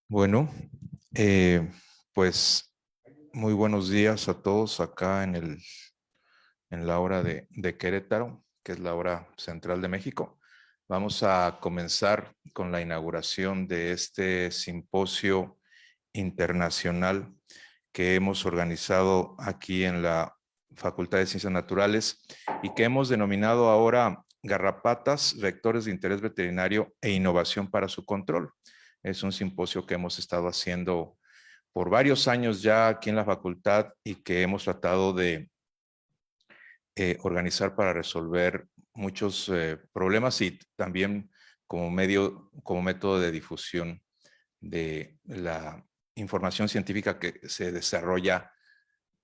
Bueno, eh, pues muy buenos días a todos acá en la hora de Querétaro, que es la hora central de México. Vamos a comenzar con la inauguración de este simposio internacional que hemos organizado aquí en la Facultad de Ciencias Naturales y que hemos denominado ahora Garrapatas, Vectores de Interés Veterinario e Innovación para su Control. Es un simposio que hemos estado haciendo por varios años ya aquí en la facultad y que hemos tratado de organizar para resolver muchos problemas y también como método de difusión de la información científica que se desarrolla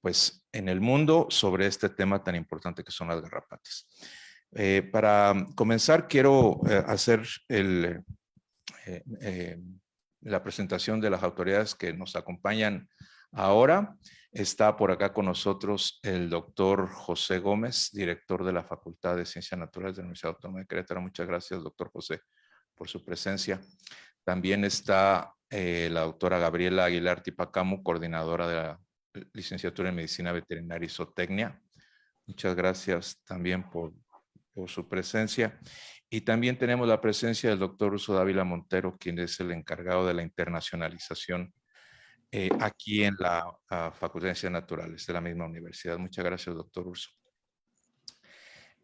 pues en el mundo sobre este tema tan importante que son las garrapatas. Para comenzar, quiero hacer eh, eh, la presentación de las autoridades que nos acompañan ahora. Está por acá con nosotros el doctor José Gómez, director de la Facultad de Ciencias Naturales de la Universidad Autónoma de Querétaro. Muchas gracias, doctor José, por su presencia. También está la doctora Gabriela Aguilar Tipacamu, coordinadora de la licenciatura en Medicina Veterinaria y Zootecnia. Muchas gracias también por su presencia. Y también tenemos la presencia del doctor Urso Dávila Montero, quien es el encargado de la internacionalización aquí en la Facultad de Ciencias Naturales de la misma universidad. Muchas gracias, doctor Urso.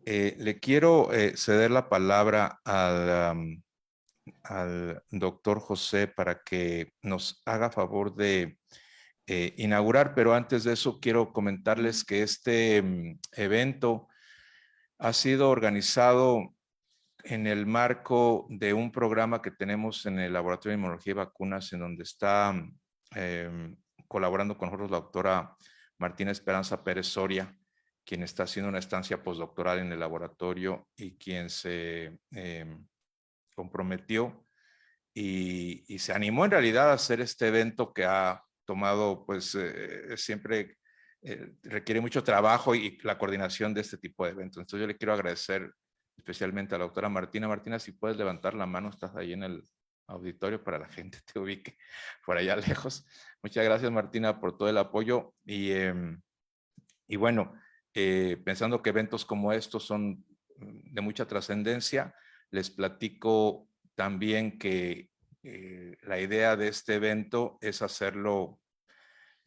Le quiero ceder la palabra al doctor José para que nos haga favor de inaugurar, pero antes de eso quiero comentarles que este evento ha sido organizado en el marco de un programa que tenemos en el Laboratorio de Inmunología y Vacunas, en donde está colaborando con nosotros la doctora Martina Esperanza Pérez Soria, quien está haciendo una estancia postdoctoral en el laboratorio y quien se comprometió y se animó en realidad a hacer este evento que ha tomado, pues siempre requiere mucho trabajo y la coordinación de este tipo de eventos. Entonces yo le quiero agradecer especialmente a la doctora Martina. Martina, si puedes levantar la mano, estás ahí en el auditorio para la gente te ubique por allá lejos. Muchas gracias, Martina, por todo el apoyo. Y bueno, pensando que eventos como estos son de mucha trascendencia, les platico también que la idea de este evento es hacerlo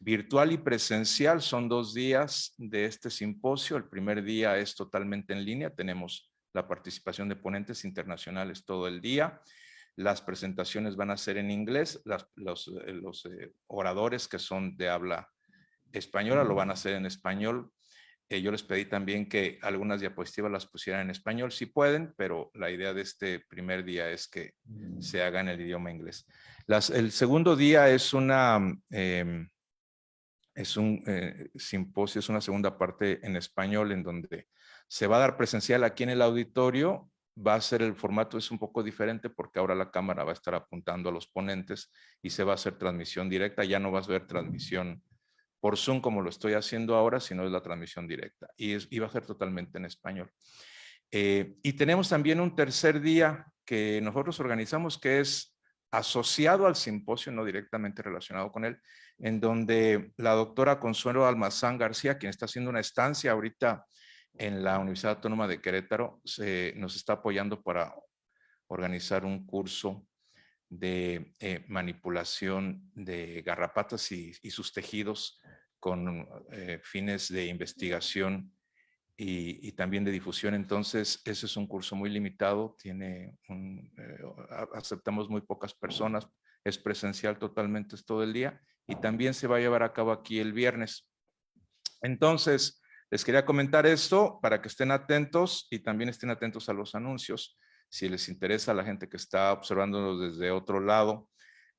virtual y presencial. Son 2 días de este simposio. El primer día es totalmente en línea. Tenemos la participación de ponentes internacionales todo el día. Las presentaciones van a ser en inglés. Los oradores que son de habla española lo van a hacer en español. Yo les pedí también que algunas diapositivas las pusieran en español, si pueden, pero la idea de este primer día es que se haga en el idioma inglés. El segundo día es un simposio, es una segunda parte en español en donde se va a dar presencial aquí en el auditorio. Va a ser el formato, es un poco diferente porque ahora la cámara va a estar apuntando a los ponentes y se va a hacer transmisión directa. Ya no vas a ver transmisión por Zoom como lo estoy haciendo ahora, sino es la transmisión directa y va a ser totalmente en español. Y tenemos también un tercer día que nosotros organizamos que es asociado al simposio, no directamente relacionado con él, en donde la doctora Consuelo Almazán García, quien está haciendo una estancia ahorita en la Universidad Autónoma de Querétaro, nos está apoyando para organizar un curso de manipulación de garrapatas y sus tejidos con fines de investigación y también de difusión. Entonces, ese es un curso muy limitado, aceptamos muy pocas personas, es presencial totalmente, es todo el día y también se va a llevar a cabo aquí el viernes. Entonces, les quería comentar esto para que estén atentos y también estén atentos a los anuncios. Si les interesa a la gente que está observándonos desde otro lado,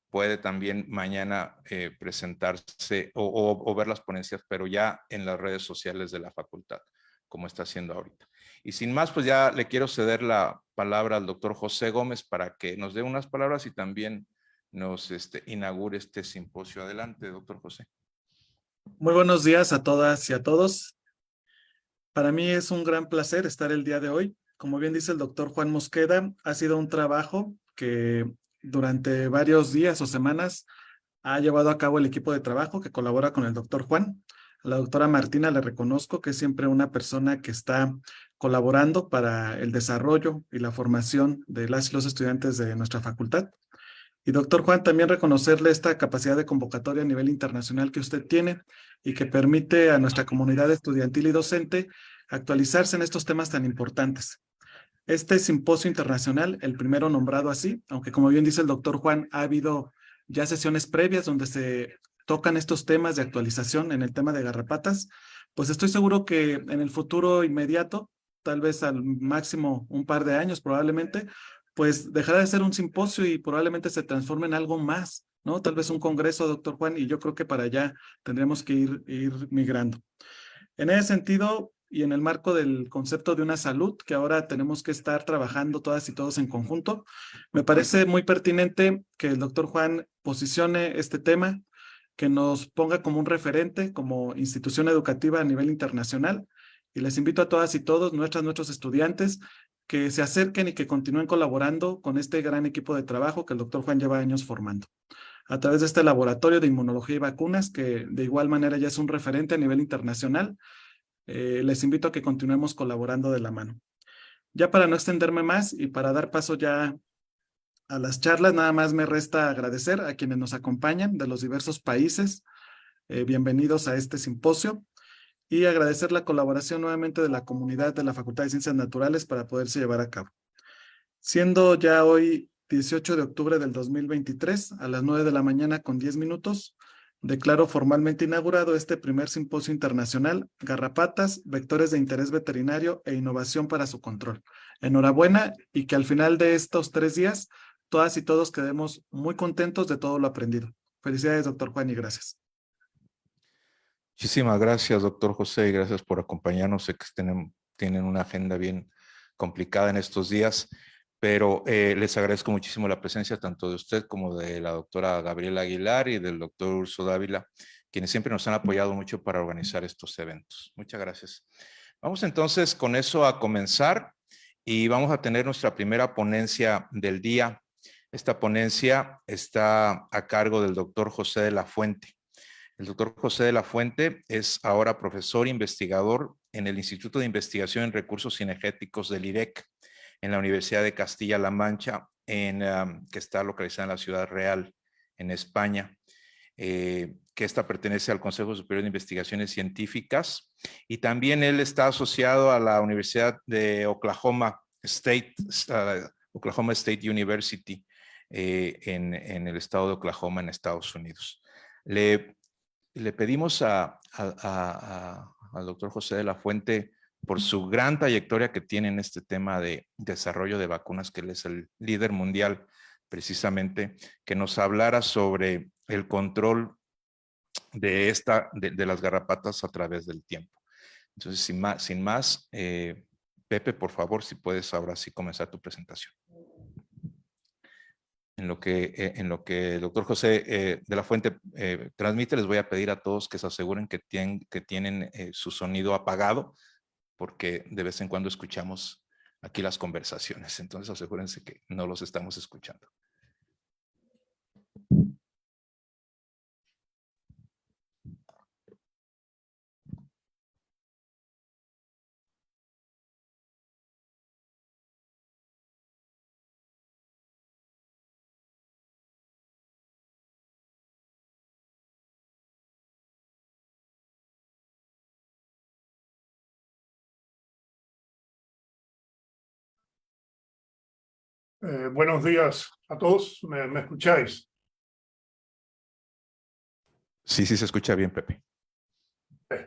puede también mañana presentarse o ver las ponencias, pero ya en las redes sociales de la facultad, como está haciendo ahorita. Y sin más, pues ya le quiero ceder la palabra al doctor José Gómez para que nos dé unas palabras y también nos inaugure este simposio. Adelante, doctor José. Muy buenos días a todas y a todos. Para mí es un gran placer estar el día de hoy. Como bien dice el doctor Juan Mosqueda, ha sido un trabajo que durante varios días o semanas ha llevado a cabo el equipo de trabajo que colabora con el doctor Juan. A la doctora Martina le reconozco que es siempre una persona que está colaborando para el desarrollo y la formación de las y los estudiantes de nuestra facultad. Y doctor Juan, también reconocerle esta capacidad de convocatoria a nivel internacional que usted tiene y que permite a nuestra comunidad estudiantil y docente actualizarse en estos temas tan importantes. Este simposio internacional, el primero nombrado así, aunque como bien dice el doctor Juan, ha habido ya sesiones previas donde se tocan estos temas de actualización en el tema de garrapatas, pues estoy seguro que en el futuro inmediato, tal vez al máximo un par de años probablemente, pues dejará de ser un simposio y probablemente se transforme en algo más, ¿no? Tal vez un congreso, doctor Juan, y yo creo que para allá tendremos que ir migrando. En ese sentido, y en el marco del concepto de una salud, que ahora tenemos que estar trabajando todas y todos en conjunto, me parece muy pertinente que el doctor Juan posicione este tema, que nos ponga como un referente, como institución educativa a nivel internacional. Y les invito a todas y todos, nuestros estudiantes, que se acerquen y que continúen colaborando con este gran equipo de trabajo que el doctor Juan lleva años formando a través de este laboratorio de inmunología y vacunas, que de igual manera ya es un referente a nivel internacional. Les invito a que continuemos colaborando de la mano. Ya para no extenderme más y para dar paso ya a las charlas, nada más me resta agradecer a quienes nos acompañan de los diversos países. Bienvenidos a este simposio y agradecer la colaboración nuevamente de la comunidad de la Facultad de Ciencias Naturales para poderse llevar a cabo. Siendo ya hoy 18 de octubre del 2023 a las 9 de la mañana con 10 minutos, declaro formalmente inaugurado este primer simposio internacional, Garrapatas, Vectores de Interés Veterinario e Innovación para su Control. Enhorabuena y que al final de estos 3 días, todas y todos quedemos muy contentos de todo lo aprendido. Felicidades, doctor Juan, y gracias. Muchísimas gracias, doctor José, y gracias por acompañarnos. Sé que tienen una agenda bien complicada en estos días, pero les agradezco muchísimo la presencia tanto de usted como de la doctora Gabriela Aguilar y del doctor Urso Dávila, quienes siempre nos han apoyado mucho para organizar estos eventos. Muchas gracias. Vamos entonces con eso a comenzar y vamos a tener nuestra primera ponencia del día. Esta ponencia está a cargo del doctor José de la Fuente. El doctor José de la Fuente es ahora profesor investigador en el Instituto de Investigación en Recursos Cinegéticos del IREC, en la Universidad de Castilla-La Mancha, que está localizada en la Ciudad Real, en España, que esta pertenece al Consejo Superior de Investigaciones Científicas, y también él está asociado a la Universidad de Oklahoma State University, en el estado de Oklahoma, en Estados Unidos. Le pedimos al doctor José de la Fuente, por su gran trayectoria que tiene en este tema de desarrollo de vacunas, que él es el líder mundial precisamente, que nos hablara sobre el control de las garrapatas a través del tiempo. Entonces, sin más, Pepe, por favor, si puedes ahora sí comenzar tu presentación. En lo que el doctor José de la Fuente transmite, les voy a pedir a todos que se aseguren que tienen su sonido apagado, porque de vez en cuando escuchamos aquí las conversaciones. Entonces asegúrense que no los estamos escuchando. Buenos días a todos. ¿Me escucháis? Sí, se escucha bien, Pepe.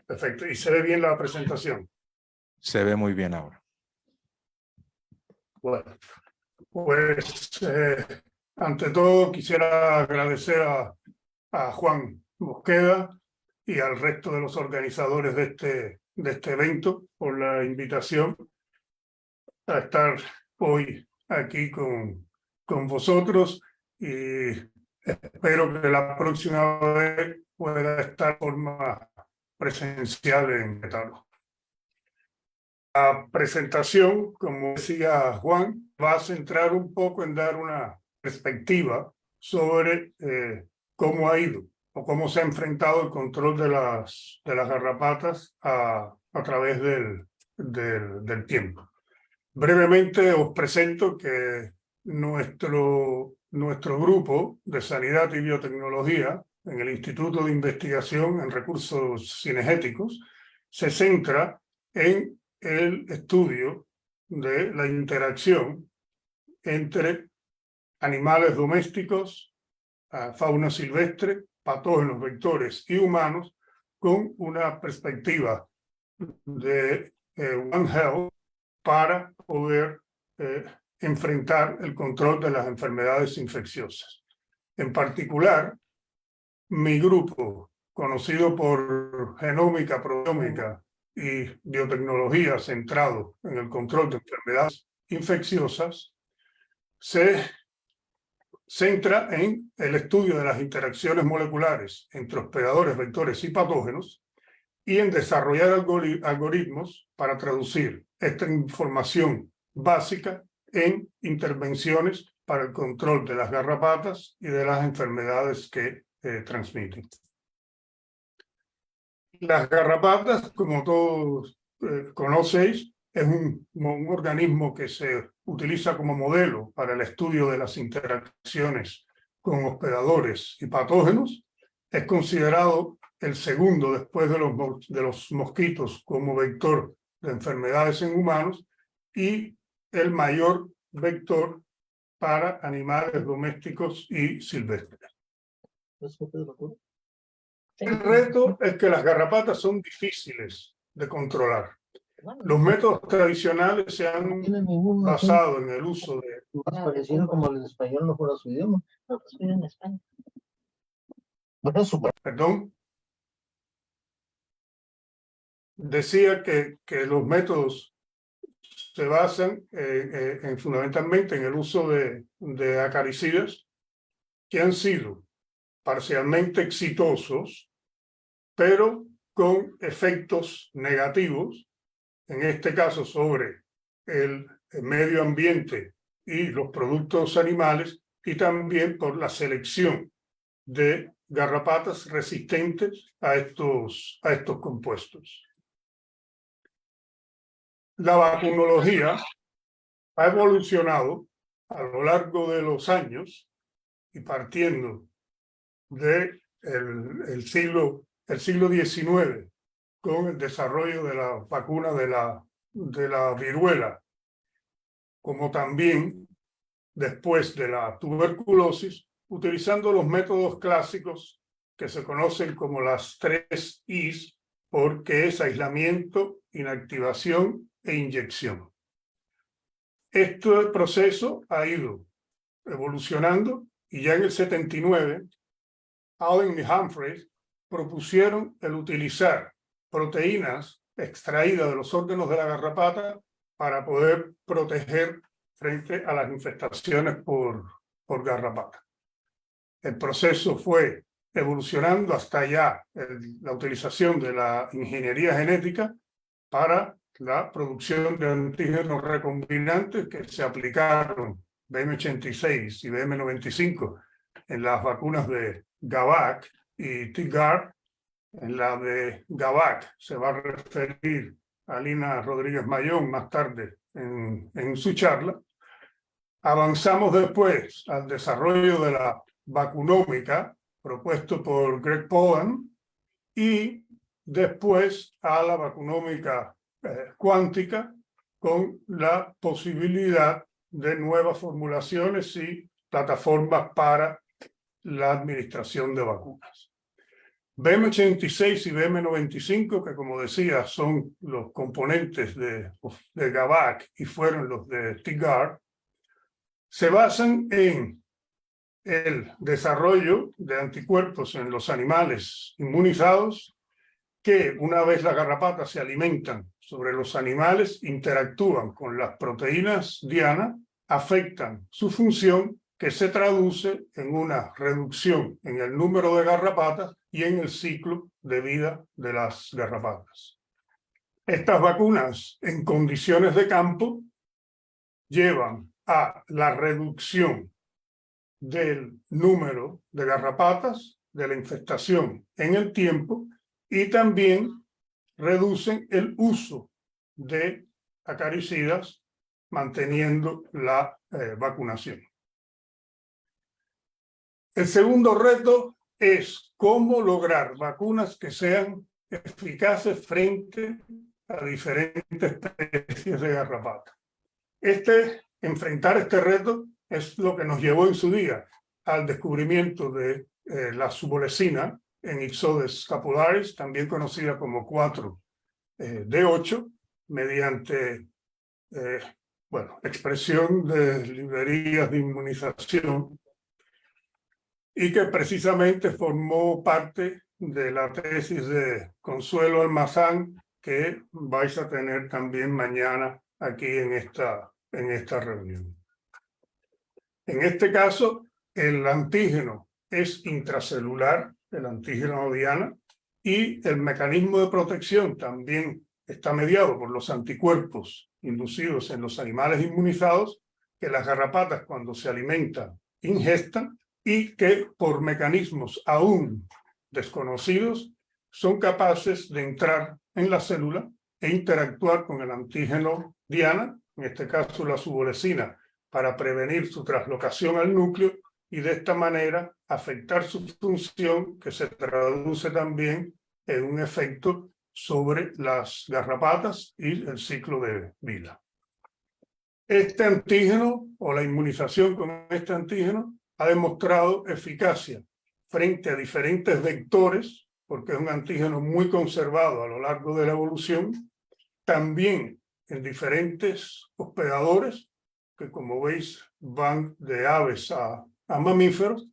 Perfecto. ¿Y se ve bien la presentación? Se ve muy bien ahora. Bueno, pues ante todo quisiera agradecer a Juan Mosqueda y al resto de los organizadores de este evento por la invitación a estar hoy aquí con vosotros, y espero que la próxima vez pueda estar de forma presencial en Metalo. La presentación, como decía Juan, va a centrar un poco en dar una perspectiva sobre cómo ha ido o cómo se ha enfrentado el control de las garrapatas a través del tiempo. Brevemente os presento que nuestro grupo de Sanidad y Biotecnología en el Instituto de Investigación en Recursos Cinegéticos se centra en el estudio de la interacción entre animales domésticos, fauna silvestre, patógenos, vectores y humanos, con una perspectiva de One Health para poder enfrentar el control de las enfermedades infecciosas. En particular, mi grupo, conocido por genómica, proteómica y biotecnología centrado en el control de enfermedades infecciosas, se centra en el estudio de las interacciones moleculares entre hospedadores, vectores y patógenos y en desarrollar algoritmos para traducir esta información básica en intervenciones para el control de las garrapatas y de las enfermedades que transmiten. Las garrapatas, como todos conocéis, es un organismo que se utiliza como modelo para el estudio de las interacciones con hospedadores y patógenos. Es considerado el segundo después de los mosquitos como vector de enfermedades en humanos y el mayor vector para animales domésticos y silvestres. El reto es que las garrapatas son difíciles de controlar. Los métodos tradicionales se han basado en el uso de... Más parecido como el español no fuera su idioma. No, pues vive en España. Bueno, Perdón. Decía que los métodos se basan fundamentalmente en el uso de acaricidas que han sido parcialmente exitosos, pero con efectos negativos, en este caso sobre el medio ambiente y los productos animales, y también por la selección de garrapatas resistentes a estos compuestos. La vacunología ha evolucionado a lo largo de los años y partiendo del siglo XIX con el desarrollo de la vacuna de la viruela, como también después de la tuberculosis, utilizando los métodos clásicos que se conocen como las 3 Is, porque es aislamiento, inactivación e inyección. Este proceso ha ido evolucionando y ya en el 79, Allen y Humphreys propusieron el utilizar proteínas extraídas de los órganos de la garrapata para poder proteger frente a las infestaciones por garrapata. El proceso fue evolucionando hasta ya la utilización de la ingeniería genética para la producción de antígenos recombinantes que se aplicaron BM86 y BM95 en las vacunas de Gavac y Tigard. En la de Gavac se va a referir a Lina Rodríguez Mayón más tarde en su charla. Avanzamos después al desarrollo de la vacunómica propuesto por Greg Pollan y después a la vacunómica cuántica con la posibilidad de nuevas formulaciones y plataformas para la administración de vacunas. BM86 y BM95, que como decía son los componentes de Gavac y fueron los de Tigard, se basan en el desarrollo de anticuerpos en los animales inmunizados que una vez las garrapatas se alimentan sobre los animales, interactúan con las proteínas diana, afectan su función que se traduce en una reducción en el número de garrapatas y en el ciclo de vida de las garrapatas. Estas vacunas en condiciones de campo llevan a la reducción del número de garrapatas, de la infestación en el tiempo, y también reducen el uso de acaricidas, manteniendo la vacunación. El segundo reto es cómo lograr vacunas que sean eficaces frente a diferentes especies de garrapata. Enfrentar este reto es lo que nos llevó en su día al descubrimiento de la subolecina en Ixodes scapularis, también conocida como 4D8, mediante expresión de librerías de inmunización, y que precisamente formó parte de la tesis de Consuelo Almazán, que vais a tener también mañana aquí en esta reunión. En este caso, el antígeno es intracelular, el antígeno diana, y el mecanismo de protección también está mediado por los anticuerpos inducidos en los animales inmunizados, que las garrapatas cuando se alimentan ingestan, y que por mecanismos aún desconocidos son capaces de entrar en la célula e interactuar con el antígeno diana, en este caso la subolecina, para prevenir su traslocación al núcleo y de esta manera afectar su función, que se traduce también en un efecto sobre las garrapatas y el ciclo de vida. Este antígeno o la inmunización con este antígeno ha demostrado eficacia frente a diferentes vectores, porque es un antígeno muy conservado a lo largo de la evolución, también en diferentes hospedadores, que como veis van de aves a mamíferos,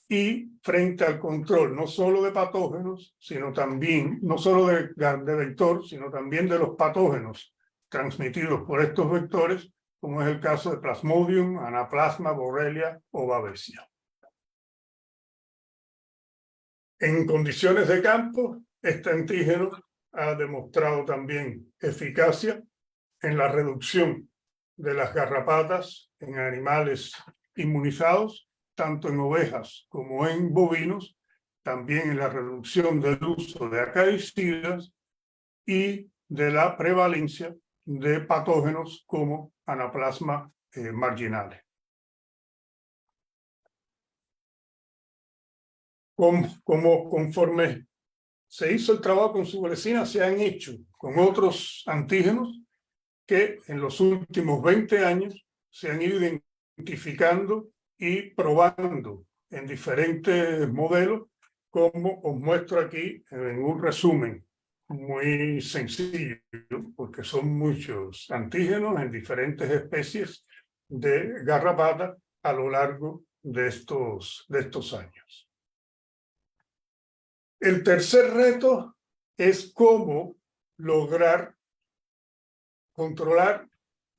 y frente al control no solo de patógenos, sino también, no solo de vector, sino también de los patógenos transmitidos por estos vectores, como es el caso de Plasmodium, Anaplasma, Borrelia o Babesia. En condiciones de campo, este antígeno ha demostrado también eficacia en la reducción de las garrapatas en animales inmunizados, tanto en ovejas como en bovinos, también en la reducción del uso de acaricidas y de la prevalencia de patógenos como anaplasma marginales. Conforme se hizo el trabajo con subolecina, se han hecho con otros antígenos que en los últimos 20 años se han ido identificando y probando en diferentes modelos, como os muestro aquí en un resumen muy sencillo, porque son muchos antígenos en diferentes especies de garrapata a lo largo de estos años. El tercer reto es cómo lograr controlar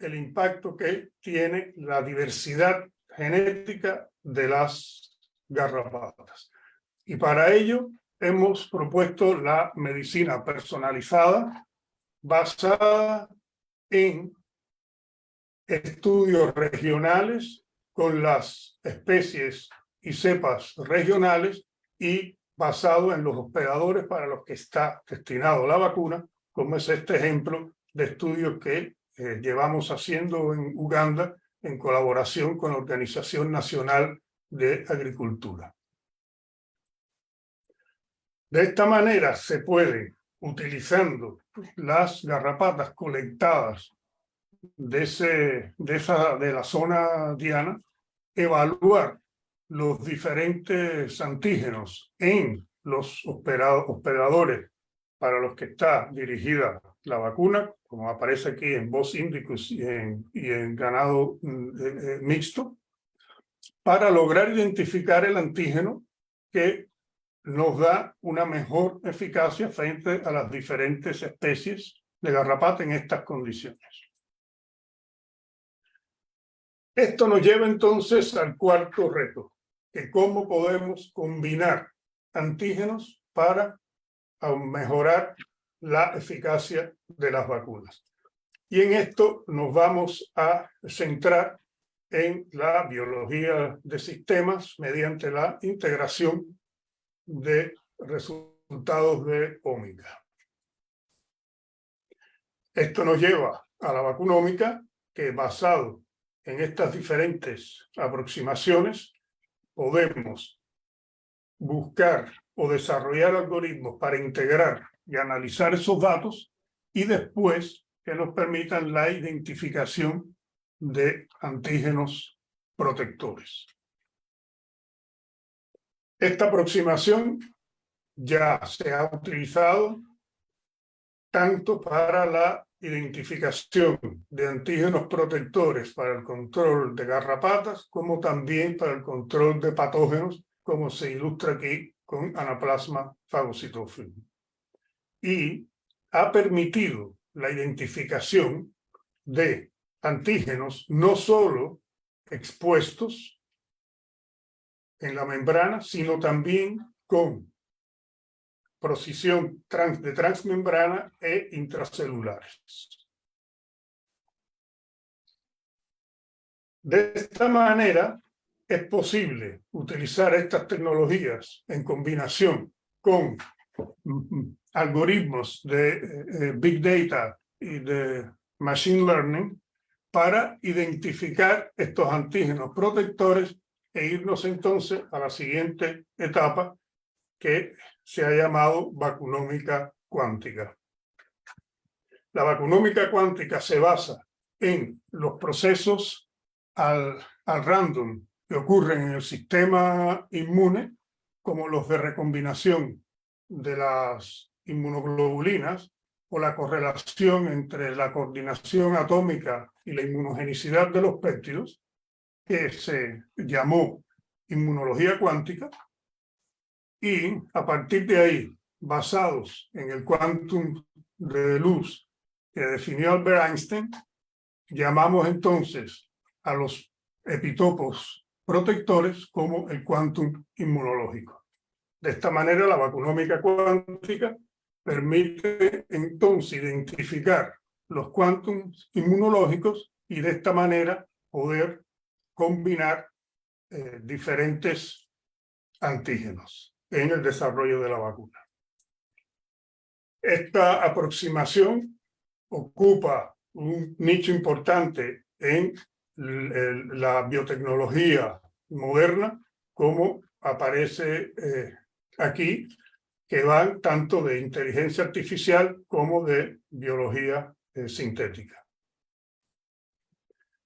el impacto que tiene la diversidad genética de las garrapatas. Y para ello hemos propuesto la medicina personalizada basada en estudios regionales con las especies y cepas regionales y basado en los hospedadores para los que está destinado la vacuna, como es este ejemplo de estudios que llevamos haciendo en Uganda en colaboración con la Organización Nacional de Agricultura. De esta manera se puede, utilizando las garrapatas colectadas de la zona diana, evaluar los diferentes antígenos en los hospedadores para los que está dirigida la vacuna, como aparece aquí en Bos indicus y en ganado mixto, para lograr identificar el antígeno que nos da una mejor eficacia frente a las diferentes especies de garrapata en estas condiciones. Esto nos lleva entonces al cuarto reto, que cómo podemos combinar antígenos para mejorar la eficacia de las vacunas. Y en esto nos vamos a centrar en la biología de sistemas mediante la integración de resultados de ómica. Esto nos lleva a la vacunómica, que basado en estas diferentes aproximaciones podemos buscar o desarrollar algoritmos para integrar y analizar esos datos y después que nos permitan la identificación de antígenos protectores. Esta aproximación ya se ha utilizado tanto para la identificación de antígenos protectores para el control de garrapatas, como también para el control de patógenos, como se ilustra aquí con Anaplasma phagocytophilum. Y ha permitido la identificación de antígenos no solo expuestos en la membrana, sino también con precisión de transmembrana e intracelulares. De esta manera, es posible utilizar estas tecnologías en combinación con algoritmos de Big Data y de Machine Learning para identificar estos antígenos protectores e irnos entonces a la siguiente etapa, que se ha llamado vacunómica cuántica. La vacunómica cuántica se basa en los procesos al random que ocurren en el sistema inmune, como los de recombinación de las inmunoglobulinas o la correlación entre la coordinación atómica y la inmunogenicidad de los péptidos, que se llamó inmunología cuántica. Y a partir de ahí, basados en el quantum de luz que definió Albert Einstein, llamamos entonces a los epitopos protectores como el quantum inmunológico. De esta manera, la vacunómica cuántica permite entonces identificar los quantums inmunológicos y de esta manera poder combinar diferentes antígenos en el desarrollo de la vacuna. Esta aproximación ocupa un nicho importante en la biotecnología moderna, como aparece aquí, que van tanto de inteligencia artificial como de biología sintética.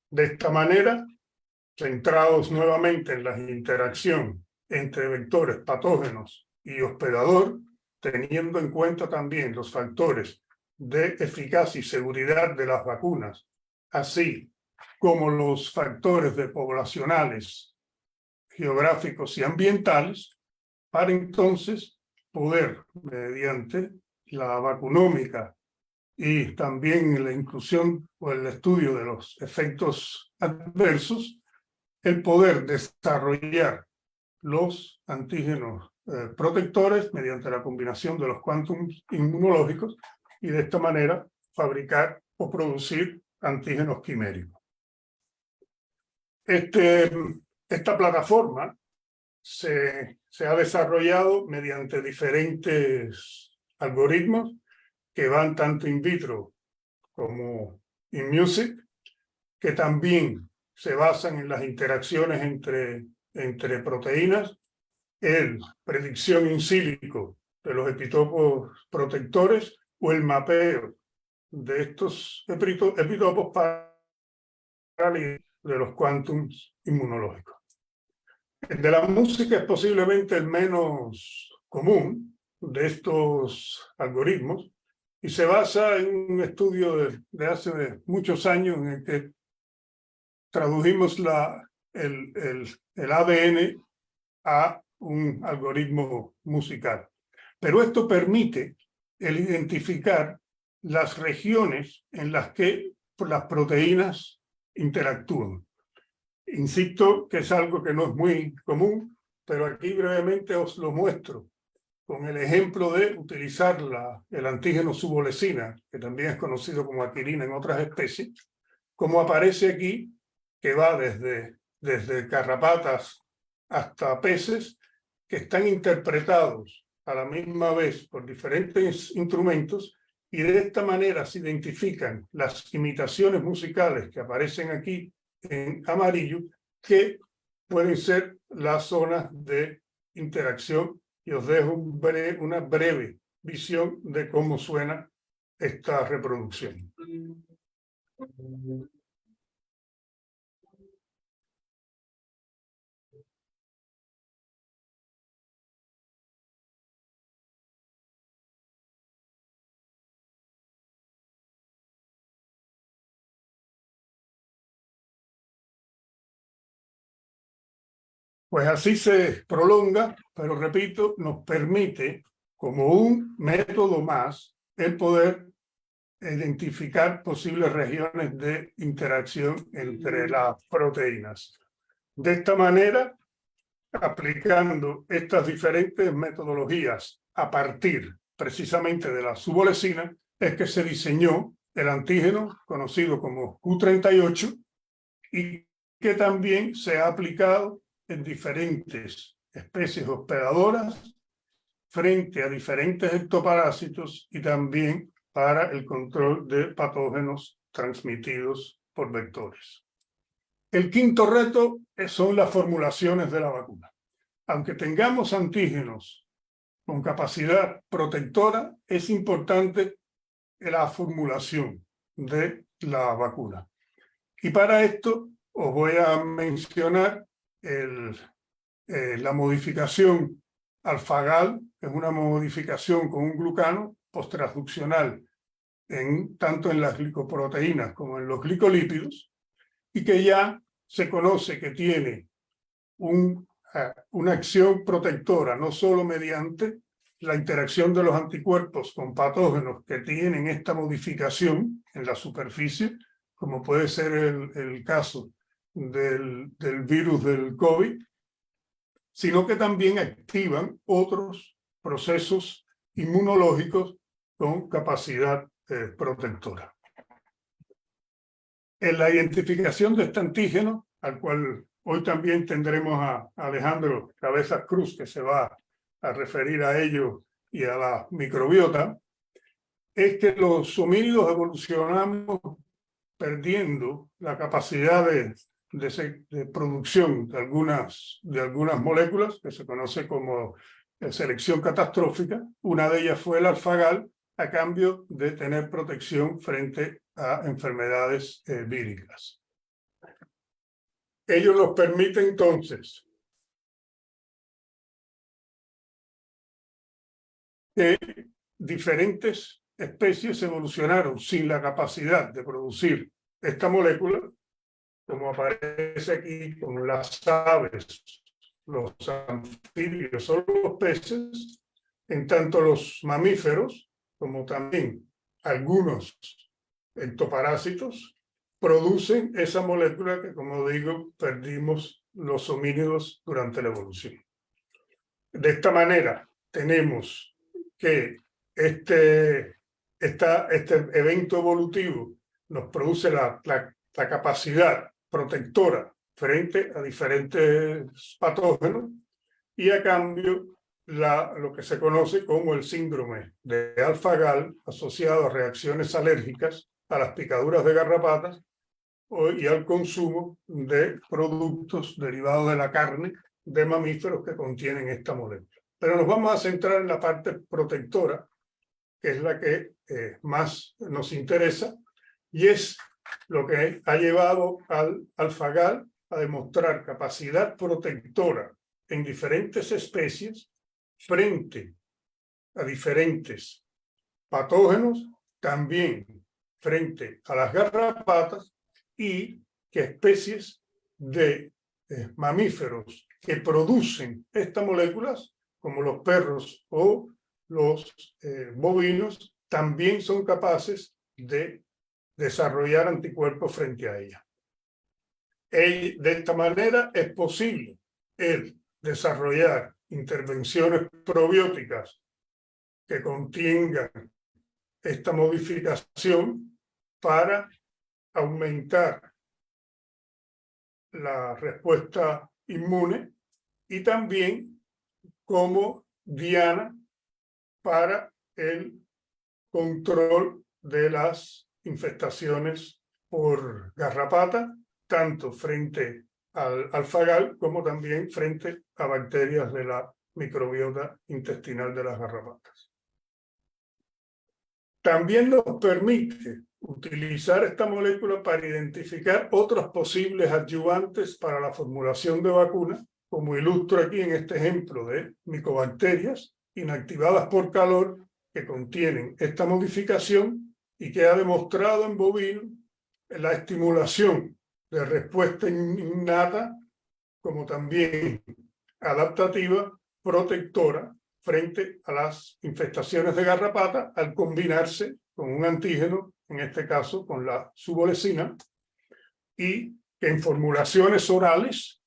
De esta manera, centrados nuevamente en la interacción entre vectores patógenos y hospedador, teniendo en cuenta también los factores de eficacia y seguridad de las vacunas, así como los factores de poblacionales, geográficos y ambientales, para entonces poder, mediante la vacunómica y también la inclusión o el estudio de los efectos adversos, el poder desarrollar los antígenos protectores mediante la combinación de los quantums inmunológicos y de esta manera fabricar o producir antígenos quiméricos. Esta plataforma se ha desarrollado mediante diferentes algoritmos que van tanto in vitro como in music, que también se basan en las interacciones entre proteínas, en predicción in silico de los epitopos protectores o el mapeo de estos epitopos para de los quantums inmunológicos. El de la música es posiblemente el menos común de estos algoritmos y se basa en un estudio de hace muchos años en el que tradujimos el ADN a un algoritmo musical. Pero esto permite el identificar las regiones en las que las proteínas interactúan. Insisto que es algo que no es muy común, pero aquí brevemente os lo muestro con el ejemplo de utilizar el antígeno subolesina, que también es conocido como aquirina en otras especies, como aparece aquí que va desde garrapatas hasta peces, que están interpretados a la misma vez por diferentes instrumentos, y de esta manera se identifican las imitaciones musicales que aparecen aquí en amarillo, que pueden ser las zonas de interacción. Y os dejo una breve visión de cómo suena esta reproducción. Pues así se prolonga, pero repito, nos permite, como un método más, el poder identificar posibles regiones de interacción entre las proteínas. De esta manera, aplicando estas diferentes metodologías a partir precisamente de la subolesina, es que se diseñó el antígeno conocido como Q38 y que también se ha aplicado en diferentes especies hospedadoras frente a diferentes ectoparásitos y también para el control de patógenos transmitidos por vectores. El quinto reto son las formulaciones de la vacuna. Aunque tengamos antígenos con capacidad protectora, es importante la formulación de la vacuna. Y para esto os voy a mencionar la modificación alfagal, que es una modificación con un glucano posttransduccional tanto en las glicoproteínas como en los glicolípidos, y que ya se conoce que tiene una acción protectora, no solo mediante la interacción de los anticuerpos con patógenos que tienen esta modificación en la superficie, como puede ser el caso del virus del COVID, sino que también activan otros procesos inmunológicos con capacidad protectora. En la identificación de este antígeno, al cual hoy también tendremos a Alejandro Cabezas Cruz, que se va a referir a ello y a la microbiota, es que los homínidos evolucionamos perdiendo la capacidad de producción de algunas moléculas, que se conoce como selección catastrófica. Una de ellas fue el alfagal, a cambio de tener protección frente a enfermedades víricas. Ello nos permite entonces que diferentes especies evolucionaron sin la capacidad de producir esta molécula, como aparece aquí con las aves, los anfibios o los peces, en tanto los mamíferos, como también algunos ectoparásitos, producen esa molécula que, como digo, perdimos los homínidos durante la evolución. De esta manera, tenemos que este evento evolutivo nos produce la capacidad protectora frente a diferentes patógenos, y a cambio lo que se conoce como el síndrome de alfagal asociado a reacciones alérgicas a las picaduras de garrapatas y al consumo de productos derivados de la carne de mamíferos que contienen esta molécula. Pero nos vamos a centrar en la parte protectora, que es la que más nos interesa, y es lo que ha llevado al alfagal a demostrar capacidad protectora en diferentes especies frente a diferentes patógenos, también frente a las garrapatas, y que especies de mamíferos que producen estas moléculas, como los perros o los bovinos, también son capaces de desarrollar anticuerpos frente a ella. De esta manera es posible el desarrollar intervenciones probióticas que contengan esta modificación para aumentar la respuesta inmune y también como diana para el control de las infestaciones por garrapata, tanto frente al alfagal como también frente a bacterias de la microbiota intestinal de las garrapatas. También nos permite utilizar esta molécula para identificar otros posibles adyuvantes para la formulación de vacunas, como ilustro aquí en este ejemplo de micobacterias inactivadas por calor que contienen esta modificación y que ha demostrado en bovinos la estimulación de respuesta innata como también adaptativa, protectora frente a las infestaciones de garrapata al combinarse con un antígeno, en este caso con la subolecina, y que en formulaciones orales,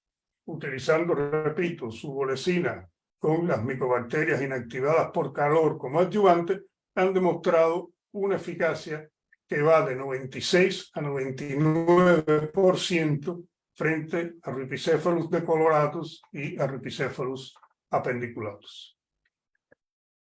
utilizando, repito, subolecina con las micobacterias inactivadas por calor como adyuvante, han demostrado una eficacia que va de 96 a 99% frente a Rhipicephalus decoloratus y a Rhipicephalus appendiculatus.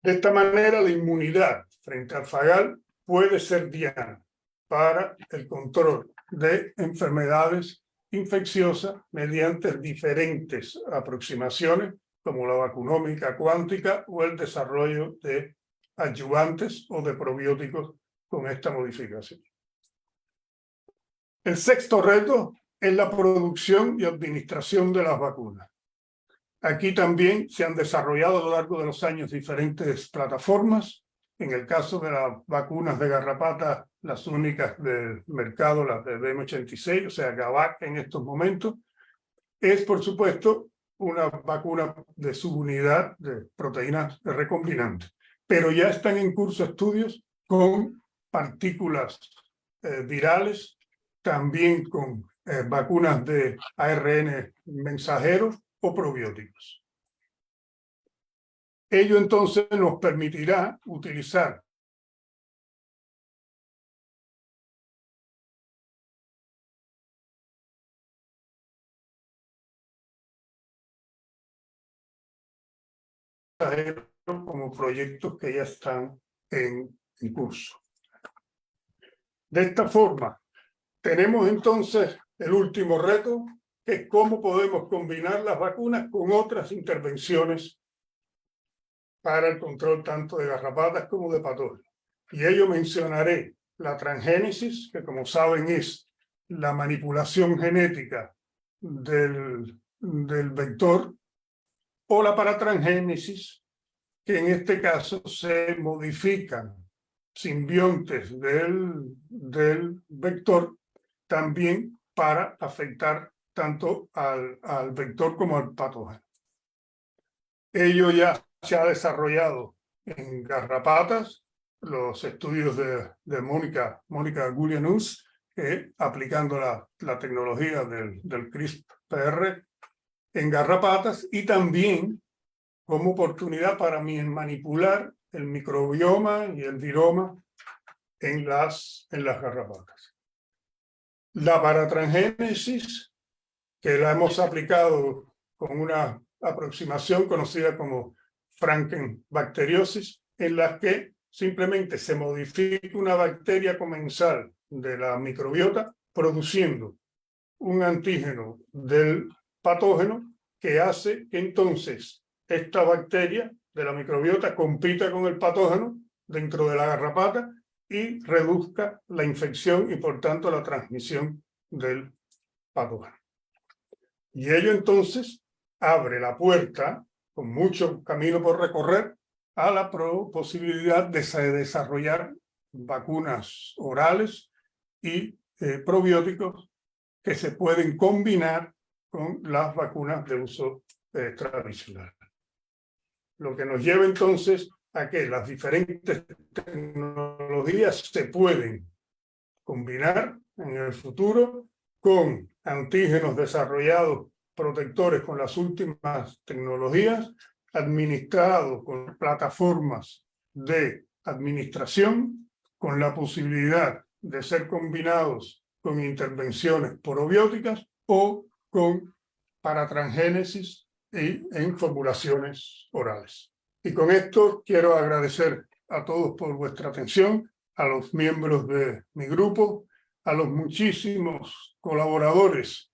De esta manera, la inmunidad frente al fagal puede ser diana para el control de enfermedades infecciosas mediante diferentes aproximaciones, como la vacunómica cuántica o el desarrollo de adyuvantes o de probióticos con esta modificación. El sexto reto es la producción y administración de las vacunas. Aquí también se han desarrollado a lo largo de los años diferentes plataformas. En el caso de las vacunas de garrapata, las únicas del mercado, las de BM86, o sea, GAVAC en estos momentos, es por supuesto una vacuna de subunidad de proteínas recombinantes. Pero ya están en curso estudios con partículas virales, también con vacunas de ARN mensajeros o probióticos. Ello entonces nos permitirá utilizar como proyectos que ya están en curso. De esta forma, tenemos entonces el último reto, que es cómo podemos combinar las vacunas con otras intervenciones para el control tanto de garrapatas como de patógenos. Y ello mencionaré la transgénesis, que como saben es la manipulación genética del vector, o la paratransgénesis, que en este caso se modifican simbiontes del vector también para afectar tanto al vector como al patógeno. Ello ya se ha desarrollado en garrapatas, los estudios de Mónica Gulianus, que aplicando la tecnología del CRISPR en garrapatas, y también como oportunidad para manipular el microbioma y el viroma en las garrapatas. La paratransgénesis, que la hemos aplicado con una aproximación conocida como frankenbacteriosis, en la que simplemente se modifica una bacteria comensal de la microbiota, produciendo un antígeno del patógeno que hace que entonces esta bacteria de la microbiota compita con el patógeno dentro de la garrapata y reduzca la infección y por tanto la transmisión del patógeno. Y ello entonces abre la puerta, con mucho camino por recorrer, a la posibilidad de desarrollar vacunas orales y probióticos que se pueden combinar con las vacunas de uso tradicional. Lo que nos lleva entonces a que las diferentes tecnologías se pueden combinar en el futuro con antígenos desarrollados protectores con las últimas tecnologías, administrados con plataformas de administración, con la posibilidad de ser combinados con intervenciones probióticas o para transgénesis y en formulaciones orales. Y con esto quiero agradecer a todos por vuestra atención, a los miembros de mi grupo, a los muchísimos colaboradores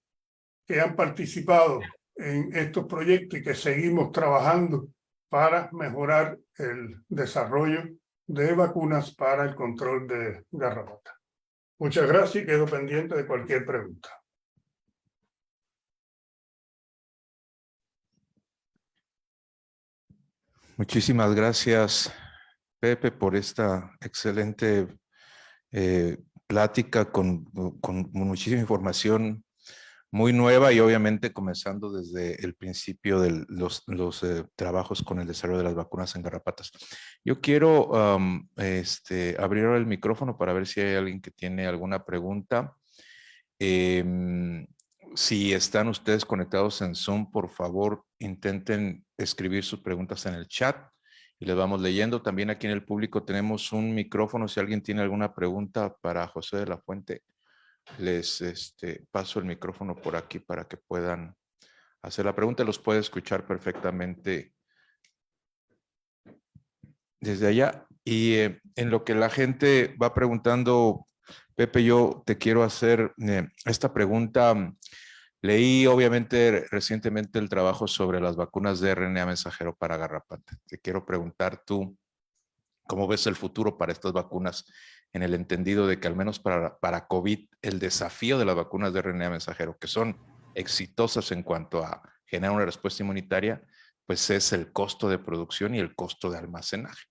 que han participado en estos proyectos y que seguimos trabajando para mejorar el desarrollo de vacunas para el control de garrapata. Muchas gracias y quedo pendiente de cualquier pregunta. Muchísimas gracias, Pepe, por esta excelente plática con muchísima información muy nueva y obviamente comenzando desde el principio de los trabajos con el desarrollo de las vacunas en garrapatas. Yo quiero abrir ahora el micrófono para ver si hay alguien que tiene alguna pregunta. Si están ustedes conectados en Zoom, por favor, intenten escribir sus preguntas en el chat y les vamos leyendo. También aquí en el público tenemos un micrófono. Si alguien tiene alguna pregunta para José de la Fuente, les paso el micrófono por aquí para que puedan hacer la pregunta. Los puede escuchar perfectamente desde allá. Y en lo que la gente va preguntando, Pepe, yo te quiero hacer esta pregunta. Leí obviamente recientemente el trabajo sobre las vacunas de RNA mensajero para garrapata. Te quiero preguntar tú, ¿cómo ves el futuro para estas vacunas? En el entendido de que al menos para COVID, el desafío de las vacunas de RNA mensajero, que son exitosas en cuanto a generar una respuesta inmunitaria, pues es el costo de producción y el costo de almacenaje.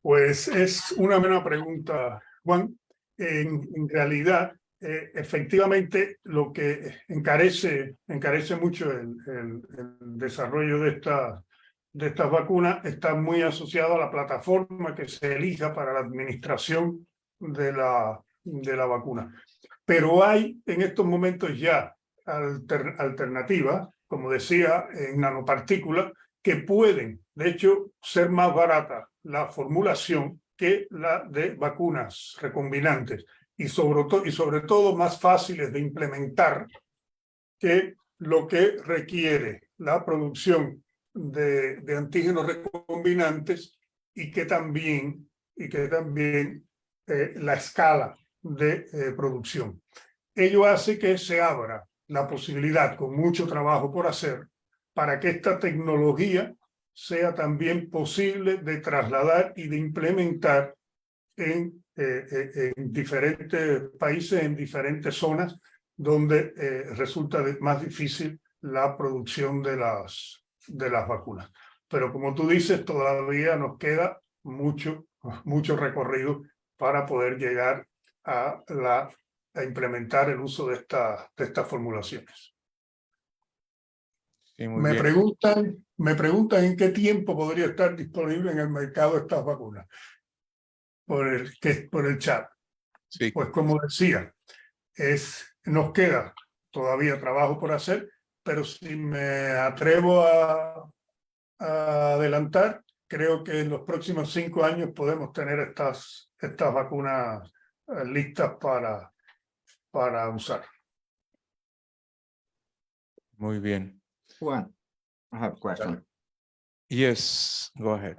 Pues es una buena pregunta, Juan. En realidad, efectivamente, lo que encarece mucho el desarrollo de estas vacunas está muy asociado a la plataforma que se elija para la administración de la vacuna. Pero hay en estos momentos ya alternativas, como decía, en nanopartículas, que pueden, de hecho, ser más baratas la formulación que la de vacunas recombinantes y sobre todo más fáciles de implementar que lo que requiere la producción de antígenos recombinantes y que también la escala de producción. Ello hace que se abra la posibilidad, con mucho trabajo por hacer, para que esta tecnología sea también posible de trasladar y de implementar en diferentes países, en diferentes zonas, donde resulta más difícil la producción de las vacunas. Pero como tú dices, todavía nos queda mucho recorrido para poder llegar a implementar el uso de estas formulaciones. Sí, Me preguntan en qué tiempo podría estar disponible en el mercado estas vacunas por el chat. Sí. Pues como decía, nos queda todavía trabajo por hacer, pero si me atrevo a adelantar, creo que en los próximos 5 años podemos tener estas vacunas listas para usar. Muy bien. Juan, I have a question. Yes, go ahead.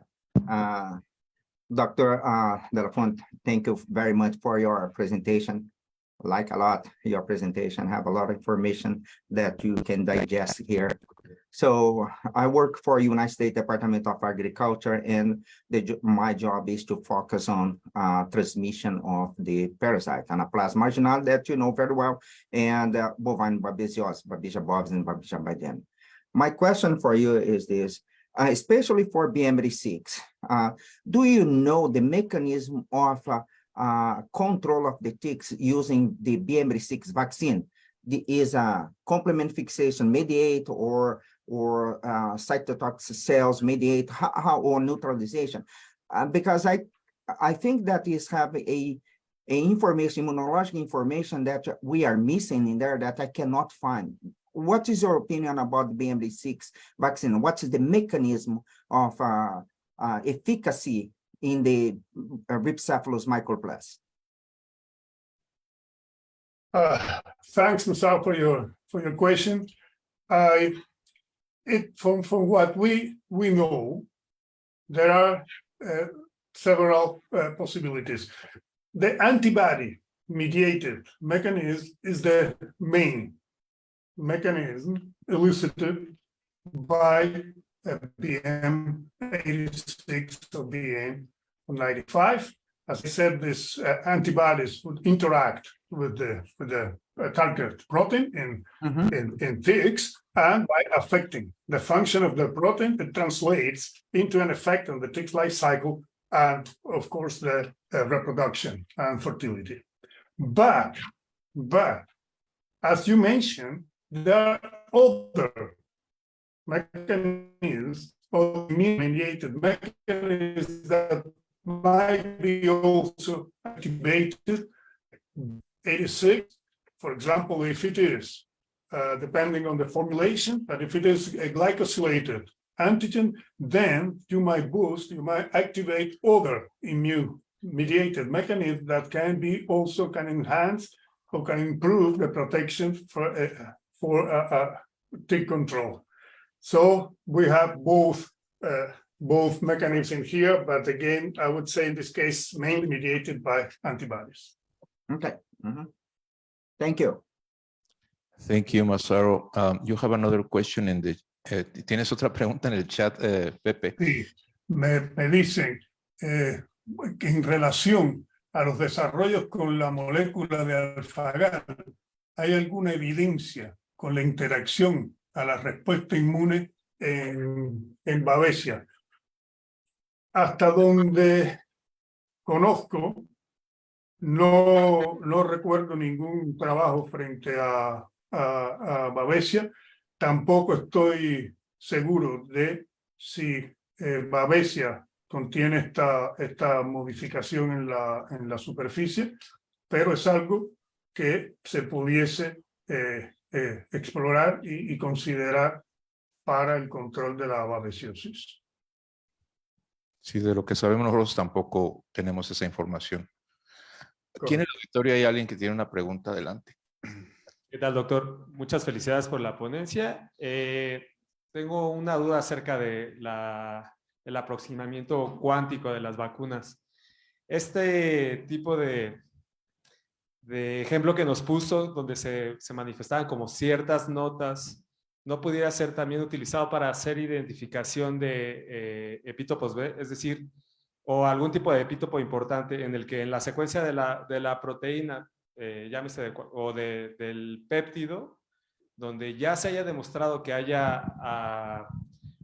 Dr. De La Fuente, thank you very much for your presentation. I like a lot your presentation, have a lot of information that you can digest here. So I work for United States Department of Agriculture, and my job is to focus on transmission of the parasite, Anaplasma marginal, that you know very well, and bovine babesiosis, Babesia bovis and Babesia bidens. My question for you is this, especially for BMD6, do you know the mechanism of control of the ticks using the BMD6 vaccine? Is a complement fixation mediate or cytotoxic cells mediate, how or neutralization? Because I think that is have a information, immunological information that we are missing in there that I cannot find. What is your opinion about the BMD6 vaccine? What is the mechanism of efficacy in the Rhipicephalus microplus? Thanks, Masao, for your question. From what we know, there are several possibilities. The antibody-mediated mechanism is the main mechanism elicited by BM86 or BM95. As I said, these antibodies would interact with the target protein in ticks, and by affecting the function of the protein, it translates into an effect on the tick's life cycle and, of course, the reproduction and fertility. But as you mentioned, there are other mechanisms or immune-mediated mechanisms that might be also activated. 86, for example, if it is, depending on the formulation, but if it is a glycosylated antigen, then you might activate other immune-mediated mechanisms that can enhance or can improve the protection for tick control. So we have both mechanisms in here, but again, I would say in this case, mainly mediated by antibodies. Okay. Thank you. Thank you, Masaru. You have another question in the... ¿Tienes otra pregunta en el chat, Pepe? Sí, me dicen que en relación a los desarrollos con la molécula de alfagal, ¿hay alguna evidencia con la interacción a la respuesta inmune en Babesia? Hasta donde conozco, no recuerdo ningún trabajo frente a Babesia. Tampoco estoy seguro de si Babesia contiene esta modificación en la superficie, pero es algo que se pudiese explorar y considerar para el control de la babesiosis. Sí, de lo que sabemos nosotros tampoco tenemos esa información. Aquí en el auditorio hay alguien que tiene una pregunta. Adelante. ¿Qué tal, doctor? Muchas felicidades por la ponencia. Tengo una duda acerca de el aproximamiento cuántico de las vacunas. Este tipo de ejemplo que nos puso, donde se manifestaban como ciertas notas, ¿no pudiera ser también utilizado para hacer identificación de epítopos B? Es decir, o algún tipo de epítopo importante en el que en la secuencia de la proteína, llámese del péptido, donde ya se haya demostrado que haya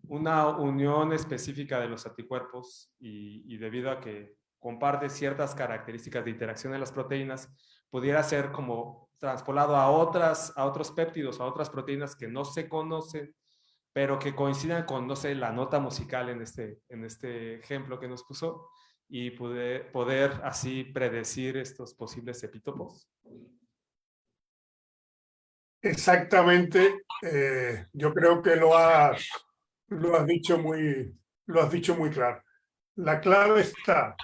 una unión específica de los anticuerpos y debido a que comparte ciertas características de interacción en las proteínas, pudiera ser como traspolado a otros péptidos, a otras proteínas que no se conocen, pero que coincidan con, no sé, la nota musical en este ejemplo que nos puso, y poder así predecir estos posibles epítopos. Exactamente, yo creo que lo has dicho muy claro. La clave está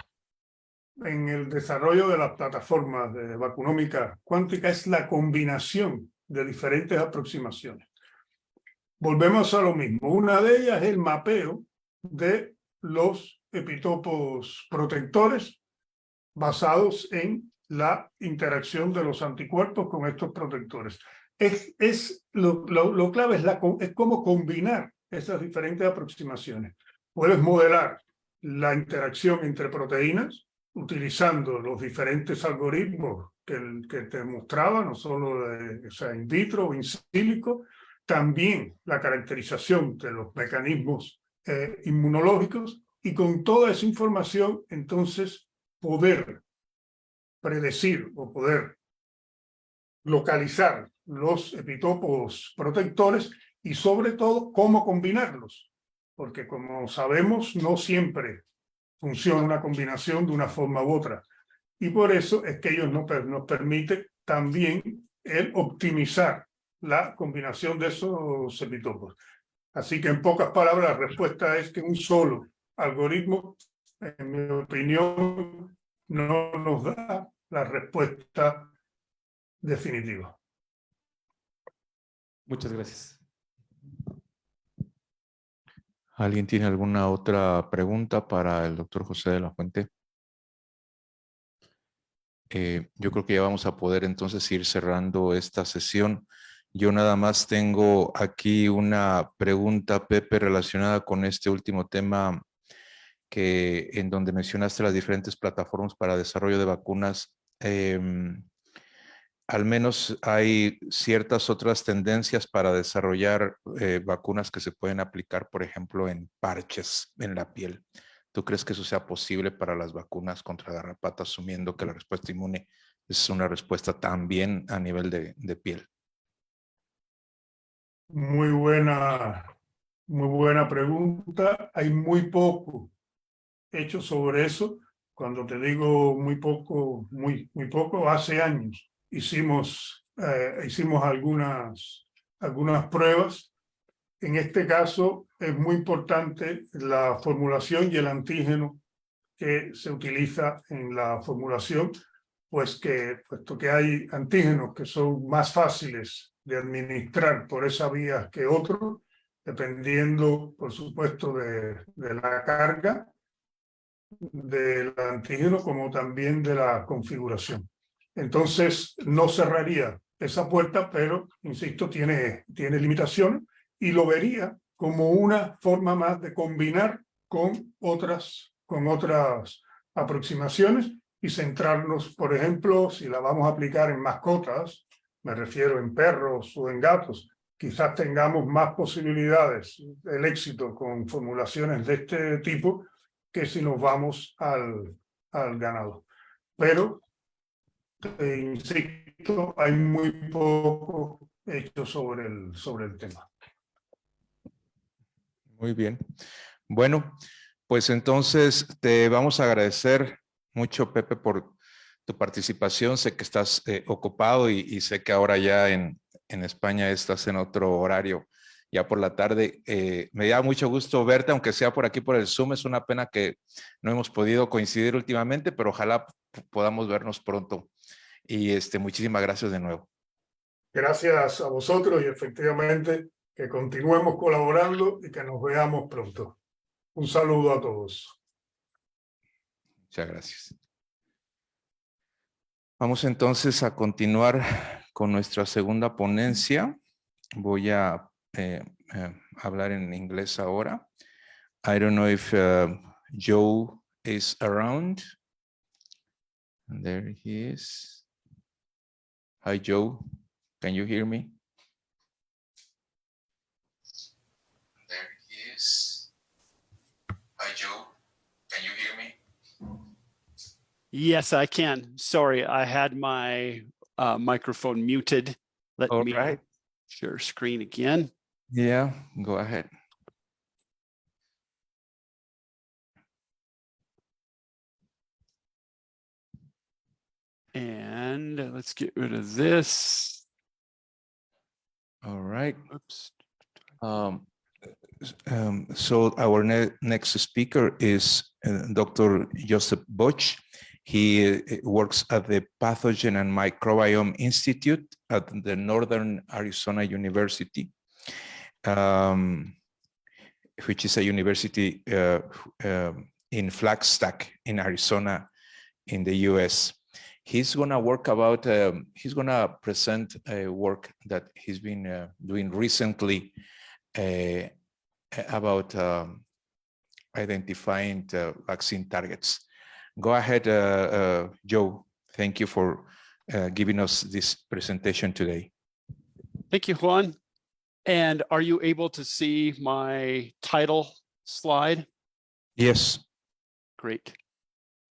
en el desarrollo de las plataformas de vacunómica cuántica, es la combinación de diferentes aproximaciones. Volvemos a lo mismo. Una de ellas es el mapeo de los epitopos protectores basados en la interacción de los anticuerpos con estos protectores. Lo clave es cómo combinar esas diferentes aproximaciones. Puedes modelar la interacción entre proteínas utilizando los diferentes algoritmos que te mostraba, no solo in vitro o in silico, también la caracterización de los mecanismos inmunológicos, y con toda esa información entonces poder predecir o poder localizar los epitopos protectores y sobre todo cómo combinarlos, porque como sabemos no siempre funciona una combinación de una forma u otra, y por eso es que ellos nos permiten también el optimizar la combinación de esos epitopos. Así que en pocas palabras la respuesta es que un solo algoritmo en mi opinión, no nos da la respuesta definitiva. Muchas gracias. ¿Alguien tiene alguna otra pregunta para el doctor José de la Fuente? Yo creo que ya vamos a poder entonces ir cerrando esta sesión. Yo nada más tengo aquí una pregunta, Pepe, relacionada con este último tema en donde mencionaste las diferentes plataformas para desarrollo de vacunas. Al menos hay ciertas otras tendencias para desarrollar vacunas que se pueden aplicar, por ejemplo, en parches en la piel. ¿Tú crees que eso sea posible para las vacunas contra garrapata, asumiendo que la respuesta inmune es una respuesta también a nivel de piel? Muy buena pregunta. Hay muy poco hecho sobre eso. Cuando te digo muy poco, muy poco, hace años hicimos algunas pruebas. En este caso es muy importante la formulación y el antígeno que se utiliza en la formulación, puesto que hay antígenos que son más fáciles de administrar por esa vía que otros, dependiendo, por supuesto, de la carga del antígeno como también de la configuración. Entonces, no cerraría esa puerta, pero, insisto, tiene limitaciones y lo vería como una forma más de combinar con otras aproximaciones y centrarnos, por ejemplo, si la vamos a aplicar en mascotas, me refiero en perros o en gatos, quizás tengamos más posibilidades del éxito con formulaciones de este tipo que si nos vamos al ganado. Pero, insisto, hay muy poco hecho sobre el tema. Muy bien. Bueno, pues entonces te vamos a agradecer mucho, Pepe, por tu participación. Sé que estás ocupado y sé que ahora ya en España estás en otro horario, ya por la tarde. Me da mucho gusto verte, aunque sea por aquí por el Zoom. Es una pena que no hemos podido coincidir últimamente, pero ojalá podamos vernos pronto. Y muchísimas gracias de nuevo. Gracias a vosotros y efectivamente que continuemos colaborando y que nos veamos pronto. Un saludo a todos. Muchas gracias. Vamos entonces a continuar con nuestra segunda ponencia. Voy a hablar en inglés ahora. I don't know if Joe is around. And there he is. Hi, Joe. Can you hear me? There he is. Hi, Joe. Can you hear me? Yes, I can. Sorry, I had my microphone muted. Let All me right. share screen again. Yeah, go ahead. And let's get rid of this. All right. Oops. So our next speaker is Dr. Joseph Boch. He works at the Pathogen and Microbiome Institute at the Northern Arizona University, which is a university in Flagstaff in Arizona in the US. He's gonna he's gonna present a work that he's been doing recently about identifying vaccine targets. Go ahead, Joe. Thank you for giving us this presentation today. Thank you, Juan. And are you able to see my title slide? Yes. Great.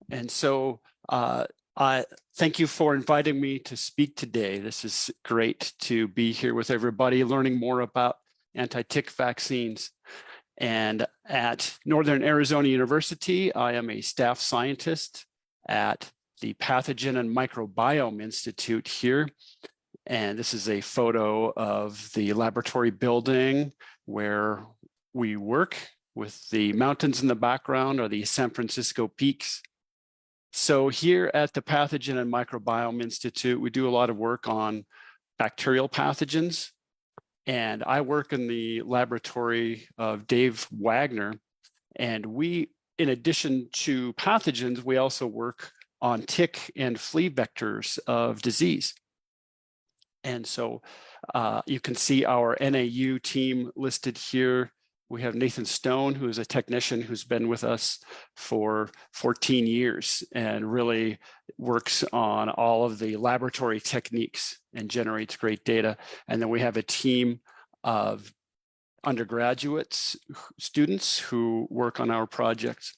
And so I thank you for inviting me to speak today. This is great to be here with everybody, learning more about anti-tick vaccines. And at Northern Arizona University, I am a staff scientist at the Pathogen and Microbiome Institute here. And this is a photo of the laboratory building where we work. with the mountains in the background are the San Francisco peaks. So here at the Pathogen and Microbiome Institute, we do a lot of work on bacterial pathogens. And I work in the laboratory of Dave Wagner. And we, in addition to pathogens, we also work on tick and flea vectors of disease. And so you can see our NAU team listed here. We have Nathan Stone, who is a technician who's been with us for 14 years and really works on all of the laboratory techniques and generates great data. And then we have a team of undergraduate students who work on our projects.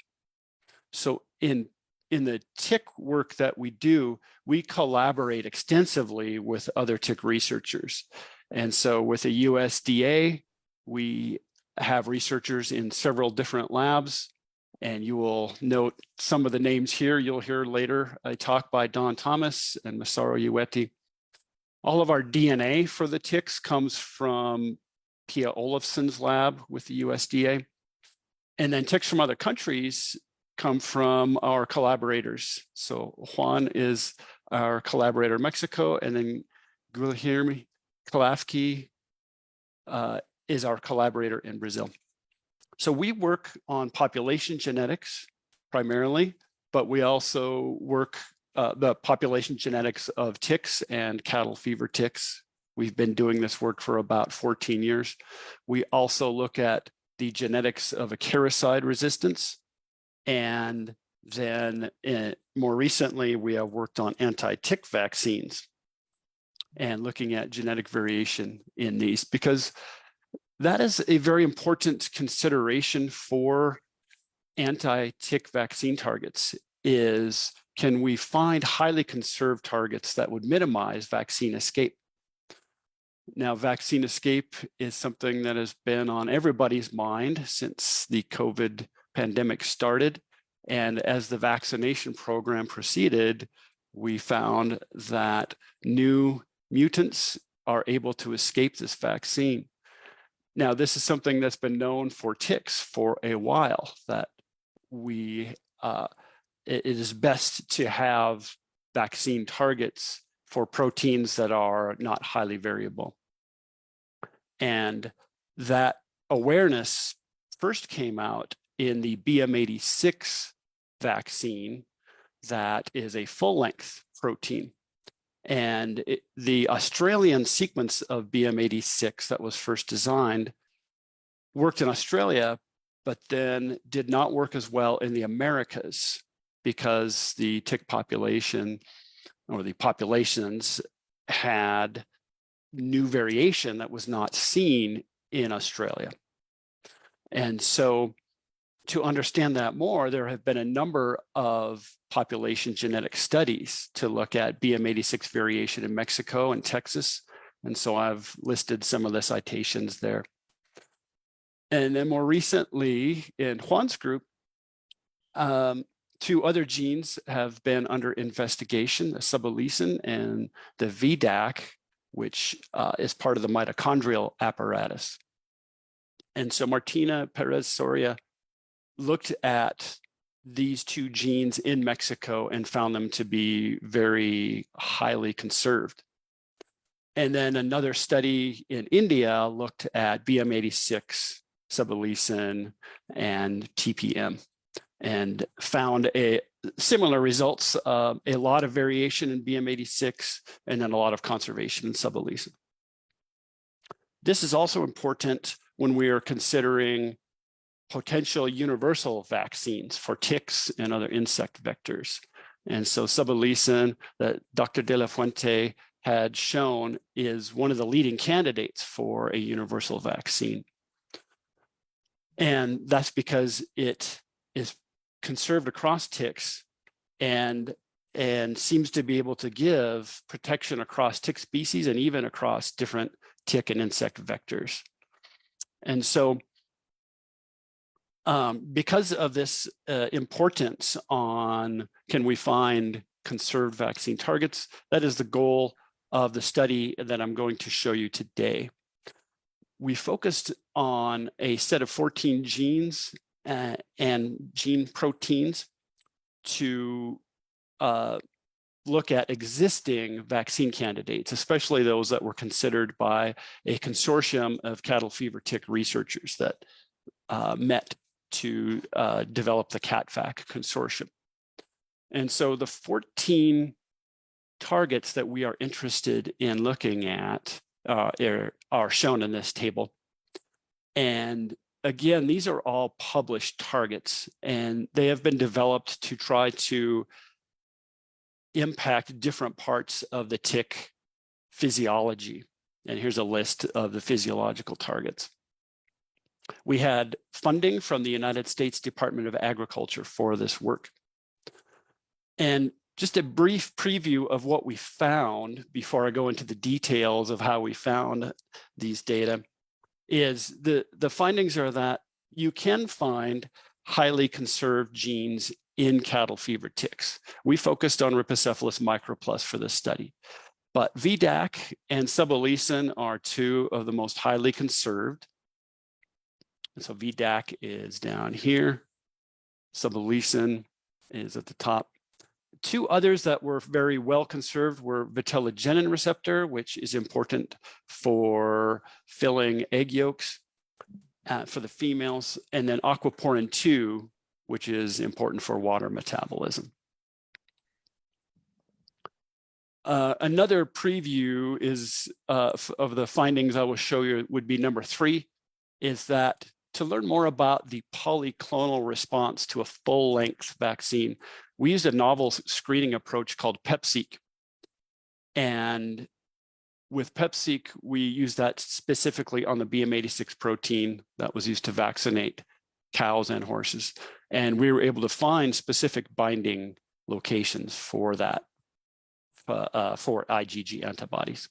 So in the tick work that we do, we collaborate extensively with other tick researchers. And so with the USDA, we have researchers in several different labs, and you will note some of the names here. You'll hear later a talk by Don Thomas and Masaru Ueti. All of our DNA for the ticks comes from Pia Olofsson's lab with the USDA. And then ticks from other countries come from our collaborators. So Juan is our collaborator in Mexico, and then Guilherme Kalafki is our collaborator in Brazil. So we work on population genetics primarily, but we also work the population genetics of ticks and cattle fever ticks. We've been doing this work for about 14 years. We also look at the genetics of acaricide resistance. And then more recently, we have worked on anti-tick vaccines and looking at genetic variation in these, because that is a very important consideration for anti-tick vaccine targets is, can we find highly conserved targets that would minimize vaccine escape? Now, vaccine escape is something that has been on everybody's mind since the COVID pandemic started. And as the vaccination program proceeded, we found that new mutants are able to escape this vaccine. Now, this is something that's been known for ticks for a while, that it is best to have vaccine targets for proteins that are not highly variable. And that awareness first came out in the BM86 vaccine that is a full-length protein. And the Australian sequence of BM86 that was first designed worked in Australia, but then did not work as well in the Americas because the tick population or the populations had new variation that was not seen in Australia. And so to understand that more, there have been a number of population genetic studies to look at BM86 variation in Mexico and Texas. And so I've listed some of the citations there. And then more recently in Juan's group, 2 other genes have been under investigation, the subbolicin and the VDAC, which is part of the mitochondrial apparatus. And so Martina Perez Soria looked at these 2 genes in Mexico and found them to be very highly conserved. And then another study in India looked at BM86, subbolicin, and TPM, and found similar results, a lot of variation in BM86, and then a lot of conservation in subbolicin. This is also important when we are considering potential universal vaccines for ticks and other insect vectors. And so subbolicin that Dr. De La Fuente had shown is one of the leading candidates for a universal vaccine. And that's because it is conserved across ticks and seems to be able to give protection across tick species and even across different tick and insect vectors. And so because of this importance on can we find conserved vaccine targets, that is the goal of the study that I'm going to show you today. we focused on a set of 14 genes and gene proteins to look at existing vaccine candidates, especially those that were considered by a consortium of cattle fever tick researchers that met to develop the CATFAC consortium. And so the 14 targets that we are interested in looking at are shown in this table. And again, these are all published targets, and they have been developed to try to impact different parts of the tick physiology. And here's a list of the physiological targets. We had funding from the United States Department of Agriculture for this work. And just a brief preview of what we found before I go into the details of how we found these data is the findings are that you can find highly conserved genes in cattle fever ticks. We focused on Rhipicephalus microplus for this study, but VDAC and subolecin are two of the most highly conserved. And so VDAC is down here, subolecin is at the top. Two others that were very well conserved were vitellogenin receptor, which is important for filling egg yolks for the females, and then aquaporin 2, which is important for water metabolism. Another preview is of the findings I will show you would be number 3, is that to learn more about the polyclonal response to a full-length vaccine, we used a novel screening approach called PEP-seq. And with PEP-seq, we used that specifically on the BM86 protein that was used to vaccinate cows and horses. And we were able to find specific binding locations for that, for IgG antibodies.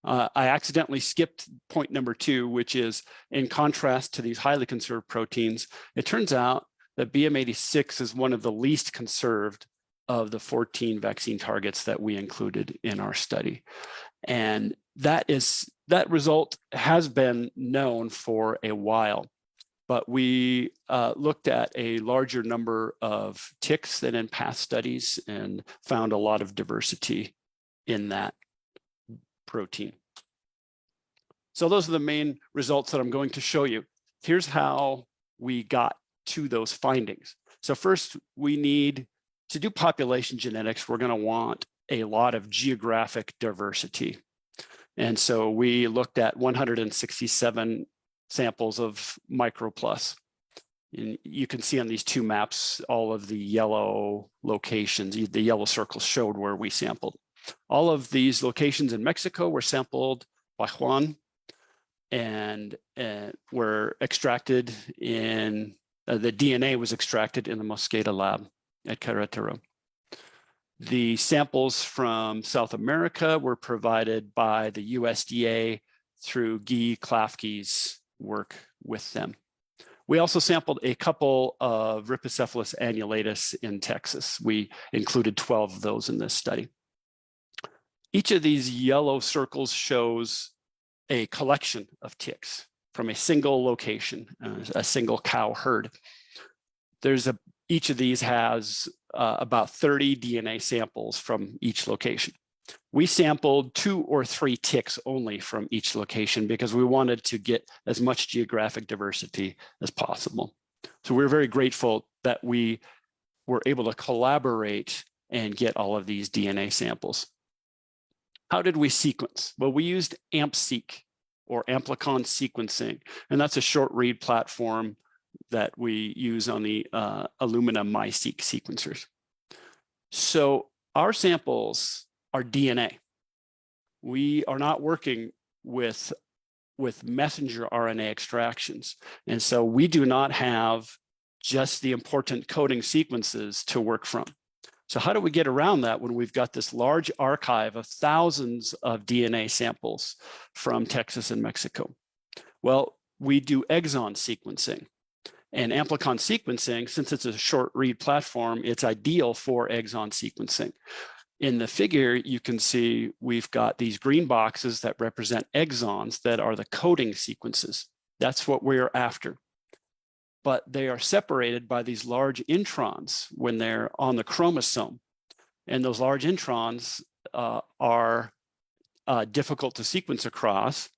I accidentally skipped point number 2, which is in contrast to these highly conserved proteins, it turns out that BM86 is one of the least conserved of the 14 vaccine targets that we included in our study. And that result has been known for a while, but we looked at a larger number of ticks than in past studies and found a lot of diversity in that protein. So those are the main results that I'm going to show you. Here's how we got to those findings. So first, we need to do population genetics. We're going to want a lot of geographic diversity. And so we looked at 167 samples of microplus. And you can see on these 2 maps, all of the yellow locations, the yellow circles showed where we sampled. All of these locations in Mexico were sampled by Juan and were extracted in, the DNA was extracted in the Mosqueda lab at Querétaro. The samples from South America were provided by the USDA through Guy Klafke's work with them. We also sampled a couple of Rhipicephalus annulatus in Texas. We included 12 of those in this study. Each of these yellow circles shows a collection of ticks from a single location, a single cow herd. Each of these has about 30 DNA samples from each location. We sampled 2 or 3 ticks only from each location because we wanted to get as much geographic diversity as possible. So we're very grateful that we were able to collaborate and get all of these DNA samples. How did we sequence? Well, we used AMP-seq or amplicon sequencing, and that's a short read platform that we use on the Illumina MySeq sequencers. So our samples are DNA. We are not working with messenger RNA extractions. And so we do not have just the important coding sequences to work from. So how do we get around that when we've got this large archive of thousands of DNA samples from Texas and Mexico? Well, we do exon sequencing. And amplicon sequencing, since it's a short read platform, it's ideal for exon sequencing. in the figure, you can see we've got these green boxes that represent exons that are the coding sequences. That's what we're after. But they are separated by these large introns when they're on the chromosome. And those large introns are difficult to sequence across.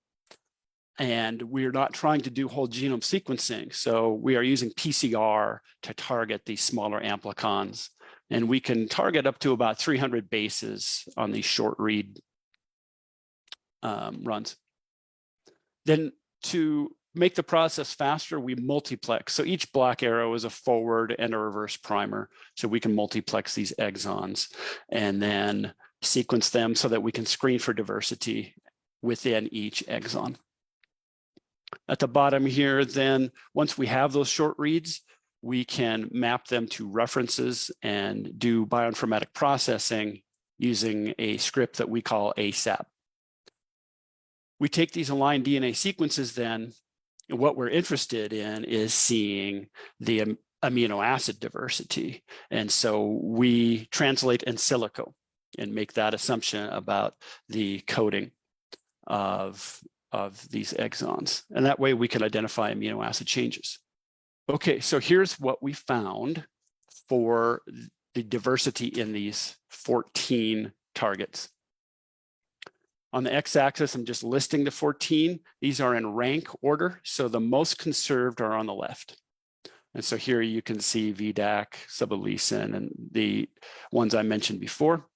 And we're not trying to do whole genome sequencing. So we are using PCR to target these smaller amplicons. And we can target up to about 300 bases on these short read runs. Then to make the process faster, we multiplex. So each black arrow is a forward and a reverse primer. So we can multiplex these exons and then sequence them so that we can screen for diversity within each exon. At the bottom here, then, once we have those short reads, we can map them to references and do bioinformatic processing using a script that we call ASAP. We take these aligned DNA sequences then, and what we're interested in is seeing the amino acid diversity. And so we translate in silico and make that assumption about the coding of these exons. And that way we can identify amino acid changes. Okay, so here's what we found for the diversity in these 14 targets. On the x-axis, I'm just listing the 14. These are in rank order, so the most conserved are on the left. And so here you can see VDAC, Subalissin, and the ones I mentioned before.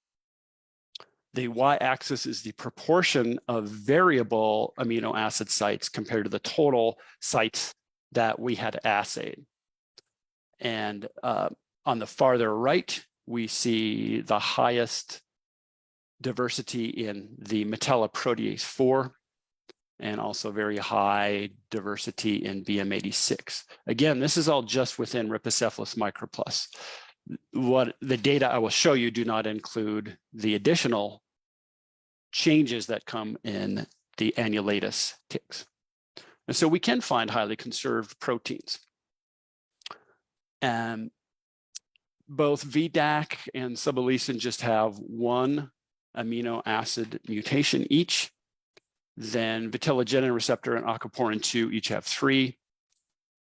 The y-axis is the proportion of variable amino acid sites compared to the total sites that we had assayed. And on the farther right, we see the highest diversity in the metalloprotease 4 and also very high diversity in BM86. Again, this is all just within Rhipicephalus microplus. What the data I will show you do not include the additional changes that come in the annulatus ticks. And so we can find highly conserved proteins. And both VDAC and Subalissin just have one amino acid mutation each. Then vitellogenin receptor and aquaporin 2 each have 3.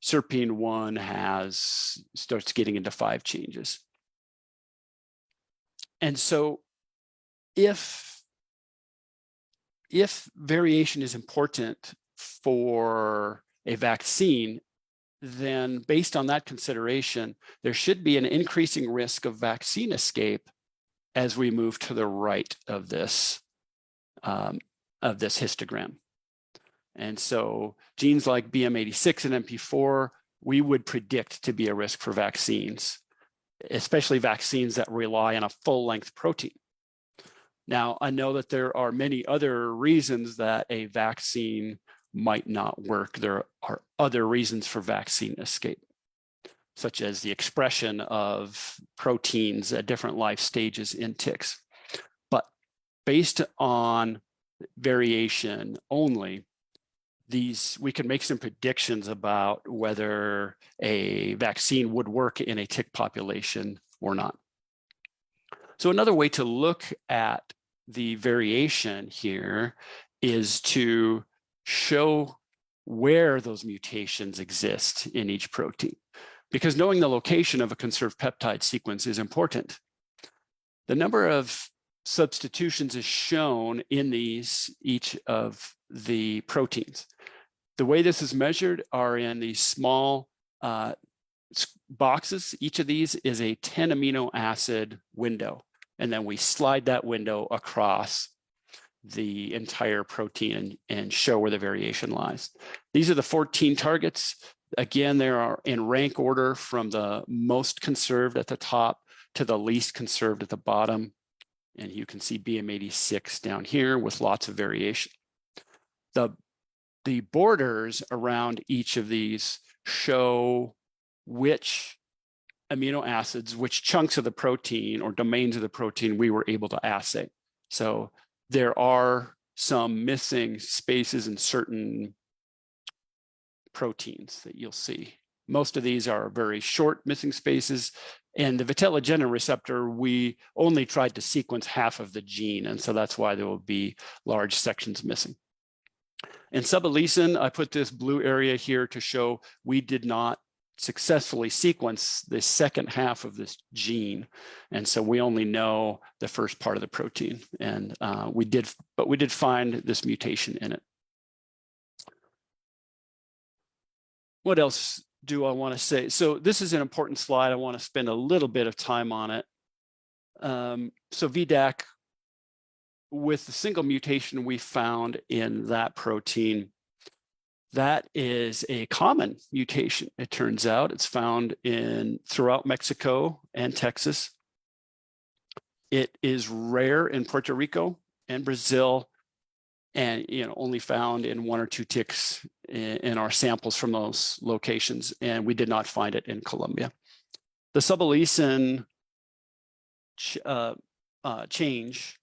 Serpine-1 starts getting into 5 changes. And so if variation is important for a vaccine, then based on that consideration, there should be an increasing risk of vaccine escape as we move to the right of this histogram. And so genes like BM86 and MP4, we would predict to be a risk for vaccines, especially vaccines that rely on a full-length protein. Now, I know that there are many other reasons that a vaccine might not work. There are other reasons for vaccine escape, such as the expression of proteins at different life stages in ticks. But based on variation only, we can make some predictions about whether a vaccine would work in a tick population or not. So another way to look at the variation here is to show where those mutations exist in each protein, because knowing the location of a conserved peptide sequence is important. The number of substitutions is shown in each of the proteins. The way this is measured are in these small boxes. Each of these is a 10 amino acid window. And then we slide that window across the entire protein and show where the variation lies. These are the 14 targets. Again, they are in rank order from the most conserved at the top to the least conserved at the bottom. And you can see BM86 down here with lots of variation. The borders around each of these show which amino acids, which chunks of the protein or domains of the protein we were able to assay. So there are some missing spaces in certain proteins that you'll see. Most of these are very short missing spaces, And the vitellogenin receptor, we only tried to sequence half of the gene. And so that's why there will be large sections missing. In suballicin, I put this blue area here to show we did not successfully sequence the second half of this gene. And so we only know the first part of the protein. And we did find this mutation in it. What else do I want to say? So this is an important slide. I want to spend a little bit of time on it. So VDAC, with the single mutation we found in that protein, that is a common mutation. It turns out it's found throughout Mexico and Texas. It is rare in Puerto Rico and Brazil, and only found in 1 or 2 ticks in our samples from those locations, and we did not find it in Colombia. The suballicin change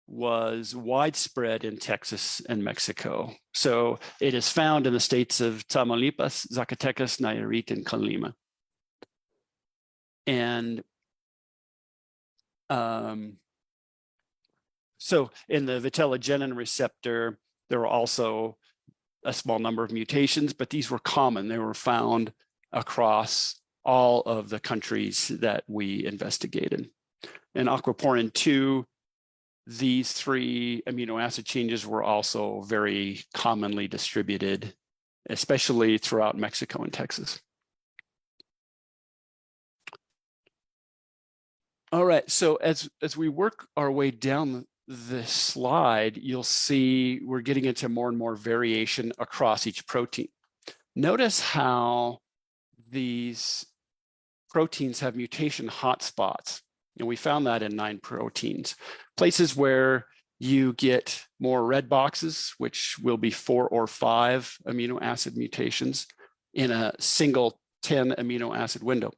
was widespread in Texas and Mexico. So it is found in the states of Tamaulipas, Zacatecas, Nayarit, and Colima. And so in the vitellogenin receptor, there were also a small number of mutations, but these were common. They were found across all of the countries that we investigated. In aquaporin 2, these 3 amino acid changes were also very commonly distributed, especially throughout Mexico and Texas. All right, so as we work our way down this slide, you'll see we're getting into more and more variation across each protein. Notice how these proteins have mutation hotspots. And we found that in 9 proteins. Places where you get more red boxes, which will be 4 or 5 amino acid mutations in a single 10 amino acid window.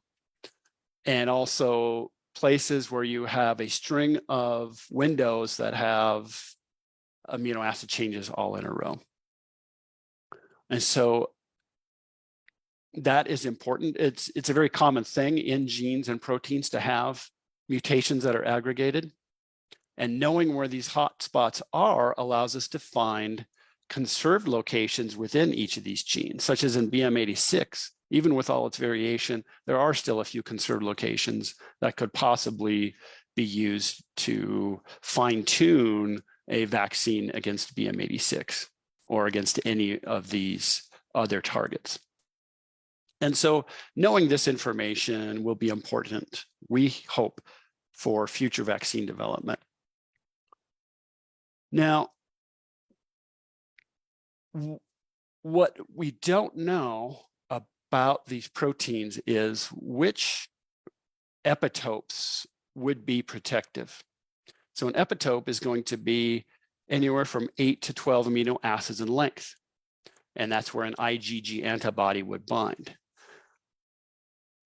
And also places where you have a string of windows that have amino acid changes all in a row. And so that is important. It's a very common thing in genes and proteins to have mutations that are aggregated, and knowing where these hotspots are allows us to find conserved locations within each of these genes, such as in BM86. Even with all its variation, there are still a few conserved locations that could possibly be used to fine-tune a vaccine against BM86 or against any of these other targets. And so knowing this information will be important, we hope, for future vaccine development. Now, what we don't know about these proteins is which epitopes would be protective. So an epitope is going to be anywhere from 8 to 12 amino acids in length. And that's where an IgG antibody would bind.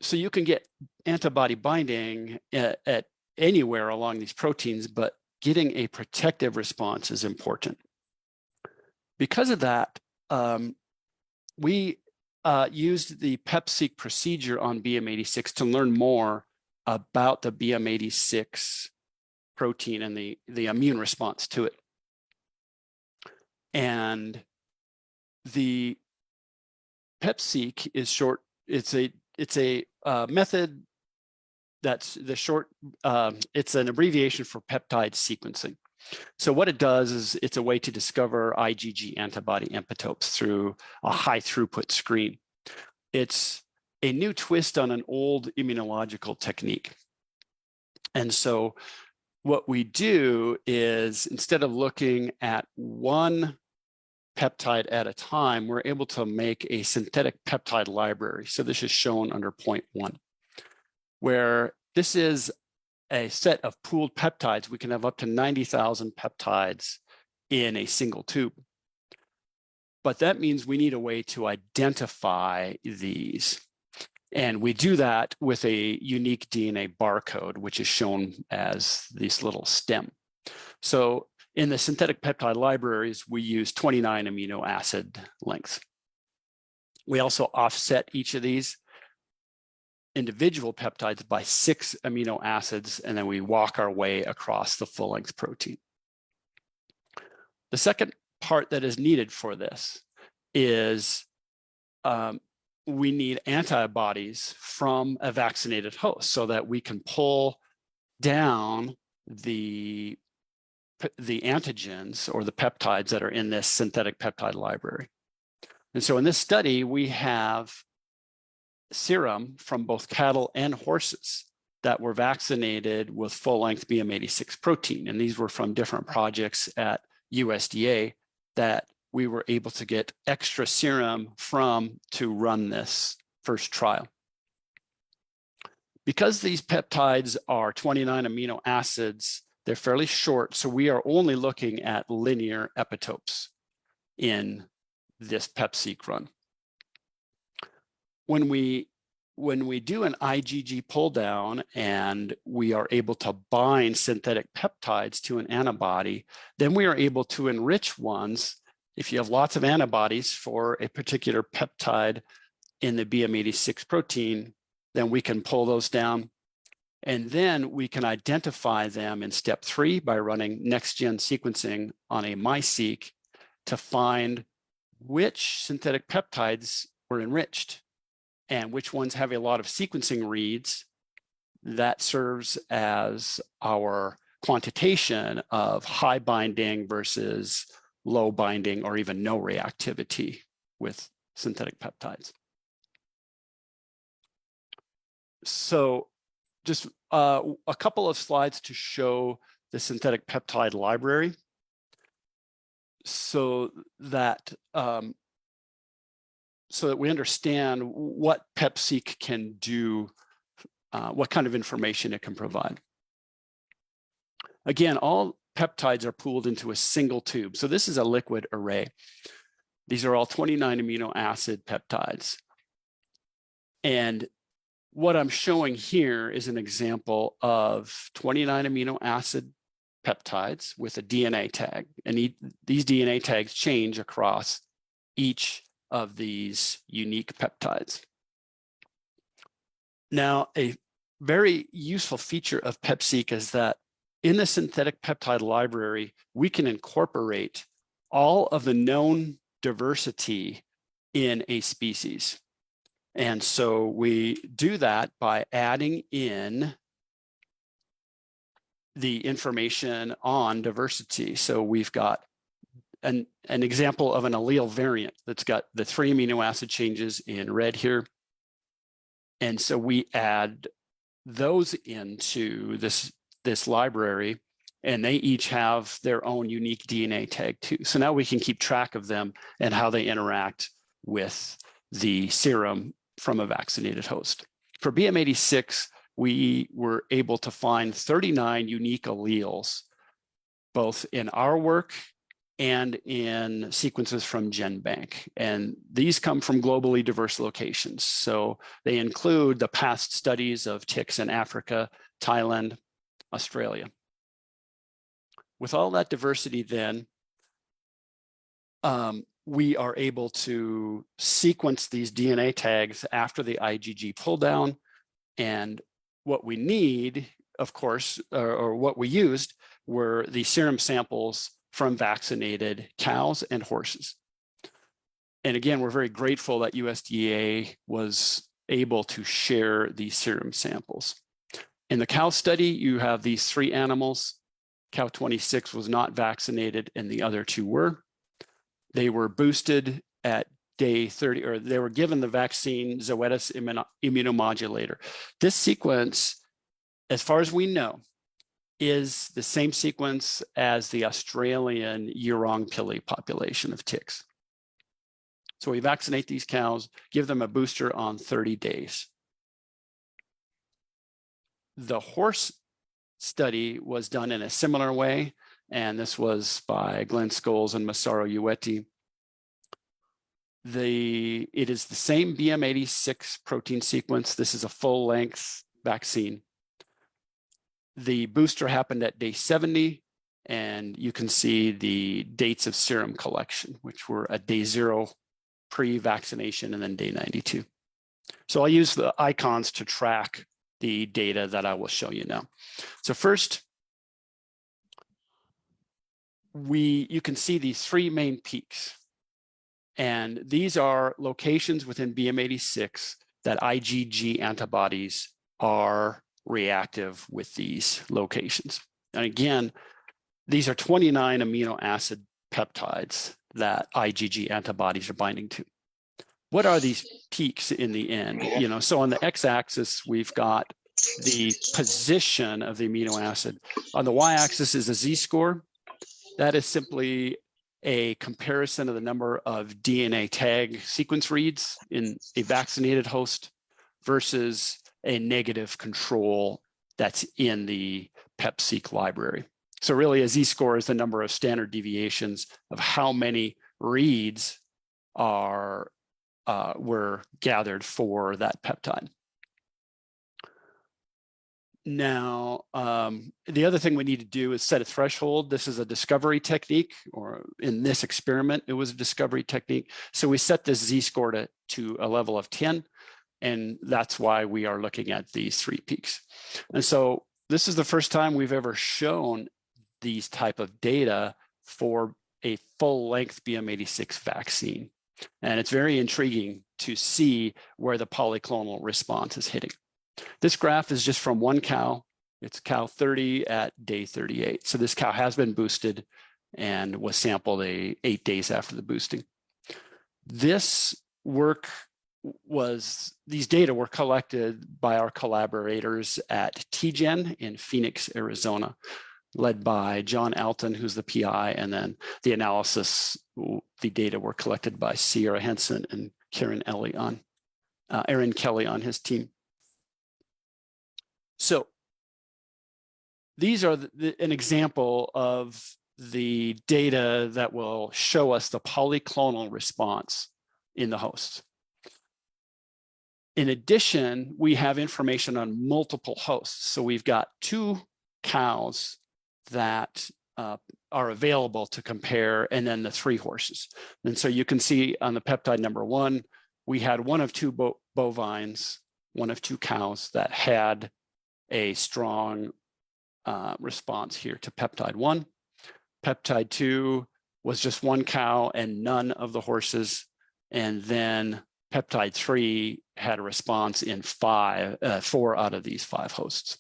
So you can get antibody binding at anywhere along these proteins, but getting a protective response is important. Because of that, we used the PEP-seq procedure on BM86 to learn more about the BM86 protein and the immune response to it. And the PEP-seq is short. It's a method that's the short. It's an abbreviation for peptide sequencing. So what it does is it's a way to discover IgG antibody epitopes through a high throughput screen. It's a new twist on an old immunological technique. And so what we do is, instead of looking at one peptide at a time, we're able to make a synthetic peptide library. So this is shown under point 1, where this is a set of pooled peptides. We can have up to 90,000 peptides in a single tube. But that means we need a way to identify these. And we do that with a unique DNA barcode, which is shown as this little stem. So in the synthetic peptide libraries, we use 29 amino acid lengths. We also offset each of these individual peptides by 6 amino acids, and then we walk our way across the full-length protein. The second part that is needed for this is we need antibodies from a vaccinated host so that we can pull down the antigens or the peptides that are in this synthetic peptide library. And so in this study, we have serum from both cattle and horses that were vaccinated with full-length BM86 protein. And these were from different projects at USDA that we were able to get extra serum from to run this first trial. Because these peptides are 29 amino acids, they're fairly short, so we are only looking at linear epitopes in this PepSeq run. When we do an IgG pull down and we are able to bind synthetic peptides to an antibody, then we are able to enrich ones. If you have lots of antibodies for a particular peptide in the BM86 protein, then we can pull those down. And then we can identify them in step 3 by running next-gen sequencing on a MiSeq to find which synthetic peptides were enriched and which ones have a lot of sequencing reads. That serves as our quantitation of high binding versus low binding or even no reactivity with synthetic peptides. So just a couple of slides to show the synthetic peptide library so that we understand what PepSeq can do, what kind of information it can provide. Again, all peptides are pooled into a single tube. So this is a liquid array. These are all 29 amino acid peptides. And what I'm showing here is an example of 29 amino acid peptides with a DNA tag. And these DNA tags change across each of these unique peptides. Now, a very useful feature of PepSeq is that in the synthetic peptide library, we can incorporate all of the known diversity in a species. And so we do that by adding in the information on diversity. So we've got an example of an allele variant that's got the 3 amino acid changes in red here. And so we add those into this library, and they each have their own unique DNA tag too. So now we can keep track of them and how they interact with the serum from a vaccinated host. For BM86, we were able to find 39 unique alleles, both in our work and in sequences from GenBank. And these come from globally diverse locations. So they include the past studies of ticks in Africa, Thailand, Australia. With all that diversity then, we are able to sequence these DNA tags after the IgG pull down. And what we need, of course, or what we used were the serum samples from vaccinated cows and horses. And again, we're very grateful that USDA was able to share these serum samples. In the cow study, you have these 3 animals. Cow 26 was not vaccinated and the other 2 were. They were boosted at day 30, or they were given the vaccine Zoetis immunomodulator. This sequence, as far as we know, is the same sequence as the Australian Yurong-Pili population of ticks. So we vaccinate these cows, give them a booster on 30 days. The horse study was done in a similar way, and this was by Glenn Scholes and Masaru Ueti. It is the same BM86 protein sequence. This is a full-length vaccine. The booster happened at day 70, and you can see the dates of serum collection, which were at day 0 pre-vaccination and then day 92. So I'll use the icons to track the data that I will show you now. So first, you can see these three main peaks. And these are locations within BM86 that IgG antibodies are reactive with these locations. And again, these are 29 amino acid peptides that IgG antibodies are binding to. What are these peaks in the end? So on the x-axis, we've got the position of the amino acid. On the y-axis is a z-score. That is simply a comparison of the number of DNA tag sequence reads in a vaccinated host versus a negative control that's in the PEP-seq library. So really a z-score is the number of standard deviations of how many reads were gathered for that peptide. Now, the other thing we need to do is set a threshold. This is a discovery technique, or in this experiment, it was a discovery technique. So we set this z-score to a level of 10, and that's why we are looking at these three peaks. And so this is the first time we've ever shown these type of data for a full-length BM86 vaccine. And it's very intriguing to see where the polyclonal response is hitting. This graph is just from one cow. It's cow 30 at day 38. So this cow has been boosted and was sampled 8 days after the boosting. This work these data were collected by our collaborators at TGen in Phoenix, Arizona, led by John Alton, who's the PI, and then the analysis, the data were collected by Sierra Henson and Aaron Kelly on his team. So these are an example of the data that will show us the polyclonal response in the host. In addition, we have information on multiple hosts. So we've got 2 cows that are available to compare, and then the 3 horses. And so you can see on the peptide number 1, we had 1 of 2 bovines, 1 of 2 cows that had a strong response here to peptide 1. Peptide 2 was just 1 cow and none of the horses. And then peptide 3 had a response in 4 out of these 5 hosts.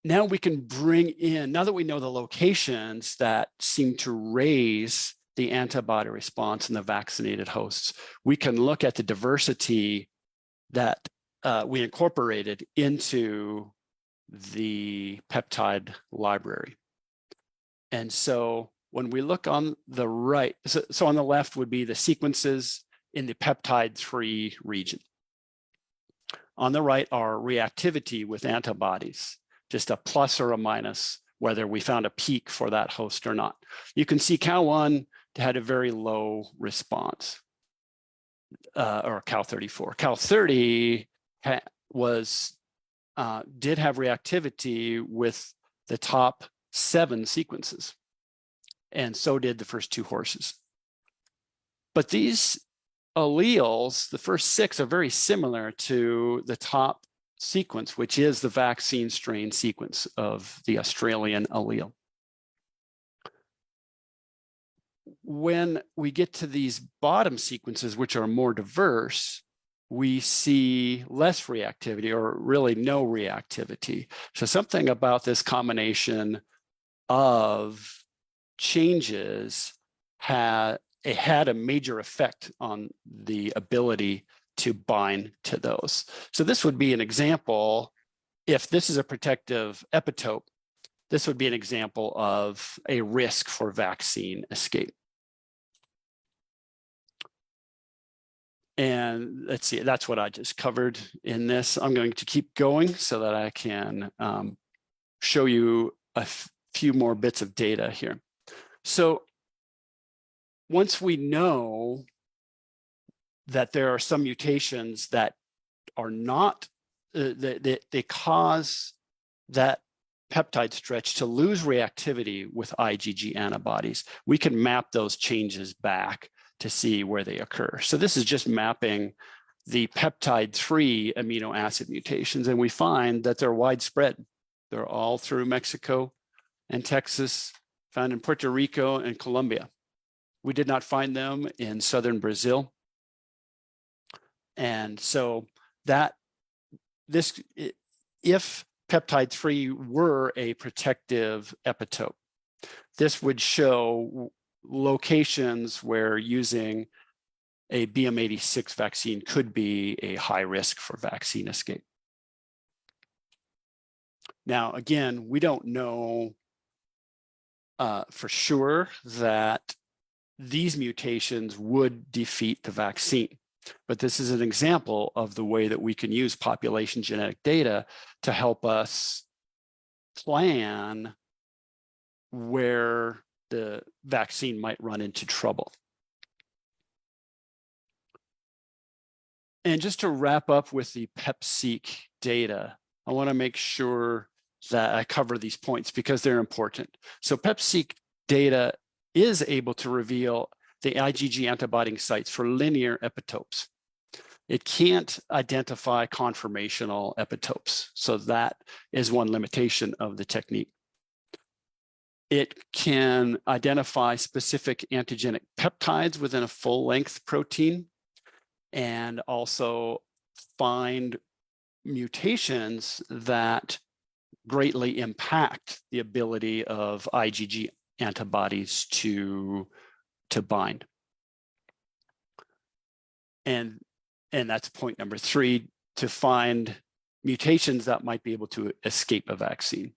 Now we can bring in, now that we know the locations that seem to raise the antibody response in the vaccinated hosts, we can look at the diversity that we incorporated into the peptide library. And so when we look on the right, so on the left would be the sequences in the peptide 3 region. On the right are reactivity with antibodies, just a plus or a minus, whether we found a peak for that host or not. You can see cow 1 had a very low response, or cow 34. Cow 30 did have reactivity with the top 7 sequences, and so did the first 2 horses. But these alleles, the first 6, are very similar to the top sequence, which is the vaccine strain sequence of the Australian allele. When we get to these bottom sequences, which are more diverse, we see less reactivity, or really no reactivity. So something about this combination of changes had a major effect on the ability to bind to those. So this would be an example, if this is a protective epitope, this would be an example of a risk for vaccine escape. And let's see, that's what I just covered in this. I'm going to keep going so that I can show you a few more bits of data here. So once we know that there are some mutations that are not, they cause that peptide stretch to lose reactivity with IgG antibodies, we can map those changes back to see where they occur. So this is just mapping the peptide 3 amino acid mutations, and we find that they're widespread. They're all through Mexico and Texas, found in Puerto Rico and Colombia. We did not find them in southern Brazil. And so if peptide 3 were a protective epitope, this would show locations where using a BM86 vaccine could be a high risk for vaccine escape. Now, again, we don't know for sure that these mutations would defeat the vaccine, but this is an example of the way that we can use population genetic data to help us plan where the vaccine might run into trouble. And just to wrap up with the PepSeq data, I want to make sure that I cover these points because they're important. So PepSeq data is able to reveal the IgG antibody sites for linear epitopes. It can't identify conformational epitopes. So that is one limitation of the technique. It can identify specific antigenic peptides within a full-length protein and also find mutations that greatly impact the ability of IgG antibodies to bind. And that's point number 3, to find mutations that might be able to escape a vaccine.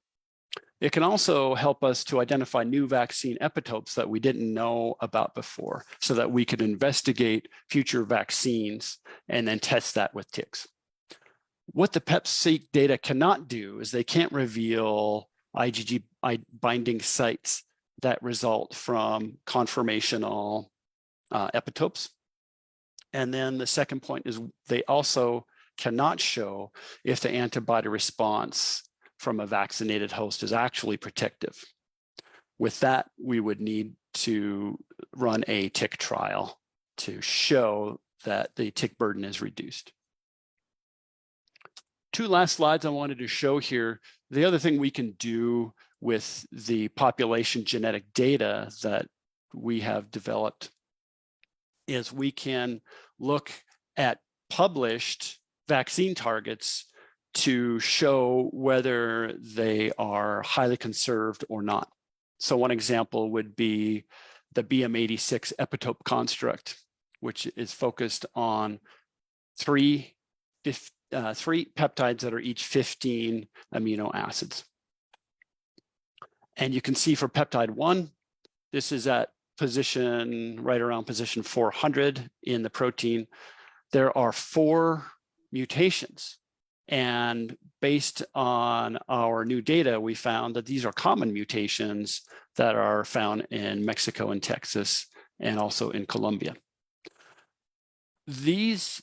It can also help us to identify new vaccine epitopes that we didn't know about before so that we could investigate future vaccines and then test that with ticks. What the PepSeq data cannot do is they can't reveal IgG binding sites that result from conformational epitopes. And then the second point is they also cannot show if the antibody response from a vaccinated host is actually protective. With that, we would need to run a tick trial to show that the tick burden is reduced. 2 last slides I wanted to show here. The other thing we can do with the population genetic data that we have developed is we can look at published vaccine targets to show whether they are highly conserved or not. So one example would be the BM86 epitope construct, which is focused on three peptides that are each 15 amino acids. And you can see for peptide 1, this is at position, right around position 400 in the protein. There are 4 mutations. And based on our new data, we found that these are common mutations that are found in Mexico and Texas and also in Colombia. This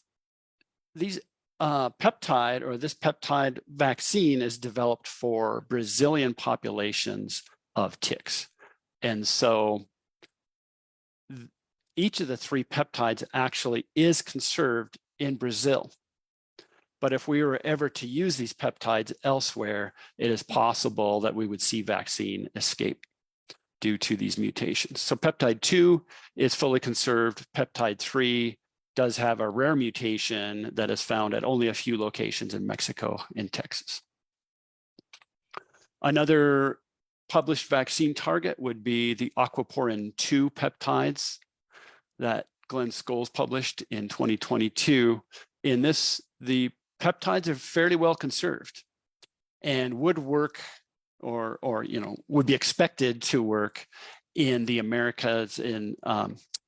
peptide vaccine is developed for Brazilian populations of ticks. And so each of the 3 peptides actually is conserved in Brazil. But if we were ever to use these peptides elsewhere, it is possible that we would see vaccine escape due to these mutations. So peptide 2 is fully conserved. Peptide 3 does have a rare mutation that is found at only a few locations in Mexico and Texas. Another published vaccine target would be the aquaporin 2 peptides that Glenn Scholes published in 2022. In this, the peptides are fairly well conserved and would work or would be expected to work in the Americas, in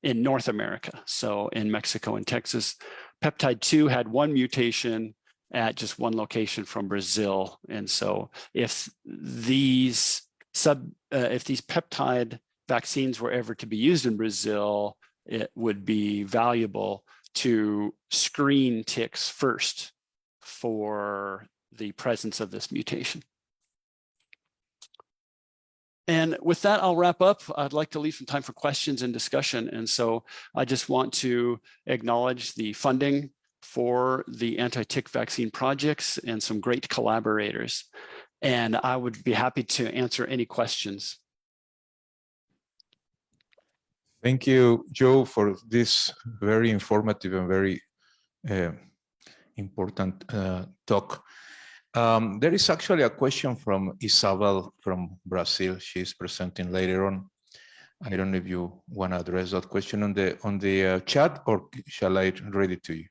North America. So in Mexico and Texas, peptide 2 had 1 mutation at just 1 location from Brazil. And so if these peptide vaccines were ever to be used in Brazil, it would be valuable to screen ticks first for the presence of this mutation. And with that, I'll wrap up. I'd like to leave some time for questions and discussion. And so I just want to acknowledge the funding for the anti-tick vaccine projects and some great collaborators. And I would be happy to answer any questions. Thank you, Joe, for this very informative and very important talk. There is actually a question from Isabel from Brazil. She's presenting later on. I don't know if you want to address that question on the chat, or shall I read it to you?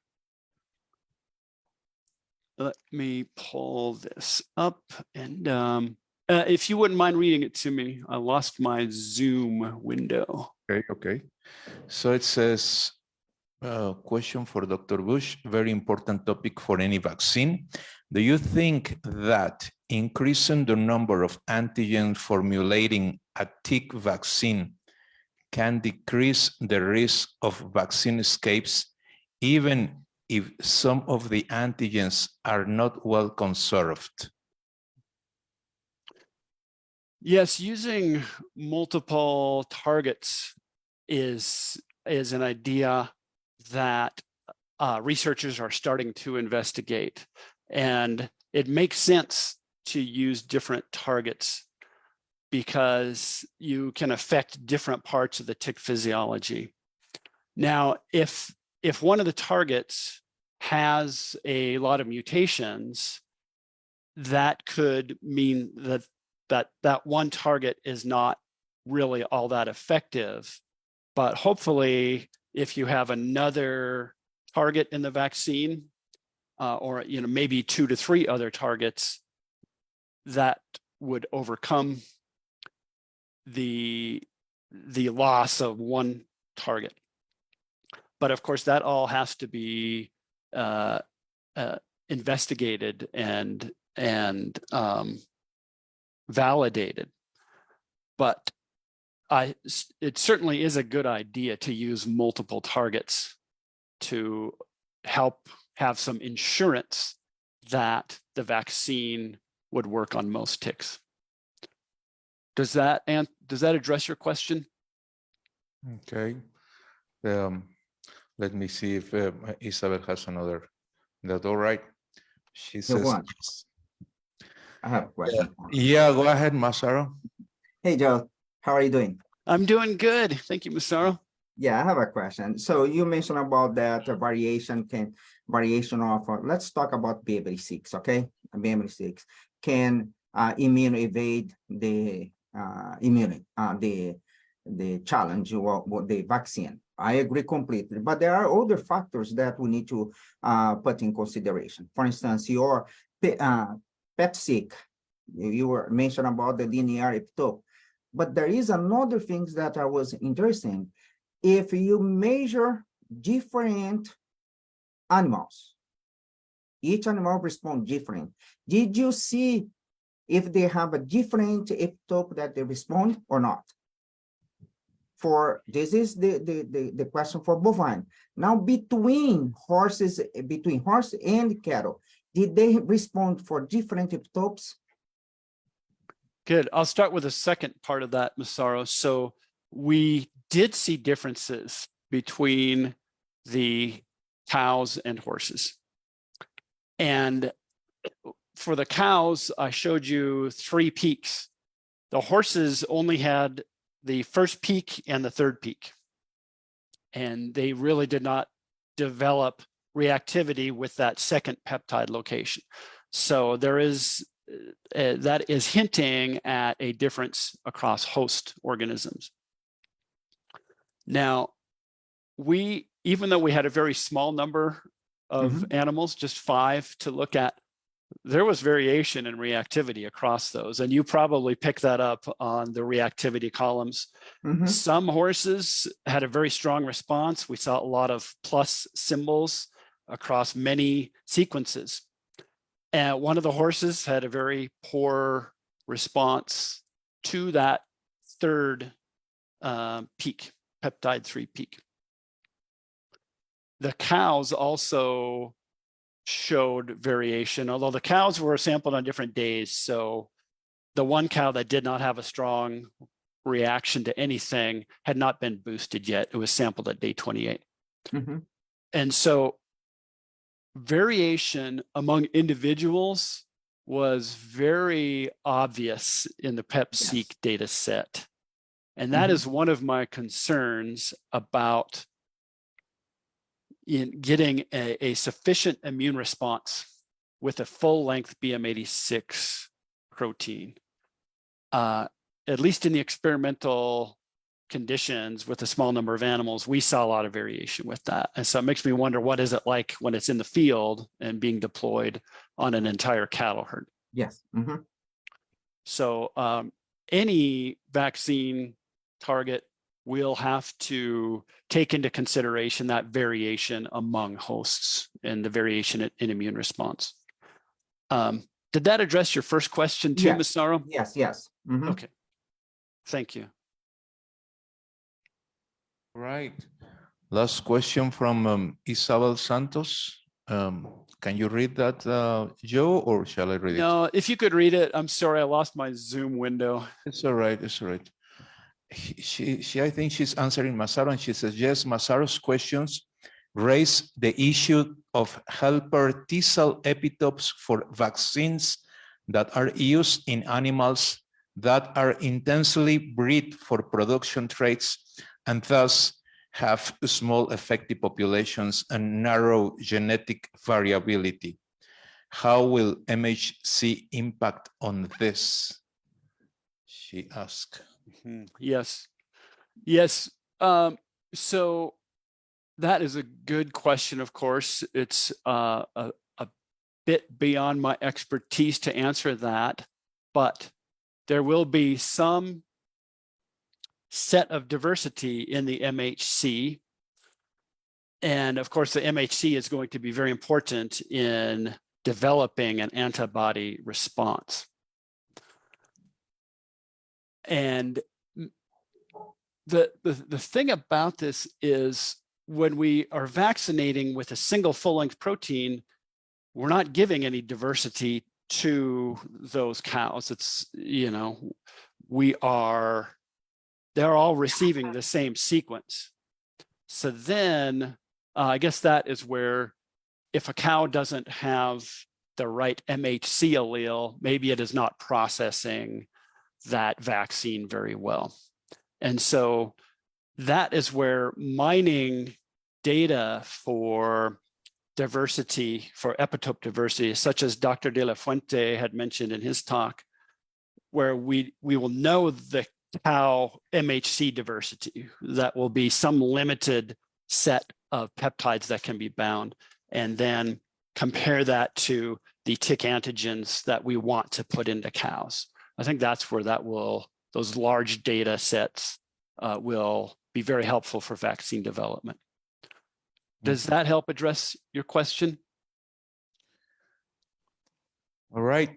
Let me pull this up, and if you wouldn't mind reading it to me. I lost my Zoom window. Okay. So it says, question for Dr. Bush, very important topic for any vaccine. Do you think that increasing the number of antigens formulating a tick vaccine can decrease the risk of vaccine escapes, even if some of the antigens are not well conserved? Yes, using multiple targets is an idea that researchers are starting to investigate. And it makes sense to use different targets because you can affect different parts of the tick physiology. Now, if one of the targets has a lot of mutations, that could mean that one target is not really all that effective. But hopefully, if you have another target in the vaccine, or maybe 2 to 3 other targets, that would overcome the loss of one target. But of course, that all has to be investigated and validated. But it certainly is a good idea to use multiple targets to help have some insurance that the vaccine would work on most ticks. Does that address your question? Okay. Let me see if Isabel has another. That's all right. She says yes. I have a question. Yeah, go ahead, Massaro. Hey, Joe, how are you doing? I'm doing good. Thank you, Massaro. Yeah, I have a question. So you mentioned about that variation of, let's talk about BMR6, okay? BMR6 can immune evade the the challenge or the vaccine. I agree completely, but there are other factors that we need to put in consideration. For instance, your PET-seq, you were mentioned about the linear epitope, but there is another thing that I was interesting. If you measure different animals, each animal responds different. Did you see if they have a different epitope that they respond or not? For this is the question for bovine. Now, between horse and cattle, did they respond for different epitopes? Good. I'll start with the second part of that, Massaro. So we did see differences between the cows and horses. And for the cows, I showed you 3 peaks. The horses only had the first peak and the third peak. And they really did not develop reactivity with that second peptide location. So there is, that is hinting at a difference across host organisms. Now, even though we had a very small number of animals, just 5 to look at, there was variation in reactivity across those. And you probably picked that up on the reactivity columns. Some horses had a very strong response. We saw a lot of plus symbols across many sequences. And one of the horses had a very poor response to that third peak, peptide 3 peak. The cows also showed variation, although the cows were sampled on different days. So the one cow that did not have a strong reaction to anything had not been boosted yet. It was sampled at day 28. Mhm. And so variation among individuals was very obvious in the PEP-seq data set. And that is one of my concerns about in getting a sufficient immune response with a full-length BM86 protein. At least in the experimental conditions with a small number of animals, we saw a lot of variation with that. And so it makes me wonder, what is it like when it's in the field and being deployed on an entire cattle herd? Yes. Mhm. So any vaccine target will have to take into consideration that variation among hosts and the variation in immune response. Did that address your first question too, Yes. Ms. Saro? Yes, yes. Mhm. Okay, thank you. Right. Last question from Isabel Santos. Can you read that, Joe, or shall I read it? No, if you could read it. I'm sorry, I lost my Zoom window. It's all right. It's all right. She, I think she's answering Massaro, and she says, yes, Massaro's questions raise the issue of helper T-cell epitopes for vaccines that are used in animals that are intensely bred for production traits and thus have small effective populations and narrow genetic variability. How will MHC impact on this? She asked. Yes, yes. So that is a good question. Of course, it's a bit beyond my expertise to answer that, but there will be some set of diversity in the MHC. And of course, the MHC is going to be very important in developing an antibody response. And the thing about this is when we are vaccinating with a single full-length protein, we're not giving any diversity to those cows. It's, you know, they're all receiving the same sequence. So then I guess that is where if a cow doesn't have the right MHC allele, maybe it is not processing that vaccine very well. And so that is where mining data for diversity, for epitope diversity, such as Dr. De La Fuente had mentioned in his talk, where we will know the cow MHC diversity. That will be some limited set of peptides that can be bound, and then compare that to the tick antigens that we want to put into cows. I think that's where those large data sets will be very helpful for vaccine development. Does that help address your question? All right.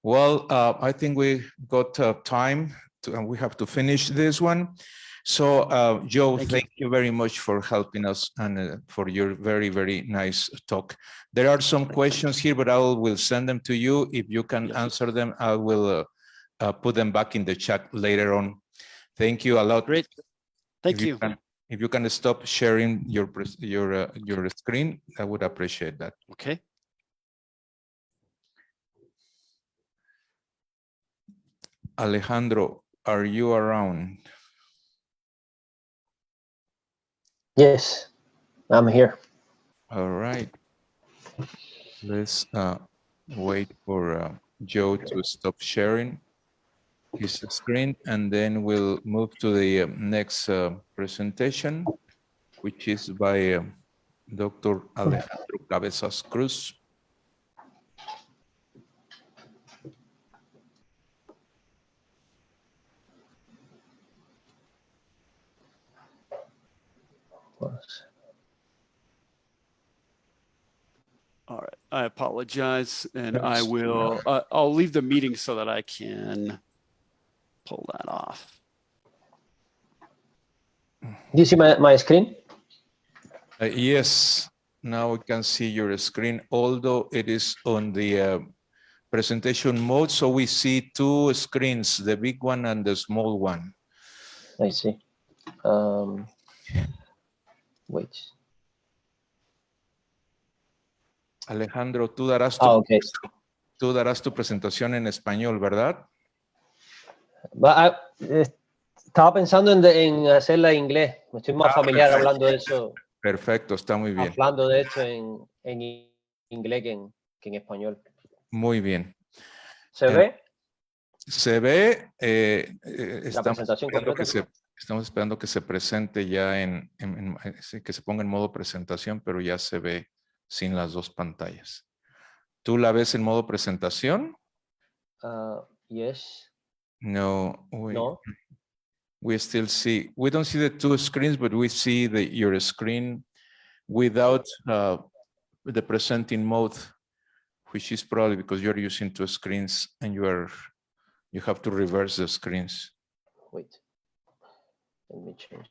Well, I think we got time and we have to finish this one. So, Joe, thank you very much for helping us and for your very, very nice talk. There are some questions here, but I will send them to you. If you can answer them, I will put them back in the chat later on. Thank you a lot. Great. Thank you. If you can stop sharing your screen, I would appreciate that. Okay. Alejandro, are you around? Yes, I'm here. All right. Let's wait for Joe to stop sharing his screen, and then we'll move to the next presentation, which is by Dr. Alejandro Cabezas Cruz. All right, I apologize, and I will, I'll leave the meeting so that I can pull that off. Do you see my screen? Yes, now we can see your screen, although it is on the presentation mode, so we see two screens, the big one and the small one. I see. Wait. Alejandro, tú darás Okay. tú darás tu presentación en español, ¿verdad? Estaba pensando en hacerla en inglés. Me estoy más familiar perfecto. hablando de eso. Perfecto, está muy bien. Hablando de esto en inglés que en español. Muy bien. ¿Se ve? Se ve, La presentación completa. estamos esperando que se presente ya que se ponga en modo presentación, pero ya se ve sin las dos pantallas. ¿Tú la ves en modo presentación? Yes. No, No. we still see, we don't see the two screens, but we see your screen without the presenting mode, which is probably because you're using two screens and you have to reverse the screens. Wait. Let me change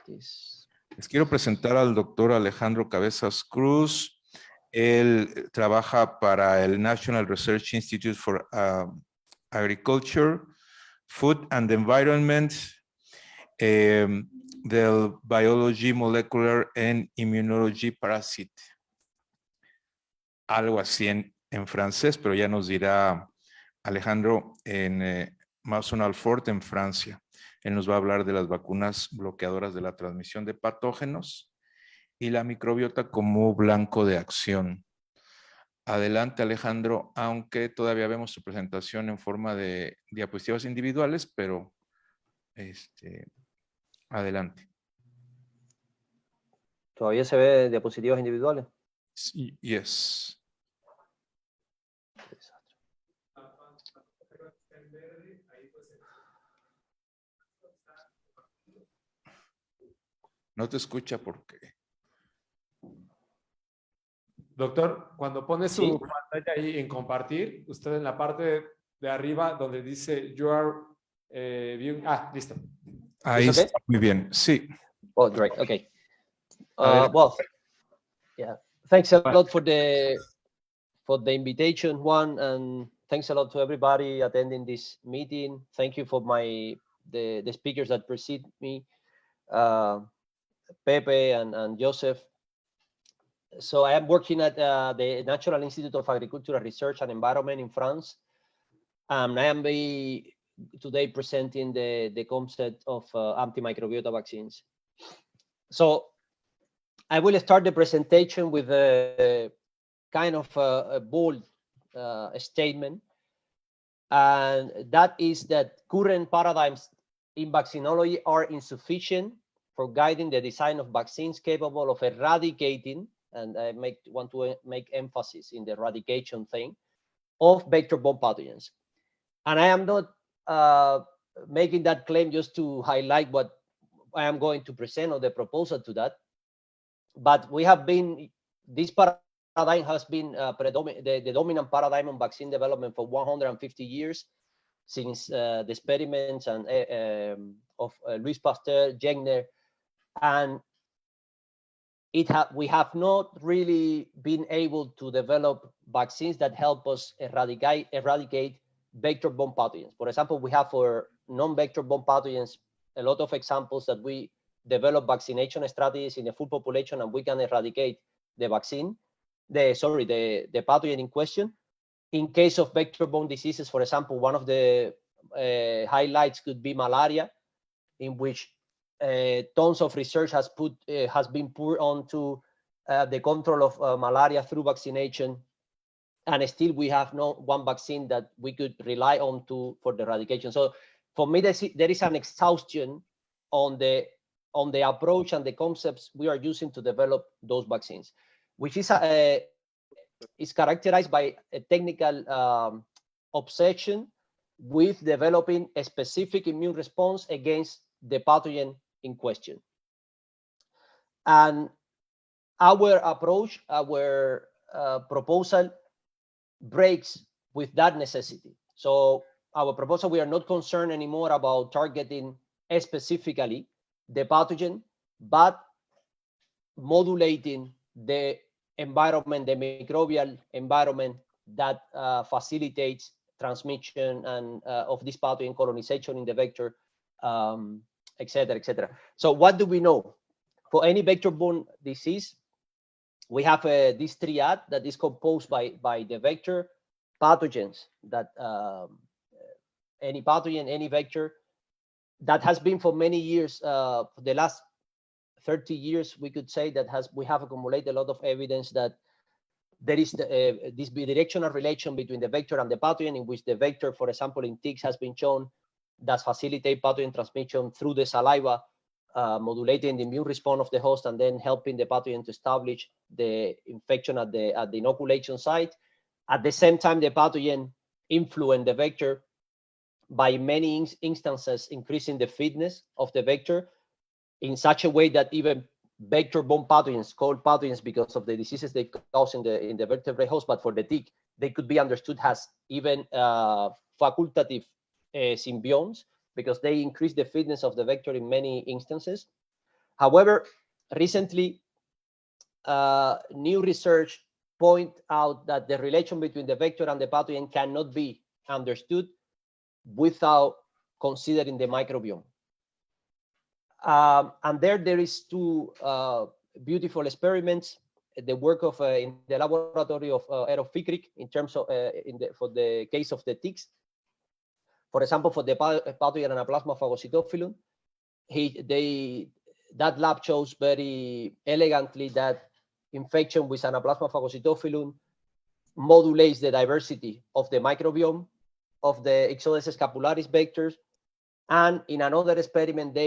this. Les quiero presentar al doctor Alejandro Cabezas Cruz. Él trabaja para el National Research Institute for Agriculture, Food and Environment, del Biology, Molecular and Immunology Parasite. Algo así en francés, pero ya nos dirá Alejandro en Mausson-Alfort, en Francia. Él nos va a hablar de las vacunas bloqueadoras de la transmisión de patógenos y la microbiota como blanco de acción. Adelante, Alejandro, aunque todavía vemos su presentación en forma de diapositivas individuales, pero adelante. ¿Todavía se ve diapositivas individuales? Sí, yes. No te escucha porque... Doctor, cuando pone su Sí. pantalla ahí en compartir, usted en la parte de arriba donde dice you are viewing... listo. Ahí okay? está, muy bien, sí. Oh, great. Okay. Well, yeah. Thanks a lot for the invitation, Juan, and thanks a lot to everybody attending this meeting. Thank you for the speakers that precede me, Pepe and Joseph. So I am working at the National Institute of Agricultural Research and Environment in France. I am today presenting the concept of antimicrobiota vaccines. So I will start the presentation with a kind of a bold statement, and that is that current paradigms in vaccinology are insufficient for guiding the design of vaccines capable of eradicating, and I want to make emphasis in the eradication thing, of vector-borne pathogens. And I am not making that claim just to highlight what I am going to present or the proposal to that, but this paradigm has been the dominant paradigm on vaccine development for 150 years, since the experiments and of Louis Pasteur, Jenner, and we have not really been able to develop vaccines that help us eradicate vector-borne pathogens. For example, we have for non-vector-borne pathogens a lot of examples that we develop vaccination strategies in the full population, and we can eradicate the pathogen in question. In case of vector-borne diseases, for example, one of the highlights could be malaria, in which tons of research has been poured onto the control of malaria through vaccination, and still we have no one vaccine that we could rely on for the eradication. So for me, there is an exhaustion on the approach and the concepts we are using to develop those vaccines, which is characterized by a technical obsession with developing a specific immune response against the pathogen in question. And our approach, our proposal breaks with that necessity. So our proposal, we are not concerned anymore about targeting specifically the pathogen, but modulating the environment, the microbial environment that facilitates transmission and of this pathogen, colonization in the vector, et cetera, et cetera. So what do we know? For any vector-borne disease, we have this triad that is composed by the vector, pathogens, that any pathogen, any vector, that has been for many years, for the last 30 years, we could say that we have accumulated a lot of evidence that there is this bidirectional relation between the vector and the pathogen, in which the vector, for example, in ticks has been shown that facilitate pathogen transmission through the saliva, modulating the immune response of the host and then helping the pathogen to establish the infection at the inoculation site. At the same time, the pathogen influence the vector by many instances, increasing the fitness of the vector in such a way that even vector-borne pathogens, called pathogens because of the diseases they cause in the vertebrate host, but for the tick, they could be understood as even facultative symbionts, because they increase the fitness of the vector in many instances. However, recently, new research point out that the relation between the vector and the pathogen cannot be understood without considering the microbiome. And there is two beautiful experiments, the work of in the laboratory of Eero Fikrik in terms of for the case of the ticks. For example, for the pathogen Anaplasma phagocytophilum, that lab shows very elegantly that infection with Anaplasma phagocytophilum modulates the diversity of the microbiome of the Ixodes scapularis vectors. And in another experiment,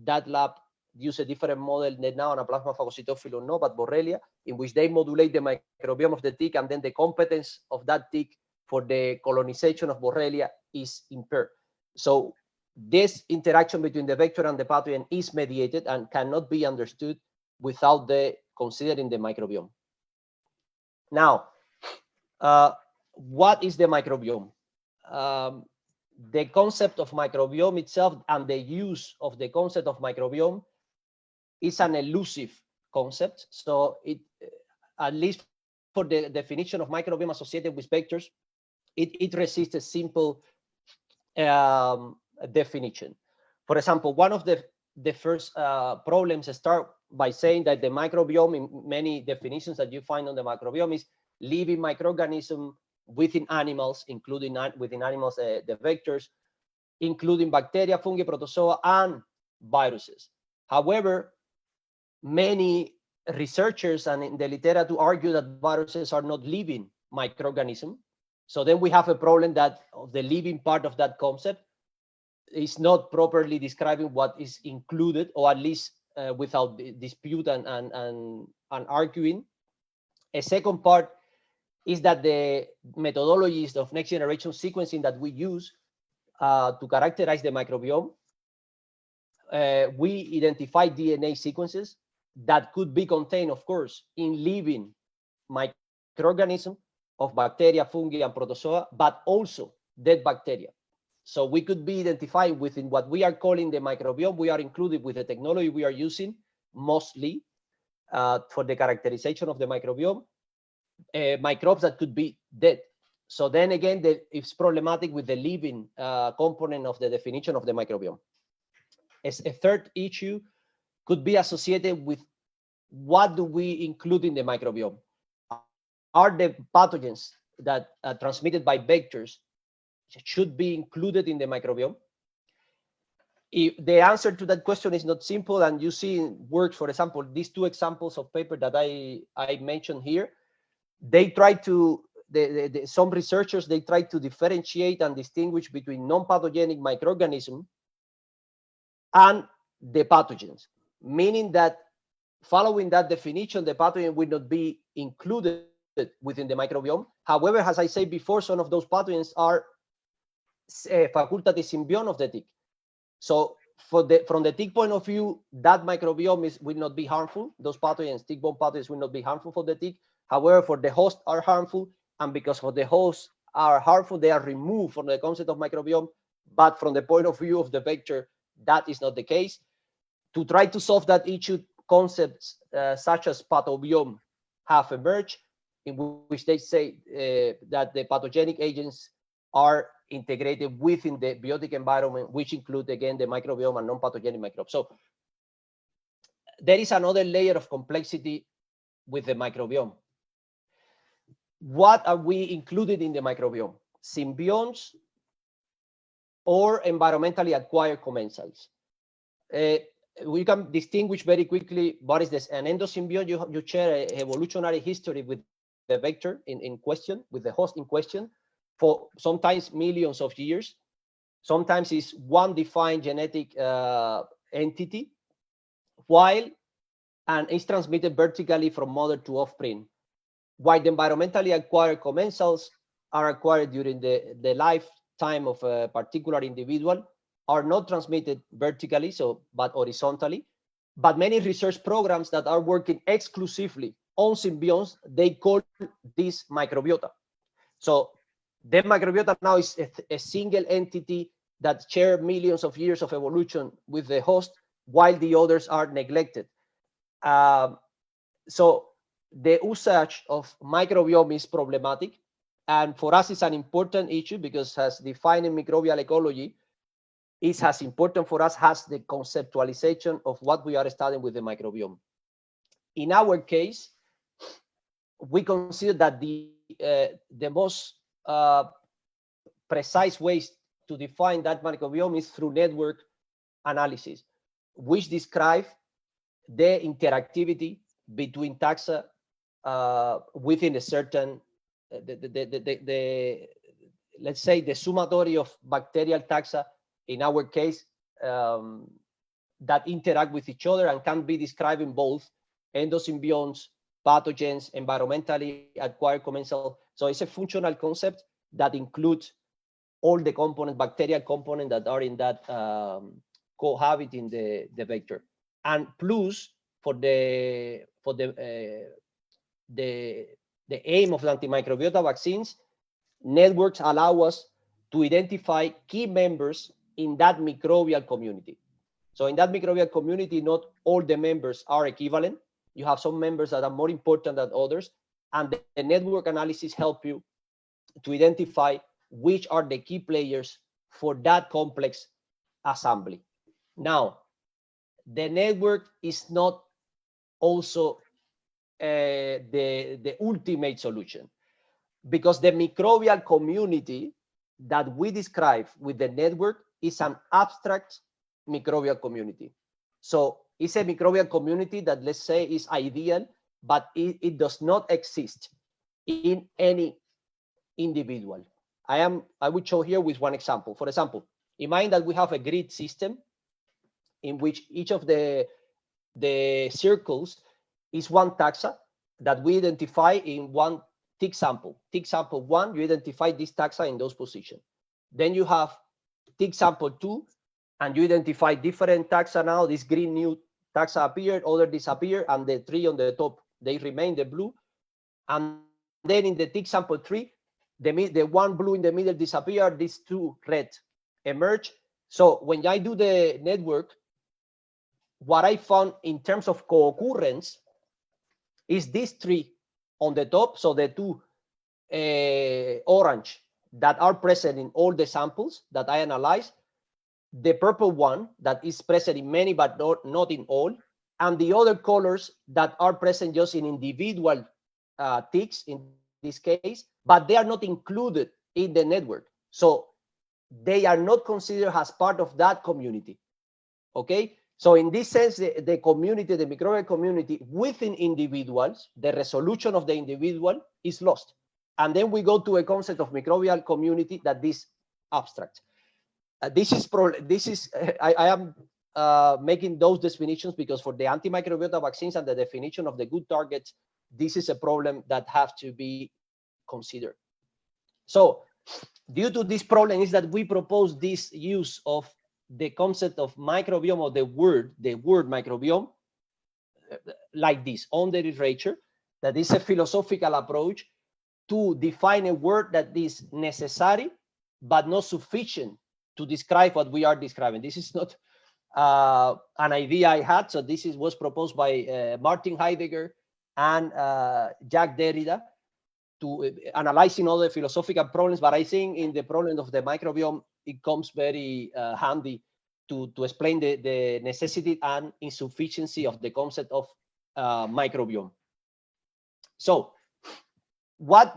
that lab used a different model than now Anaplasma phagocytophilum, no, but Borrelia, in which they modulate the microbiome of the tick, and then the competence of that tick for the colonization of Borrelia is impaired. So this interaction between the vector and the pathogen is mediated and cannot be understood without considering the microbiome. Now, what is the microbiome? The concept of microbiome itself and the use of the concept of microbiome is an elusive concept. So it, at least for the definition of microbiome associated with vectors, it resists a simple definition. For example, one of the first problems start by saying that the microbiome, in many definitions that you find on the microbiome, is living microorganism within animals, including within animals, the vectors, including bacteria, fungi, protozoa, and viruses. However, many researchers and in the literature argue that viruses are not living microorganisms. So then we have a problem that the living part of that concept is not properly describing what is included, or at least without dispute and arguing. A second part is that the methodologies of next generation sequencing that we use to characterize the microbiome, we identify DNA sequences that could be contained, of course, in living microorganisms of bacteria, fungi, and protozoa, but also dead bacteria. So we could be identified within what we are calling the microbiome. We are included with the technology we are using mostly for the characterization of the microbiome, microbes that could be dead. So then again, it's problematic with the living component of the definition of the microbiome. As a third issue could be associated with what do we include in the microbiome? Are the pathogens that are transmitted by vectors should be included in the microbiome? If the answer to that question is not simple, and you see in works, for example, these two examples of paper that I mentioned here, they try to, some researchers, they try to differentiate and distinguish between non-pathogenic microorganisms and the pathogens, meaning that following that definition, the pathogen will not be included within the microbiome. However, as I said before, some of those pathogens are facultative symbiont of the tick. So from the tick point of view, that microbiome will not be harmful. Those pathogens, tick-borne pathogens, will not be harmful for the tick. However, for the host are harmful, and because for the host are harmful, they are removed from the concept of microbiome. But from the point of view of the vector, that is not the case. To try to solve that issue, concepts such as pathobiome have emerged. in which they say that the pathogenic agents are integrated within the biotic environment, which include, again, the microbiome and non-pathogenic microbes. So there is another layer of complexity with the microbiome. What are we included in the microbiome? Symbionts or environmentally acquired commensals? We can distinguish very quickly what is this. An endosymbiont, you share an evolutionary history with the vector in question, with the host in question, for sometimes millions of years. Sometimes it's one defined genetic entity, while and is transmitted vertically from mother to offspring. While the environmentally acquired commensals are acquired during the lifetime of a particular individual, are not transmitted vertically, but horizontally. But many research programs that are working exclusively on symbionts, they call this microbiota. So the microbiota now is a single entity that share millions of years of evolution with the host, while the others are neglected. So the usage of microbiome is problematic, and for us it's an important issue, because as defining microbial ecology is as important for us as the conceptualization of what we are studying with the microbiome. In our case, we consider that the most precise ways to define that microbiome is through network analysis, which describe the interactivity between taxa within a certain, let's say, the summatory of bacterial taxa, in our case, that interact with each other and can be described in both endosymbionts, pathogens, environmentally acquired commensal. So it's a functional concept that includes all the components, bacterial components that are in that cohabiting the vector. And plus, for the aim of the antimicrobiota vaccines, networks allow us to identify key members in that microbial community. So in that microbial community, not all the members are equivalent. You have some members that are more important than others, and the network analysis help you to identify which are the key players for that complex assembly. Now, the network is not also the ultimate solution, because the microbial community that we describe with the network is an abstract microbial community. So it's a microbial community that, let's say, is ideal, but it does not exist in any individual. I would show here with one example. For example, imagine that we have a grid system in which each of the circles is one taxa that we identify in one tick sample. Tick sample 1, you identify this taxa in those positions. Then you have tick sample 2, and you identify different taxa. Now this green new taxa appeared, other disappear, and the 3 on the top, they remain the blue. And then in the tick sample 3, the one blue in the middle disappeared, these 2 red emerge. So when I do the network, what I found in terms of co-occurrence is these 3 on the top. So the 2 orange that are present in all the samples that I analyzed, the purple one that is present in many but not in all, and the other colors that are present just in individual ticks in this case, but they are not included in the network. So they are not considered as part of that community. Okay? So in this sense, the community, the microbial community within individuals, the resolution of the individual is lost. And then we go to a concept of microbial community that is abstract. I am making those definitions because for the antimicrobiota vaccines and the definition of the good targets, this is a problem that have to be considered. So due to this problem is that we propose this use of the concept of microbiome, or the word microbiome, like this on the literature, that is a philosophical approach to define a word that is necessary but not sufficient to describe what we are describing. This is not an idea I had. So this was proposed by Martin Heidegger and Jacques Derrida. analyzing all the philosophical problems, but I think in the problem of the microbiome, it comes very handy to explain the necessity and insufficiency of the concept of microbiome. So,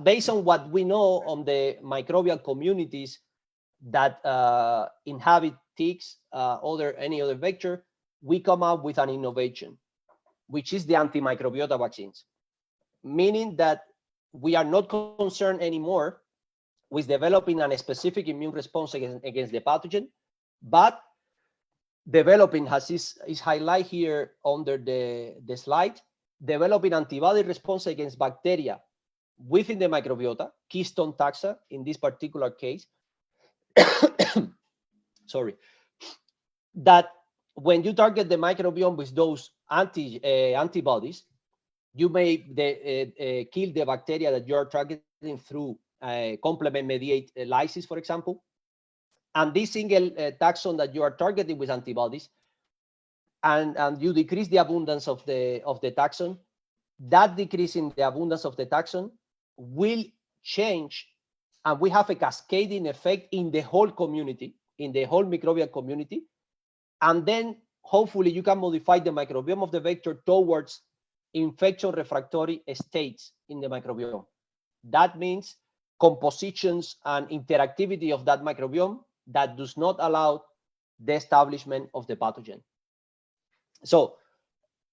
based on what we know on the microbial communities that inhabit ticks, any other vector, we come up with an innovation, which is the antimicrobiota vaccines, meaning that we are not concerned anymore with developing a specific immune response against the pathogen, but developing, as is highlighted here under the slide, developing antibody response against bacteria within the microbiota, keystone taxa in this particular case, sorry, that when you target the microbiome with those antibodies, you may kill the bacteria that you are targeting through complement-mediated lysis, for example. And this single taxon that you are targeting with antibodies, and you decrease the abundance of the taxon, that decrease in the abundance of the taxon will change, and we have a cascading effect in the whole community, in the whole microbial community. And then hopefully you can modify the microbiome of the vector towards infection refractory states in the microbiome. That means compositions and interactivity of that microbiome that does not allow the establishment of the pathogen. So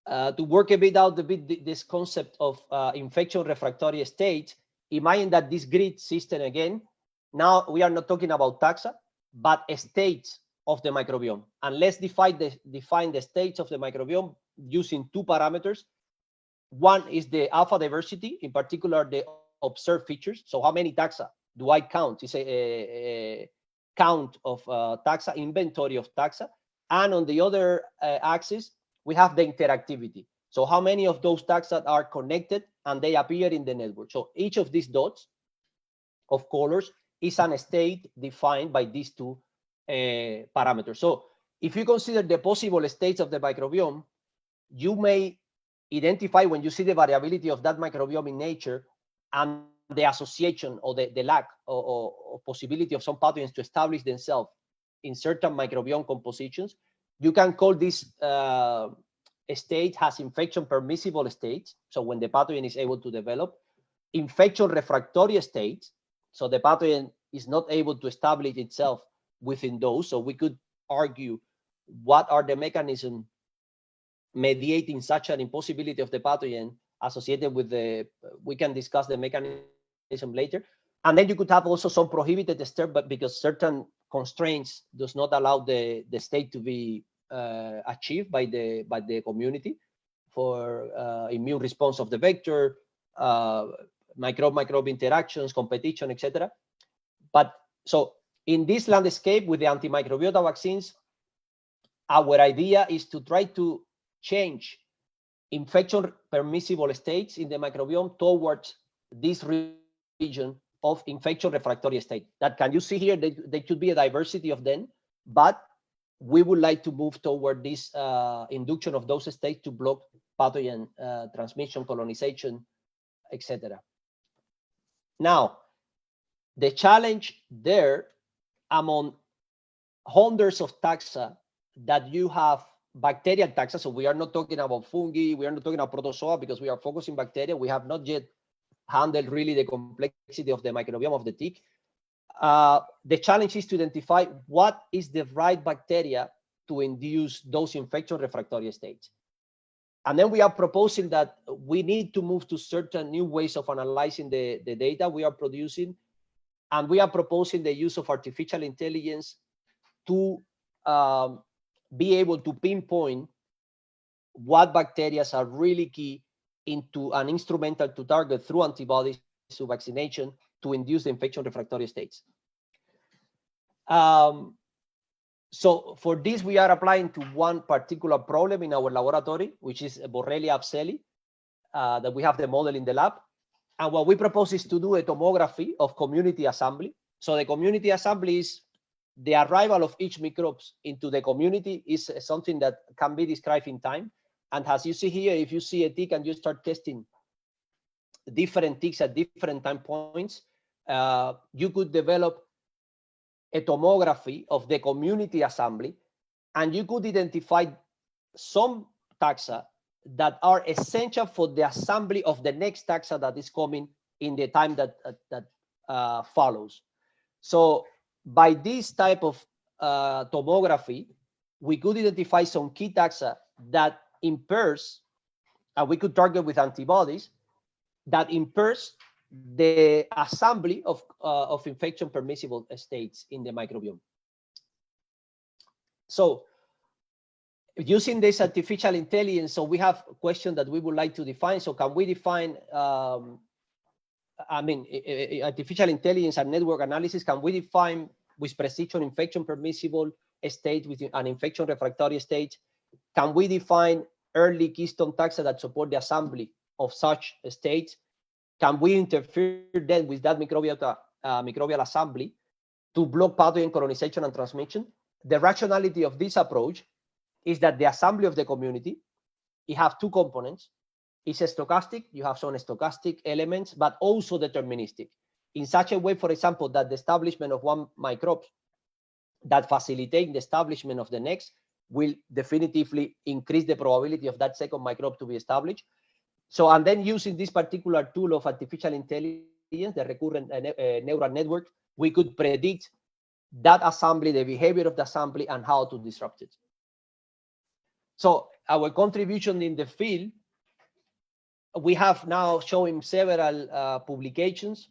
to work a bit out this concept of infection refractory states, imagine that this grid system again, now we are not talking about taxa, but states of the microbiome. And let's define the states of the microbiome using two parameters. One is the alpha diversity, in particular the observed features. So how many taxa do I count? It's a count of taxa, inventory of taxa. And on the other axis, we have the interactivity. So how many of those taxa are connected and they appear in the network. So each of these dots of colors is an state defined by these two parameters. So if you consider the possible states of the microbiome, you may identify, when you see the variability of that microbiome in nature and the association or the lack or possibility of some pathogens to establish themselves in certain microbiome compositions, you can call this state has infection permissible states. So when the pathogen is able to develop, infection refractory states. So the pathogen is not able to establish itself within those. So we could argue what are the mechanisms mediating such an impossibility of the pathogen associated with we can discuss the mechanism later. And then you could have also some prohibited step, but because certain constraints does not allow the state to be achieved by the community for immune response of the vector, microbe interactions, competition, etc. But so in this landscape with the antimicrobiota vaccines, our idea is to try to change infection permissible states in the microbiome towards this region of infection refractory state. That can you see here, there could be a diversity of them, but we would like to move toward this induction of those states to block pathogen transmission, colonization, etc. Now, the challenge there among hundreds of taxa that you have bacterial taxa, so we are not talking about fungi, we are not talking about protozoa because we are focusing bacteria. We have not yet handled really the complexity of the microbiome of the tick. The challenge is to identify what is the right bacteria to induce those infection refractory states. And then we are proposing that we need to move to certain new ways of analyzing the data we are producing. And we are proposing the use of artificial intelligence to be able to pinpoint what bacteria are really key into an instrumental to target through antibodies to vaccination to induce the infection refractory states. So for this, we are applying to one particular problem in our laboratory, which is Borrelia abscelli, that we have the model in the lab. And what we propose is to do a tomography of community assembly. So the community assembly is the arrival of each microbes into the community is something that can be described in time. And as you see here, if you see a tick and you start testing different ticks at different time points, you could develop a tomography of the community assembly, and you could identify some taxa that are essential for the assembly of the next taxa that is coming in the time that follows. So by this type of tomography, we could identify some key taxa that impairs, and we could target with antibodies that impairs the assembly of infection permissible states in the microbiome. So using this artificial intelligence, so we have a question that we would like to define. So can we define, artificial intelligence and network analysis, can we define with precision infection permissible state with an infection refractory state? Can we define early keystone taxa that support the assembly of such states? Can we interfere then with that microbial assembly to block pathogen colonization and transmission? The rationality of this approach is that the assembly of the community, it have two components. It's stochastic, you have some stochastic elements, but also deterministic. In such a way, for example, that the establishment of one microbe that facilitate the establishment of the next will definitively increase the probability of that second microbe to be established. So, and then using this particular tool of artificial intelligence, the recurrent neural network, we could predict that assembly, the behavior of the assembly, and how to disrupt it. So our contribution in the field, we have now showing several publications.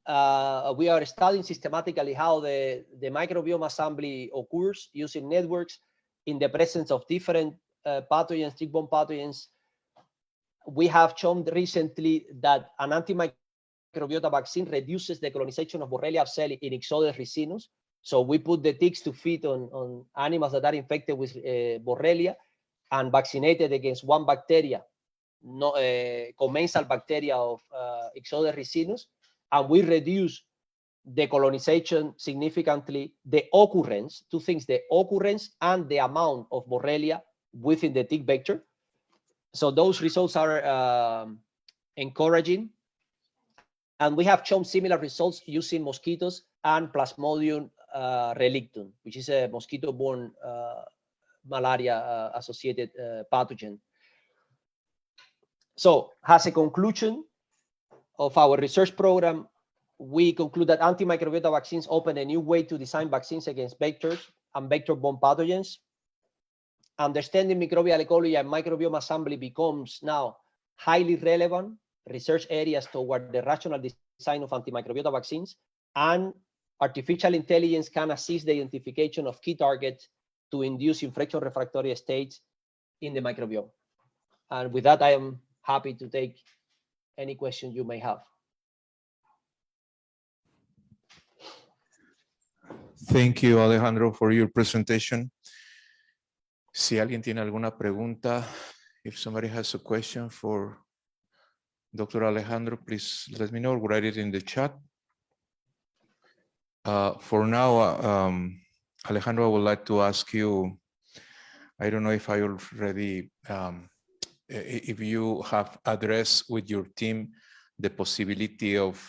We are studying systematically how the microbiome assembly occurs using networks in the presence of different pathogens, tick-borne pathogens. We have shown recently that an antimicrobiota vaccine reduces the colonization of Borrelia abscelli in Ixodes ricinus. So we put the ticks to feed on animals that are infected with Borrelia and vaccinated against one bacteria, commensal bacteria of Ixodes ricinus, and we reduce the colonization significantly, the occurrence, two things, the occurrence and the amount of Borrelia within the tick vector. So those results are encouraging. And we have shown similar results using mosquitoes and Plasmodium relictum, which is a mosquito-borne malaria-associated pathogen. So as a conclusion of our research program, we conclude that antimicrobiota vaccines open a new way to design vaccines against vectors and vector-borne pathogens. Understanding microbial ecology and microbiome assembly becomes now highly relevant research areas toward the rational design of antimicrobiota vaccines, and artificial intelligence can assist the identification of key targets to induce infection refractory states in the microbiome. And with that, I am happy to take any questions you may have. Thank you, Alejandro, for your presentation. Si alguien tiene alguna pregunta, if somebody has a question for Dr. Alejandro, please let me know, write it in the chat. For now, Alejandro, I would like to ask you, I don't know if I already, if you have addressed with your team the possibility of,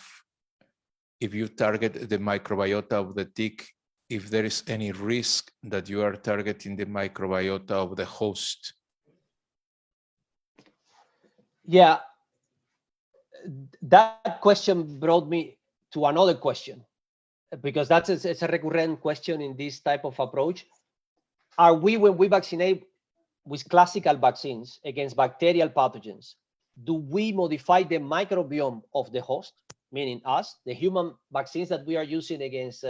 if you target the microbiota of the tick, if there is any risk that you are targeting the microbiota of the host. Yeah, that question brought me to another question, because it's a recurrent question in this type of approach. Are we, when we vaccinate with classical vaccines against bacterial pathogens, do we modify the microbiome of the host, meaning us, the human vaccines that we are using against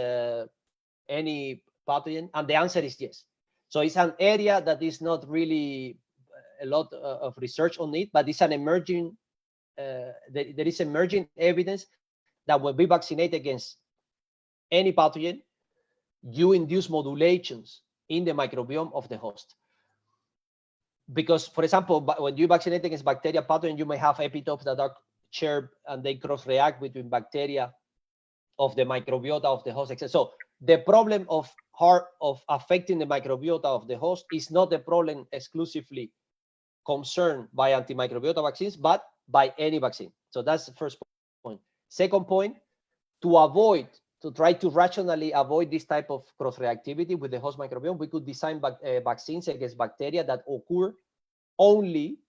any pathogen? And the answer is yes. So it's an area that is not really a lot of research on it, but it's an emerging, there is emerging evidence that when we vaccinate against any pathogen, you induce modulations in the microbiome of the host. Because, for example, when you vaccinate against bacteria pathogen, you may have epitopes that are shared and they cross-react between bacteria of the microbiota of the host. So the problem of affecting the microbiota of the host is not a problem exclusively concerned by antimicrobiota vaccines, but by any vaccine. So that's the first point. Second point, to try to rationally avoid this type of cross-reactivity with the host microbiome, we could design vaccines against bacteria that occur only,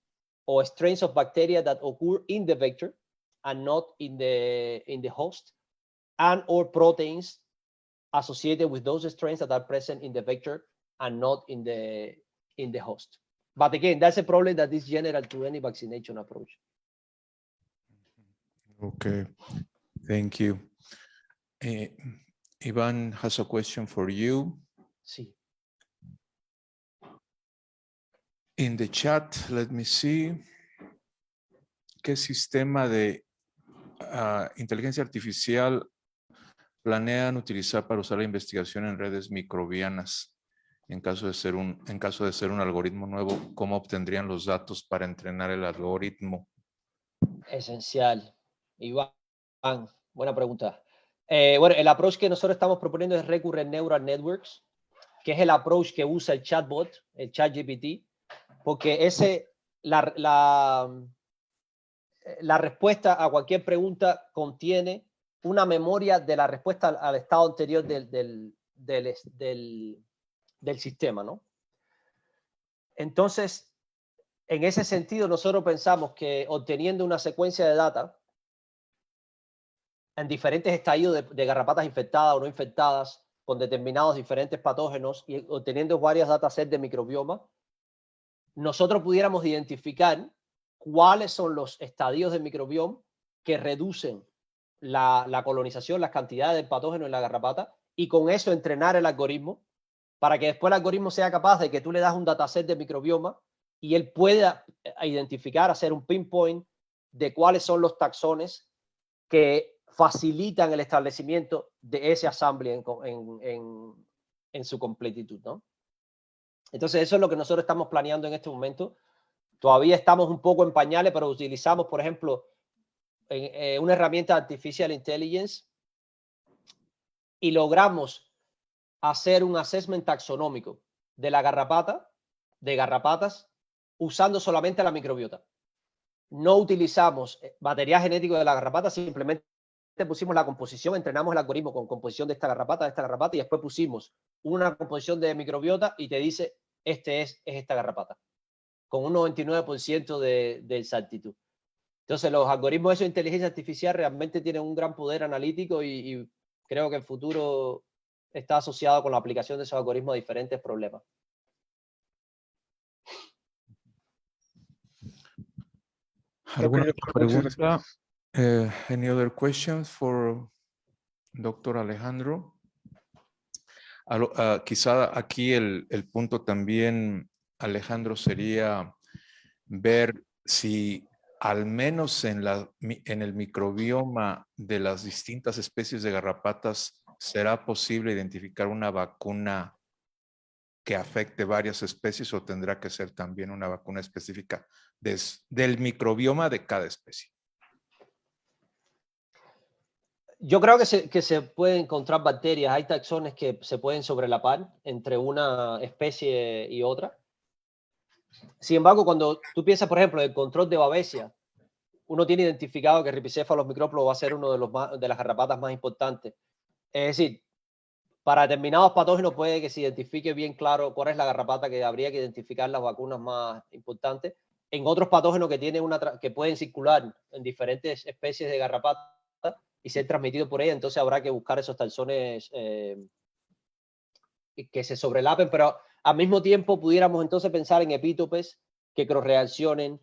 or strains of bacteria that occur in the vector and not in the host, and or proteins associated with those strains that are present in the vector and not in the host. But again, that's a problem that is general to any vaccination approach. Okay, thank you. Ivan has a question for you. Sí. In the chat, let me see. ¿Qué sistema de inteligencia artificial planean utilizar para usar la investigación en redes microbianas? En caso de ser un algoritmo nuevo, ¿cómo obtendrían los datos para entrenar el algoritmo? Esencial. Iván, buena pregunta. Bueno, el approach que nosotros estamos proponiendo es Recurrent Neural Networks, que es el approach que usa el chatbot, el ChatGPT, porque la respuesta a cualquier pregunta contiene una memoria de la respuesta al estado anterior del sistema, ¿no? Entonces, en ese sentido, nosotros pensamos que obteniendo una secuencia de data en diferentes estadios de garrapatas infectadas o no infectadas, con determinados diferentes patógenos y obteniendo varias datasets de microbioma, nosotros pudiéramos identificar cuáles son los estadios del microbioma que reducen la colonización, las cantidades de patógenos en la garrapata, y con eso entrenar el algoritmo para que después el algoritmo sea capaz de que tú le das un dataset de microbioma y él pueda identificar, hacer un pinpoint de cuáles son los taxones que facilitan el establecimiento de ese assembly en su completitud, ¿no? Entonces eso es lo que nosotros estamos planeando en este momento. Todavía estamos un poco en pañales, pero utilizamos, por ejemplo, una herramienta de Artificial Intelligence y logramos hacer un assessment taxonómico de la garrapata, de garrapatas, usando solamente la microbiota. No utilizamos material genético de la garrapata, simplemente pusimos la composición, entrenamos el algoritmo con composición de esta garrapata, y después pusimos una composición de microbiota y te dice, es esta garrapata, con un 99% de exactitud. Entonces, los algoritmos de inteligencia artificial realmente tienen un gran poder analítico y creo que el futuro está asociado con la aplicación de esos algoritmos a diferentes problemas. ¿Alguna otra pregunta? Any other questions for Dr. Alejandro? Quizá aquí el punto también, Alejandro, sería ver si al menos en el microbioma de las distintas especies de garrapatas será posible identificar una vacuna que afecte varias especies, o tendrá que ser también una vacuna específica del microbioma de cada especie. Yo creo que se pueden encontrar bacterias, hay taxones que se pueden sobrelapar entre una especie y otra. Sin embargo, cuando tú piensas, por ejemplo, en el control de Babesia, uno tiene identificado que Rhipicephalus microplo va a ser uno de las garrapatas más importantes. Es decir, para determinados patógenos puede que se identifique bien claro cuál es la garrapata que habría que identificar las vacunas más importantes. En otros patógenos que pueden circular en diferentes especies de garrapatas y ser transmitidos por ella, entonces habrá que buscar esos taxones que se sobrelapen, pero al mismo tiempo pudiéramos entonces pensar en epítopes que cross-reaccionen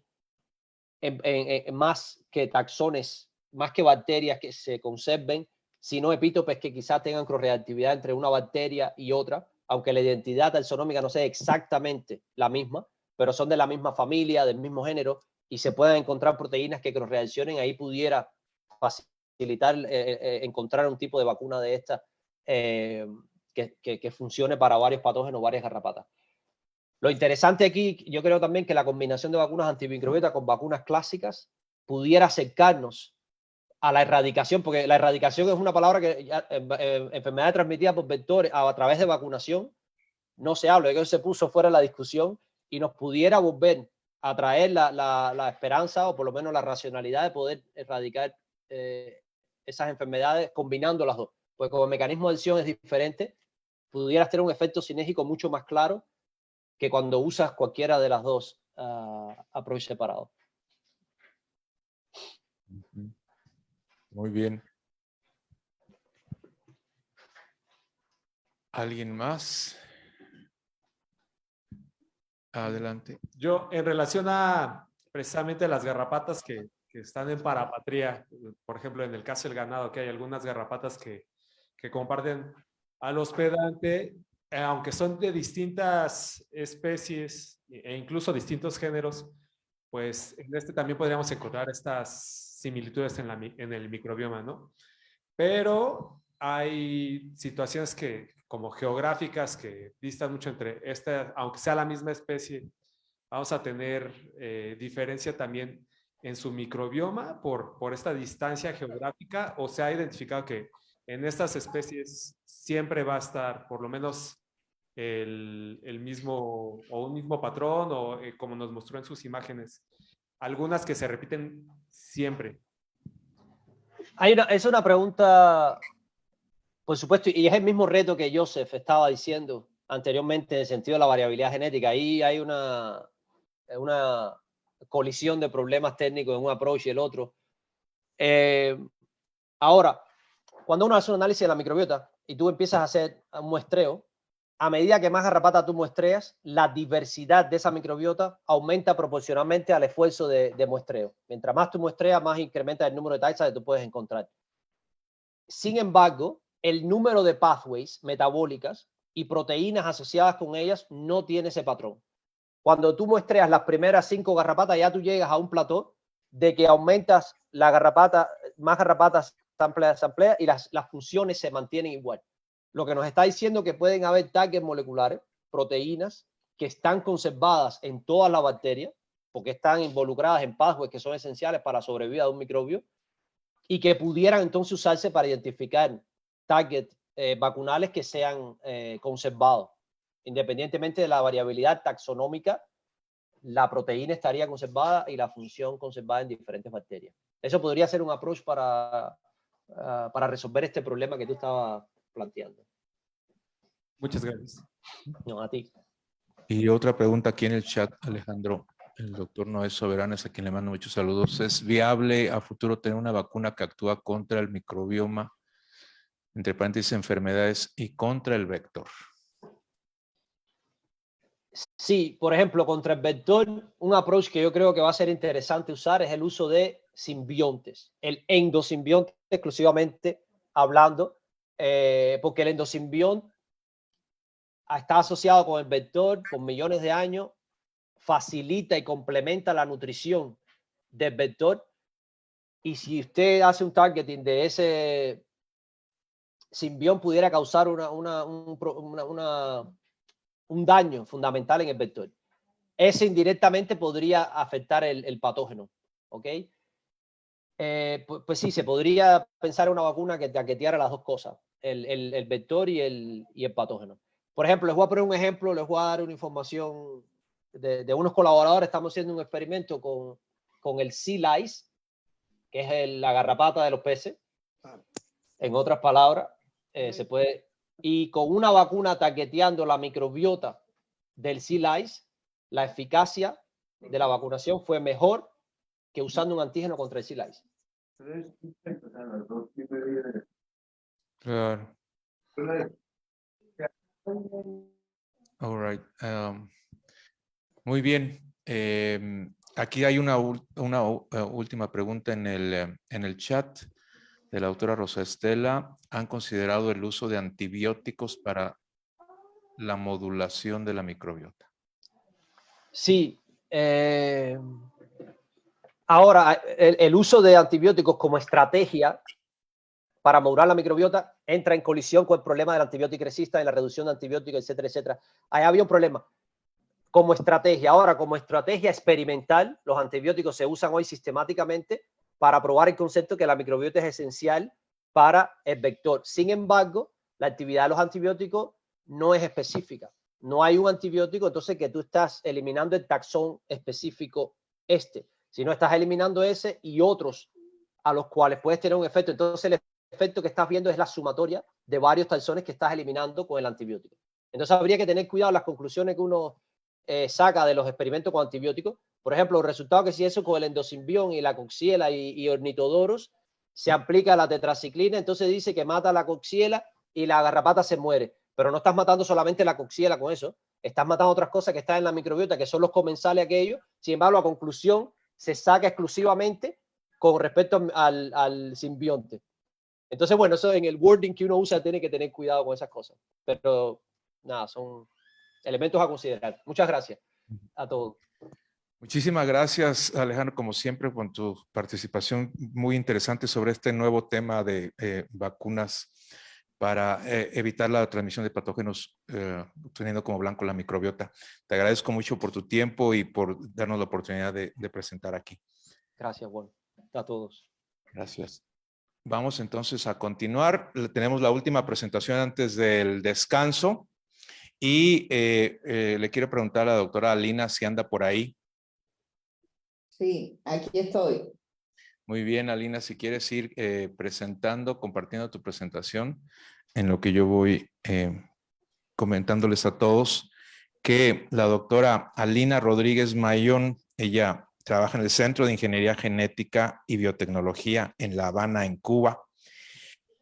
más que taxones, más que bacterias que se conserven, sino epítopes que quizás tengan cross-reactividad entre una bacteria y otra, aunque la identidad taxonómica no sea exactamente la misma, pero son de la misma familia, del mismo género, y se puedan encontrar proteínas que cross-reaccionen, ahí pudiera facilitar encontrar un tipo de vacuna de esta que funcione para varios patógenos, varias garrapatas. Lo interesante aquí, yo creo también que la combinación de vacunas antimicrobiota con vacunas clásicas pudiera acercarnos a la erradicación, porque la erradicación es una palabra que enfermedades transmitidas por vectores a través de vacunación no se habla, que se puso fuera de la discusión y nos pudiera volver atraer la esperanza o por lo menos la racionalidad de poder erradicar esas enfermedades combinando las dos. Pues como el mecanismo de acción es diferente, pudieras tener un efecto sinérgico mucho más claro que cuando usas cualquiera de las dos approach separados. Muy bien. ¿Alguien más? Adelante. Yo, en relación a precisamente las garrapatas que están en parapatría, por ejemplo, en el caso del ganado, que hay algunas garrapatas que comparten al hospedante, aunque son de distintas especies e incluso distintos géneros, pues en este también podríamos encontrar estas similitudes en el microbioma, ¿no? Pero hay situaciones como geográficas que distan mucho entre aunque sea la misma especie, vamos a tener diferencia también en su microbioma por esta distancia geográfica, o se ha identificado que en estas especies siempre va a estar por lo menos el mismo o un mismo patrón o como nos mostró en sus imágenes, algunas que se repiten siempre. Es una pregunta, por supuesto, y es el mismo reto que Joseph estaba diciendo anteriormente en el sentido de la variabilidad genética. Ahí hay una colisión de problemas técnicos en un approach y el otro. Ahora, cuando uno hace un análisis de la microbiota y tú empiezas a hacer un muestreo, a medida que más garrapata tú muestreas, la diversidad de esa microbiota aumenta proporcionalmente al esfuerzo de muestreo. Mientras más tú muestreas, más incrementa el número de taxas que tú puedes encontrar. Sin embargo, el número de pathways metabólicas y proteínas asociadas con ellas no tiene ese patrón. Cuando tú muestreas las primeras 5 garrapatas, ya tú llegas a un plató de que aumentas la garrapata, más garrapatas samplea y las funciones se mantienen igual. Lo que nos está diciendo que pueden haber targets moleculares, proteínas, que están conservadas en todas las bacterias, porque están involucradas en pathways que son esenciales para la sobrevida de un microbio, y que pudieran entonces usarse para identificar targets vacunales que sean conservados. Independientemente de la variabilidad taxonómica, la proteína estaría conservada y la función conservada en diferentes bacterias. Eso podría ser un approach para resolver este problema que tú estabas planteando. Muchas gracias. No, a ti. Y otra pregunta aquí en el chat, Alejandro. El doctor Noé Soberanes, a quien le mando muchos saludos. ¿Es viable a futuro tener una vacuna que actúa contra el microbioma, entre paréntesis, enfermedades, y contra el vector? Sí, por ejemplo, contra el vector, un approach que yo creo que va a ser interesante usar es el uso de simbiontes, el endosimbionte exclusivamente hablando, porque el endosimbionte está asociado con el vector por millones de años, facilita y complementa la nutrición del vector, y si usted hace un targeting de ese simbión pudiera causar un daño fundamental en el vector. Ese indirectamente podría afectar el patógeno, ¿ok? Pues sí, se podría pensar en una vacuna que targeteara las dos cosas, el vector y el patógeno. Por ejemplo, les voy a poner un ejemplo, les voy a dar una información de unos colaboradores. Estamos haciendo un experimento con el sea lice, que es la garrapata de los peces. En otras palabras, se puede... Y con una vacuna targeteando la microbiota del sea lice, la eficacia de la vacunación fue mejor que usando un antígeno contra el sea lice. Claro. All right. Muy bien. Aquí hay una última pregunta en el chat de la doctora Rosa Estela. ¿Han considerado el uso de antibióticos para la modulación de la microbiota? Sí. Ahora, el uso de antibióticos como estrategia para modular la microbiota entra en colisión con el problema del antibiótico resistente y la reducción de antibióticos, etcétera, etcétera. Ahí había un problema. Como estrategia, ahora como estrategia experimental, los antibióticos se usan hoy sistemáticamente para probar el concepto que la microbiota es esencial para el vector. Sin embargo, la actividad de los antibióticos no es específica. no hay un antibiótico, entonces que tú estás eliminando el taxón específico si no estás eliminando ese y otros a los cuales puedes tener un efecto. Entonces el efecto que estás viendo es la sumatoria de varios taxones que estás eliminando con el antibiótico. Entonces habría que tener cuidado en las conclusiones que uno saca de los experimentos con antibióticos. Por ejemplo, los resultados que si eso con el endosimbión y la coxiela y ornitodoros se aplica la tetraciclina, entonces dice que mata la coxiela y la garrapata se muere. Pero no estás matando solamente la coxiela con eso, estás matando otras cosas que están en la microbiota, que son los comensales aquellos. Sin embargo, la conclusión se saca exclusivamente con respecto al simbionte. Entonces, bueno, eso en el wording que uno usa tiene que tener cuidado con esas cosas. Pero nada, son elementos a considerar. Muchas gracias a todos. Muchísimas gracias, Alejandro, como siempre, con tu participación muy interesante sobre este nuevo tema de vacunas para evitar la transmisión de patógenos, teniendo como blanco la microbiota. Te agradezco mucho por tu tiempo y por darnos la oportunidad de presentar aquí. Gracias, Juan. A todos. Gracias. Vamos entonces a continuar. Tenemos la última presentación antes del descanso y le quiero preguntar a la doctora Alina si anda por ahí. Sí, aquí estoy. Muy bien, Alina, si quieres ir compartiendo tu presentación, en lo que yo voy comentándoles a todos que la doctora Alina Rodríguez Mayón, ella trabaja en el Centro de Ingeniería Genética y Biotecnología en La Habana, en Cuba.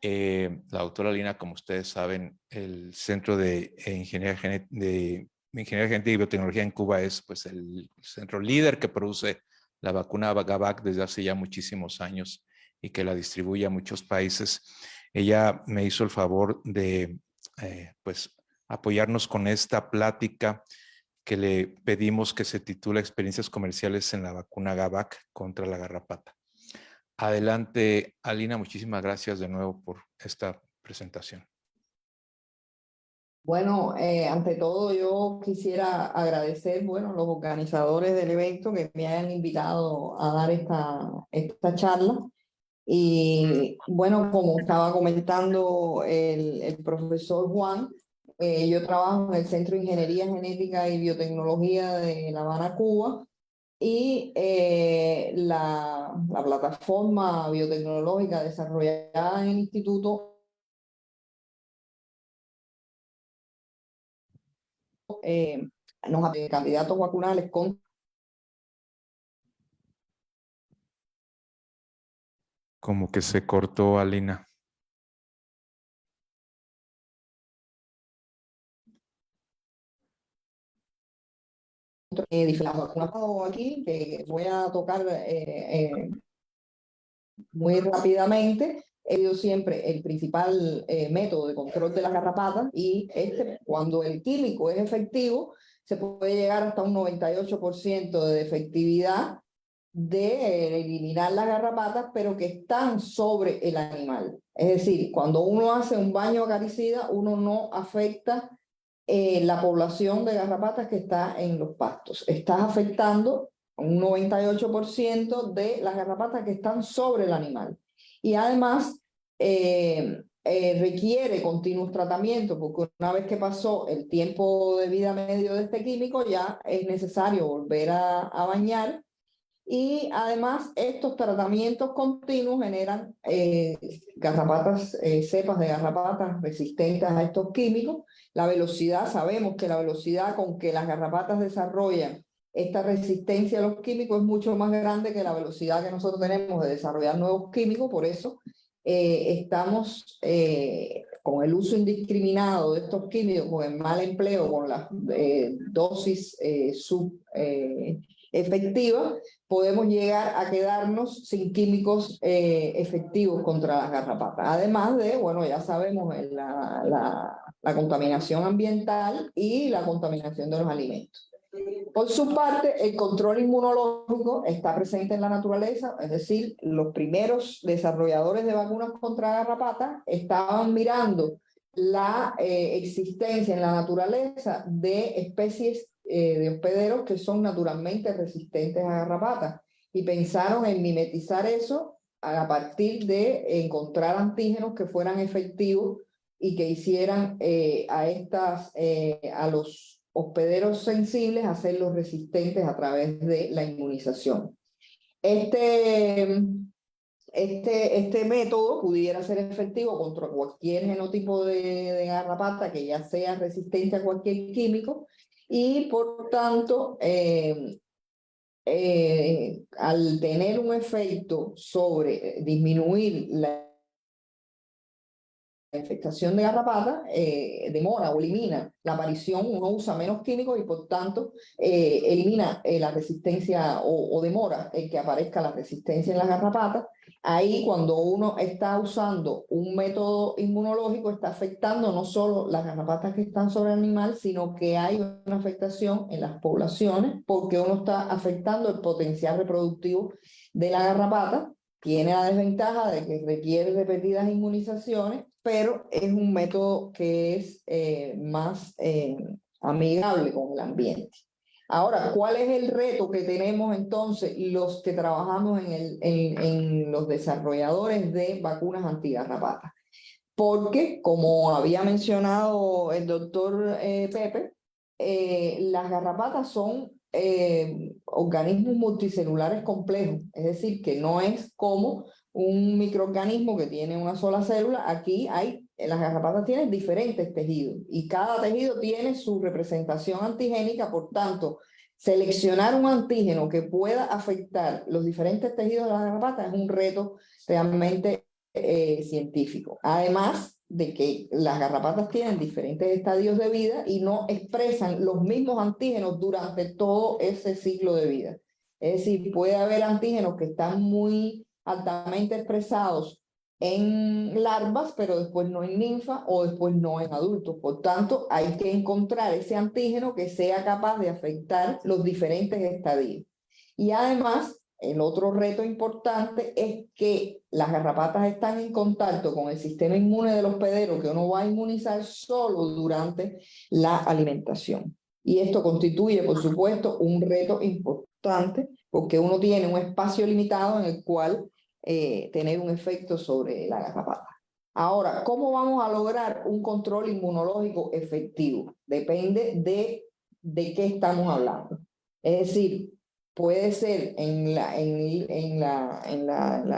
La doctora Alina, como ustedes saben, el Centro de Ingeniería Genética y Biotecnología en Cuba es pues el centro líder que produce la vacuna Gabac desde hace ya muchísimos años y que la distribuye a muchos países. Ella me hizo el favor de pues apoyarnos con esta plática que le pedimos que se titula Experiencias comerciales en la vacuna Gabac contra la garrapata. Adelante, Alina, muchísimas gracias de nuevo por esta presentación. Bueno, ante todo yo quisiera agradecer, bueno, los organizadores del evento que me hayan invitado a dar esta charla. Y bueno, como estaba comentando el profesor Juan, yo trabajo en el Centro de Ingeniería Genética y Biotecnología de La Habana, Cuba. Y la plataforma biotecnológica desarrollada en el instituto nos candidatos vacunales con Como que se cortó, Alina. aquí, que voy a tocar muy rápidamente. He sido siempre el principal método de control de las garrapatas y cuando el químico es efectivo, se puede llegar hasta un 98% de efectividad de eliminar las garrapatas, pero que están sobre el animal. Es decir, cuando uno hace un baño acaricida, uno no afecta la población de garrapatas que está en los pastos. Estás afectando un 98% de las garrapatas que están sobre el animal. Y además requiere continuos tratamientos, porque una vez que pasó el tiempo de vida medio de este químico, ya es necesario volver a bañar. Y además estos tratamientos continuos generan garrapatas, cepas de garrapatas resistentes a estos químicos. La velocidad, sabemos que la velocidad con que las garrapatas desarrollan esta resistencia a los químicos es mucho más grande que la velocidad que nosotros tenemos de desarrollar nuevos químicos. Por eso estamos con el uso indiscriminado de estos químicos, con el mal empleo, con las dosis efectivas, podemos llegar a quedarnos sin químicos efectivos contra las garrapatas. Además de, bueno, ya sabemos, la contaminación ambiental y la contaminación de los alimentos. Por su parte, el control inmunológico está presente en la naturaleza, es decir, los primeros desarrolladores de vacunas contra garrapatas estaban mirando la existencia en la naturaleza de especies de hospederos que son naturalmente resistentes a garrapatas y pensaron en mimetizar eso a partir de encontrar antígenos que fueran efectivos y que hicieran a los hospederos sensibles hacerlos resistentes a través de la inmunización. Este método pudiera ser efectivo contra cualquier genotipo de garrapata que ya sea resistente a cualquier químico y por tanto al tener un efecto sobre disminuir la infestación de garrapata, demora o elimina la aparición, uno usa menos químicos y por tanto elimina la resistencia o demora el que aparezca la resistencia en las garrapatas. Ahí cuando uno está usando un método inmunológico está afectando no solo las garrapatas que están sobre el animal, sino que hay una afectación en las poblaciones porque uno está afectando el potencial reproductivo de la garrapata. Tiene la desventaja de que requiere repetidas inmunizaciones, pero es un método que es más amigable con el ambiente. Ahora, ¿cuál es el reto que tenemos entonces los que trabajamos en los desarrolladores de vacunas antigarrapatas? Porque, como había mencionado el doctor Pepe, las garrapatas son organismos multicelulares complejos, es decir, que no es como un microorganismo que tiene una sola célula. Aquí las garrapatas tienen diferentes tejidos y cada tejido tiene su representación antigénica, por tanto, seleccionar un antígeno que pueda afectar los diferentes tejidos de las garrapatas es un reto realmente científico. Además de que las garrapatas tienen diferentes estadios de vida y no expresan los mismos antígenos durante todo ese ciclo de vida. Es decir, puede haber antígenos que están muy altamente expresados en larvas, pero después no en ninfa o después no en adultos. Por tanto, hay que encontrar ese antígeno que sea capaz de afectar los diferentes estadios. Y además, el otro reto importante es que las garrapatas están en contacto con el sistema inmune del hospedero que uno va a inmunizar solo durante la alimentación. Y esto constituye, por supuesto, un reto importante porque uno tiene un espacio limitado en el cual tener un efecto sobre la garrapata. Ahora, ¿cómo vamos a lograr un control inmunológico efectivo? Depende de qué estamos hablando. Es decir, puede ser en la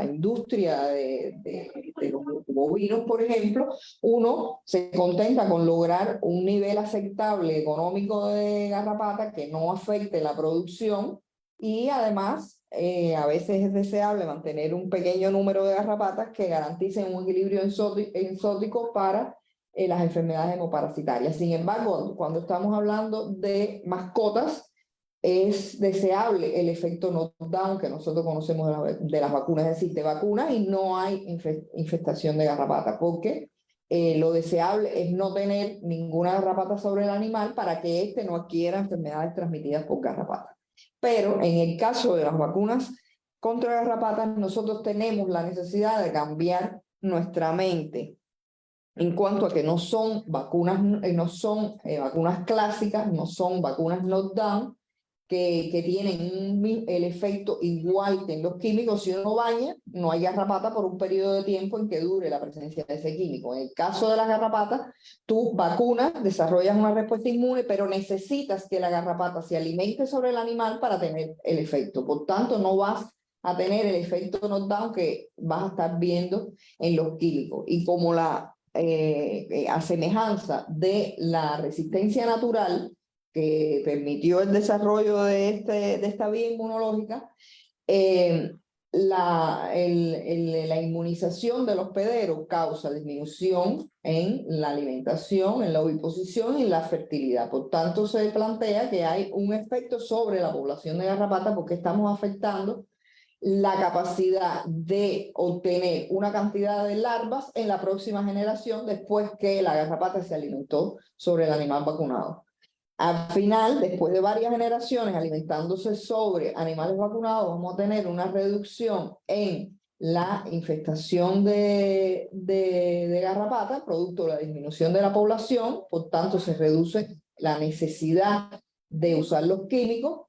industria de los bovinos, por ejemplo, uno se contenta con lograr un nivel aceptable económico de garrapata que no afecte la producción y además a veces es deseable mantener un pequeño número de garrapatas que garanticen un equilibrio enzótico para las enfermedades hemoparasitarias. Sin embargo, cuando estamos hablando de mascotas, es deseable el efecto knockdown que nosotros conocemos de las vacunas, es decir, te vacunas y no hay infestación de garrapata, porque lo deseable es no tener ninguna garrapata sobre el animal para que éste no adquiera enfermedades transmitidas por garrapata. Pero en el caso de las vacunas contra garrapatas, nosotros tenemos la necesidad de cambiar nuestra mente en cuanto a que no son vacunas clásicas, no son vacunas knockdown, que tienen el efecto igual que en los químicos. Si uno baña, no hay garrapata por un periodo de tiempo en que dure la presencia de ese químico. En el caso de las garrapatas, tú vacunas, desarrollas una respuesta inmune, pero necesitas que la garrapata se alimente sobre el animal para tener el efecto. Por tanto, no vas a tener el efecto knockdown que vas a estar viendo en los químicos. Y como a semejanza de la resistencia natural, que permitió el desarrollo de esta vía inmunológica, la inmunización del hospedero causa disminución en la alimentación, en la oviposición y en la fertilidad. Por tanto, se plantea que hay un efecto sobre la población de garrapatas porque estamos afectando la capacidad de obtener una cantidad de larvas en la próxima generación después que la garrapata se alimentó sobre el animal vacunado. Al final, después de varias generaciones alimentándose sobre animales vacunados, vamos a tener una reducción en la infestación de garrapata, producto de la disminución de la población. Por tanto, se reduce la necesidad de usar los químicos,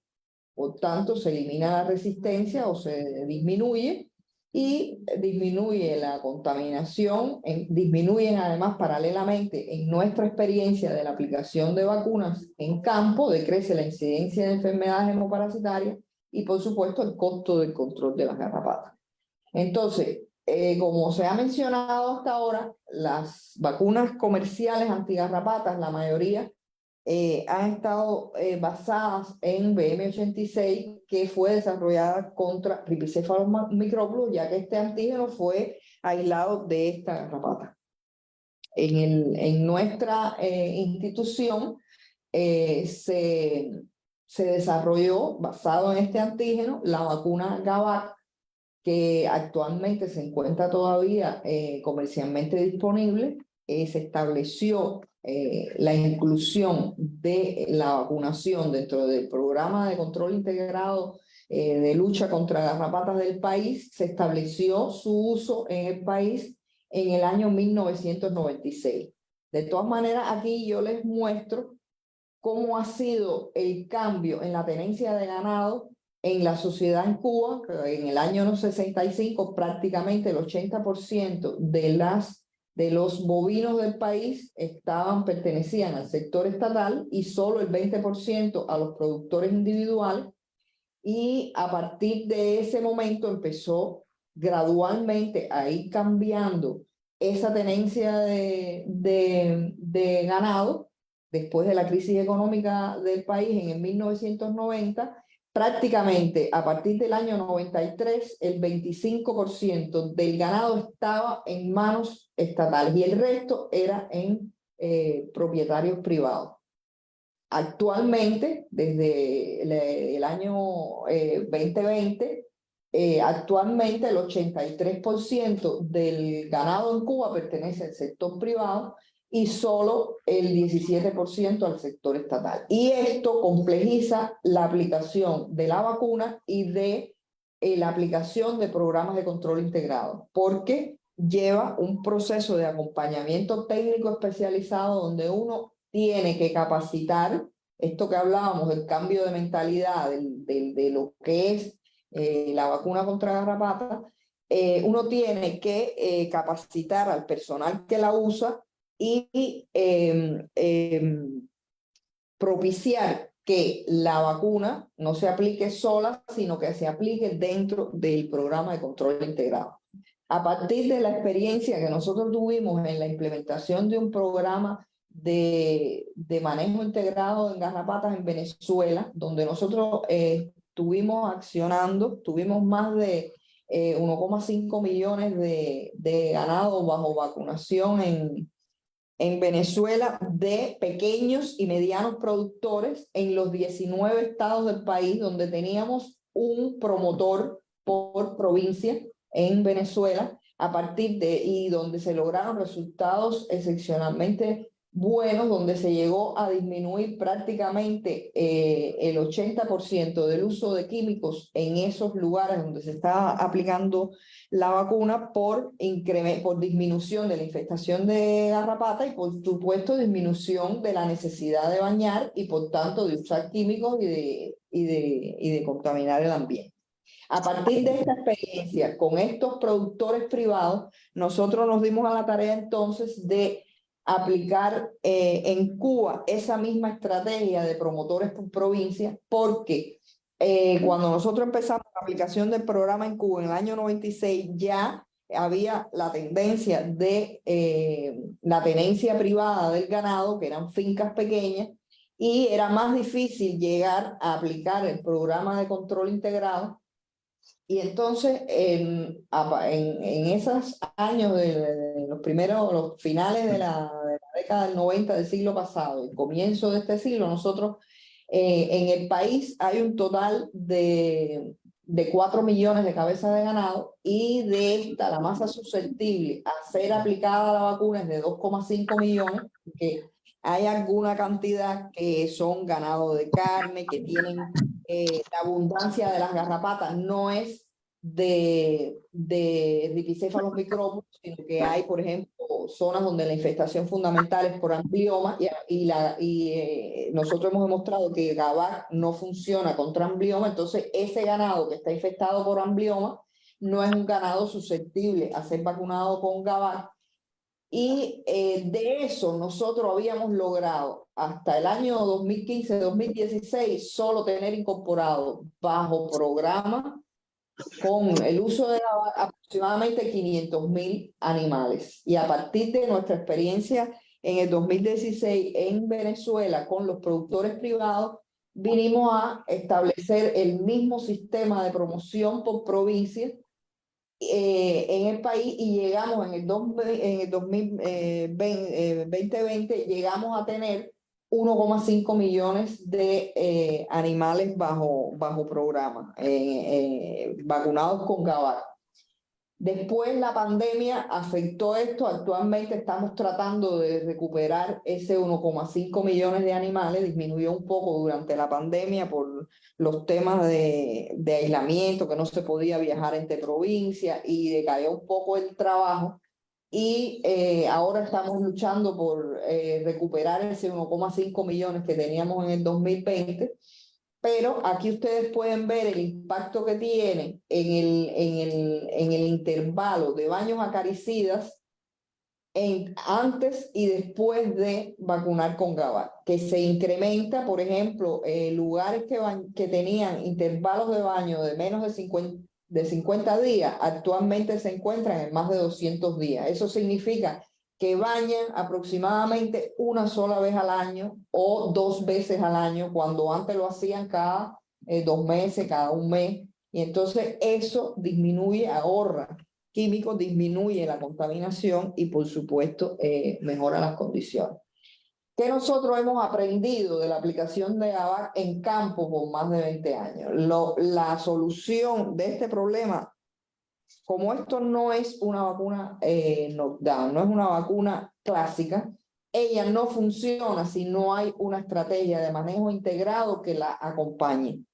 por tanto, se elimina la resistencia o se disminuye y disminuye la contaminación, disminuyen además paralelamente en nuestra experiencia de la aplicación de vacunas en campo, decrece la incidencia de enfermedades hemoparasitarias y por supuesto el costo del control de las garrapatas. Entonces, como se ha mencionado hasta ahora, las vacunas comerciales antigarrapatas, la mayoría, han estado basadas en BM86, que fue desarrollada contra Rhipicephalus microplus, ya que este antígeno fue aislado de esta garrapata. En nuestra institución se desarrolló, basado en este antígeno, la vacuna GAVAC, que actualmente se encuentra todavía comercialmente disponible. Se estableció la inclusión de la vacunación dentro del programa de control integrado de lucha contra garrapatas del país. Se estableció su uso en el país en el año 1996. De todas maneras, aquí yo les muestro cómo ha sido el cambio en la tenencia de ganado en la sociedad en Cuba. En el año 65 prácticamente el 80% de los bovinos del país pertenecían al sector estatal y solo el 20% a los productores individuales, y a partir de ese momento empezó gradualmente a ir cambiando esa tenencia de ganado. Después de la crisis económica del país en el 1990, prácticamente a partir del año 93, el 25% del ganado estaba en manos estatales y el resto era en propietarios privados. Actualmente, desde el año 2020, actualmente el 83% del ganado en Cuba pertenece al sector privado y solo el 17% al sector estatal. Y esto complejiza la aplicación de la vacuna y de la aplicación de programas de control integrado, porque lleva un proceso de acompañamiento técnico especializado donde uno tiene que capacitar, esto que hablábamos del cambio de mentalidad, de lo que es la vacuna contra garrapata. Uno tiene que capacitar al personal que la usa y propiciar que la vacuna no se aplique sola, sino que se aplique dentro del programa de control integrado. A partir de la experiencia que nosotros tuvimos en la implementación de un programa de manejo integrado en garrapatas en Venezuela, donde nosotros estuvimos accionando, tuvimos más de 1,5 millones de ganado bajo vacunación en Venezuela, de pequeños y medianos productores en los 19 estados del país, donde teníamos un promotor por provincia en Venezuela, y donde se lograron resultados excepcionalmente buenos, donde se llegó a disminuir prácticamente el 80% del uso de químicos en esos lugares donde se está aplicando la vacuna por disminución de la infestación de garrapata y por supuesto disminución de la necesidad de bañar y por tanto de usar químicos y de contaminar el ambiente. A partir de esta experiencia con estos productores privados, nosotros nos dimos a la tarea entonces de aplicar en Cuba esa misma estrategia de promotores por provincia, porque cuando nosotros empezamos la aplicación del programa en Cuba en el año 96, ya había la tendencia de la tenencia privada del ganado, que eran fincas pequeñas, y era más difícil llegar a aplicar el programa de control integrado. Y entonces, en esos años, los finales de la década del 90 del siglo pasado, el comienzo de este siglo, nosotros en el país hay un total de 4 millones de cabezas de ganado, y de esta, la masa susceptible a ser aplicada a la vacuna es de 2,5 millones, que hay alguna cantidad que son ganado de carne, que tienen la abundancia de las garrapatas no es de Rhipicephalus microplus, sino que hay, por ejemplo, zonas donde la infestación fundamental es por amblioma, y nosotros hemos demostrado que GAVAC no funciona contra amblioma. Entonces ese ganado que está infectado por amblioma no es un ganado susceptible a ser vacunado con GABAR. Y de eso nosotros habíamos logrado hasta el año 2015-2016 solo tener incorporado bajo programa con el uso de aproximadamente 500.000 animales. Y a partir de nuestra experiencia en el 2016 en Venezuela con los productores privados, vinimos a establecer el mismo sistema de promoción por provincia en el país y llegamos en el 2020, llegamos a tener 1,5 millones de animales bajo programa, vacunados con GABAR. Después la pandemia afectó esto. Actualmente estamos tratando de recuperar ese 1,5 millones de animales. Disminuyó un poco durante la pandemia por los temas de aislamiento, que no se podía viajar entre provincias y decayó un poco el trabajo. Y ahora estamos luchando por recuperar ese 1,5 millones que teníamos en el 2020. Pero aquí ustedes pueden ver el impacto que tiene en el intervalo de baños acaricidas antes y después de vacunar con GABAR, que se incrementa, por ejemplo, lugares que tenían intervalos de baño de menos de 50 días, actualmente se encuentran en más de 200 días. Eso significa que bañan aproximadamente una sola vez al año o 2 veces al año, cuando antes lo hacían cada 2 meses, cada 1 mes. Y entonces eso disminuye, ahorra químicos, disminuye la contaminación y por supuesto mejora las condiciones. ¿Qué nosotros hemos aprendido de la aplicación de GABAR en campo por más de 20 años? La solución de este problema, como esto no es una vacuna knockdown, no es una vacuna clásica, ella no funciona si no hay una estrategia de manejo integrado que la acompañe.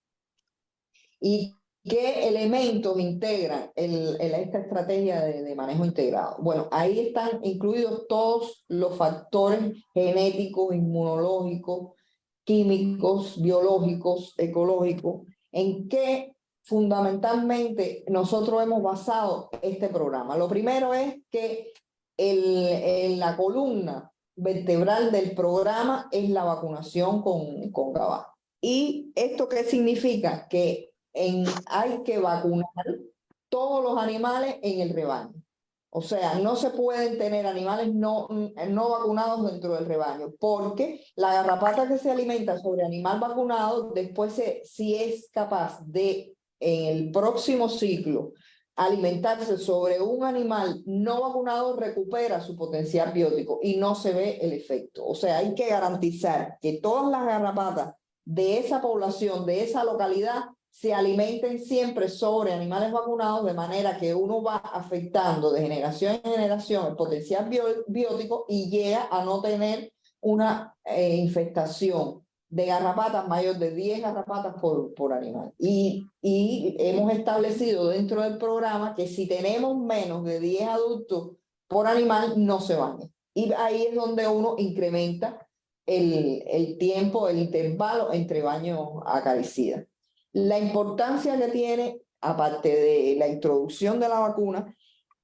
¿Y qué elementos integran esta estrategia de manejo integrado? Bueno, ahí están incluidos todos los factores genéticos, inmunológicos, químicos, biológicos, ecológicos, en que fundamentalmente nosotros hemos basado este programa. Lo primero es que la columna vertebral del programa es la vacunación con GABAR. ¿Y esto qué significa? Que hay que vacunar todos los animales en el rebaño. O sea, no se pueden tener animales no vacunados dentro del rebaño, porque la garrapata que se alimenta sobre animal vacunado, después si es capaz de, en el próximo ciclo, alimentarse sobre un animal no vacunado, recupera su potencial biótico y no se ve el efecto. O sea, hay que garantizar que todas las garrapatas de esa población, de esa localidad, se alimenten siempre sobre animales vacunados, de manera que uno va afectando de generación en generación el potencial biótico y llega a no tener una infestación de garrapatas mayor de 10 garrapatas por animal. Y hemos establecido dentro del programa que si tenemos menos de 10 adultos por animal, no se baña. Y ahí es donde uno incrementa el tiempo, el intervalo entre baños acaricidas. La importancia que tiene, aparte de la introducción de la vacuna,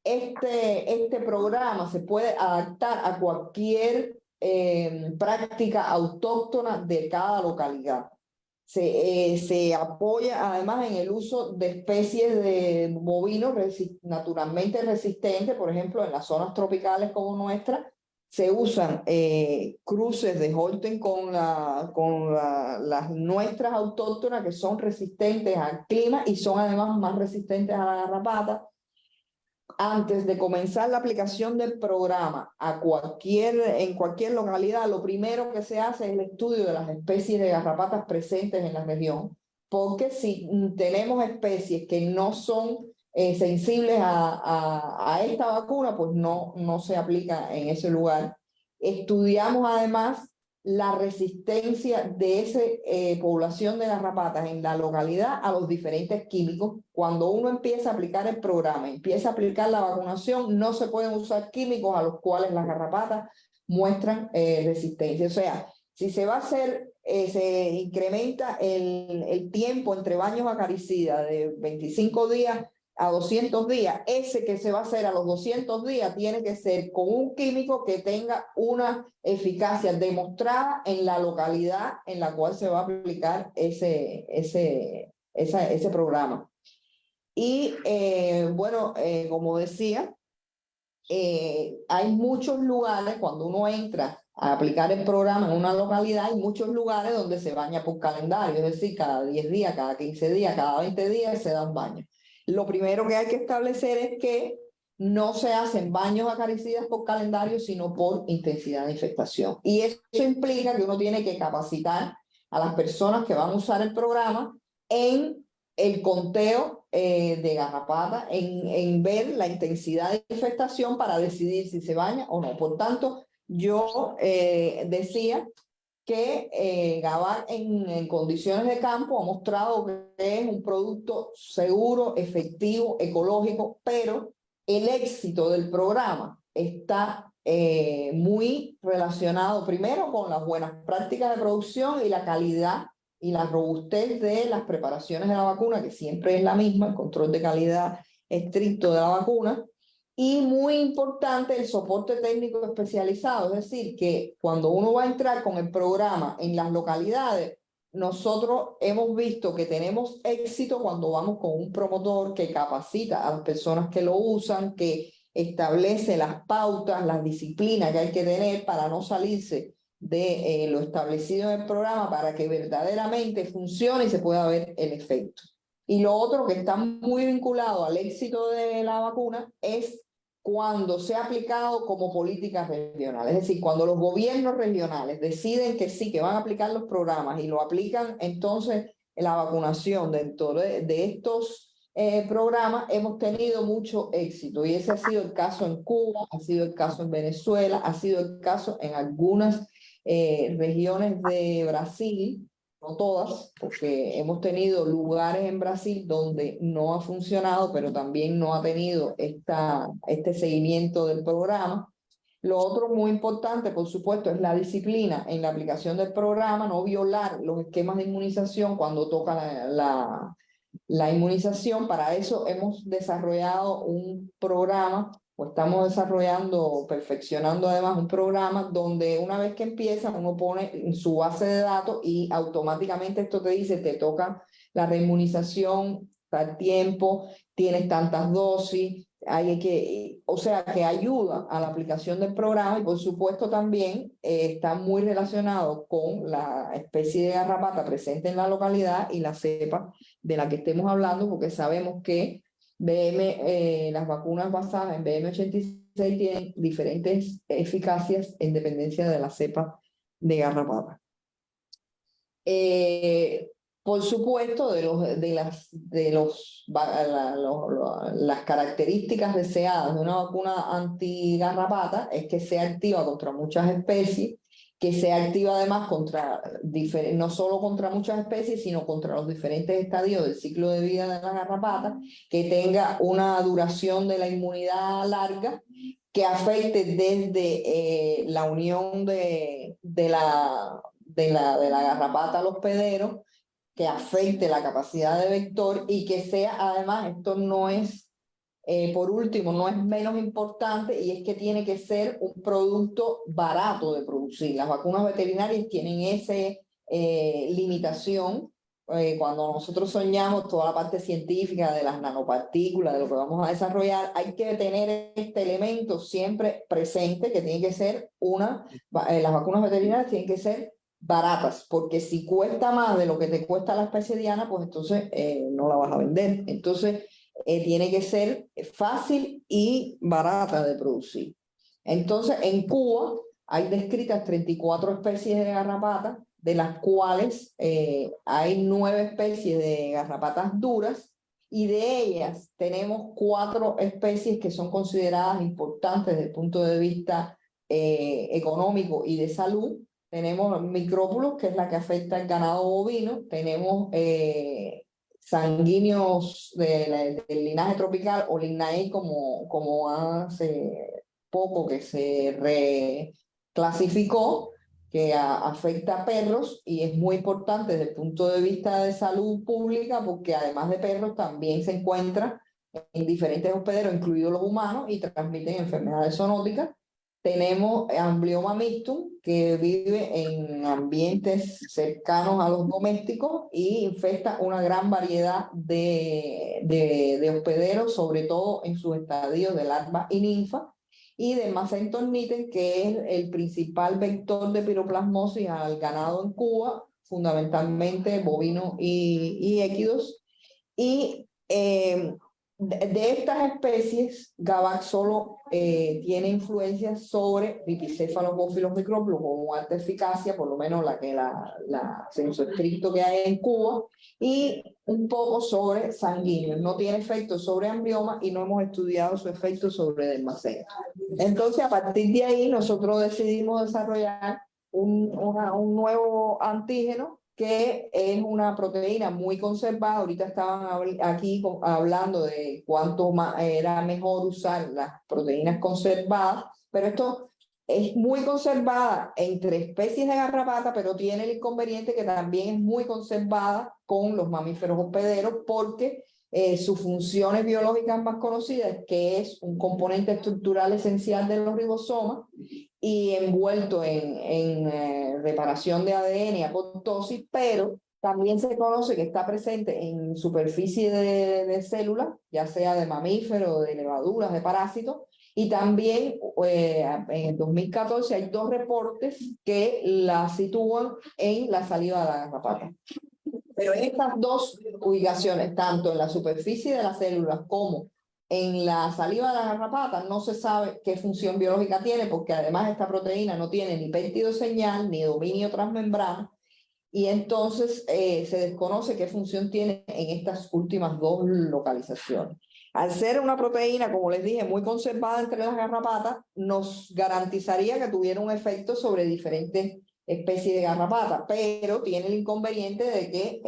este programa se puede adaptar a cualquier práctica autóctona de cada localidad. Se apoya además en el uso de especies de bovinos naturalmente resistentes, por ejemplo, en las zonas tropicales como nuestra, se usan cruces de Holstein con las nuestras autóctonas, que son resistentes al clima y son además más resistentes a la garrapata. Antes de comenzar la aplicación del programa en cualquier localidad, lo primero que se hace es el estudio de las especies de garrapatas presentes en la región, porque si tenemos especies que no son sensibles a esta vacuna, pues no se aplica en ese lugar. Estudiamos además la resistencia de esa población de garrapatas en la localidad a los diferentes químicos. Cuando uno empieza a aplicar el programa, empieza a aplicar la vacunación, no se pueden usar químicos a los cuales las garrapatas muestran resistencia. O sea, si se va a hacer, se incrementa el tiempo entre baños acaricidas de 25 días a 200 días. Ese que se va a hacer a los 200 días tiene que ser con un químico que tenga una eficacia demostrada en la localidad en la cual se va a aplicar ese programa. Y bueno, como decía, hay muchos lugares, cuando uno entra a aplicar el programa en una localidad, hay muchos lugares donde se baña por calendario, es decir, cada 10 días, cada 15 días, cada 20 días se da un baño. Lo primero que hay que establecer es que no se hacen baños acaricidas por calendario, sino por intensidad de infestación. Y eso implica que uno tiene que capacitar a las personas que van a usar el programa en el conteo de garrapata, en ver la intensidad de infestación para decidir si se baña o no. Por tanto, yo decía que Gavar en condiciones de campo ha mostrado que es un producto seguro, efectivo, ecológico, pero el éxito del programa está muy relacionado primero con las buenas prácticas de producción y la calidad y la robustez de las preparaciones de la vacuna, que siempre es la misma, el control de calidad estricto de la vacuna, y muy importante el soporte técnico especializado, es decir, que cuando uno va a entrar con el programa en las localidades, nosotros hemos visto que tenemos éxito cuando vamos con un promotor que capacita a las personas que lo usan, que establece las pautas, las disciplinas que hay que tener para no salirse de lo establecido en el programa para que verdaderamente funcione y se pueda ver el efecto. Y lo otro que está muy vinculado al éxito de la vacuna es cuando se ha aplicado como política regional. Es decir, cuando los gobiernos regionales deciden que sí, que van a aplicar los programas y lo aplican, entonces la vacunación dentro de estos programas, hemos tenido mucho éxito. Y ese ha sido el caso en Cuba, ha sido el caso en Venezuela, ha sido el caso en algunas regiones de Brasil, no todas, porque hemos tenido lugares en Brasil donde no ha funcionado, pero también no ha tenido este seguimiento del programa. Lo otro muy importante, por supuesto, es la disciplina en la aplicación del programa, no violar los esquemas de inmunización cuando toca la inmunización. Para eso hemos desarrollado un programa, o estamos desarrollando, perfeccionando además un programa donde una vez que empieza uno pone en su base de datos y automáticamente esto te dice, te toca la reinmunización, tal tiempo, tienes tantas dosis, o sea que ayuda a la aplicación del programa y por supuesto también está muy relacionado con la especie de garrapata presente en la localidad y la cepa de la que estemos hablando, porque sabemos que las vacunas basadas en BM86 tienen diferentes eficacias en dependencia de la cepa de garrapata. Por supuesto, las características deseadas de una vacuna antigarrapata es que sea activa contra muchas especies, que sea activa además no solo contra muchas especies, sino contra los diferentes estadios del ciclo de vida de la garrapata, que tenga una duración de la inmunidad larga, que afecte desde la unión de la garrapata al hospedero, que afecte la capacidad de vector y que sea, además, esto no es, por último, no es menos importante, y es que tiene que ser un producto barato de producir. Las vacunas veterinarias tienen esa limitación. Cuando nosotros soñamos toda la parte científica de las nanopartículas, de lo que vamos a desarrollar, hay que tener este elemento siempre presente, que tiene que ser las vacunas veterinarias tienen que ser baratas, porque si cuesta más de lo que te cuesta la especie diana, pues entonces no la vas a vender. Entonces tiene que ser fácil y barata de producir. Entonces en Cuba hay descritas 34 especies de garrapatas, de las cuales hay 9 especies de garrapatas duras, y de ellas tenemos 4 especies que son consideradas importantes desde el punto de vista económico y de salud. Tenemos micrópulos, que es la que afecta al ganado bovino. Tenemos sanguíneos del linaje tropical, o Lignae, como hace poco que se reclasificó, que afecta a perros y es muy importante desde el punto de vista de salud pública, porque además de perros también se encuentra en diferentes hospederos, incluidos los humanos, y transmiten enfermedades zoonóticas. Tenemos Amblyomma mixtum, que vive en ambientes cercanos a los domésticos y infecta una gran variedad de hospederos, sobre todo en sus estadios de larva y ninfa, y de Dermacentor nittens, que es el principal vector de piroplasmosis al ganado en Cuba, fundamentalmente bovinos y equidos. Y de estas especies, GABAC solo tiene influencia sobre ripicéfalos micrófilos con una alta eficacia, por lo menos la censo estricto que hay en Cuba, y un poco sobre sanguíneos. No tiene efecto sobre amblioma y no hemos estudiado su efecto sobre dermacentor. Entonces, a partir de ahí, nosotros decidimos desarrollar un nuevo antígeno que es una proteína muy conservada. Ahorita estaban aquí hablando de cuánto era mejor usar las proteínas conservadas, pero esto es muy conservada entre especies de garrapata, pero tiene el inconveniente que también es muy conservada con los mamíferos hospederos, porque sus funciones biológicas más conocidas, que es un componente estructural esencial de los ribosomas y envuelto en reparación de ADN y apoptosis, pero también se conoce que está presente en superficie de células, ya sea de mamíferos, de levaduras, de parásitos, y también en el 2014 hay 2 reportes que la sitúan en la saliva de la garrapata. Pero en estas 2 ubicaciones, tanto en la superficie de las células como en la saliva de la garrapata, no se sabe qué función biológica tiene, porque además esta proteína no tiene ni péptido señal ni dominio transmembrana, y entonces se desconoce qué función tiene en estas últimas 2 localizaciones. Al ser una proteína, como les dije, muy conservada entre las garrapatas, nos garantizaría que tuviera un efecto sobre diferentes especies de garrapata, pero tiene el inconveniente de que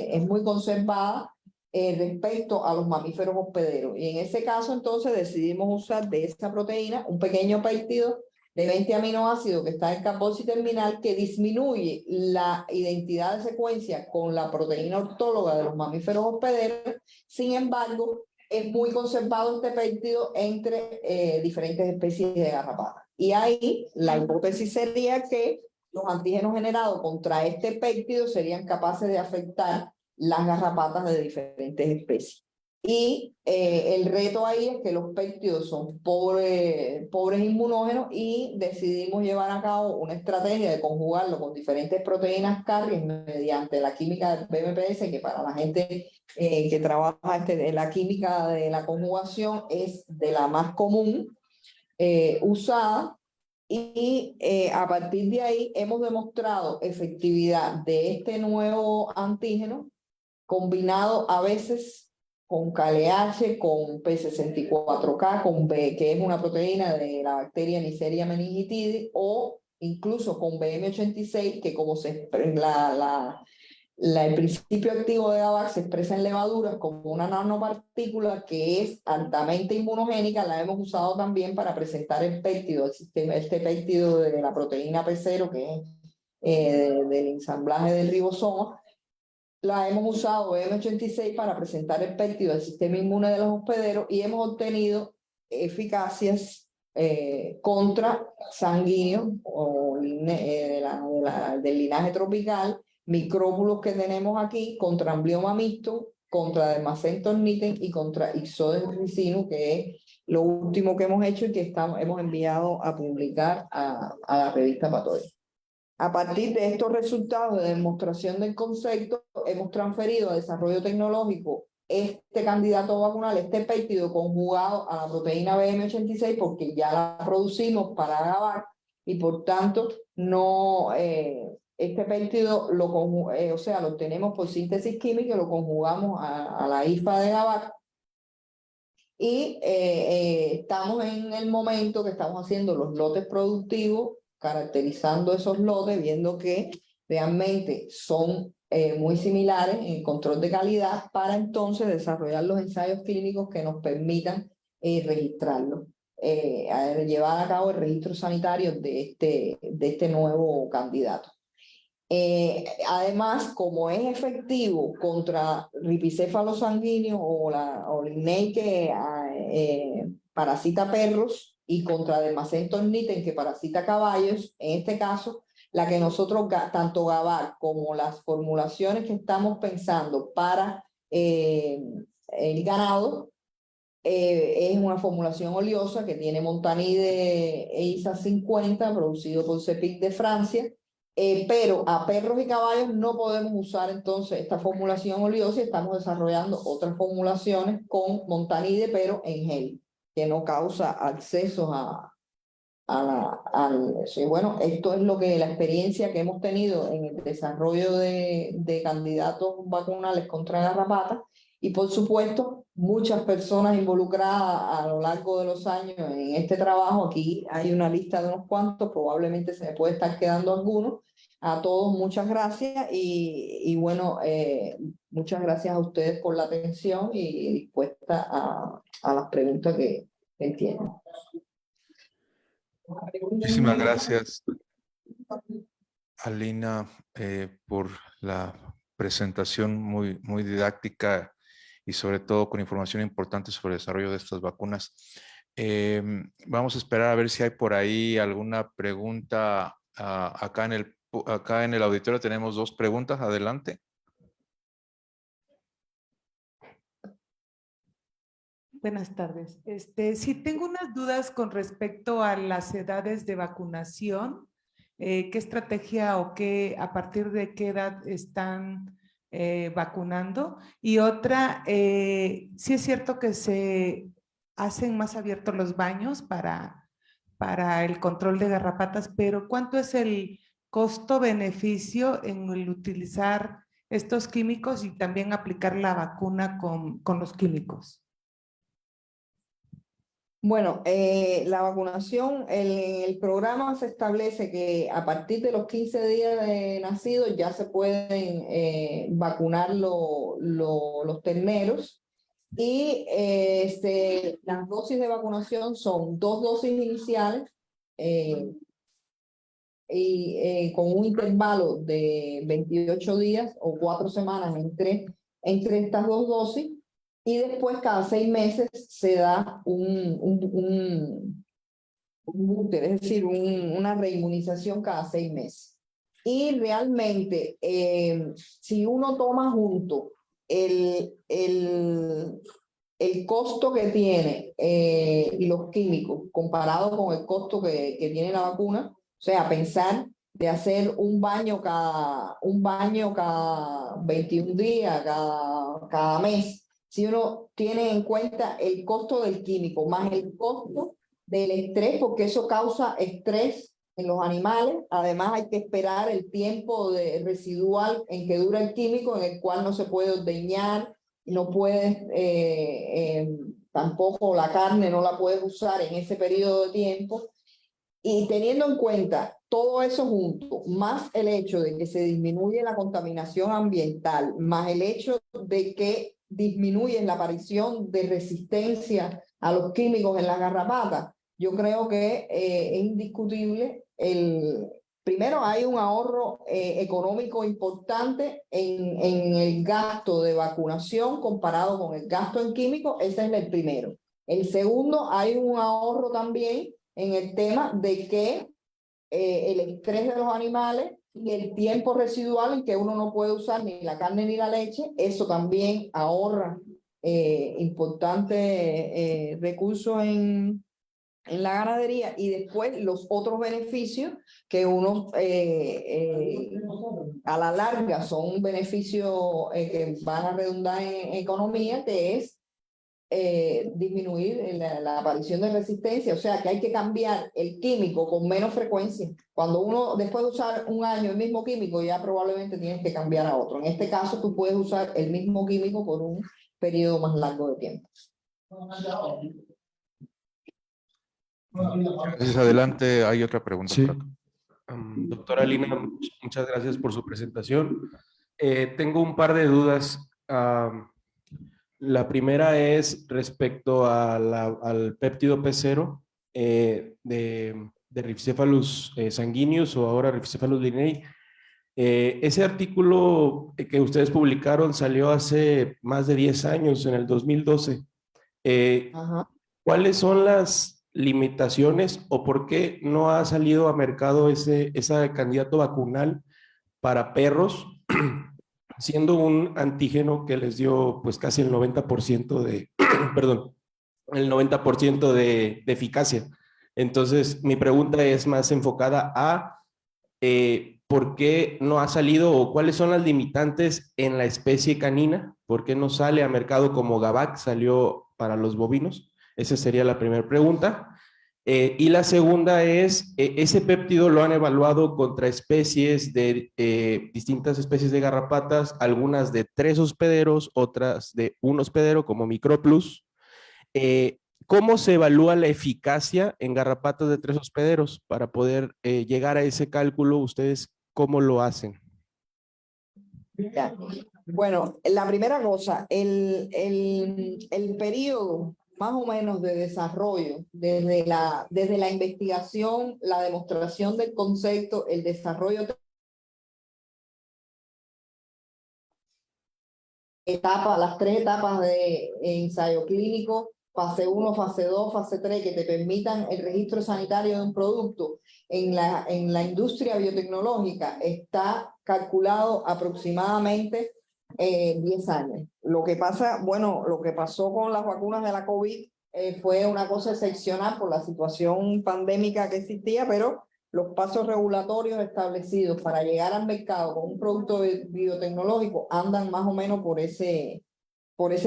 es muy conservada respecto a los mamíferos hospederos. Y en ese caso, entonces, decidimos usar de esta proteína un pequeño péptido de 20 aminoácidos que está en carboxi terminal, que disminuye la identidad de secuencia con la proteína ortóloga de los mamíferos hospederos. Sin embargo, es muy conservado este péptido entre diferentes especies de garrapata. Y ahí la hipótesis sería que los antígenos generados contra este péptido serían capaces de afectar las garrapatas de diferentes especies. Y el reto ahí es que los péptidos son pobres inmunógenos, y decidimos llevar a cabo una estrategia de conjugarlo con diferentes proteínas carriers mediante la química del BMPS, que para la gente que trabaja en la química de la conjugación es de la más común usada. Y a partir de ahí hemos demostrado efectividad de este nuevo antígeno, combinado a veces con KLH, con P64K, con B, que es una proteína de la bacteria Neisseria meningitidis, o incluso con BM86, que como el principio activo de GABAC se expresa en levaduras como una nanopartícula que es altamente inmunogénica. La hemos usado también para presentar el péptido, este péptido de la proteína P0, que es del ensamblaje del ribosoma. La hemos usado M86 para presentar el péptido del sistema inmune de los hospederos, y hemos obtenido eficacias contra sanguíneos o del linaje tropical, micróbulos que tenemos aquí, contra Amblyomma mixtum, contra Dermacentor nittens y contra Ixodes ricinus, que es lo último que hemos hecho y que hemos enviado a publicar a la revista Pathogen. A partir de estos resultados de demostración del concepto, hemos transferido a desarrollo tecnológico este candidato vacunal, este péptido conjugado a la proteína BM86, porque ya la producimos para GABAC, y por tanto no, este péptido lo obtenemos por síntesis química y lo conjugamos a la IFA de GABAC. Y estamos en el momento que estamos haciendo los lotes productivos, caracterizando esos lotes, viendo que realmente son muy similares en el control de calidad, para entonces desarrollar los ensayos clínicos que nos permitan registrarlo, llevar a cabo el registro sanitario de este nuevo candidato. Además, como es efectivo contra ripicéfalo sanguíneo o el INEI que parasita perros y contra dermacentos nitten que parasita caballos, en este caso, la que nosotros, tanto GABAR como las formulaciones que estamos pensando para el ganado, es una formulación oleosa que tiene montanide EISA 50, producido por CEPIC de Francia, pero a perros y caballos no podemos usar entonces esta formulación oleosa y estamos desarrollando otras formulaciones con montanide, pero en gel, que no causa accesos sí, bueno, esto es lo que la experiencia que hemos tenido en el desarrollo de candidatos vacunales contra garrapata y por supuesto muchas personas involucradas a lo largo de los años en este trabajo. Aquí hay una lista de unos cuantos, probablemente se me puede estar quedando algunos. A todos muchas gracias y bueno, muchas gracias a ustedes por la atención y dispuesta a las preguntas que tienen. Muchísimas gracias, Alina, por la presentación muy didáctica y sobre todo con información importante sobre el desarrollo de estas vacunas. Vamos a esperar a ver si hay por ahí alguna pregunta. Acá en el auditorio tenemos 2 preguntas. Adelante. Buenas tardes. Sí, tengo unas dudas con respecto a las edades de vacunación. ¿Qué estrategia o a partir de qué edad están vacunando? Y otra, sí es cierto que se hacen más abiertos los baños para el control de garrapatas, pero ¿cuánto es el costo-beneficio en el utilizar estos químicos y también aplicar la vacuna con los químicos? Bueno, la vacunación, el programa se establece que a partir de los 15 días de nacido ya se pueden vacunar los terneros y las dosis de vacunación son 2 dosis iniciales y con un intervalo de 28 días o 4 semanas entre estas 2 dosis. Y después cada 6 meses se da un booster, es decir, una reinmunización cada 6 meses. Y realmente, si uno toma junto el costo que tiene los químicos comparado con el costo que tiene la vacuna, o sea, pensar de hacer un baño cada 21 días, cada mes, si uno tiene en cuenta el costo del químico más el costo del estrés, porque eso causa estrés en los animales. Además hay que esperar el tiempo residual en que dura el químico, en el cual no se puede ordeñar, no puedes, tampoco la carne no la puedes usar en ese periodo de tiempo. Y teniendo en cuenta todo eso junto, más el hecho de que se disminuye la contaminación ambiental, más el hecho de que disminuye la aparición de resistencia a los químicos en las garrapatas, yo creo que es indiscutible. Primero, hay un ahorro económico importante en el gasto de vacunación comparado con el gasto en químicos. Ese es el primero. El segundo, hay un ahorro también en el tema de que el estrés de los animales y el tiempo residual en que uno no puede usar ni la carne ni la leche, eso también ahorra importantes recursos en la ganadería. Y después los otros beneficios que uno a la larga son beneficios que van a redundar en economía, que es disminuir la aparición de resistencia. O sea que hay que cambiar el químico con menos frecuencia. Cuando uno, después de usar un año el mismo químico, ya probablemente tienes que cambiar a otro. En este caso tú puedes usar el mismo químico por un periodo más largo de tiempo. Gracias, adelante. Hay otra pregunta. Sí. Doctora Lina, muchas gracias por su presentación. Tengo un par de dudas. La primera es respecto al péptido P0 de Rhipicephalus sanguineus o ahora Rhipicephalus linei. Ese artículo que ustedes publicaron salió hace más de 10 años, en el 2012. Ajá. ¿Cuáles son las limitaciones o por qué no ha salido a mercado ese candidato vacunal para perros, siendo un antígeno que les dio pues casi el 90% de, perdón, el 90% de eficacia? Entonces, mi pregunta es más enfocada a ¿por qué no ha salido o cuáles son las limitantes en la especie canina? ¿Por qué no sale a mercado como Gavac salió para los bovinos? Esa sería la primera pregunta. Y la segunda es, ¿ese péptido lo han evaluado contra especies de distintas especies de garrapatas, algunas de 3 hospederos, otras de 1 hospedero como Microplus? ¿Cómo se evalúa la eficacia en garrapatas de 3 hospederos? Para poder llegar a ese cálculo, ¿ustedes cómo lo hacen? Ya. Bueno, la primera cosa, el periodo más o menos de desarrollo, desde la investigación, la demostración del concepto, el desarrollo las 3 etapas de ensayo clínico, fase 1, fase 2, fase 3, que te permitan el registro sanitario de un producto en la industria biotecnológica, está calculado aproximadamente 10 años. Lo que pasa, bueno, lo que pasó con las vacunas de la COVID fue una cosa excepcional por la situación pandémica que existía, pero los pasos regulatorios establecidos para llegar al mercado con un producto biotecnológico andan más o menos por ese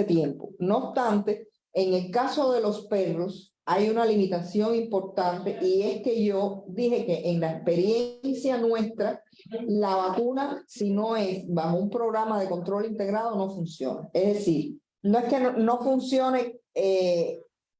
tiempo. No obstante, en el caso de los perros hay una limitación importante, y es que yo dije que en la experiencia nuestra, la vacuna, si no es bajo un programa de control integrado, no funciona. Es decir, no es que no funcione,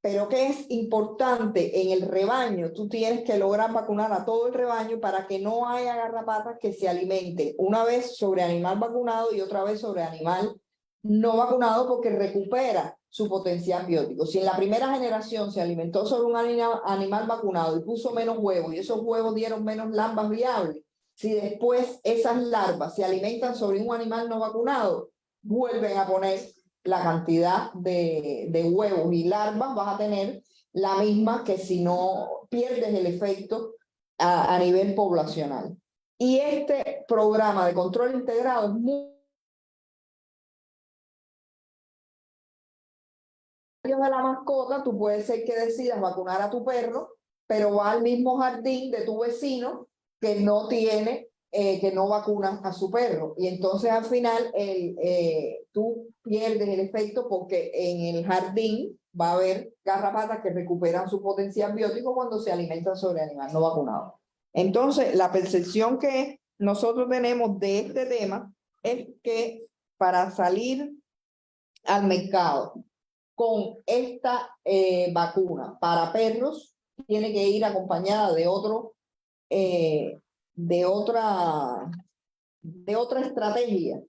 pero que es importante en el rebaño. Tú tienes que lograr vacunar a todo el rebaño para que no haya garrapatas que se alimenten una vez sobre animal vacunado y otra vez sobre animal no vacunado, porque recupera su potencial biótico. Si en la primera generación se alimentó sobre un animal vacunado y puso menos huevos, y esos huevos dieron menos larvas viables, si después esas larvas se alimentan sobre un animal no vacunado, vuelven a poner la cantidad de huevos y larvas, vas a tener la misma que si no pierdes el efecto a nivel poblacional. Y este programa de control integrado es muy de la mascota. Tú puedes ser que decidas vacunar a tu perro, pero va al mismo jardín de tu vecino que no tiene, que no vacuna a su perro. Y entonces al final tú pierdes el efecto, porque en el jardín va a haber garrapatas que recuperan su potencial biótico cuando se alimentan sobre animal no vacunado. Entonces, la percepción que nosotros tenemos de este tema es que para salir al mercado con esta vacuna para perros, tiene que ir acompañada de otra estrategia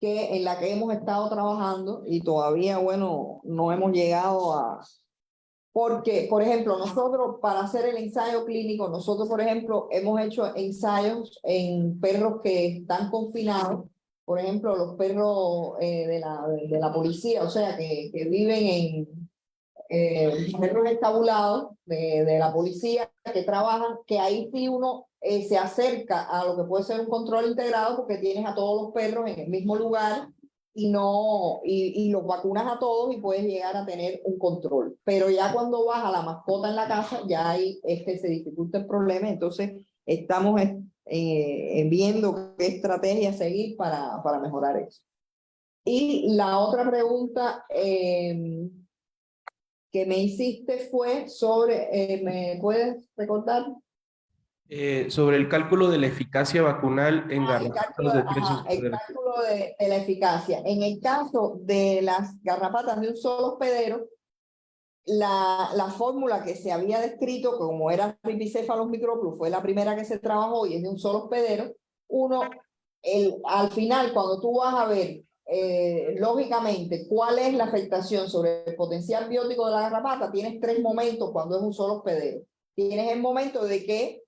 en la que hemos estado trabajando, y todavía, bueno, no hemos llegado a... Porque, por ejemplo, nosotros para hacer el ensayo clínico, nosotros, por ejemplo, hemos hecho ensayos en perros que están confinados, por ejemplo, los perros de la policía, o sea, que viven perros estabulados de la policía que trabajan, que ahí sí uno se acerca a lo que puede ser un control integrado, porque tienes a todos los perros en el mismo lugar y los vacunas a todos y puedes llegar a tener un control. Pero ya cuando vas a la mascota en la casa, ya ahí se dificulta el problema. Entonces estamos viendo qué estrategia seguir para mejorar eso. Y la otra pregunta que me hiciste fue sobre, ¿me puedes recordar? Sobre el cálculo de la eficacia vacunal en garrapatas de 3 El hospederos. cálculo de la eficacia. En el caso de las garrapatas de un solo hospedero, la fórmula que se había descrito, como era Ripicephalus microplus, fue la primera que se trabajó y es de un solo hospedero. Al final, cuando tú vas a ver lógicamente cuál es la afectación sobre el potencial biótico de la garrapata, tienes 3 momentos cuando es un solo hospedero. Tienes el momento de que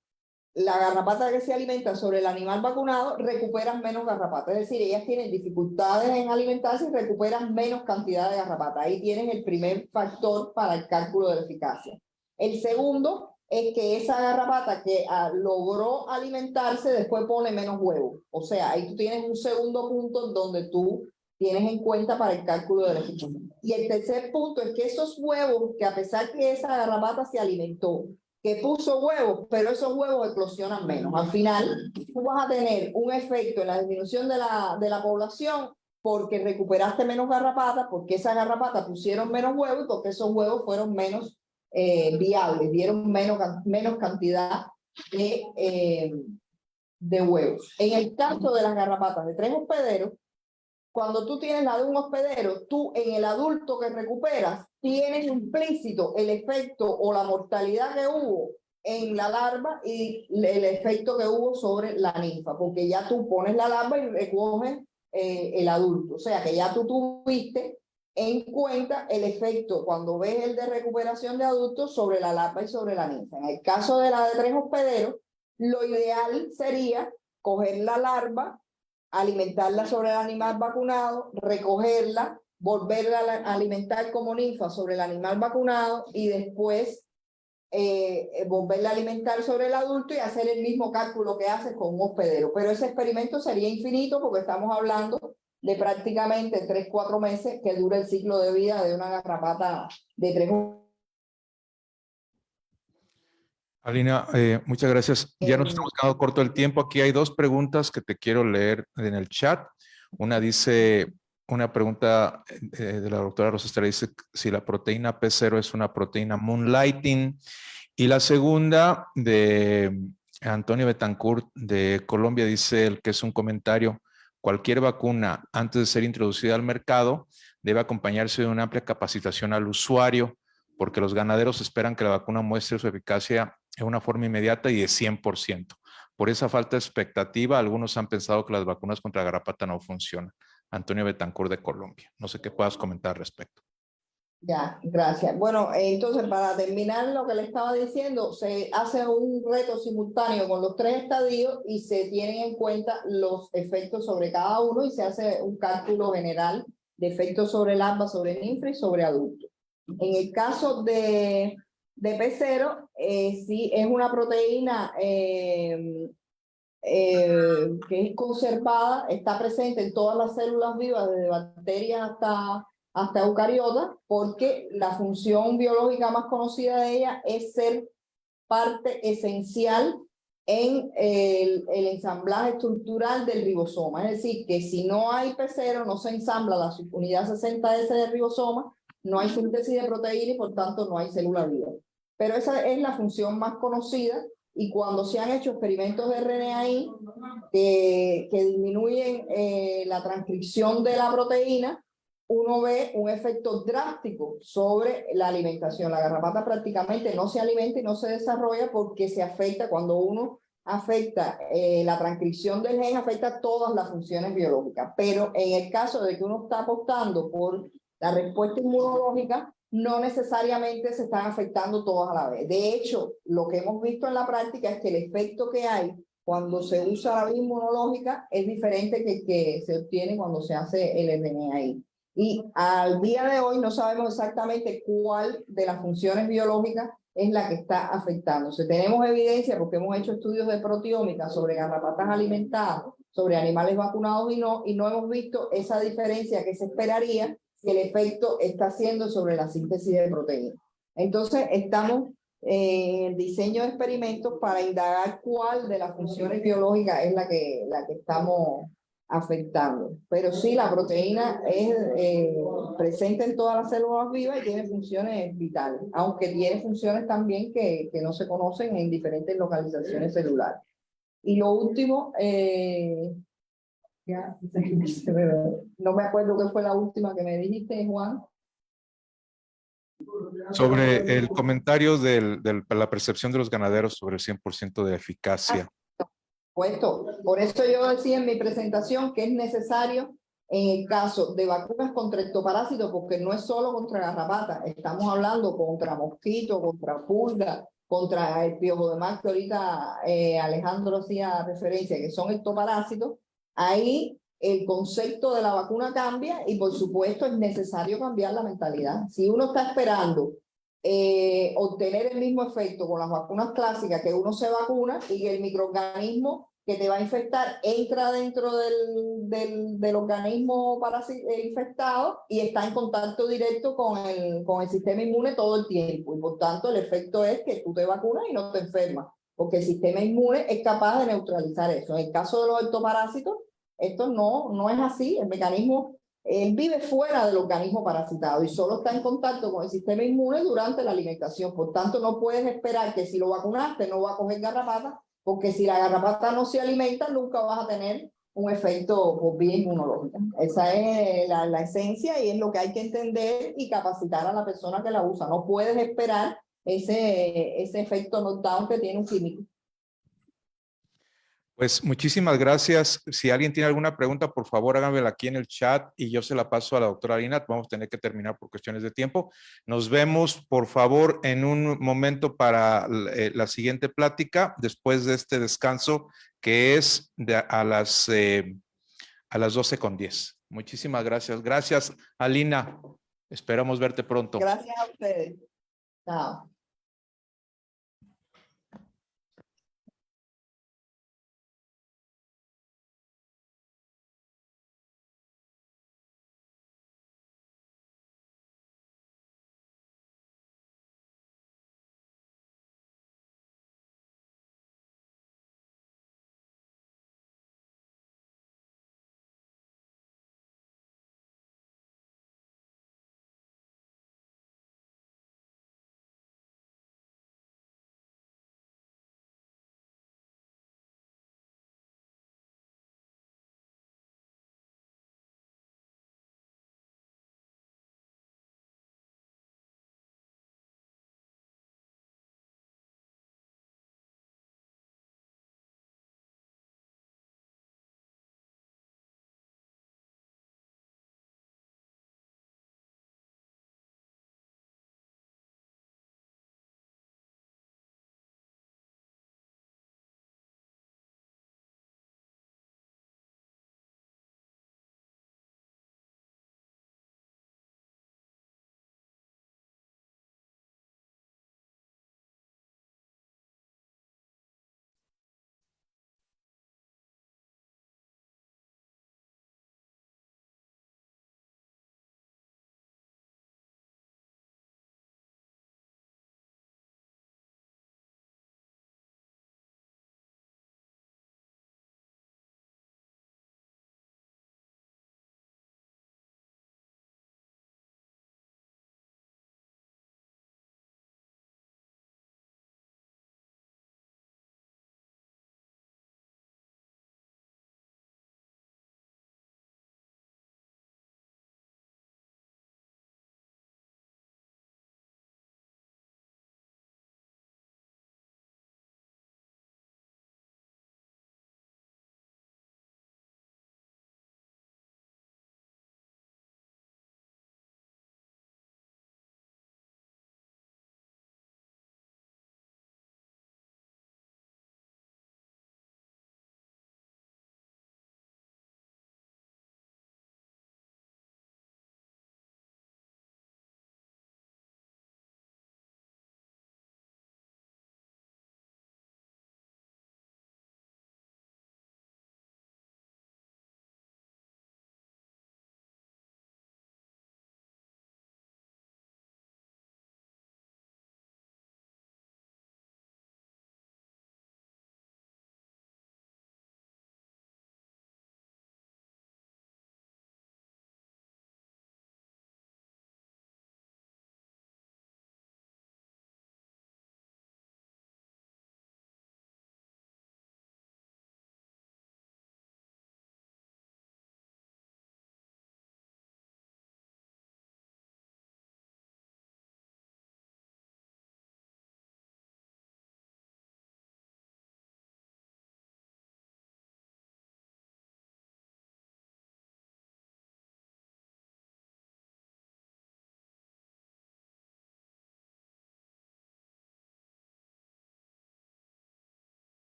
la garrapata que se alimenta sobre el animal vacunado, recuperan menos garrapata. Es decir, ellas tienen dificultades en alimentarse y recuperan menos cantidad de garrapata. Ahí tienen el primer factor para el cálculo de la eficacia. El segundo es que esa garrapata que logró alimentarse después pone menos huevos. O sea, ahí tú tienes un segundo punto donde tú tienes en cuenta para el cálculo de la eficacia. Y el tercer punto es que esos huevos, que a pesar que esa garrapata se alimentó, que puso huevos, pero esos huevos eclosionan menos. Al final, tú vas a tener un efecto en la disminución de la población porque recuperaste menos garrapatas, porque esas garrapatas pusieron menos huevos y porque esos huevos fueron menos viables, dieron menos cantidad de huevos. En el caso de las garrapatas de 3 hospederos, cuando tú tienes la de un hospedero, tú en el adulto que recuperas tienes implícito el efecto o la mortalidad que hubo en la larva y el efecto que hubo sobre la ninfa, porque ya tú pones la larva y recoges el adulto. O sea que ya tú tuviste en cuenta el efecto cuando ves el de recuperación de adultos sobre la larva y sobre la ninfa. En el caso de la de 3 hospederos, lo ideal sería coger la larva, alimentarla sobre el animal vacunado, recogerla, volverla a alimentar como ninfa sobre el animal vacunado y después volverla a alimentar sobre el adulto y hacer el mismo cálculo que haces con un hospedero. Pero ese experimento sería infinito porque estamos hablando de prácticamente 3-4 meses que dura el ciclo de vida de una garrapata de 3. Alina, muchas gracias. Ya nos estamos quedando corto el tiempo. Aquí hay 2 preguntas que te quiero leer en el chat. Una dice, una pregunta de la doctora Rosa Estrella, dice si la proteína P0 es una proteína moonlighting. Y la segunda de Antonio Betancourt de Colombia dice el que es un comentario: cualquier vacuna antes de ser introducida al mercado debe acompañarse de una amplia capacitación al usuario, porque los ganaderos esperan que la vacuna muestre su eficacia en una forma inmediata y de 100%. Por esa falta de expectativa, algunos han pensado que las vacunas contra garrapata no funcionan. Antonio Betancourt de Colombia. No sé qué puedas comentar al respecto. Ya, gracias. Bueno, entonces para terminar lo que le estaba diciendo, se hace un reto simultáneo con los 3 estadios y se tienen en cuenta los efectos sobre cada uno y se hace un cálculo general de efectos sobre larva, sobre ninfa y sobre adulto. En el caso de P0, sí es una proteína que es conservada, está presente en todas las células vivas, desde bacterias hasta eucariotas, porque la función biológica más conocida de ella es ser parte esencial en el ensamblaje estructural del ribosoma. Es decir, que si no hay P0, no se ensambla la subunidad 60S del ribosoma, no hay síntesis de proteína y por tanto no hay célula viva. Pero esa es la función más conocida y cuando se han hecho experimentos de RNAi que disminuyen la transcripción de la proteína, uno ve un efecto drástico sobre la alimentación. La garrapata prácticamente no se alimenta y no se desarrolla porque se afecta, cuando uno afecta la transcripción del gen, afecta todas las funciones biológicas. Pero en el caso de que uno está apostando por la respuesta inmunológica, no necesariamente se están afectando todas a la vez. De hecho, lo que hemos visto en la práctica es que el efecto que hay cuando se usa la vía inmunológica es diferente que el que se obtiene cuando se hace el RNAi. Y al día de hoy no sabemos exactamente cuál de las funciones biológicas es la que está afectándose. Tenemos evidencia porque hemos hecho estudios de proteómica sobre garrapatas alimentadas, sobre animales vacunados y no hemos visto esa diferencia que se esperaría si el efecto está haciendo sobre la síntesis de proteínas. Entonces estamos en el diseño de experimentos para indagar cuál de las funciones biológicas es la que estamos afectando. Pero sí, la proteína es presente en todas las células vivas y tiene funciones vitales, aunque tiene funciones también que no se conocen en diferentes localizaciones celulares. Y lo último, no me acuerdo qué fue la última que me dijiste, Juan. Sobre el comentario de la percepción de los ganaderos sobre el 100% de eficacia. Por eso yo decía en mi presentación que es necesario en el caso de vacunas contra ectoparásitos, porque no es solo contra garrapata, estamos hablando contra mosquito, contra pulga, contra el piojo de mar, que ahorita Alejandro hacía referencia, que son ectoparásitos, ahí el concepto de la vacuna cambia y por supuesto es necesario cambiar la mentalidad. Si uno está esperando obtener el mismo efecto con las vacunas clásicas, que uno se vacuna y que el microorganismo que te va a infectar entra dentro del organismo infectado y está en contacto directo con el sistema inmune todo el tiempo. Y por tanto, el efecto es que tú te vacunas y no te enfermas, porque el sistema inmune es capaz de neutralizar eso. En el caso de los ectoparásitos, esto no es así. El mecanismo, él vive fuera del organismo parasitado y solo está en contacto con el sistema inmune durante la alimentación. Por tanto, no puedes esperar que si lo vacunaste no va a coger garrapata, porque si la garrapata no se alimenta, nunca vas a tener un efecto por vía inmunológica. Esa es la esencia y es lo que hay que entender y capacitar a la persona que la usa. No puedes esperar ese efecto knockdown que tiene un químico. Pues muchísimas gracias. Si alguien tiene alguna pregunta, por favor, háganmela aquí en el chat y yo se la paso a la doctora Alina. Vamos a tener que terminar por cuestiones de tiempo. Nos vemos, por favor, en un momento para la siguiente plática, después de este descanso, que es a las 12:10. Muchísimas gracias. Gracias, Alina. Esperamos verte pronto. Gracias a ustedes. Chao.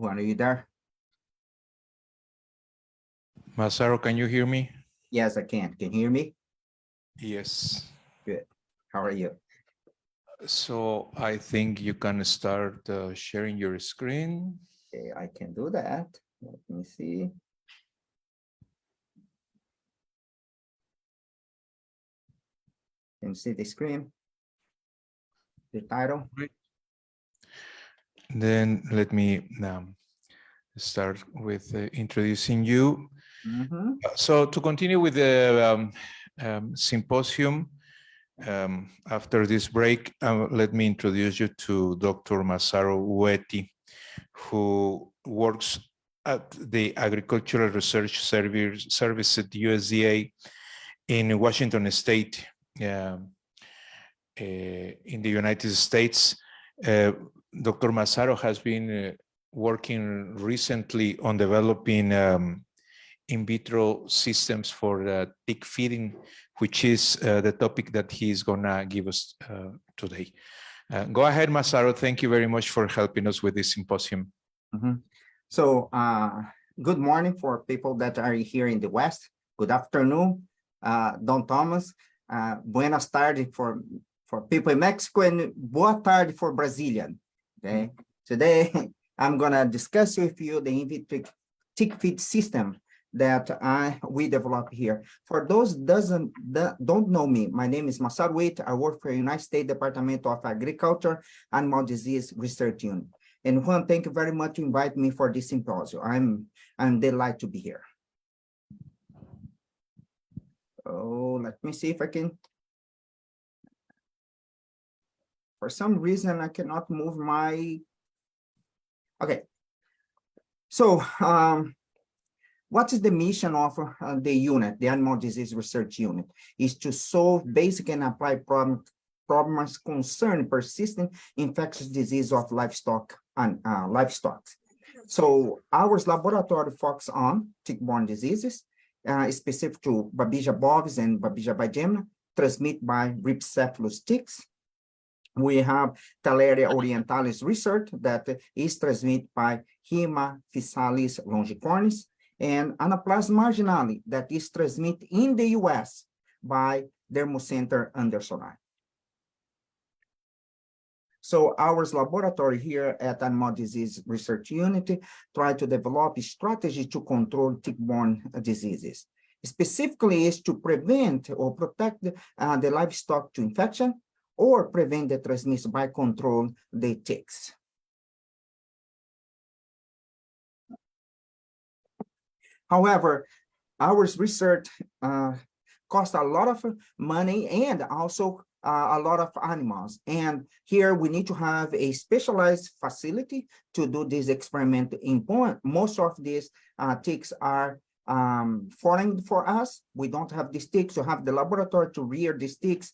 Juan, are you there? Massaro, can you hear me? Yes, I can. Can you hear me? Yes. Good. How are you? So I think you can start sharing your screen. Okay, I can do that. Let me see. Can you see the screen? The title? Right. Then let me start with introducing you. Mm-hmm. So to continue with the symposium, after this break, let me introduce you to Dr. Massaro Ueti, who works at the Agricultural Research Service at USDA in Washington State, in the United States. Dr. Massaro has been working recently on developing in vitro systems for tick feeding, which is the topic that he's gonna give us today. Go ahead, Massaro. Thank you very much for helping us with this symposium. Mm-hmm. So good morning for people that are here in the West. Good afternoon, Don Thomas. Buenas tardes for people in Mexico, and boa tarde for Brazilian. Okay. Today, I'm gonna discuss with you the in vitro tick feed system that we developed here. For those don't know me, my name is Massaro Ueti. I work for the United States Department of Agriculture Animal Disease Research Unit. And Juan, thank you very much to invite me for this symposium. I'm delighted to be here. Oh, let me see if I can. For some reason, I cannot move my. Okay. So, what is the mission of the unit, the Animal Disease Research Unit? Is to solve basic and applied problems concerning persistent infectious disease of livestock and livestock. So our laboratory focuses on tick-borne diseases, specific to Babesia bovis and Babesia bigemina, transmitted by Rhipicephalus ticks. We have Thaleria orientalis research that is transmitted by Haemaphysalis longicornis, and Anaplasma marginale that is transmitted in the US by Dermocenter andersoni. So our laboratory here at Animal Disease Research Unit try to develop a strategy to control tick-borne diseases. Specifically is to prevent or protect the livestock to infection or prevent the transmission by control the ticks. However, our research costs a lot of money and also a lot of animals. And here we need to have a specialized facility to do this experiment. Most of these ticks are foreign for us. We don't have these ticks to have the laboratory to rear these ticks.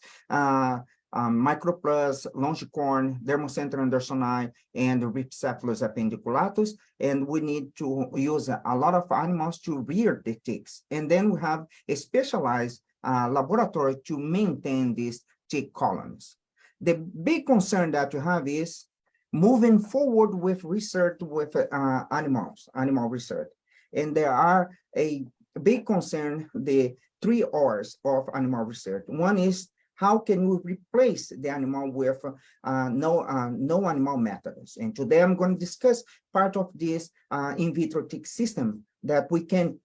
Microplus, longicorn, Dermocenter andersoni, and Rhipicephalus appendiculatus. And we need to use a lot of animals to rear the ticks. And then we have a specialized laboratory to maintain these tick colonies. The big concern that you have is moving forward with research with animal research. And there are a big concern, the 3 R's of animal research. One is, how can we replace the animal with no animal methods? And today I'm going to discuss part of this in vitro tick system that we can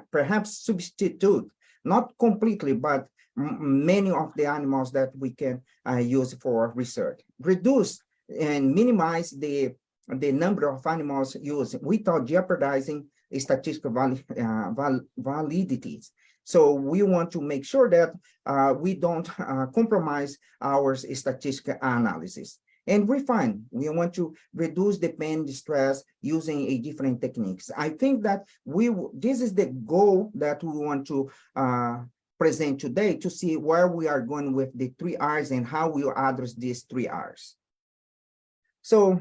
perhaps substitute, not completely, but many of the animals that we can use for research. Reduce and minimize the number of animals used without jeopardizing statistical validities. So we want to make sure that we don't compromise our statistical analysis. And refine, we want to reduce the pain distress using a different techniques. I think that this is the goal that we want to present today, to see where we are going with the 3 R's and how we address these 3 R's. So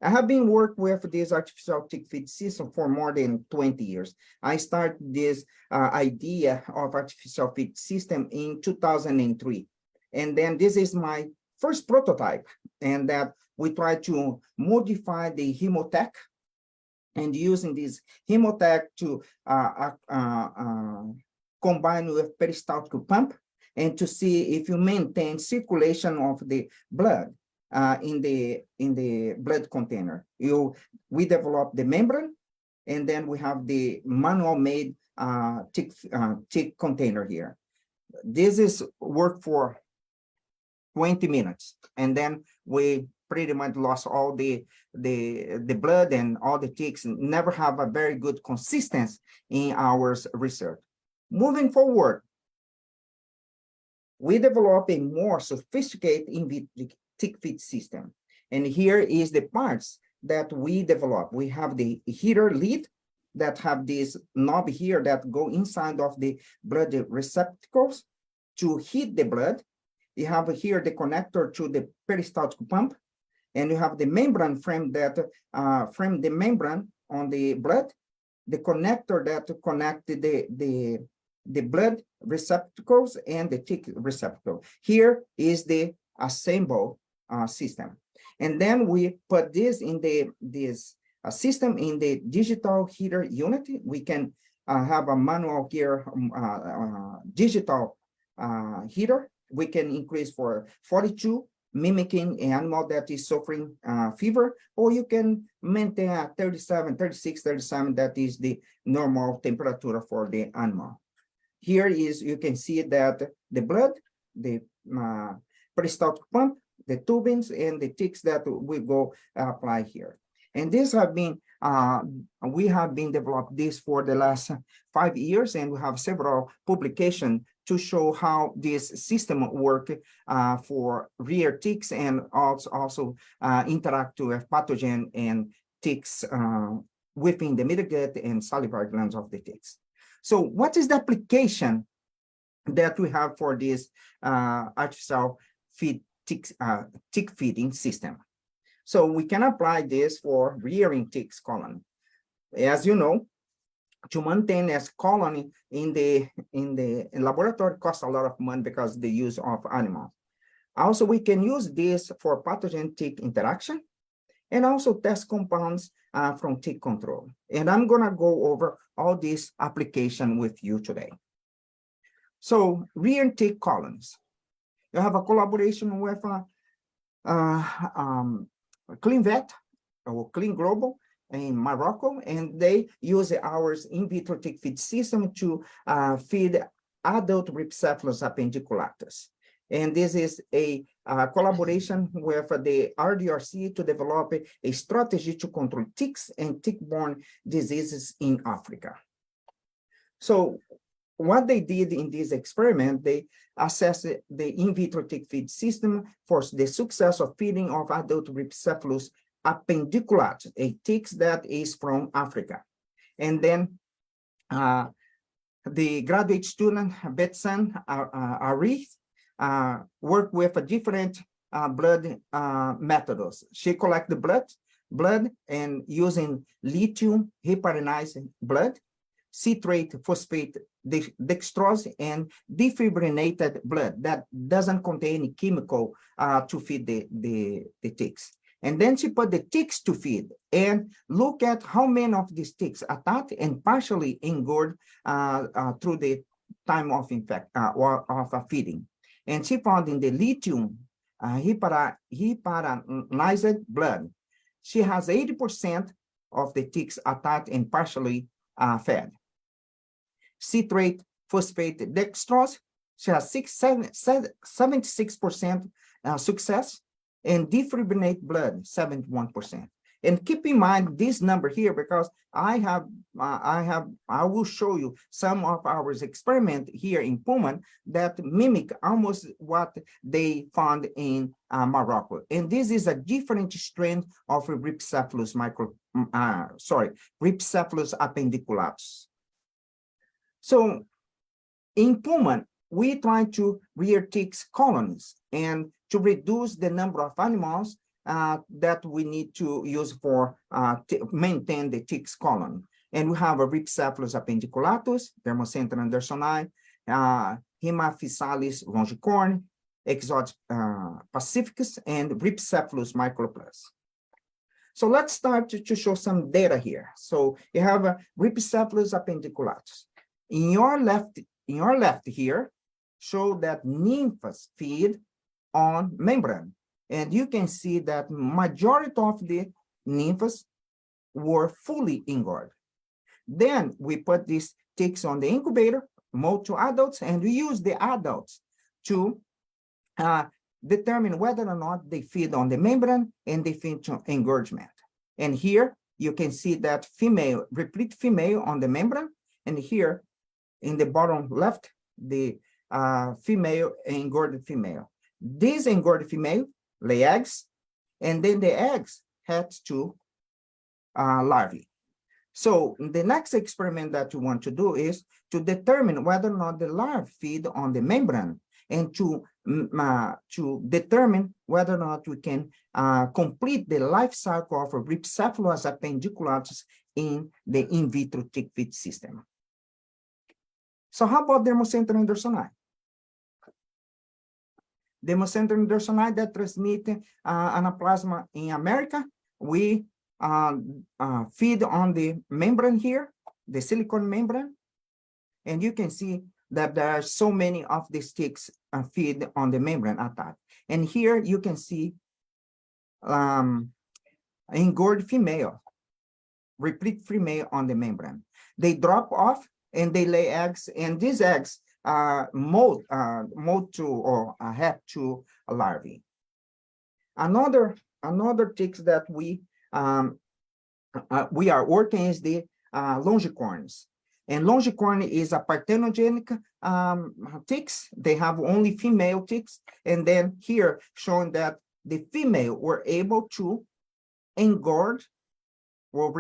I have been working with this artificial tick feed system for more than 20 years. I started this idea of artificial feed system in 2003. And then this is my first prototype, and that we try to modify the hemotech and using this hemotech to combine with peristaltic pump and to see if you maintain circulation of the blood in the blood container. We develop the membrane, and then we have the manual made tick container here. This is work for 20 minutes, and then we pretty much lost all the blood and all the ticks, and never have a very good consistency in our research. Moving forward, we develop a more sophisticated in vitro tick feed system. And here is the parts that we develop. We have the heater lead that have this knob here that go inside of the blood receptacles to heat the blood. You have here the connector to the peristaltic pump, and you have the membrane frame that frame the membrane on the blood, the connector that connect the blood receptacles and the tick receptacle. Here is the assemble system, and then we put this in this system in the digital heater unit. We can have a manual here digital heater. We can increase for 42, mimicking an animal that is suffering fever, or you can maintain at 37, 36, 37, that is the normal temperature for the animal. Here is, you can see that the blood, the peristaltic pump, the tubings, and the ticks that we go apply here. And this have been, we have been developed this for the last 5 years, and we have several publications to show how this system work for rear ticks, and also interact with pathogen and ticks within the middle gut and salivary glands of the ticks. So what is the application that we have for this artificial tick feeding system? So we can apply this for rearing ticks colony. As you know, to maintain a colony in the laboratory costs a lot of money because the use of animals. Also, we can use this for pathogen tick interaction, and also test compounds from tick control. And I'm gonna go over all these application with you today. So rearing tick colonies. You have a collaboration with Clean Vet or Clean Global in Morocco, and they use our in vitro tick feed system to feed adult Rhipicephalus appendiculatus. And this is a collaboration with the RDRC to develop a strategy to control ticks and tick-borne diseases in Africa. So what they did in this experiment, they assessed the in vitro tick feed system for the success of feeding of adult Rhipicephalus appendiculatus, a tick that is from Africa. And then the graduate student, Betsan Arif, worked with a different blood methods. She collect the blood and using lithium heparinized blood, citrate, phosphate, dextrose, and defibrinated blood that doesn't contain any chemical to feed the ticks. And then she put the ticks to feed and look at how many of these ticks attacked and partially engorged through the time of feeding. And she found in the lithium heparinized blood, she has 80% of the ticks attacked and partially fed. Citrate, phosphate, dextrose, she has 76% success, and defibrillate blood, 71%. And keep in mind this number here, because I will show you some of our experiment here in Pullman that mimic almost what they found in Morocco. And this is a different strain of Rhipicephalus Rhipicephalus appendiculatus. So in Pullman, we try to rear ticks colonies and to reduce the number of animals that we need to use for maintain the ticks colony. And we have a Rhipicephalus appendiculatus, Dermocentrum andersoni, Hemaphysalis longicorn, Exotis pacificus, and Rhipicephalus microplus. So let's start to show some data here. So you have a Rhipicephalus appendiculatus. In your left here, show that nymphs feed on membrane. And you can see that majority of the nymphs were fully engorged. Then we put these ticks on the incubator, mold to adults, and we use the adults to determine whether or not they feed on the membrane and they feed to engorgement. And here you can see that female, replete female on the membrane, and here in the bottom left, the female engorged female. This engorged female lay eggs, and then the eggs hatch to larvae. So the next experiment that you want to do is to determine whether or not the larvae feed on the membrane, and to determine whether or not we can complete the life cycle of Rhipicephalus appendiculatus in the in vitro tick feed system. So how about Dermocentra andersoni? Dermocentra andersoni that transmit anaplasma in America, we feed on the membrane here, the silicone membrane, and you can see that there are so many of these ticks feed on the membrane attached. And here you can see engorged female, replete female on the membrane. They drop off and they lay eggs, and these eggs mold to or hatch to a larvae. Another ticks that we are working is the longicorns. And longicorn is a parthenogenic ticks. They have only female ticks. And then here showing that the female were able to engorge or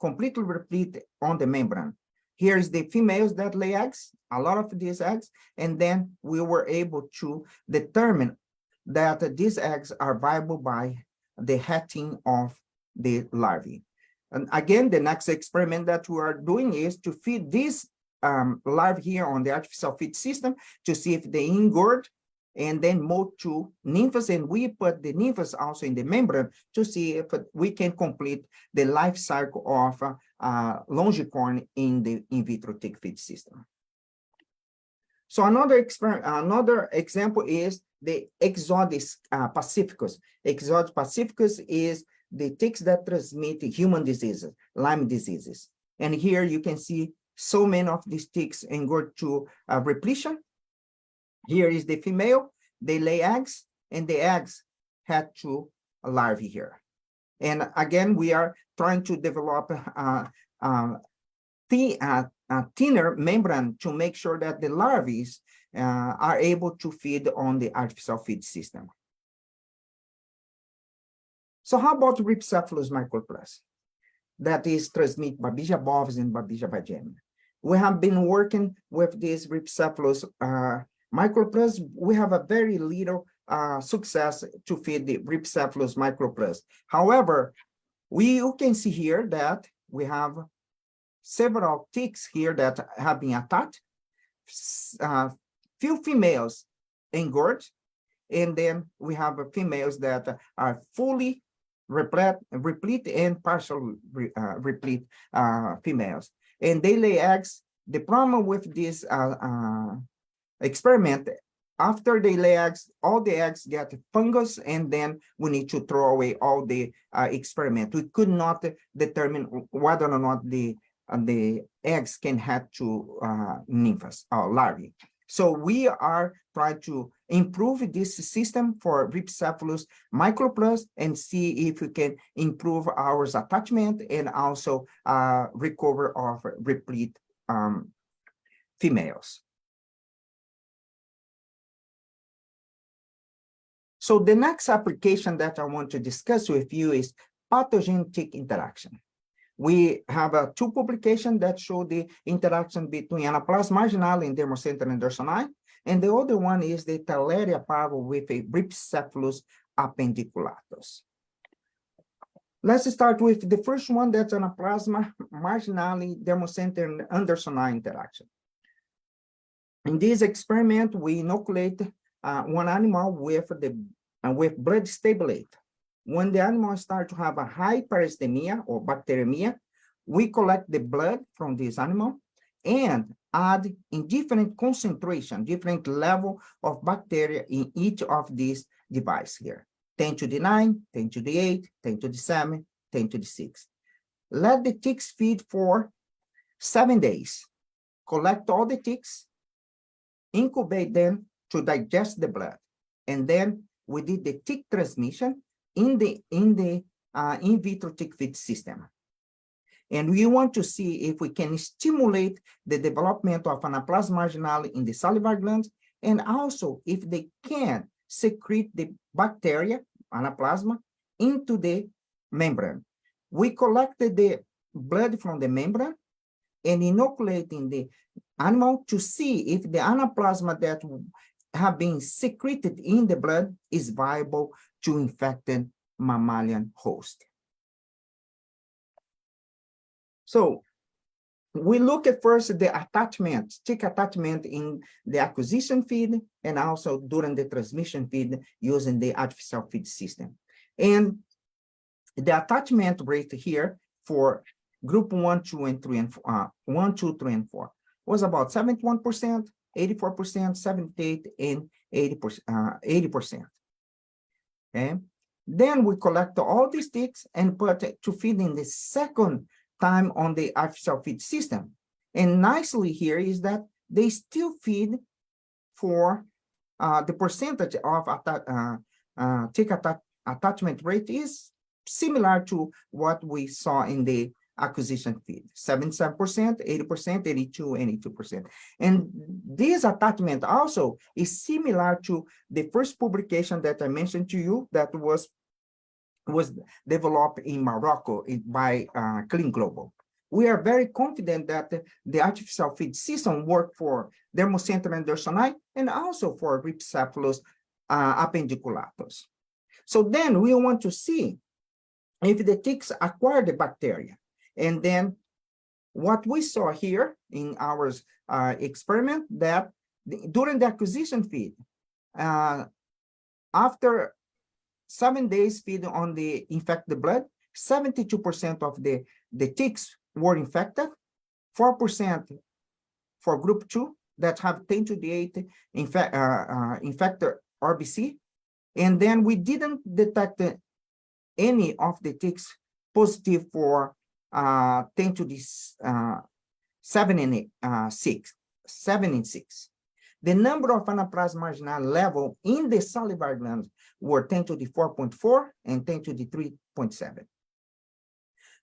completely replete on the membrane. Here's the females that lay eggs, a lot of these eggs. And then we were able to determine that these eggs are viable by the hatching of the larvae. And again, the next experiment that we are doing is to feed this larvae here on the artificial feed system to see if they engorge and then mold to nymphs. And we put the nymphs also in the membrane to see if we can complete the life cycle of longicorn in the in vitro tick feed system. So another example is the Exodus pacificus. Exodus pacificus is the ticks that transmit human diseases, Lyme diseases. And here you can see so many of these ticks engorge to repletion. Here is the female, they lay eggs, and the eggs hatch to a larvae here. And again, we are trying to develop a thinner membrane to make sure that the larvae are able to feed on the artificial feed system. So how about Rhipicephalus microplus? That is transmit Babesia bovis and Babesia vagina. We have been working with this Rhipicephalus microplus. We have a very little success to feed the Rhipicephalus microplus. However, you can see here that we have several ticks here that have been attacked. Few females engorged, and then we have females that are fully replete and partial replete females, and they lay eggs. The problem with this experiment, after they lay eggs, all the eggs get fungus, and then we need to throw away all the experiment. We could not determine whether or not the eggs can hatch to nymphs or larvae. So we are trying to improve this system for Rhipicephalus microplus and see if we can improve our attachment and also recover of replete females. So the next application that I want to discuss with you is pathogen-tick interaction. We have two publications that show the interaction between Anaplasma marginale and Dermocentra andersoni, and the other one is the Thaleria parvo with a Rhipicephalus appendiculatus. Let's start with the first one, that's Anaplasma marginale Dermocentra andersoni interaction. In this experiment, we inoculate one animal with blood stabulate. when the animal starts to have a high parasitemia or bacteremia, we collect the blood from this animal and add in different concentration, different level of bacteria in each of these devices here. 10 to the 9, 10 to the 8, 10 to the 7, 10 to the 6. Let the ticks feed for 7 days. Collect all the ticks, incubate them to digest the blood. And then we did the tick transmission in the in vitro tick feed system. And we want to see if we can stimulate the development of Anaplasma marginalis in the salivary glands, and also if they can secrete the bacteria, Anaplasma, into the membrane. We collected the blood from the membrane and inoculating the animal to see if the Anaplasma that have been secreted in the blood is viable to infected mammalian host. So we look at first the attachment, tick attachment in the acquisition feed and also during the transmission feed using the artificial feed system. And the attachment rate here for group 1, 2, and 3, and 1, 2, 3, and 4 was about 71%, 84%, 78, and 80%. Okay. Then we collect all these ticks and put it to feed in the second time on the artificial feed system. And nicely here is that they still feed for the percentage of tick attachment rate is similar to what we saw in the acquisition feed, 77%, 80%, 82, 82%. And this attachment also is similar to the first publication that I mentioned to you that was developed in Morocco by Clean Global. We are very confident that the artificial feed system worked for Dermocentrum andersoni and also for Rhipicephalus appendiculatus. So then we want to see if the ticks acquire the bacteria. And then what we saw here in our experiment that during the acquisition feed, after 7 days feed on the infected blood, 72% of the ticks were infected, 4% for group 2 that have 10 to the 8 infected RBC. And then we didn't detect any of the ticks positive for 10 to the 7 and 6. The number of Anaplasma marginalis level in the salivary glands were 10 to the 4.4 and 10 to the 3.7.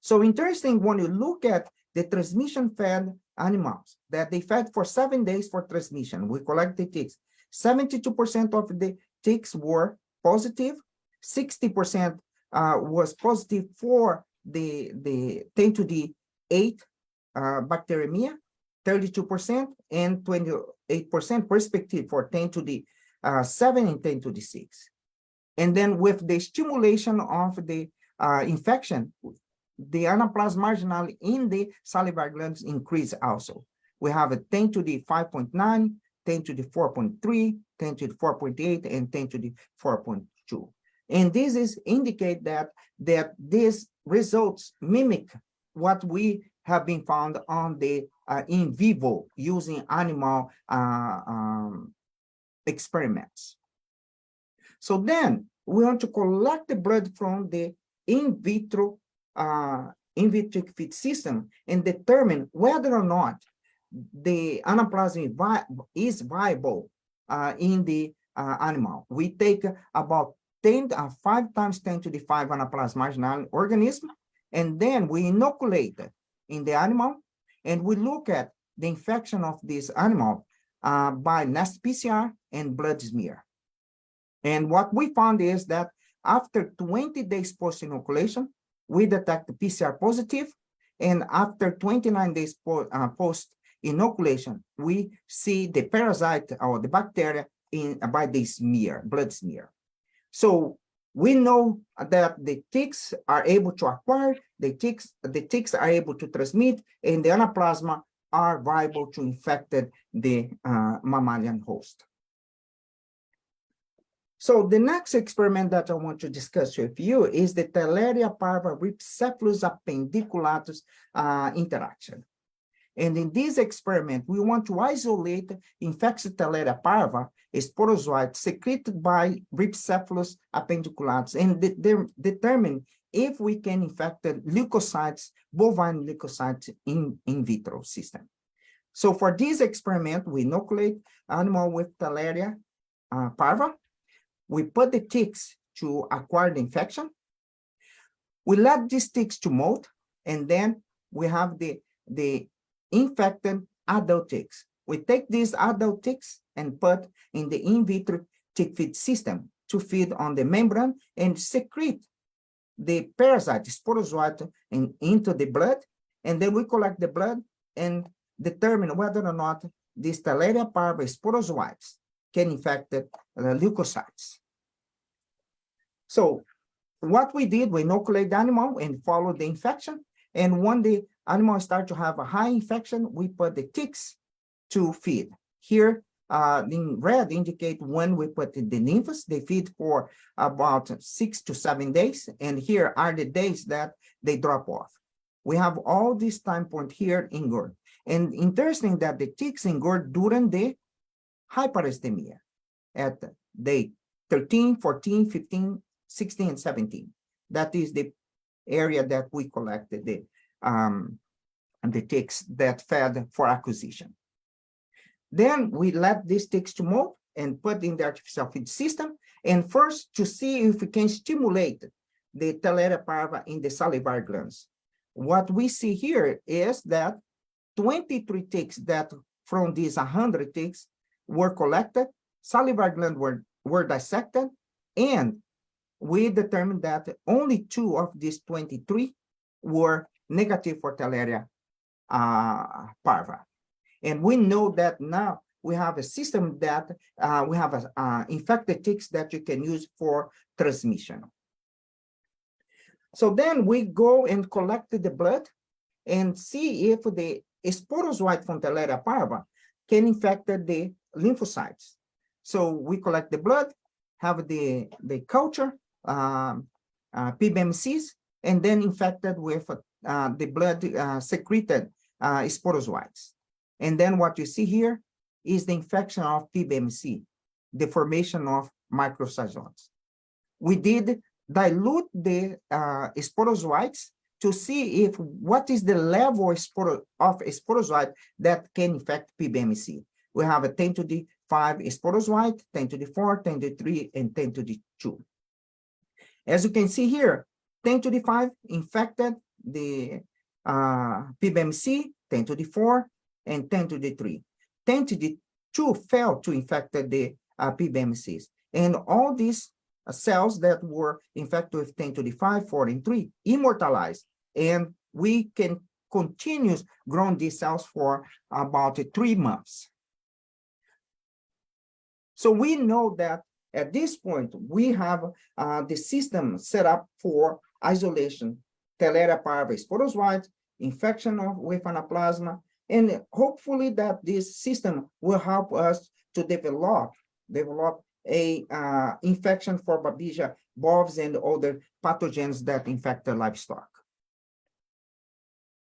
So interesting when you look at the transmission fed animals that they fed for 7 days for transmission, we collect the ticks. 72% of the ticks were positive, 60% was positive for the 10 to the 8 bacteremia, 32% and 28% respective for 10 to the 7 and 10 to the 6. And then with the stimulation of the infection, the Anaplasma marginalis in the salivary glands increase also. We have a 10 to the 5.9, 10 to the 4.3, 10 to the 4.8, and 10 to the 4.2. And this is indicate that these results mimic what we have been found on the in vivo using animal experiments. So then we want to collect the blood from the in vitro feed system and determine whether or not the anaplasma is viable in the animal. We take about 5 times 10 to the 5 Anaplasma marginalis organism, and then we inoculate it in the animal, and we look at the infection of this animal by nest PCR and blood smear. And what we found is that after 20 days post-inoculation, we detect the PCR positive, and after 29 days post-inoculation, we see the parasite or the bacteria by the blood smear. So we know that the ticks are able to acquire, the ticks are able to transmit, and the anaplasma are viable to infect the mammalian host. So the next experiment that I want to discuss with you is the Theileria parva Rhipicephalus appendiculatus interaction. And in this experiment, we want to isolate infected Theileria parva sporozoite secreted by Rhipicephalus appendiculatus and determine if we can infect the leukocytes, bovine leukocytes in vitro system. So for this experiment, we inoculate animal with Theileria parva. We put the ticks to acquire the infection. We let these ticks to molt, and then we have the infected adult ticks. We take these adult ticks and put in the in vitro tick feed system to feed on the membrane and secrete the parasite sporozoite into the blood, and then we collect the blood and determine whether or not these Theileria parva sporozoites can infect the leukocytes. So what we did, we inoculate the animal and follow the infection. And when the animal start to have a high infection, we put the ticks to feed. Here, in red indicate when we put the nymphs. They feed for about 6 to 7 days. And here are the days that they drop off. We have all this time point here in GERD. And interesting that the ticks in GERD during the hyperesthemia at day 13, 14, 15, 16, and 17. That is the area that we collected the ticks that fed for acquisition. Then we let these ticks to molt and put in the artificial feed system. And first to see if we can stimulate the Theileria parva in the salivary glands. What we see here is that 23 ticks that from these 100 ticks were collected, salivary glands were dissected, and we determined that only 2 of these 23 were negative for Theileria parva. And we know that now we have a system that we have infected ticks that you can use for transmission. So then we go and collect the blood and see if the sporozoite from Theileria parva can infect the lymphocytes. So we collect the blood, have the culture, PBMCs, and then infected with the blood secreted sporozoites. And then what you see here is the infection of PBMC, the formation of microcytomes. We did dilute the sporozoites to see if what is the level of sporozoite that can infect PBMC. We have a 10 to the 5 sporozoite, 10 to the 4, 10 to the 3, and 10 to the 2. As you can see here, 10 to the 5 infected the PBMC, 10 to the 4, and 10 to the 3. 10 to the 2 failed to infect the PBMCs. And all these cells that were infected with 10 to the 5, 4, and 3 immortalized. And we can continue growing these cells for about 3 months. So we know that at this point, we have the system set up for isolation, Theileria parva sporozoite, infection with anaplasma, and hopefully that this system will help us to develop a infection for Babesia bovis and other pathogens that infect the livestock.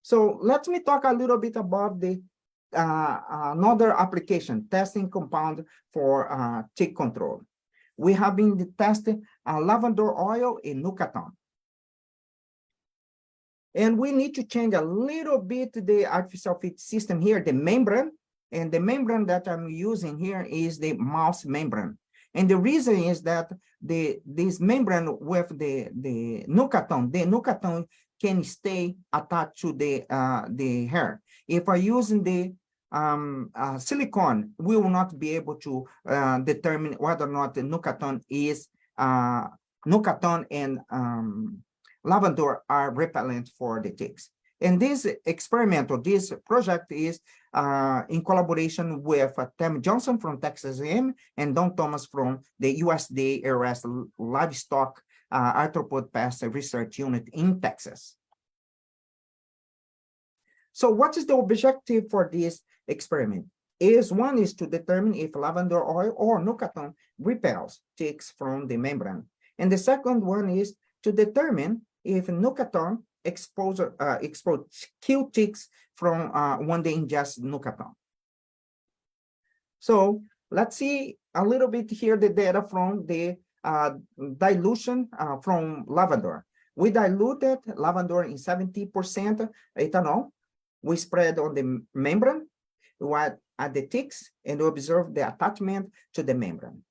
So let me talk a little bit about the another application, testing compound for tick control. We have been testing lavender oil in Nucaton. And we need to change a little bit the artificial feed system here, the membrane. And the membrane that I'm using here is the mouse membrane. And the reason is that this membrane with the Nucaton can stay attached to the hair. If I using the silicone, we will not be able to determine whether or not the Nucaton is Nucaton and lavender are repellent for the ticks. And this experiment or this project is in collaboration with Tammy Johnson from Texas A&M and Don Thomas from the USDA ARS Livestock Arthropod Pest Research Unit in Texas. So what is the objective for this experiment? is one is to determine if lavender oil or nucatone repels ticks from the membrane. And the second one is to determine if nucatone kill ticks from when they ingest nucatone. So let's see a little bit here the data from the dilution from lavender. We diluted lavender in 70% ethanol. We spread on the membrane at the ticks and observe the attachment to the membrane.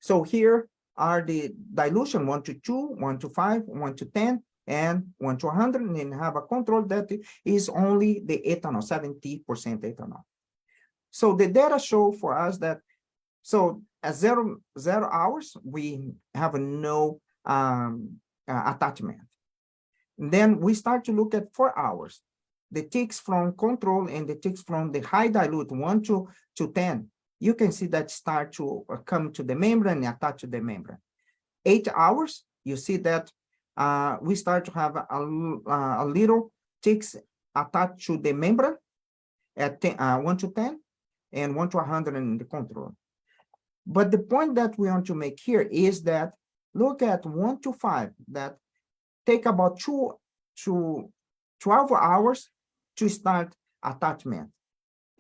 So here are the dilution 1 to 2, 1 to 5, 1 to 10, and 1 to 100, and then have a control that is only the ethanol, 70% ethanol. So the data show for us that, so at 0 hours, we have no attachment. And then we start to look at 4 hours. The ticks from control and the ticks from the high dilute 1 to 10, you can see that start to come to the membrane and attach to the membrane. 8 hours, you see that we start to have a little ticks attached to the membrane at 1 to 10 and 1 to 100 in the control. But the point that we want to make here is that look at 1 to 5 that take about 2 to 12 hours to start attachment.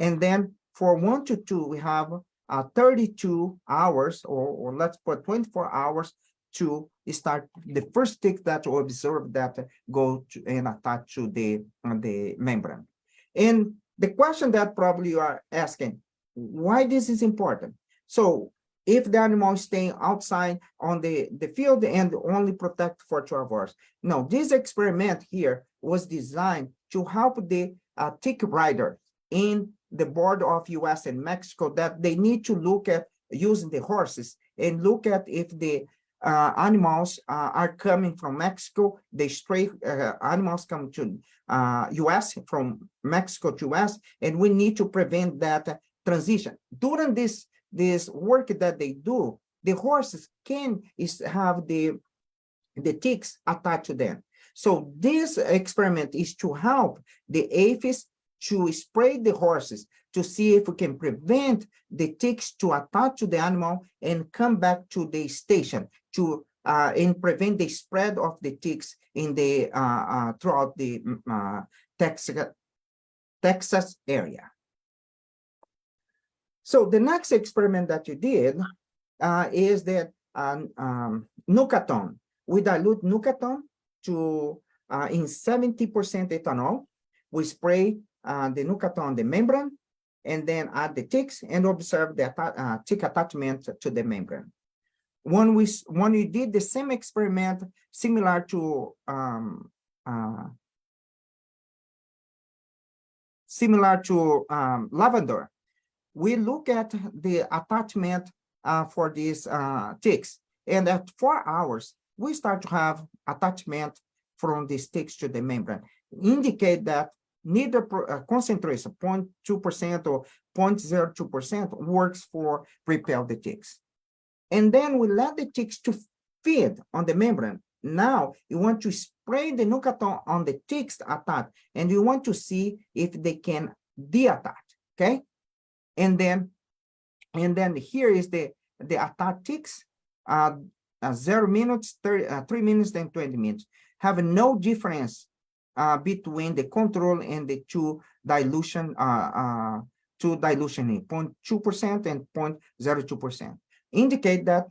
And then for 1 to 2, we have 32 hours, or let's put 24 hours to start the first tick that we observe that go to and attach to the membrane. And the question that probably you are asking, why this is important? So if the animal is staying outside on the field and only protect for 12 hours. No, this experiment here was designed to help the tick rider in the border of US and Mexico that they need to look at using the horses and look at if the animals are coming from Mexico, the stray animals come to US from Mexico to US, and we need to prevent that transition. During this work that they do, the horses can have the ticks attached to them. So this experiment is to help the aphids to spray the horses to see if we can prevent the ticks to attach to the animal and come back to the station to and prevent the spread of the ticks in the throughout the Texas area. So the next experiment that you did is that nucatone. We dilute nucatone to in 70% ethanol. We spray the nucatone on the membrane and then add the ticks and observe the tick attachment to the membrane. When we did the same experiment similar to lavender, we look at the attachment for these ticks, and at 4 hours we start to have attachment from these ticks to the membrane, indicate that neither concentration 0.2% or 0.02% works for repel the ticks. And then we let the ticks to feed on the membrane. Now you want to spray the nucatone on the ticks attached, and you want to see if they can deattach. Okay, and then here is the attached ticks. 0 minutes, 3 minutes, then 20 minutes. Have no difference between the control and the two dilution 0.2% and 0.02%. Indicate that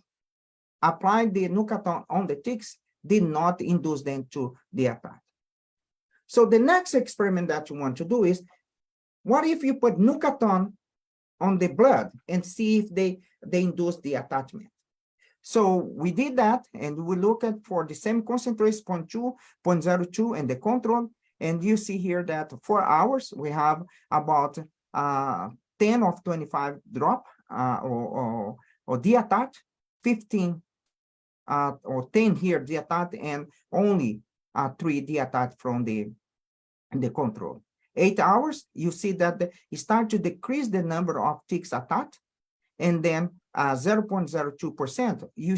applying the nucatone on the ticks did not induce them to deattach. So the next experiment that you want to do is, what if you put nucatone on the blood and see if they induce the attachment? So we did that, and we look at for the same concentration 0.2, 0.02, and the control. And you see here that 4 hours, we have about 10 of 25 drop or deattach, 15 or 10 here deattach, and only 3 deattach from the control. 8 hours, you see that it start to decrease the number of ticks attached, and then 0.02%, you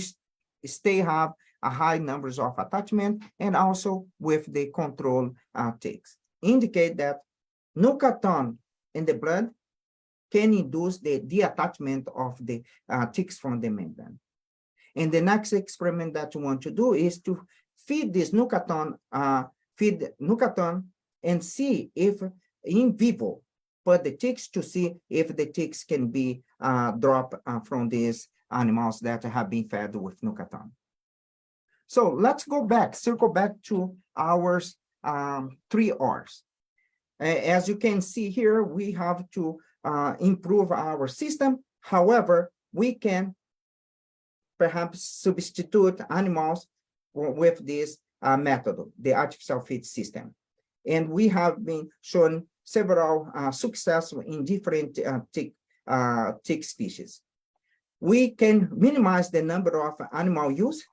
have a high numbers of attachment, and also with the control ticks. Indicate that nucatone in the blood can induce the detachment of the ticks from the membrane. And the next experiment that you want to do is to feed this nucaton, and see if in vivo, put the ticks to see if the ticks can be dropped from these animals that have been fed with nucaton. So let's go back, circle back to our 3 R's. As you can see here, we have to improve our system. However, we can perhaps substitute animals with this method, the artificial feed system. And we have been shown several success in different tick species. We can minimize the number of animal use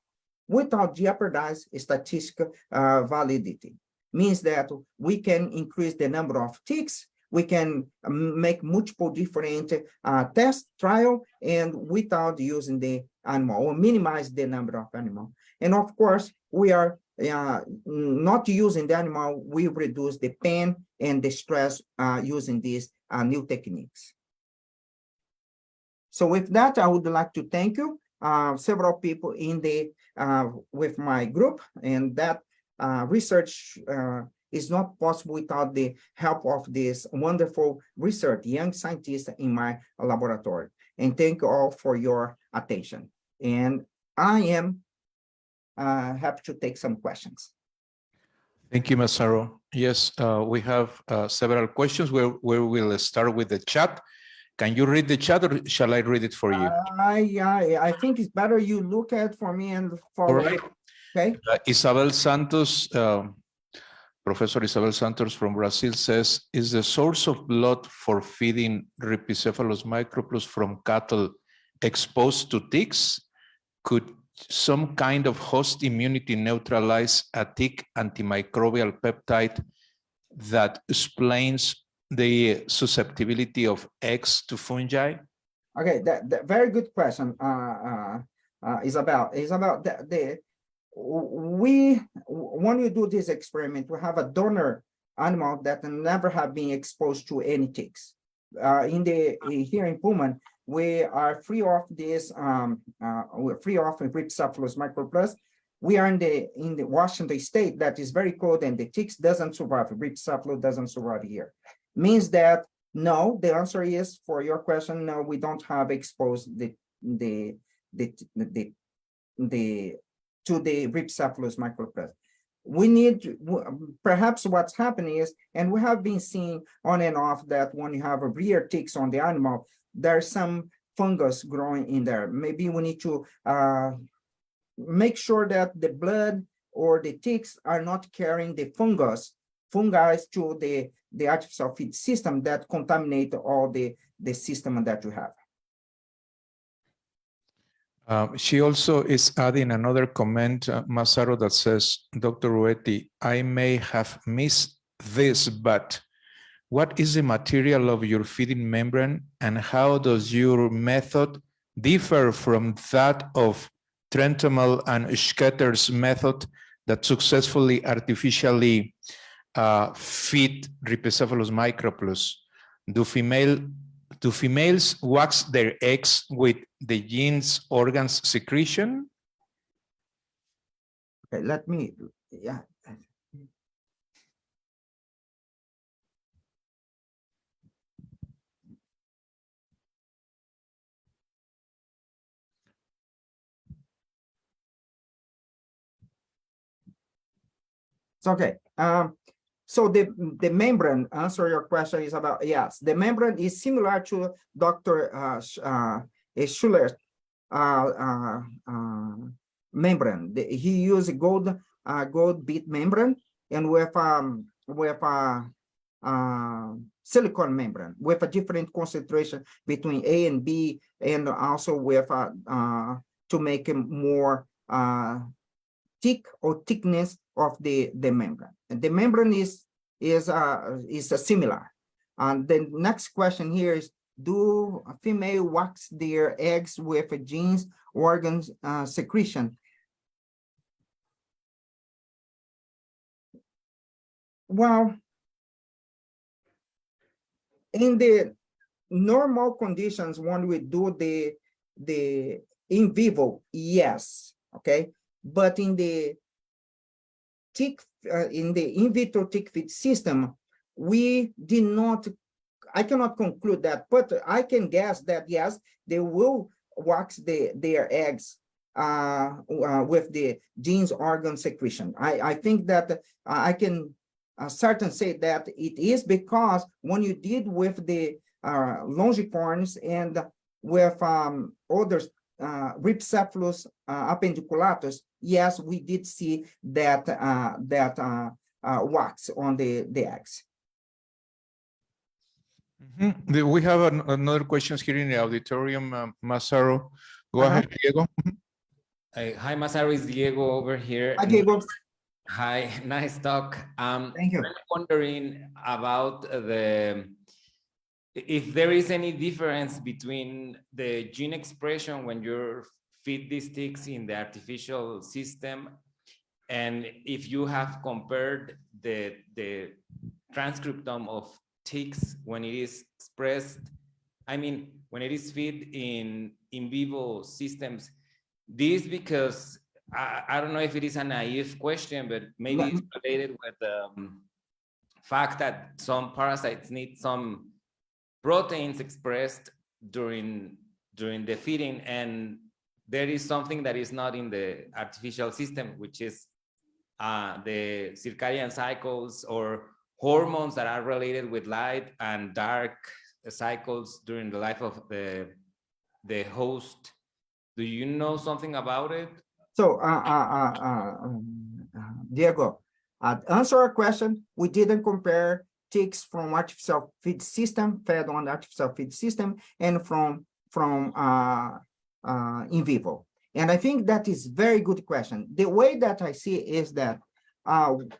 without jeopardize statistical validity. Means that we can increase the number of ticks, we can make multiple different test trial, and without using the animal, or minimize the number of animal. And of course, we are not using the animal, we reduce the pain and the stress using these new techniques. So with that, I would like to thank you, several people in the with my group, and that research is not possible without the help of this wonderful research, young scientists in my laboratory. And thank you all for your attention. And I am happy to take some questions. Thank you, Massaro. Yes, we have several questions where we'll start with the chat. Can you read the chat, or shall I read it for you? I think it's better you look at for me and follow. All right. Okay. Isabel Santos, Professor Isabel Santos from Brazil says, is the source of blood for feeding Rhipicephalus microplus from cattle exposed to ticks? Could some kind of host immunity neutralize a tick antimicrobial peptide that explains the susceptibility of eggs to fungi? Okay, that very good question, Isabel. When you do this experiment, we have a donor animal that never have been exposed to any ticks. Here in Pullman, we are free of this. We're free of Rhipicephalus microplus. We are in the Washington state that is very cold, and the ticks doesn't survive. Rhipicephalus doesn't survive here. Means that no. The answer is, for your question, no. We don't have exposed to the Rhipicephalus microplus. We need, perhaps what's happening is, and we have been seeing on and off, that when you have a rear ticks on the animal, there's some fungus growing in there. Maybe we need to make sure that the blood or the ticks are not carrying the fungi to the artificial feed system that contaminate all the system that you have. She also is adding another comment, Massaro, that says, Dr. Ruetti, I may have missed this, but what is the material of your feeding membrane, and how does your method differ from that of Trentemel and Schetter's method that successfully artificially feed Rhipicephalus microplus? Do females wax their eggs with the gene's organs secretion? Okay, let me, yeah. It's okay. So the membrane, answer your question, is about, yes, the membrane is similar to Dr. Schuller's membrane. He used gold bead membrane, and with silicone membrane with a different concentration between A and B, and also with to make it more thick or thickness of the membrane. And the membrane is similar. And the next question here is, do female wax their eggs with a gene's organs secretion? Well, in the normal conditions, when we do the in vivo, yes, okay, but in the tick in the in vitro tick feed system, we did not. I cannot conclude that, but I can guess that yes, they will wax their eggs with the genes organ secretion. I think that I can certain say that it is because when you did with the longicorns and with other Rhipicephalus appendiculatus, yes, we did see that wax on the eggs. We have another questions here in the auditorium, Massaro. Go ahead, Diego. Hi, Massaro, is Diego over here. Hi, Diego. Hi, nice talk. Thank you. I'm wondering about if there is any difference between the gene expression when you feed these ticks in the artificial system, and if you have compared the transcriptome of ticks when it is expressed, I mean, when it is fed in vivo systems. This because I don't know if it is a naive question, but maybe it's related with the fact that some parasites need some proteins expressed during the feeding, and there is something that is not in the artificial system, which is the circadian cycles or hormones that are related with light and dark cycles during the life of the host. Do you know something about it? So, Diego, answer our question. We didn't compare ticks from artificial feed system, fed on artificial feed system, and from in vivo. And I think that is very good question. The way that I see it is that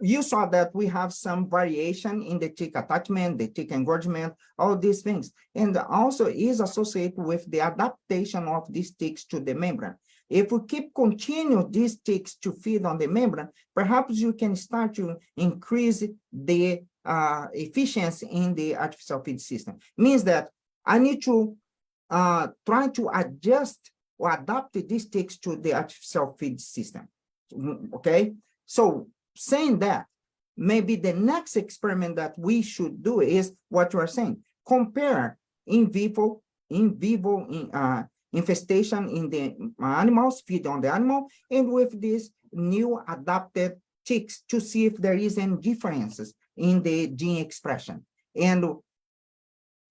you saw that we have some variation in the tick attachment, the tick engorgement, all these things, and also is associated with the adaptation of these ticks to the membrane. If we continue these ticks to feed on the membrane, perhaps you can start to increase the efficiency in the artificial feed system. Means that I need to try to adjust or adapt these ticks to the artificial feed system. Okay, so saying that, maybe the next experiment that we should do is what you are saying: compare in vivo infestation in the animals, feed on the animal, and with these new adapted ticks to see if there is any differences in the gene expression. And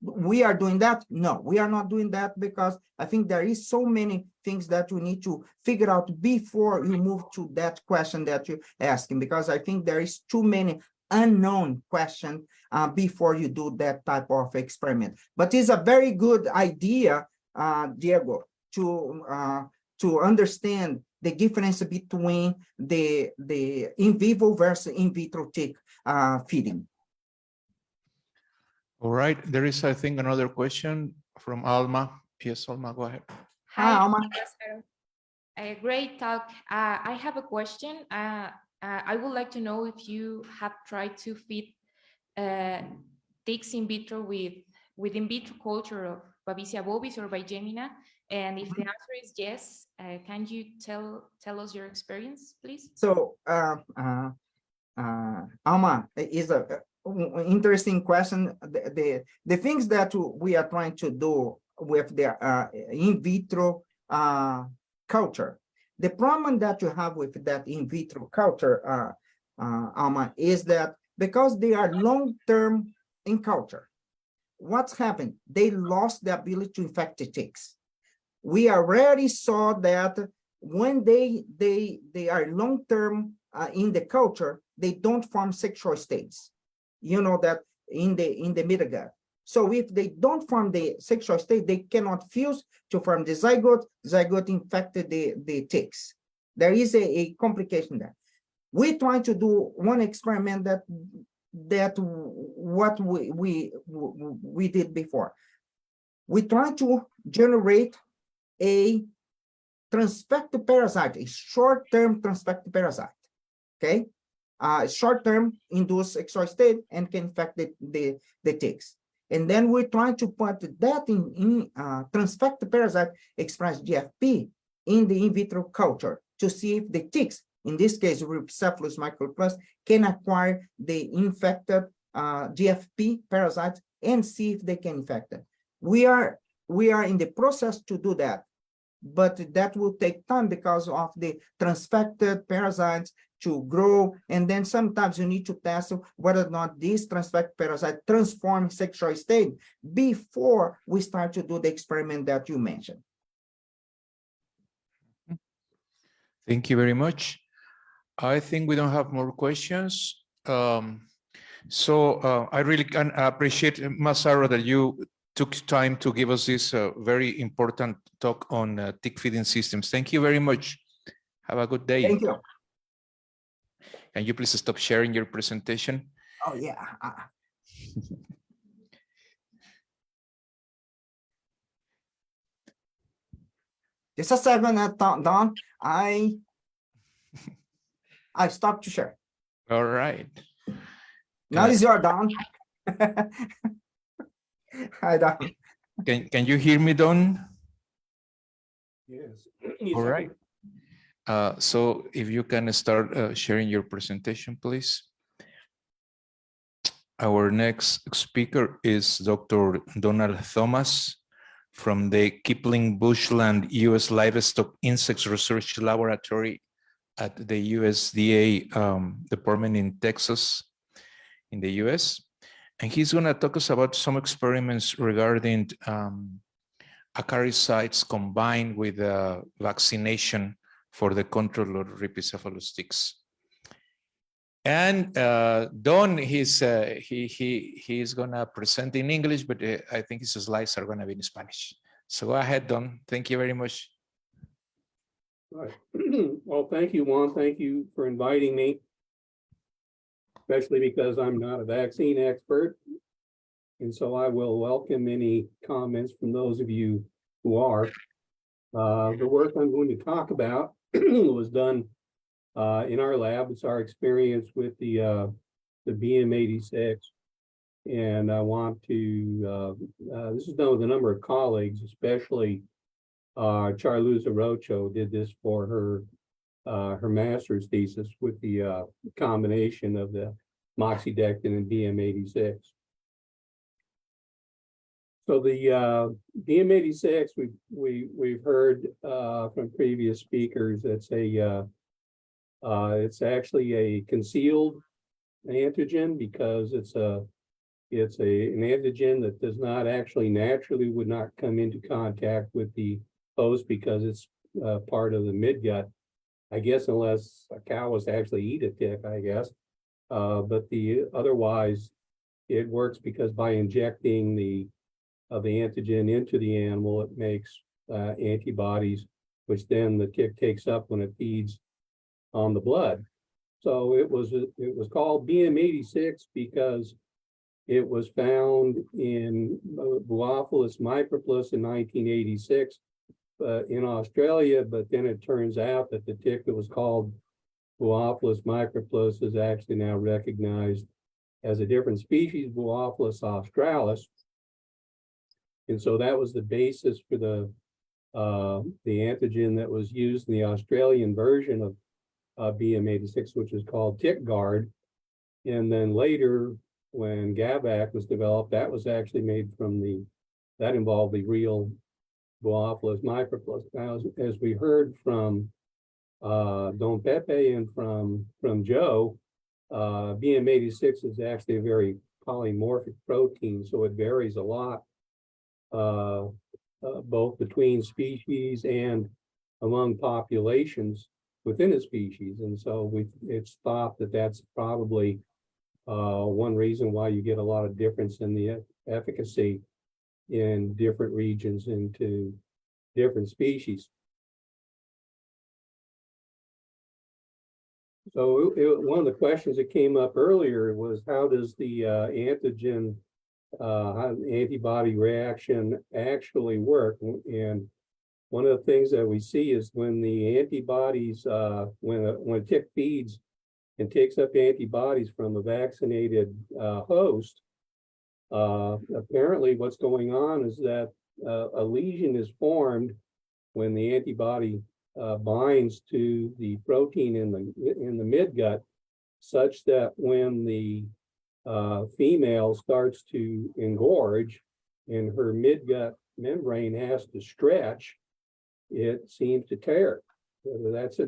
we are doing that? No, we are not doing that, because I think there is so many things that you need to figure out before you move to that question that you're asking, because I think there is too many unknown questions before you do that type of experiment. But it's a very good idea, Diego, to understand the difference between the in vivo versus in vitro tick feeding. All right, there is, I think, another question from Alma. Yes, Alma, go ahead. Hi, Alma. A great talk. I have a question. I would like to know if you have tried to feed ticks in vitro with in vitro culture of Babesia bovis or Bigemina, and if the answer is yes, can you tell us your experience, please? So, Alma, is a interesting question. The things that we are trying to do with the in vitro culture, the problem that you have with that in vitro culture, Alma, is that because they are long-term in culture, what's happened? They lost the ability to infect the ticks. We already saw that when they are long-term in the culture, they don't form sexual states. You know that in the middle gut. So if they don't form the sexual state, they cannot fuse to form the zygote infected the ticks. There is a complication there. We're trying to do one experiment that what we did before. We try to generate a transfected parasite, a short-term transfected parasite, okay? Short-term induced sexual state and can infect the ticks. And then we're trying to put that in transfect parasite express GFP in the in vitro culture to see if the ticks, in this case, Rhipicephalus microplus, can acquire the infected GFP parasites and see if they can infect it. We are in the process to do that, but that will take time because of the transfected parasites to grow, and then sometimes you need to test whether or not these transfected parasites transform sexual state before we start to do the experiment that you mentioned. Thank you very much. I think we don't have more questions. So I really can appreciate, Masaru, that you took time to give us this very important talk on tick feeding systems. Thank you very much. Have a good day. Thank you. Can you please stop sharing your presentation? Oh, yeah. Just a second, Don. I stopped to share. All right. Now is your Don. Hi, Don. Can you hear me, Don? Yes. All right. So if you can start sharing your presentation, please. Our next speaker is Dr. Donald Thomas from the Kipling Bushland U.S. Livestock Insects Research Laboratory at the USDA department in Texas, in the US. And he's going to talk us about some experiments regarding acaricides combined with vaccination for the control of Rhipicephalus ticks. And Don, he's going to present in English, but I think his slides are going to be in Spanish. So go ahead, Don. Thank you very much. Right. Well, thank you, Juan. Thank you for inviting me, especially because I'm not a vaccine expert. And so I will welcome any comments from those of you who are. The work I'm going to talk about was done in our lab. It's our experience with the BM86. And I want to, this is done with a number of colleagues, especially Charluza Rocho did this for her master's thesis with the combination of the moxidectin and BM86. So the BM86, we've heard from previous speakers. It's actually a concealed antigen because it's an antigen that does not actually naturally would not come into contact with the host because it's part of the midgut, I guess, unless a cow was to actually eat a tick, I guess. But otherwise, it works because by injecting the antigen into the animal, it makes antibodies, which then the tick takes up when it feeds on the blood. So it was called BM86 because it was found in Buophilus microplus in 1986 in Australia, but then it turns out that the tick that was called Buophilus microplus is actually now recognized as a different species, Buophilus australis. And so that was the basis for the antigen that was used in the Australian version of BM86, which is called tick guard. And then later, when Gavac was developed, that was actually made from that involved the real Buophilus microplus. Now, as we heard from Don Pepe and from Joe, BM86 is actually a very polymorphic protein, so it varies a lot, both between species and among populations within a species. And so it's thought that that's probably one reason why you get a lot of difference in the efficacy in different regions into different species. So one of the questions that came up earlier was, how does the antigen antibody reaction actually work? And one of the things that we see is when the antibodies, when a tick feeds and takes up antibodies from a vaccinated host, Apparently what's going on is that a lesion is formed when the antibody binds to the protein in the midgut, such that when the female starts to engorge and her midgut membrane has to stretch, it seems to tear. Whether that's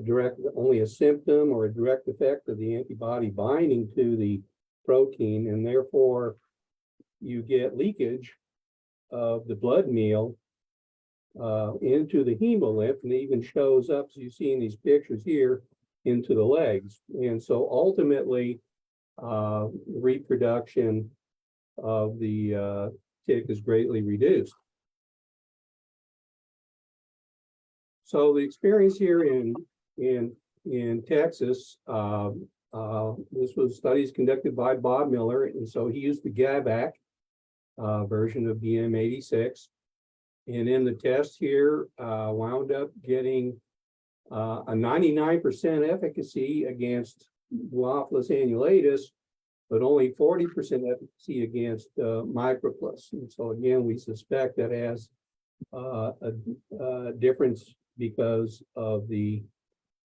only a symptom or a direct effect of the antibody binding to the protein, and therefore you get leakage of the blood meal into the hemolymph, and it even shows up, as you see in these pictures here, into the legs. And so ultimately, reproduction of the tick is greatly reduced. So the experience here in Texas, this was studies conducted by Bob Miller, and so he used the GABAC version of BM86. And in the test here, wound up getting a 99% efficacy against Glaucopus annulatus, but only 40% efficacy against microplus. And so again, we suspect that has a difference because of the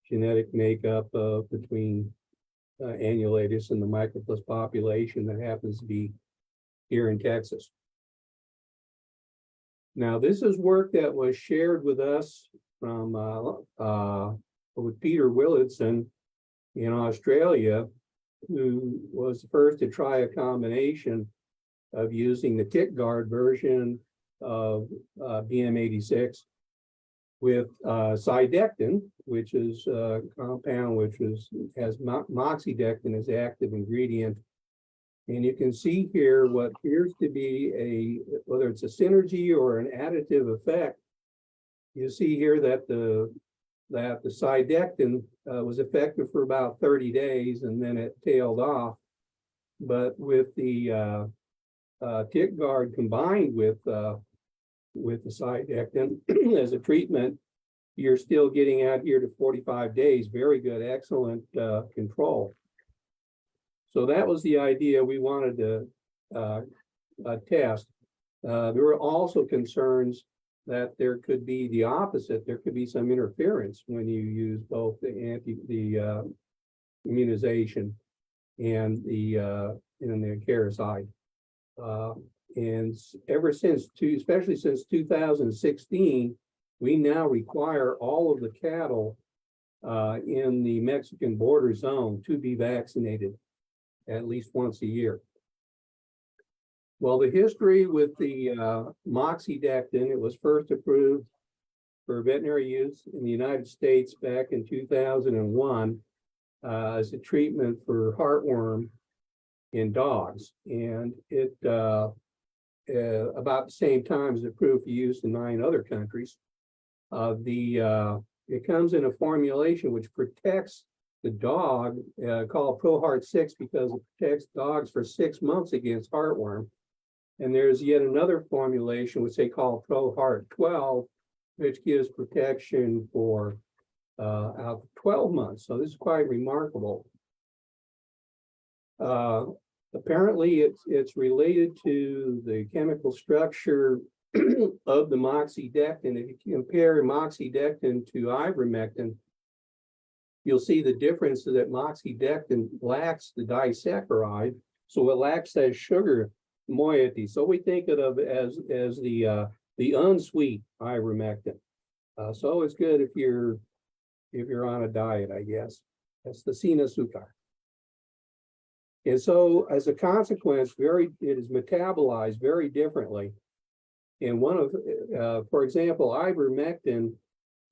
genetic makeup between annulatus and the microplus population that happens to be here in Texas. Now, this is work that was shared with us from with Peter Willardson in Australia, who was the first to try a combination of using the tick guard version of BM86 with cydectin, which is a compound which has moxidectin as active ingredient. And you can see here what appears to be whether it's a synergy or an additive effect. You see here that the cydectin was effective for about 30 days and then it tailed off. But with the tick guard combined with the cydectin as a treatment, you're still getting out here to 45 days. Very good, excellent control. So that was the idea we wanted to test. There were also concerns that there could be the opposite. There could be some interference when you use both the immunization and the caricide. And ever since, especially since 2016, we now require all of the cattle in the Mexican border zone to be vaccinated at least once a year. Well, the history with the moxidectin, it was first approved for veterinary use in the United States back in 2001 as a treatment for heartworm in dogs. And it, about the same time, is approved for use in 9 other countries. It comes in a formulation which protects the dog, called ProHeart 6, because it protects dogs for 6 months against heartworm. And there's yet another formulation which they call ProHeart 12, which gives protection for out 12 months. So this is quite remarkable. Apparently, it's related to the chemical structure of the moxidectin. If you compare moxidectin to ivermectin, you'll see the difference is that moxidectin lacks the disaccharide, so it lacks that sugar moiety. So we think of it as the unsweet ivermectin. So it's good if you're on a diet, I guess. That's the sin azúcar. And so as a consequence, it is metabolized very differently. And one of, for example, ivermectin,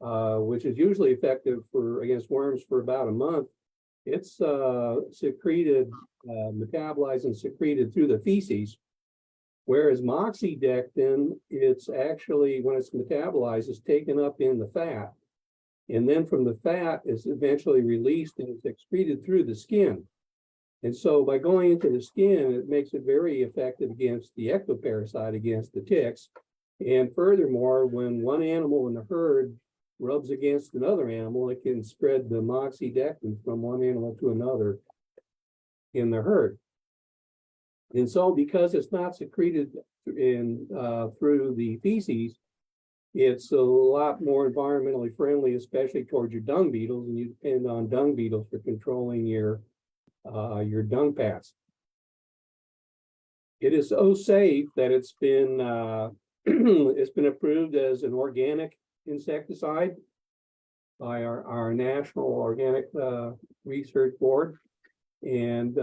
which is usually effective against worms for about a month, it's secreted, metabolized and secreted through the feces. Whereas moxidectin, it's actually, when it's metabolized, it's taken up in the fat. And then from the fat, it's eventually released and it's excreted through the skin. And so by going into the skin, it makes it very effective against the ectoparasite, against the ticks. And furthermore, when one animal in the herd rubs against another animal, it can spread the moxidectin from one animal to another in the herd. And so because it's not secreted in through the feces, it's a lot more environmentally friendly, especially towards your dung beetles, and you depend on dung beetles for controlling your dung paths. It is so safe that it's been it's been approved as an organic insecticide by our National Organic Research Board, and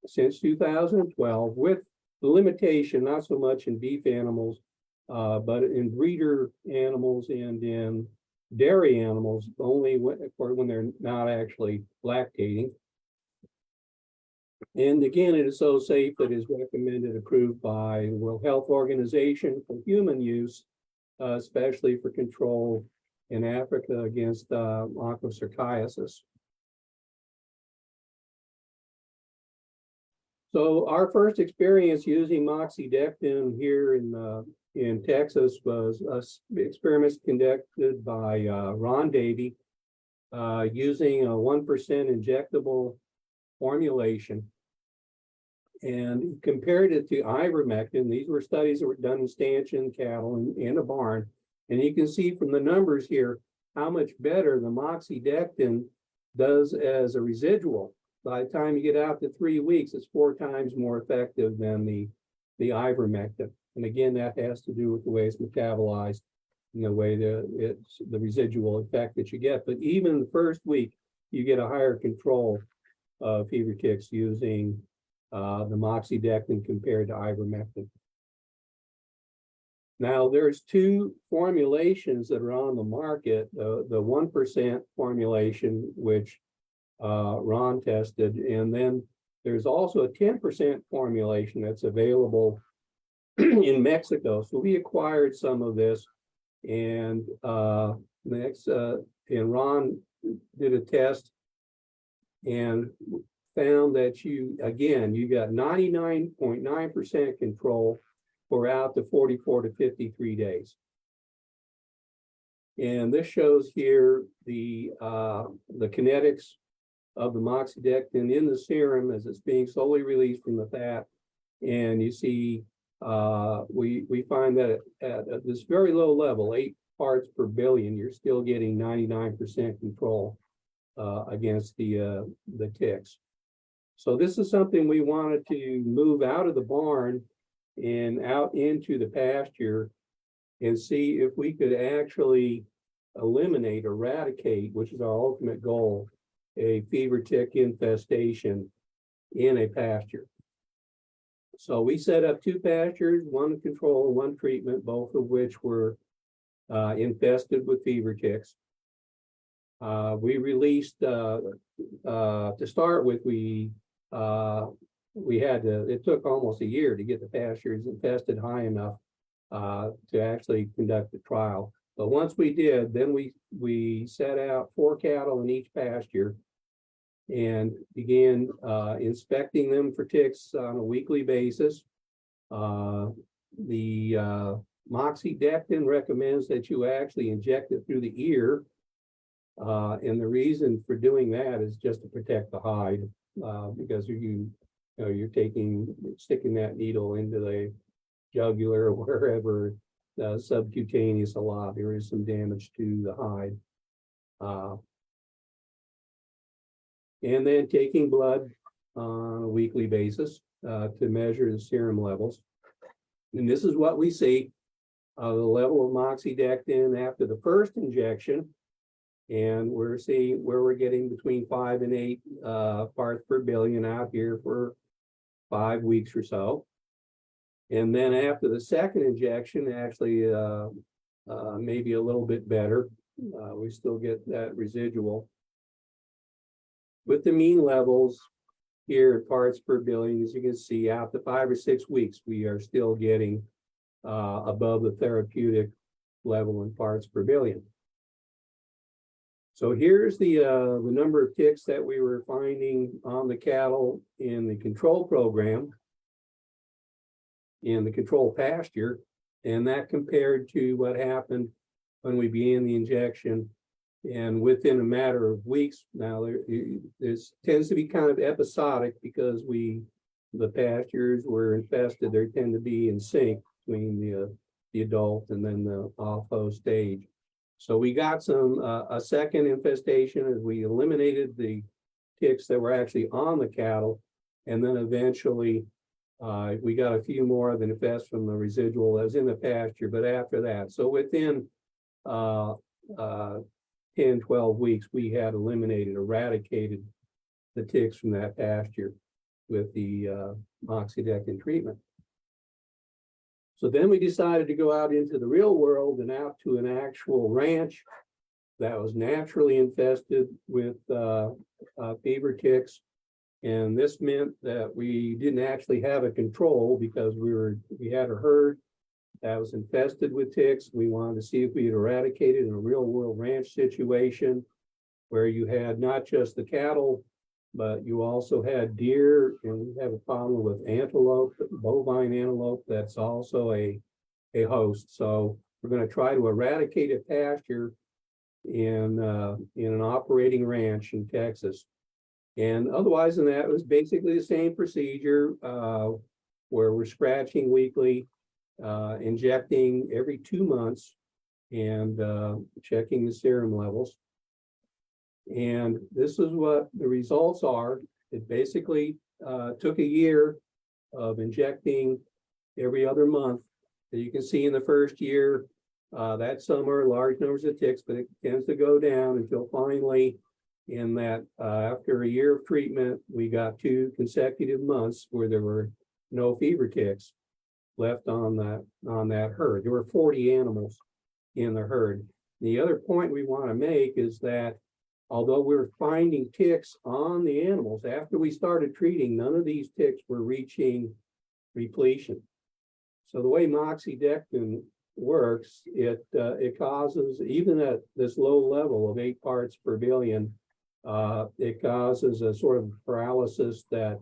since 2012, with the limitation not so much in beef animals, but in breeder animals and in dairy animals, only when they're not actually lactating. And again, it is so safe that it is recommended, approved by the World Health Organization for human use, especially for control in Africa against onchocerciasis. So our first experience using moxidectin here in Texas was experiments conducted by Ron Davey using a 1% injectable formulation, and compared it to ivermectin. These were studies that were done in stanchion cattle in a barn, and you can see from the numbers here how much better the moxidectin does as a residual. By the time you get out to 3 weeks, it's 4 times more effective than the ivermectin. And again, that has to do with the way it's metabolized and the way the residual effect that you get. But even in the first week, you get a higher control of fever ticks using the moxidectin compared to ivermectin. Now, there's 2 formulations that are on the market. The 1% formulation, which Ron tested, and then there's also a 10% formulation that's available in Mexico. So we acquired some of this, and and Ron did a test and found that you got 99.9% control for out to 44 to 53 days. And this shows here the kinetics of the moxidectin in the serum as it's being slowly released from the fat. And you see, we find that at this very low level, 8 parts per billion, you're still getting 99% control against the ticks. So this is something we wanted to move out of the barn and out into the pasture and see if we could actually eradicate, which is our ultimate goal, a fever tick infestation in a pasture. So we set up 2 pastures, 1 control and 1 treatment, both of which were infested with fever ticks. We released, to start with, it took almost a year to get the pastures infested high enough to actually conduct the trial. But once we did, then we set out 4 cattle in each pasture and began inspecting them for ticks on a weekly basis. The moxidectin recommends that you actually inject it through the ear. And the reason for doing that is just to protect the hide, because you're sticking that needle into the jugular or wherever subcutaneous a lot, there is some damage to the hide. And then taking blood on a weekly basis to measure the serum levels. And this is what we see, the level of moxidectin after the first injection. And we're seeing where we're getting between 5 and 8 parts per billion out here for 5 weeks or so. And then after the second injection, actually maybe a little bit better. We still get that residual. With the mean levels here at parts per billion, as you can see, out to 5 or 6 weeks, we are still getting above the therapeutic level in parts per billion. So here's the number of ticks that we were finding on the cattle in the control program, in the control pasture, and that compared to what happened when we began the injection. And within a matter of weeks, now this tends to be kind of episodic because we the pastures were infested, there tend to be in sync between the adult and then the off-host stage. So we got a second infestation as we eliminated the ticks that were actually on the cattle. And then eventually we got a few more that infest from the residual that was in the pasture, but after that, so within 10, 12 weeks, we had eradicated the ticks from that pasture with the moxidectin treatment. So then we decided to go out into the real world and out to an actual ranch that was naturally infested with fever ticks. And this meant that we didn't actually have a control because we had a herd that was infested with ticks. We wanted to see if we had eradicated in a real world ranch situation where you had not just the cattle, but you also had deer, and we have a problem with antelope, bovine antelope, that's also a host. So we're going to try to eradicate a pasture in an operating ranch in Texas. And otherwise than that, it was basically the same procedure where we're scratching weekly, injecting every 2 months, and checking the serum levels. And this is what the results are. It basically took a year of injecting every other month. As you can see in the first year, that summer, large numbers of ticks, but it tends to go down until finally, in that after a year of treatment, we got 2 consecutive months where there were no fever ticks left on that herd. There were 40 animals in the herd. The other point we want to make is that although we're finding ticks on the animals, after we started treating, none of these ticks were reaching repletion. So the way moxidectin works, it causes, even at this low level of 8 parts per billion, it causes a sort of paralysis that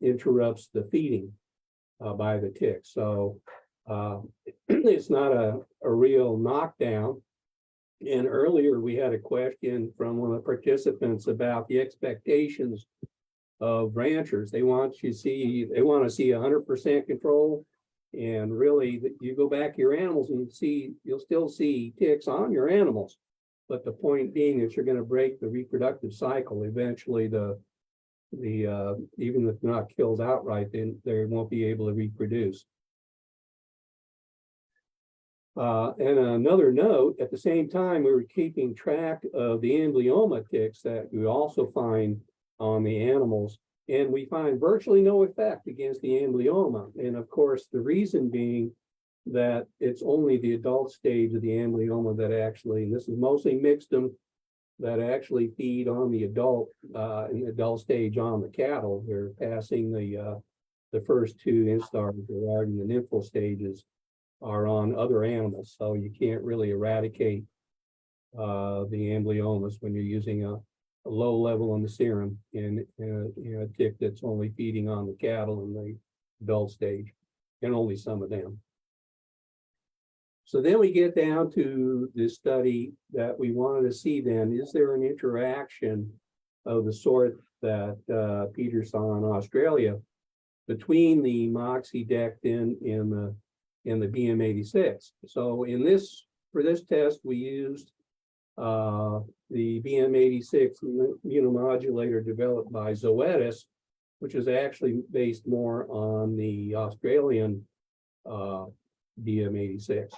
interrupts the feeding by the ticks. So it's not a real knockdown. And earlier we had a question from one of the participants about the expectations of ranchers. They want to see 100% control. And really, you go back to your animals and you'll still see ticks on your animals. But the point being that you're going to break the reproductive cycle. Eventually, even if they're not killed outright, then they won't be able to reproduce. And another note, at the same time, we were keeping track of the amblyoma ticks that we also find on the animals, and we find virtually no effect against the amblyoma. And of course, the reason being that it's only the adult stage of the amblyoma that actually, and this is mostly mixtum, that actually feed on the adult in the adult stage on the cattle. They're passing the first 2 instars, regarding the nymphal stages, are on other animals. So you can't really eradicate the amblyomas when you're using a low level in the serum in a tick that's only feeding on the cattle in the adult stage, and only some of them. So then we get down to this study that we wanted to see then, is there an interaction of the sort that Peter saw in Australia between the moxidectin and the BM86? So for this test, we used the BM86 immunomodulator developed by Zoetis, which is actually based more on the Australian BM86.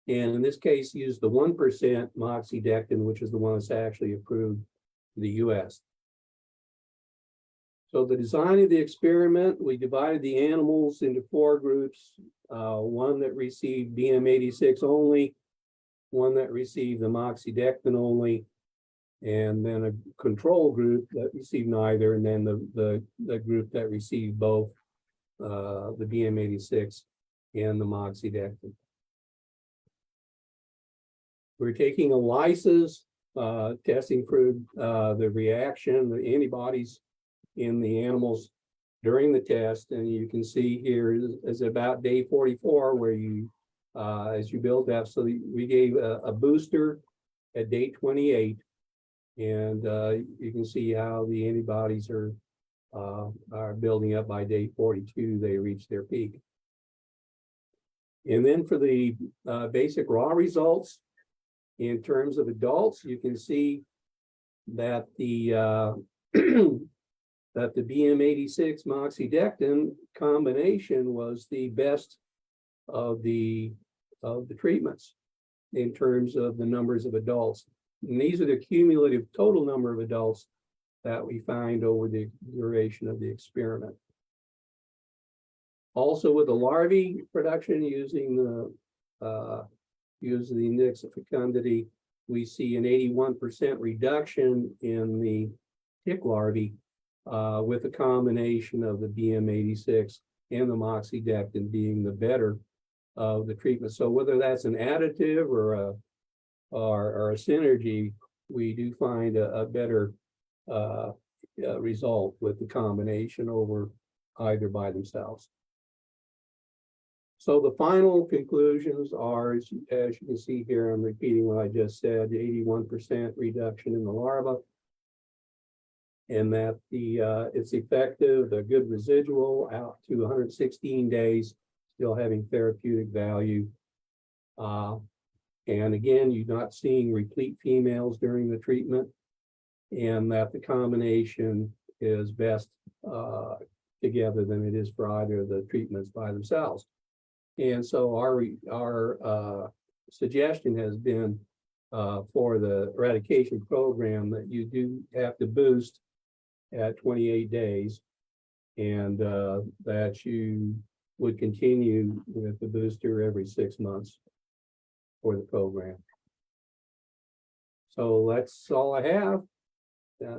And in this case, used the 1% moxidectin, which is the one that's actually approved in the US. So the design of the experiment, we divided the animals into 4 groups, one that received BM86 only, one that received the moxidectin only, and then a control group that received neither, and then the group that received both the BM86 and the moxidectin. We're taking a lysis, testing for the reaction, the antibodies in the animals during the test. And you can see here is about day 44 where you, as you build up. So we gave a booster at day 28. And you can see how the antibodies are are building up. By day 42, they reach their peak. And then for the basic raw results, in terms of adults, you can see that the that the BM86 moxidectin combination was the best of the treatments in terms of the numbers of adults. And these are the cumulative total number of adults that we find over the duration of the experiment. Also, with the larvae production using the index of fecundity, we see an 81% reduction in the tick larvae with a combination of the BM86 and the moxidectin being the better of the treatment. So whether that's an additive or a synergy, we do find a better result with the combination over either by themselves. So the final conclusions are, as you can see here, I'm repeating what I just said, 81% reduction in the larva, and that it's effective, a good residual out to 116 days, still having therapeutic value. And again, you're not seeing replete females during the treatment, and that the combination is best together than it is for either of the treatments by themselves. And so our suggestion has been for the eradication program that you do have to boost at 28 days, and that you would continue with the booster every 6 months for the program. So that's all I have.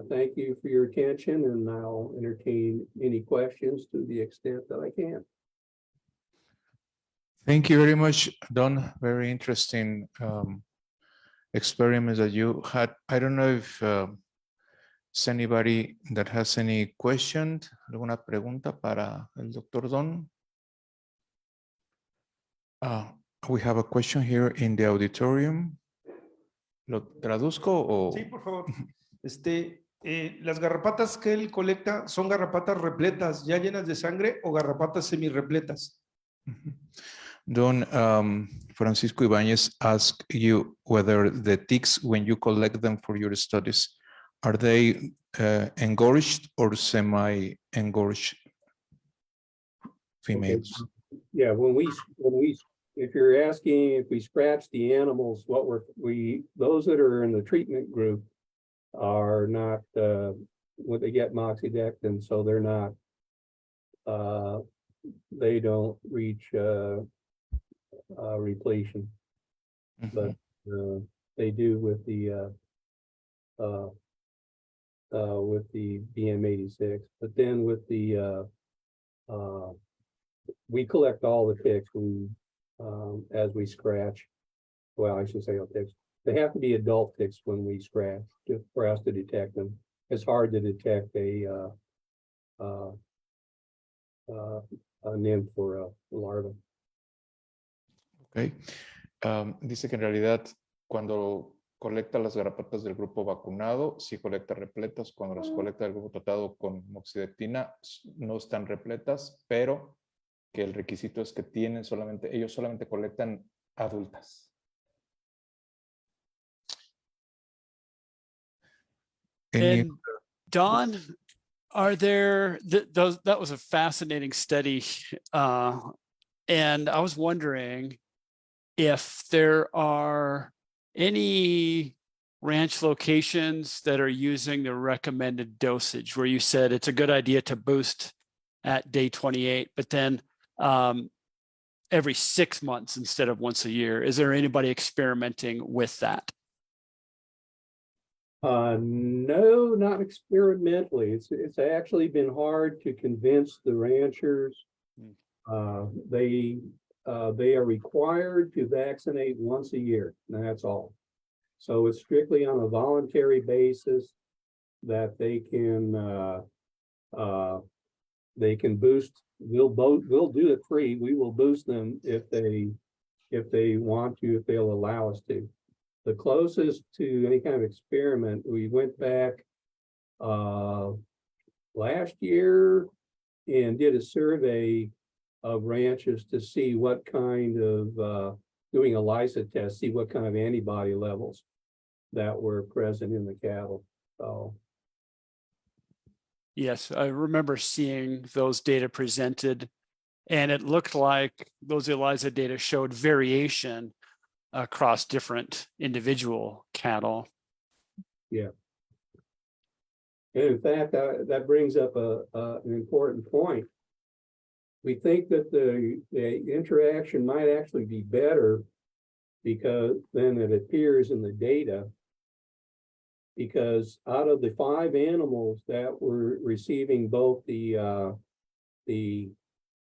Thank you for your attention, and I'll entertain any questions to the extent that I can. Thank you very much, Don. Very interesting experiments that you had. I don't know if is anybody that has any question, alguna pregunta para el Dr. Don. We have a question here in the auditorium. ¿Lo traduzco o? Sí, por favor. Las garrapatas que él colecta son garrapatas repletas, ya llenas de sangre, o garrapatas semirrepletas. Don Francisco Ibáñez asked you whether the ticks, when you collect them for your studies, are they engorged or semi-engorged females? Okay. Yeah, if you're asking if we scratch the animals, those that are in the treatment group are not when they get moxidectin, so they're not they don't reach repletion, but they do with the BM86. But then with the we collect all the ticks as we scratch. Well, I should say all ticks. They have to be adult ticks when we scratch for us to detect them. It's hard to detect a nymph or a larva. Okay. Dice que en realidad cuando colecta las garrapatas del grupo vacunado, sí colecta repletas. Cuando las colecta del grupo tratado con moxidectina, no están repletas, pero que el requisito es que ellos solamente colectan adultas. And Don, are there, that was a fascinating study. And I was wondering if there are any ranch locations that are using the recommended dosage, where you said it's a good idea to boost at day 28, but then every 6 months instead of once a year. Is there anybody experimenting with that? No, not experimentally. It's actually been hard to convince the ranchers. They are required to vaccinate once a year, and that's all. So it's strictly on a voluntary basis that they can boost. We'll do it free. We will boost them if they want to, if they'll allow us to. The closest to any kind of experiment, we went back last year and did a survey of ranches to see what kind of, doing a ELISA test, see what kind of antibody levels that were present in the cattle. So Yes, I remember seeing those data presented, and it looked like those ELISA data showed variation across different individual cattle. yeah. And in fact, that brings up an important point. We think that the interaction might actually be better because then it appears in the data, because out of the 5 animals that were receiving both the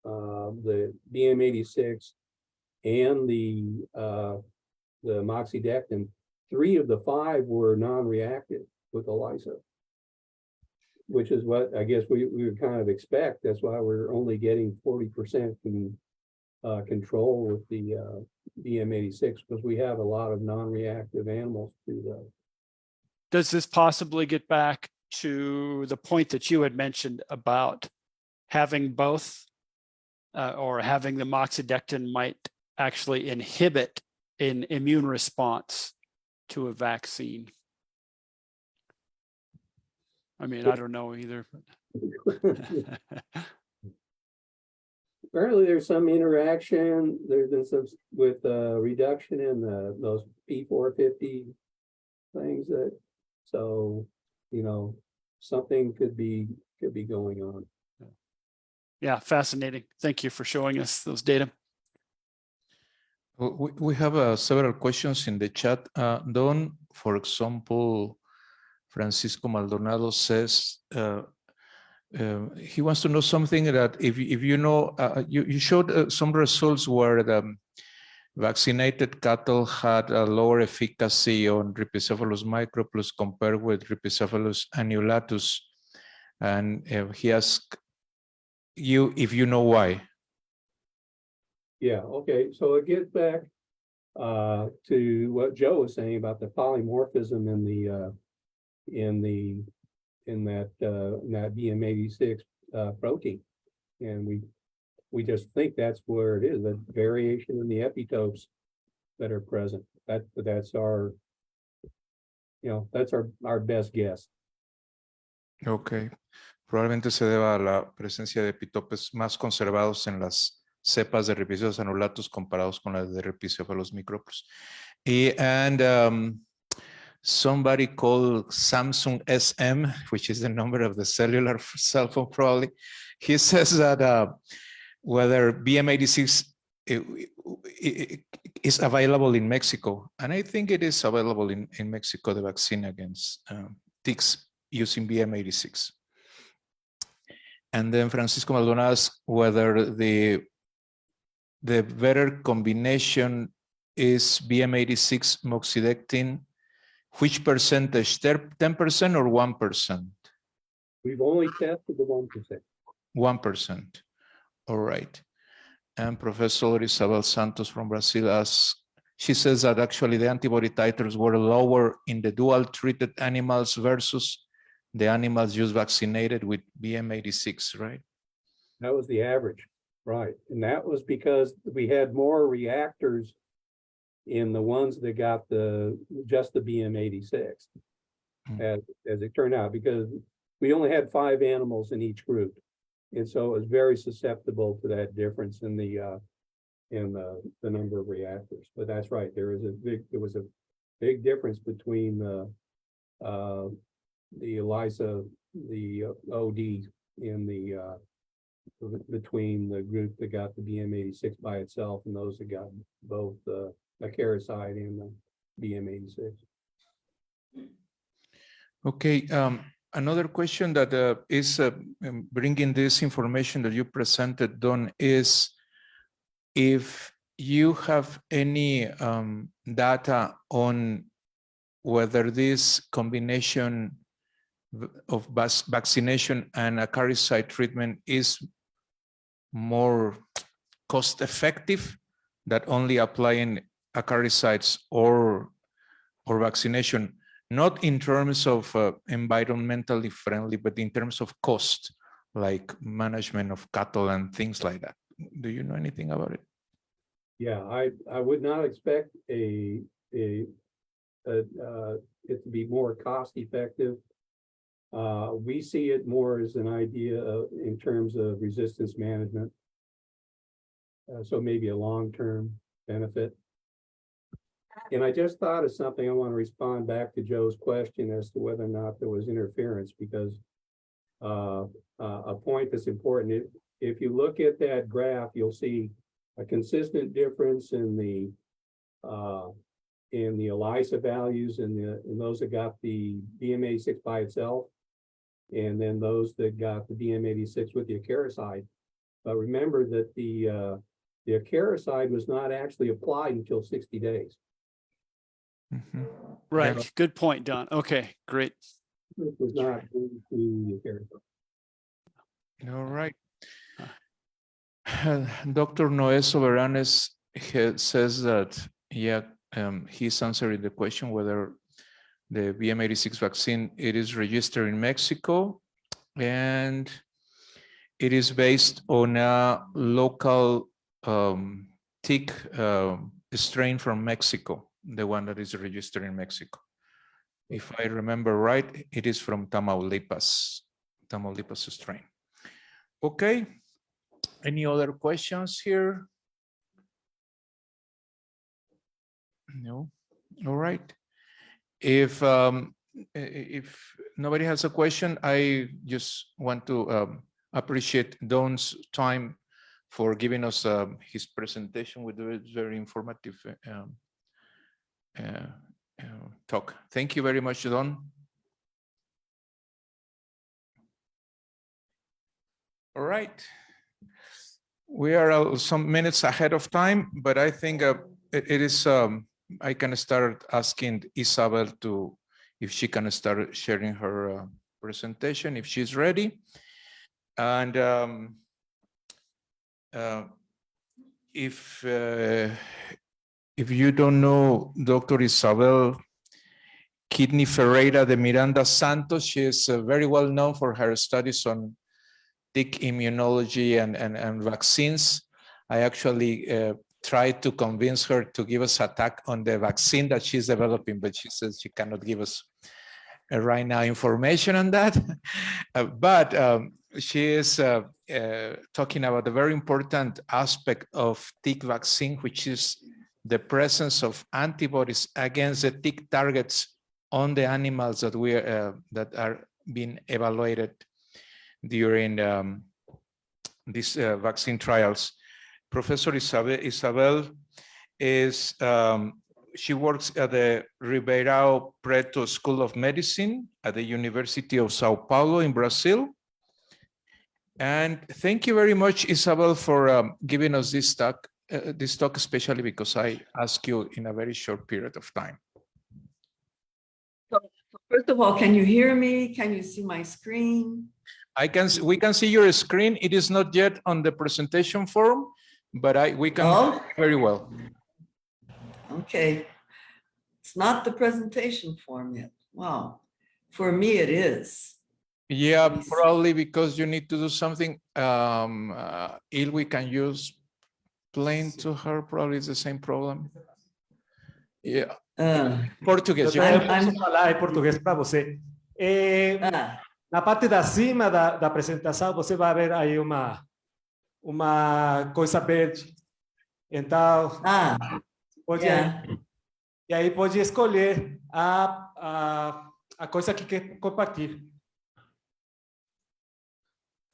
BM86 and the moxidectin, 3 of the 5 were non-reactive with ELISA, which is what I guess we would kind of expect. That's why we're only getting 40% control with the BM86, because we have a lot of non-reactive animals to those. Does this possibly get back to the point that you had mentioned about having both or having the moxidectin might actually inhibit an immune response to a vaccine? I mean, I don't know either. Apparently there's some interaction. There's been some with reduction in those P450 things that, so, you know, something could be going on. Yeah, fascinating. Thank you for showing us those data. We have several questions in the chat. Don, for example, Francisco Maldonado says he wants to know something that if you know, you showed some results where the vaccinated cattle had a lower efficacy on Rhipicephalus microplus compared with Rhipicephalus annulatus. And he asked you if you know why. Yeah, okay. So it gets back to what Joe was saying about the polymorphism in that BM86 protein. And we just think that's where it is, the variation in the epitopes that are present. That's our, you know, that's our best guess. Ok. Probablemente se deba a la presencia de epitopes más conservados en las cepas de Rhipicephalus annulatus comparados con las de Rhipicephalus microplus. And somebody called Samsung SM, which is the number of the cellular cell phone probably, he says that whether BM86 is available in Mexico. And I think it is available in Mexico, the vaccine against ticks using BM86. And then Francisco Maldonado asked whether the better combination is BM86 moxidectin. Which percentage, 10% or 1%? We've only tested the 1%. 1%. All right. And Professor Isabel Santos from Brazil asks, she says that actually the antibody titers were lower in the dual treated animals versus the animals just vaccinated with BM86, right? That was the average, right? And that was because we had more reactors in the ones that got just the BM86, as it turned out, because we only had 5 animals in each group, and so it was very susceptible to that difference in the number of reactors. But that's right, there was a big difference between the ELISA, the OD, in between the group that got the BM86 by itself and those that got both the acaricide and the BM86. Okay, another question that is bringing this information that you presented, Don, is if you have any data on whether this combination of vaccination and acaricide treatment is more cost effective than only applying acaricides or vaccination. not in terms of environmentally friendly, but in terms of cost, like management of cattle and things like that. Do you know anything about it? Yeah, I would not expect it to be more cost effective. We see it more as an idea in terms of resistance management. So maybe a long-term benefit. And I just thought of something. I want to respond back to Joe's question as to whether or not there was interference, because a point that's important. If you look at that graph, you'll see a consistent difference in the ELISA values and those that got the DM86 by itself, and then those that got the DM86 with the acaricide. But remember that the acaricide was not actually applied until 60 days. Mm-hmm. Right. Yeah. Good point, Don. Okay, great. This was not due to the acaricide. All right. Dr. Noé Soberanes says that, yeah, he's answering the question whether the BM86 vaccine, it is registered in Mexico, and it is based on a local tick strain from Mexico, the one that is registered in Mexico. If I remember right, it is from Tamaulipas strain. Okay. Any other questions here? No. All right. If nobody has a question, I just want to appreciate Don's time for giving us his presentation with a very informative talk. Thank you very much, Don. All right. We are some minutes ahead of time, but I think it is, I can start asking Isabel if she can start sharing her presentation, if she's ready. And if you don't know Dr. Isabel Kidney Ferreira de Miranda Santos, she is very well known for her studies on tick immunology and vaccines. I actually tried to convince her to give us a talk on the vaccine that she's developing, but she says she cannot give us right now information on that. But she is talking about a very important aspect of tick vaccine, which is the presence of antibodies against the tick targets on the animals that that are being evaluated during these vaccine trials. Professor Isabel is, she works at the Ribeirão Preto School of Medicine at the University of Sao Paulo in Brazil. And thank you very much, Isabel, for giving us this talk, especially because I asked you in a very short period of time. So first of all, can you hear me? Can you see my screen? We can see your screen. It is not yet on the presentation form, but we can very well. Okay. It's not the presentation form yet. Wow. For me, it is. Yeah, probably because you need to do something. We can use plain to her. Probably it's the same problem. Yeah. Português. Eu vou falar em português para você. Na parte da cima da apresentação, você vai ver aí uma coisa verde. Então, e aí pode escolher a coisa que quer compartilhar.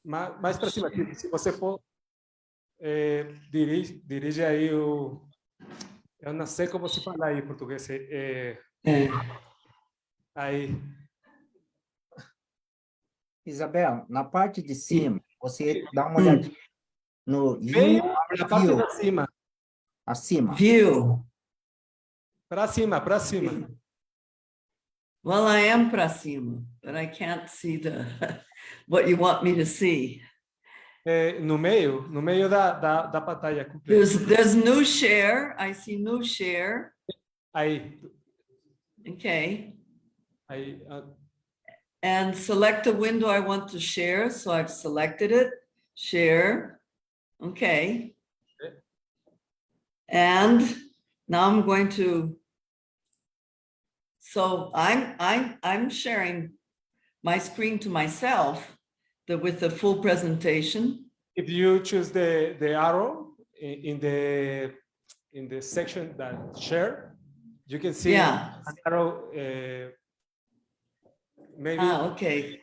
Mais para cima, se você for, dirige aí o... Eu não sei como se fala aí em português. Aí. Isabel, na parte de cima, você dá uma olhadinha no view. Na parte de cima. Acima. View. Para cima, para cima. Well, I am para cima, but I can't see what you want me to see. No meio da pantalla completa. There's new share. I see new share. Aí. Okay. And select a window I want to share. So I've selected it, share. Okay. And now I'm going to, so I'm sharing my screen to myself with the full presentation. If you choose the arrow in the section that share, you can see an arrow maybe. Okay.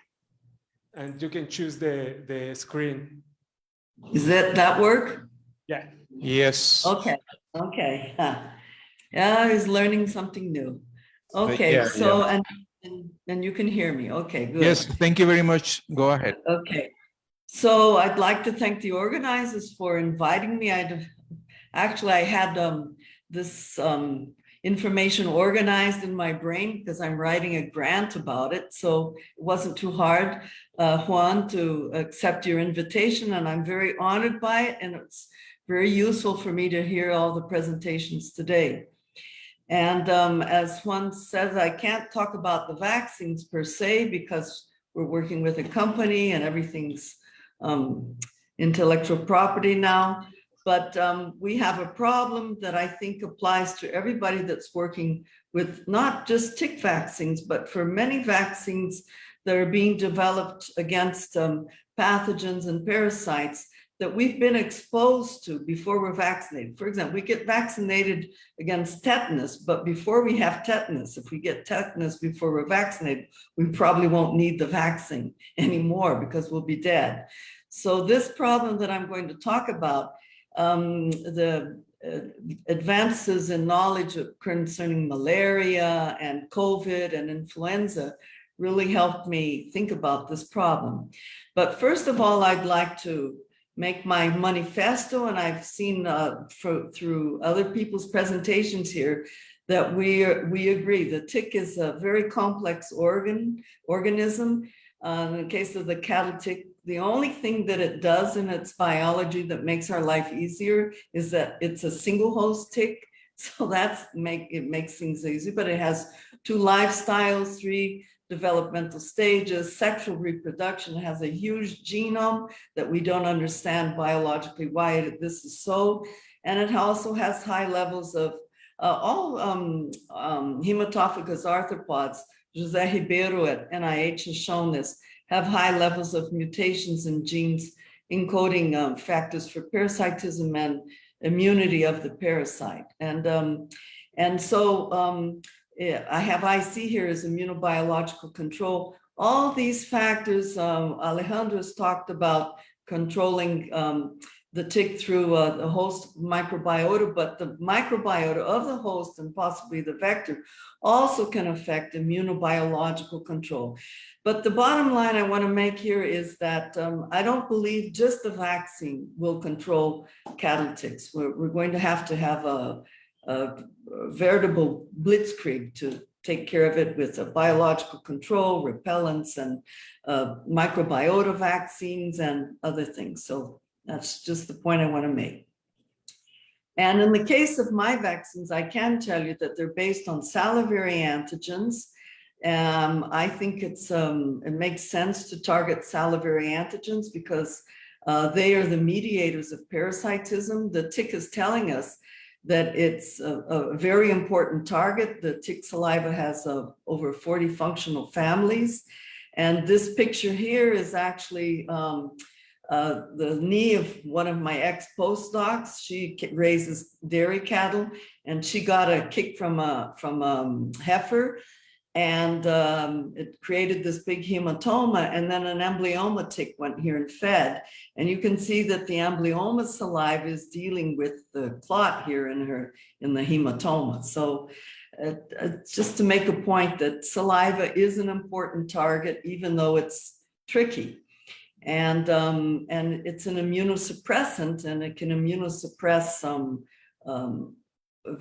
And you can choose the screen. Is that work? Yeah. Yes. Okay. Okay. Yeah, I was learning something new. Okay. Yeah, so yeah. And you can hear me. Okay, good. Yes, thank you very much. Go ahead. Okay. So I'd like to thank the organizers for inviting me. I had this information organized in my brain because I'm writing a grant about it. So it wasn't too hard, Juan, to accept your invitation, and I'm very honored by it. And it's very useful for me to hear all the presentations today. And as Juan says, I can't talk about the vaccines per se because we're working with a company and everything's intellectual property now. But we have a problem that I think applies to everybody that's working with not just tick vaccines, but for many vaccines that are being developed against pathogens and parasites that we've been exposed to before we're vaccinated. For example, we get vaccinated against tetanus, but before we have tetanus, if we get tetanus before we're vaccinated, we probably won't need the vaccine anymore because we'll be dead. So this problem that I'm going to talk about, the advances in knowledge concerning malaria and COVID and influenza really helped me think about this problem. But first of all, I'd like to make my manifesto, and I've seen through other people's presentations here that we agree the tick is a very complex organism. In the case of the cattle tick, the only thing that it does in its biology that makes our life easier is that it's a single host tick. So it makes things easy, but it has 2 lifestyles, 3 developmental stages, sexual reproduction. It has a huge genome that we don't understand biologically why this is so. And it also has high levels of all hematophagus arthropods. José Ribeiro at NIH has shown this, have high levels of mutations in genes encoding factors for parasitism and immunity of the parasite. And so I have IC here as immunobiological control. All these factors, Alejandro has talked about controlling the tick through the host microbiota, but the microbiota of the host and possibly the vector also can affect immunobiological control. But the bottom line I want to make here is that I don't believe just the vaccine will control cattle ticks. We're going to have a veritable blitzkrieg to take care of it with a biological control, repellents, and microbiota vaccines and other things. So that's just the point I want to make. And in the case of my vaccines, I can tell you that they're based on salivary antigens. I think it makes sense to target salivary antigens because they are the mediators of parasitism. The tick is telling us that it's a very important target. The tick saliva has over 40 functional families. And this picture here is actually the knee of one of my ex-postdocs. She raises dairy cattle, and she got a kick from a heifer, and it created this big hematoma, and then an amblyoma tick went here and fed. And you can see that the amblyoma saliva is dealing with the clot here in the hematoma. So just to make a point that saliva is an important target, even though it's tricky. And it's an immunosuppressant, and it can immunosuppress some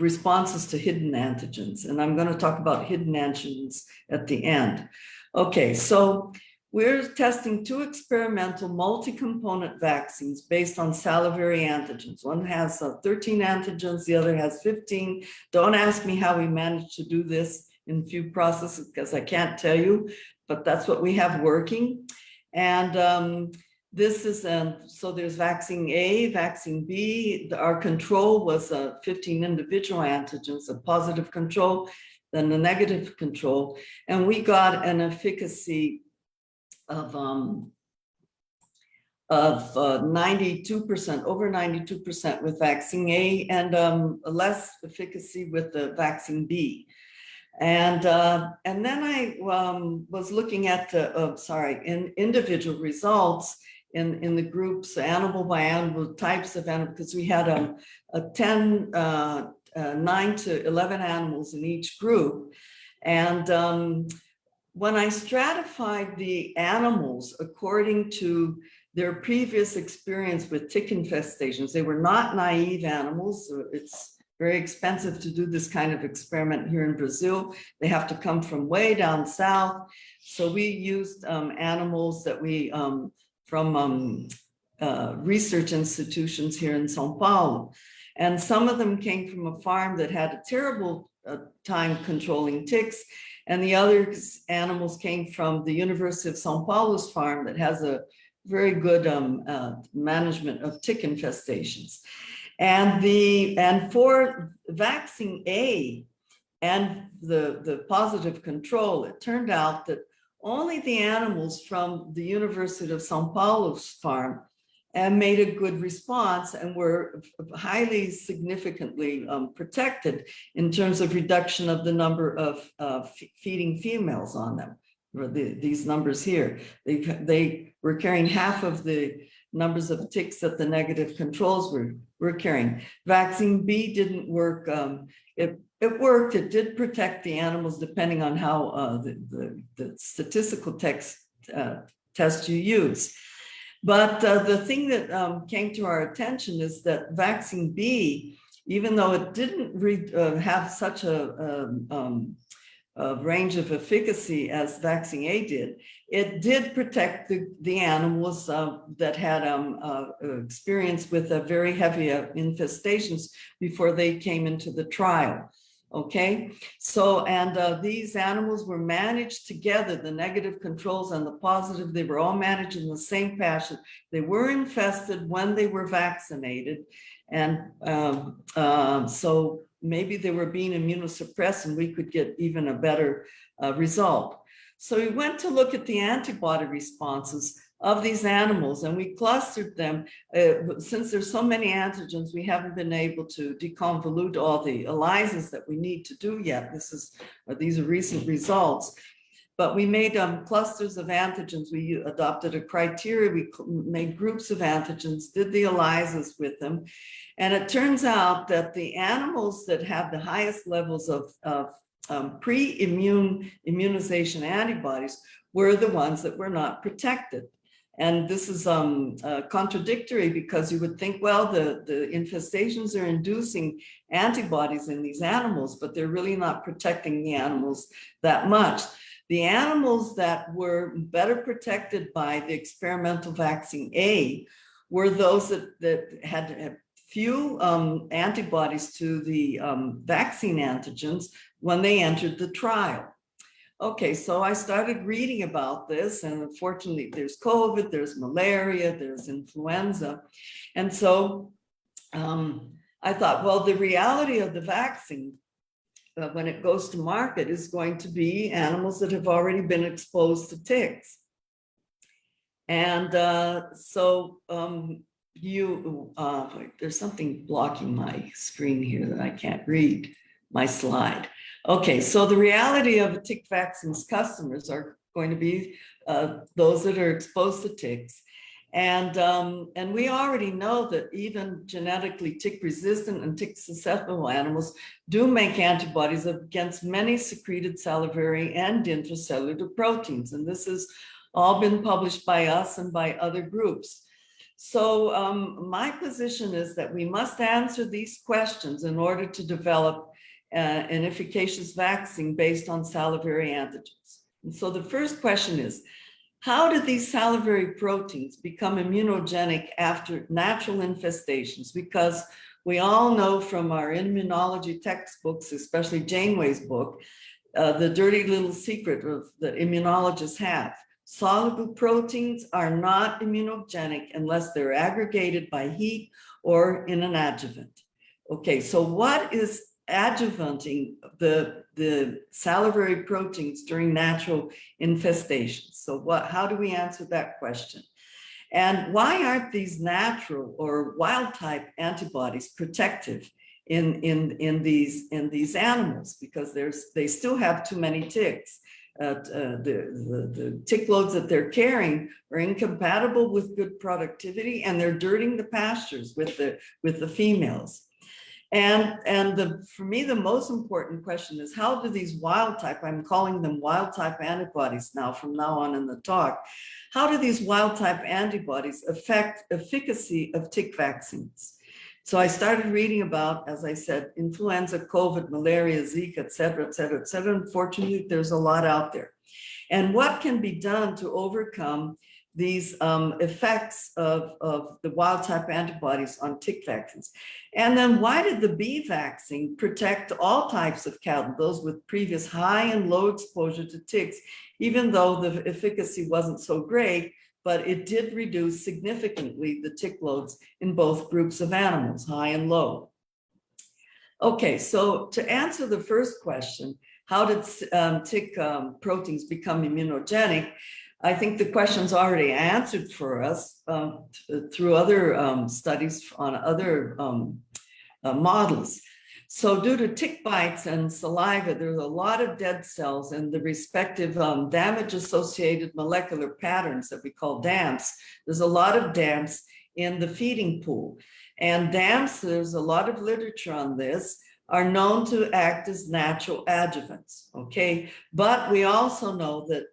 responses to hidden antigens. And I'm going to talk about hidden antigens at the end. Okay, so we're testing 2 experimental multi-component vaccines based on salivary antigens. One has 13 antigens, the other has 15. Don't ask me how we managed to do this. in few processes because I can't tell you, but that's what we have working. And this is, so there's vaccine A, vaccine B. Our control was 15 individual antigens, a positive control, then a negative control. And we got an efficacy of 92%, over 92% with vaccine A, and less efficacy with the vaccine B. And then I was looking at the, individual results in the groups, animal by animal, types of animal, because we had a 9 to 11 animals in each group. And when I stratified the animals according to their previous experience with tick infestations, they were not naive animals. It's very expensive to do this kind of experiment here in Brazil. They have to come from way down south. So we used animals that we, from research institutions here in São Paulo. And some of them came from a farm that had a terrible time controlling ticks. And the other animals came from the University of São Paulo's farm that has a very good management of tick infestations. And for vaccine A and the positive control, it turned out that only the animals from the University of São Paulo's farm made a good response and were highly significantly protected in terms of reduction of the number of feeding females on them. These numbers here, they were carrying half of the numbers of ticks that the negative controls were carrying. Vaccine B didn't work. It worked. It did protect the animals depending on how the statistical test you use. But the thing that came to our attention is that vaccine B, even though it didn't have such a range of efficacy as vaccine A did, it did protect the animals that had experience with very heavy infestations before they came into the trial. Okay, so and these animals were managed together, the negative controls and the positive, they were all managed in the same fashion. They were infested when they were vaccinated. And so maybe they were being immunosuppressed and we could get even a better result. So we went to look at the antibody responses of these animals and we clustered them. Since there's so many antigens, we haven't been able to deconvolute all the ELISAs that we need to do yet. These are recent results. But we made clusters of antigens. We adopted a criteria. We made groups of antigens, did the ELISAs with them. And it turns out that the animals that have the highest levels of pre-immunization antibodies were the ones that were not protected. And this is contradictory because you would think, well, the infestations are inducing antibodies in these animals, but they're really not protecting the animals that much. The animals that were better protected by the experimental vaccine A were those that had few antibodies to the vaccine antigens when they entered the trial. Okay, so I started reading about this, and unfortunately there's COVID, there's malaria, there's influenza. And so I thought, well, the reality of the vaccine when it goes to market is going to be animals that have already been exposed to ticks. And so there's something blocking my screen here that I can't read, my slide. Okay, so the reality of tick vaccines customers are going to be those that are exposed to ticks. And we already know that even genetically tick resistant and tick susceptible animals do make antibodies against many secreted salivary and intracellular proteins. And this has all been published by us and by other groups. So my position is that we must answer these questions in order to develop an efficacious vaccine based on salivary antigens. And so the first question is, how did these salivary proteins become immunogenic after natural infestations? Because we all know from our immunology textbooks, especially Janeway's book, the dirty little secret of that immunologists have. Soluble proteins are not immunogenic unless they're aggregated by heat or in an adjuvant. Okay, so what is adjuvanting the salivary proteins during natural infestations? So how do we answer that question? And why aren't these natural or wild type antibodies protective in these animals? Because they still have too many ticks. The tick loads that they're carrying are incompatible with good productivity, and they're dirtying the pastures with the females. And for me, the most important question is, how do these wild type, I'm calling them wild type antibodies now from now on in the talk, how do these wild type antibodies affect efficacy of tick vaccines? So I started reading about, as I said, influenza, COVID, malaria, Zika, et cetera, et cetera, et cetera. Unfortunately, there's a lot out there. And what can be done to overcome these effects of the wild type antibodies on tick vaccines? And then why did the bee vaccine protect all types of cattle, those with previous high and low exposure to ticks, even though the efficacy wasn't so great, but it did reduce significantly the tick loads in both groups of animals, high and low. Okay, so to answer the first question, how did tick proteins become immunogenic? I think the question's already answered for us through other studies on other models. So due to tick bites and saliva, there's a lot of dead cells and the respective damage-associated molecular patterns that we call DAMPs. There's a lot of DAMPs in the feeding pool. And DAMPs, there's a lot of literature on this, are known to act as natural adjuvants, okay? But we also know that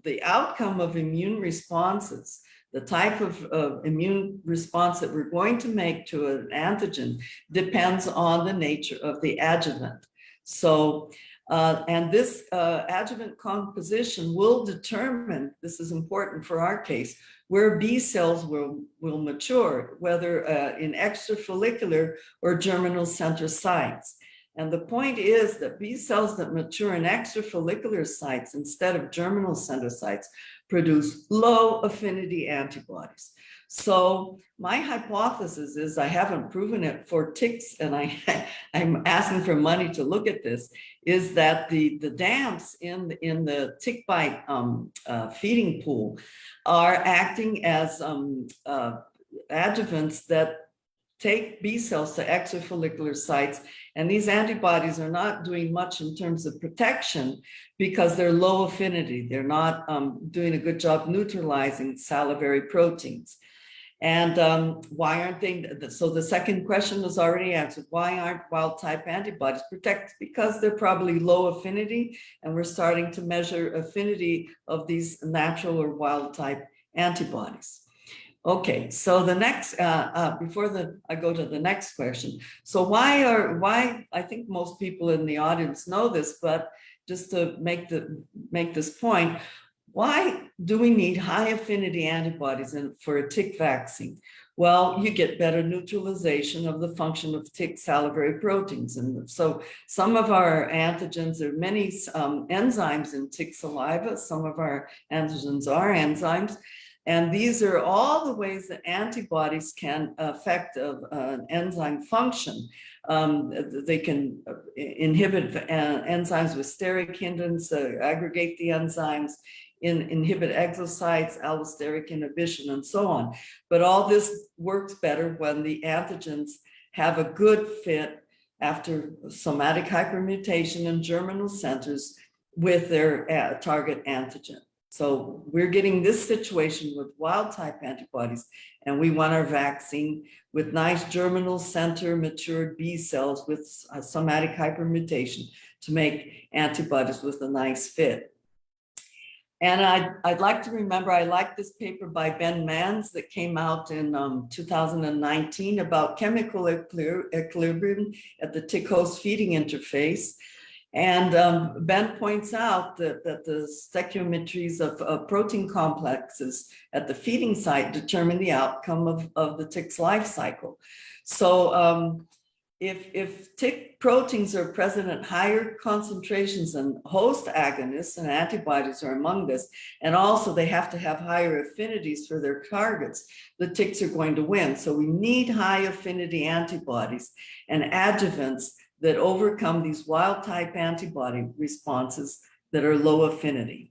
the outcome of immune responses, the type of immune response that we're going to make to an antigen depends on the nature of the adjuvant. So, and this adjuvant composition will determine, this is important for our case, where B cells will mature, whether in extrafollicular or germinal center sites. And the point is that B cells that mature in extrafollicular sites instead of germinal center sites produce low affinity antibodies. So my hypothesis is, I haven't proven it for ticks, and I'm asking for money to look at this, is that the DAMPs in the tick bite feeding pool are acting as adjuvants that take B cells to extrafollicular sites, and these antibodies are not doing much in terms of protection because they're low affinity. They're not doing a good job neutralizing salivary proteins. And why aren't they? So the second question was already answered. Why aren't wild type antibodies protected? Because they're probably low affinity, and we're starting to measure affinity of these natural or wild type antibodies. Okay, so the next, before I go to the next question. So why, I think most people in the audience know this, but just to make this point, why do we need high affinity antibodies for a tick vaccine? Well, you get better neutralization of the function of tick salivary proteins. And so some of our antigens, there are many enzymes in tick saliva. Some of our antigens are enzymes. And these are all the ways that antibodies can affect an enzyme function. They can inhibit enzymes with steric hindrance, aggregate the enzymes, inhibit exocytes, allosteric inhibition, and so on. But all this works better when the antigens have a good fit after somatic hypermutation in germinal centers with their target antigen. So we're getting this situation with wild type antibodies, and we want our vaccine with nice germinal center matured B cells with somatic hypermutation to make antibodies with a nice fit. And I'd like to remember, I like this paper by Ben Manns that came out in 2019 about chemical equilibrium at the tick host feeding interface. And Ben points out that the stoichiometries of protein complexes at the feeding site determine the outcome of the tick's life cycle. So if tick proteins are present at higher concentrations than host agonists, and antibodies are among this, and also they have to have higher affinities for their targets, the ticks are going to win. So we need high affinity antibodies and adjuvants that overcome these wild type antibody responses that are low affinity.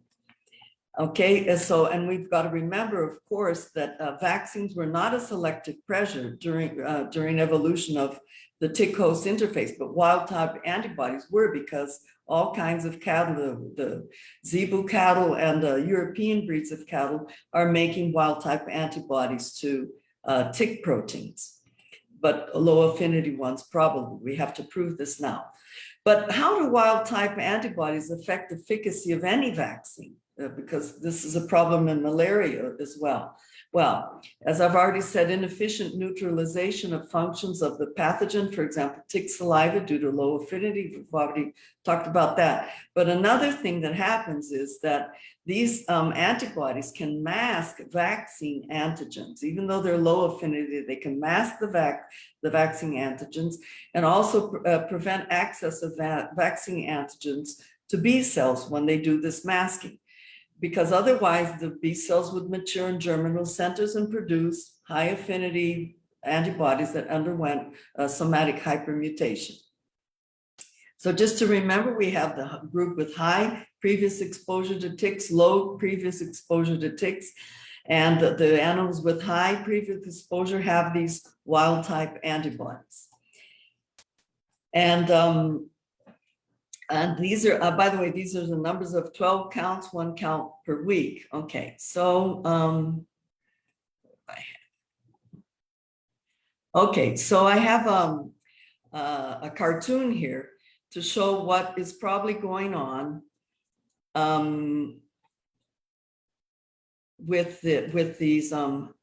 Okay, and we've got to remember, of course, that vaccines were not a selective pressure during evolution of the tick-host interface, but wild-type antibodies were, because all kinds of cattle, the zebu cattle and the European breeds of cattle, are making wild-type antibodies to tick proteins, but low-affinity ones probably. We have to prove this now. But how do wild-type antibodies affect the efficacy of any vaccine? Because this is a problem in malaria as well. Well, as I've already said, inefficient neutralization of functions of the pathogen, for example, tick saliva due to low affinity, we've already talked about that. But another thing that happens is that these antibodies can mask vaccine antigens. Even though they're low affinity, they can mask the vaccine antigens, and also prevent access of vaccine antigens to B cells when they do this masking. Because otherwise the B cells would mature in germinal centers and produce high affinity antibodies that underwent somatic hypermutation. So just to remember, we have the group with high previous exposure to ticks, low previous exposure to ticks, and the animals with high previous exposure have these wild type antibodies. And these are, by the way, these are the numbers of 12 counts, 1 count per week. Okay, so, I have a cartoon here to show what is probably going on with these. I'm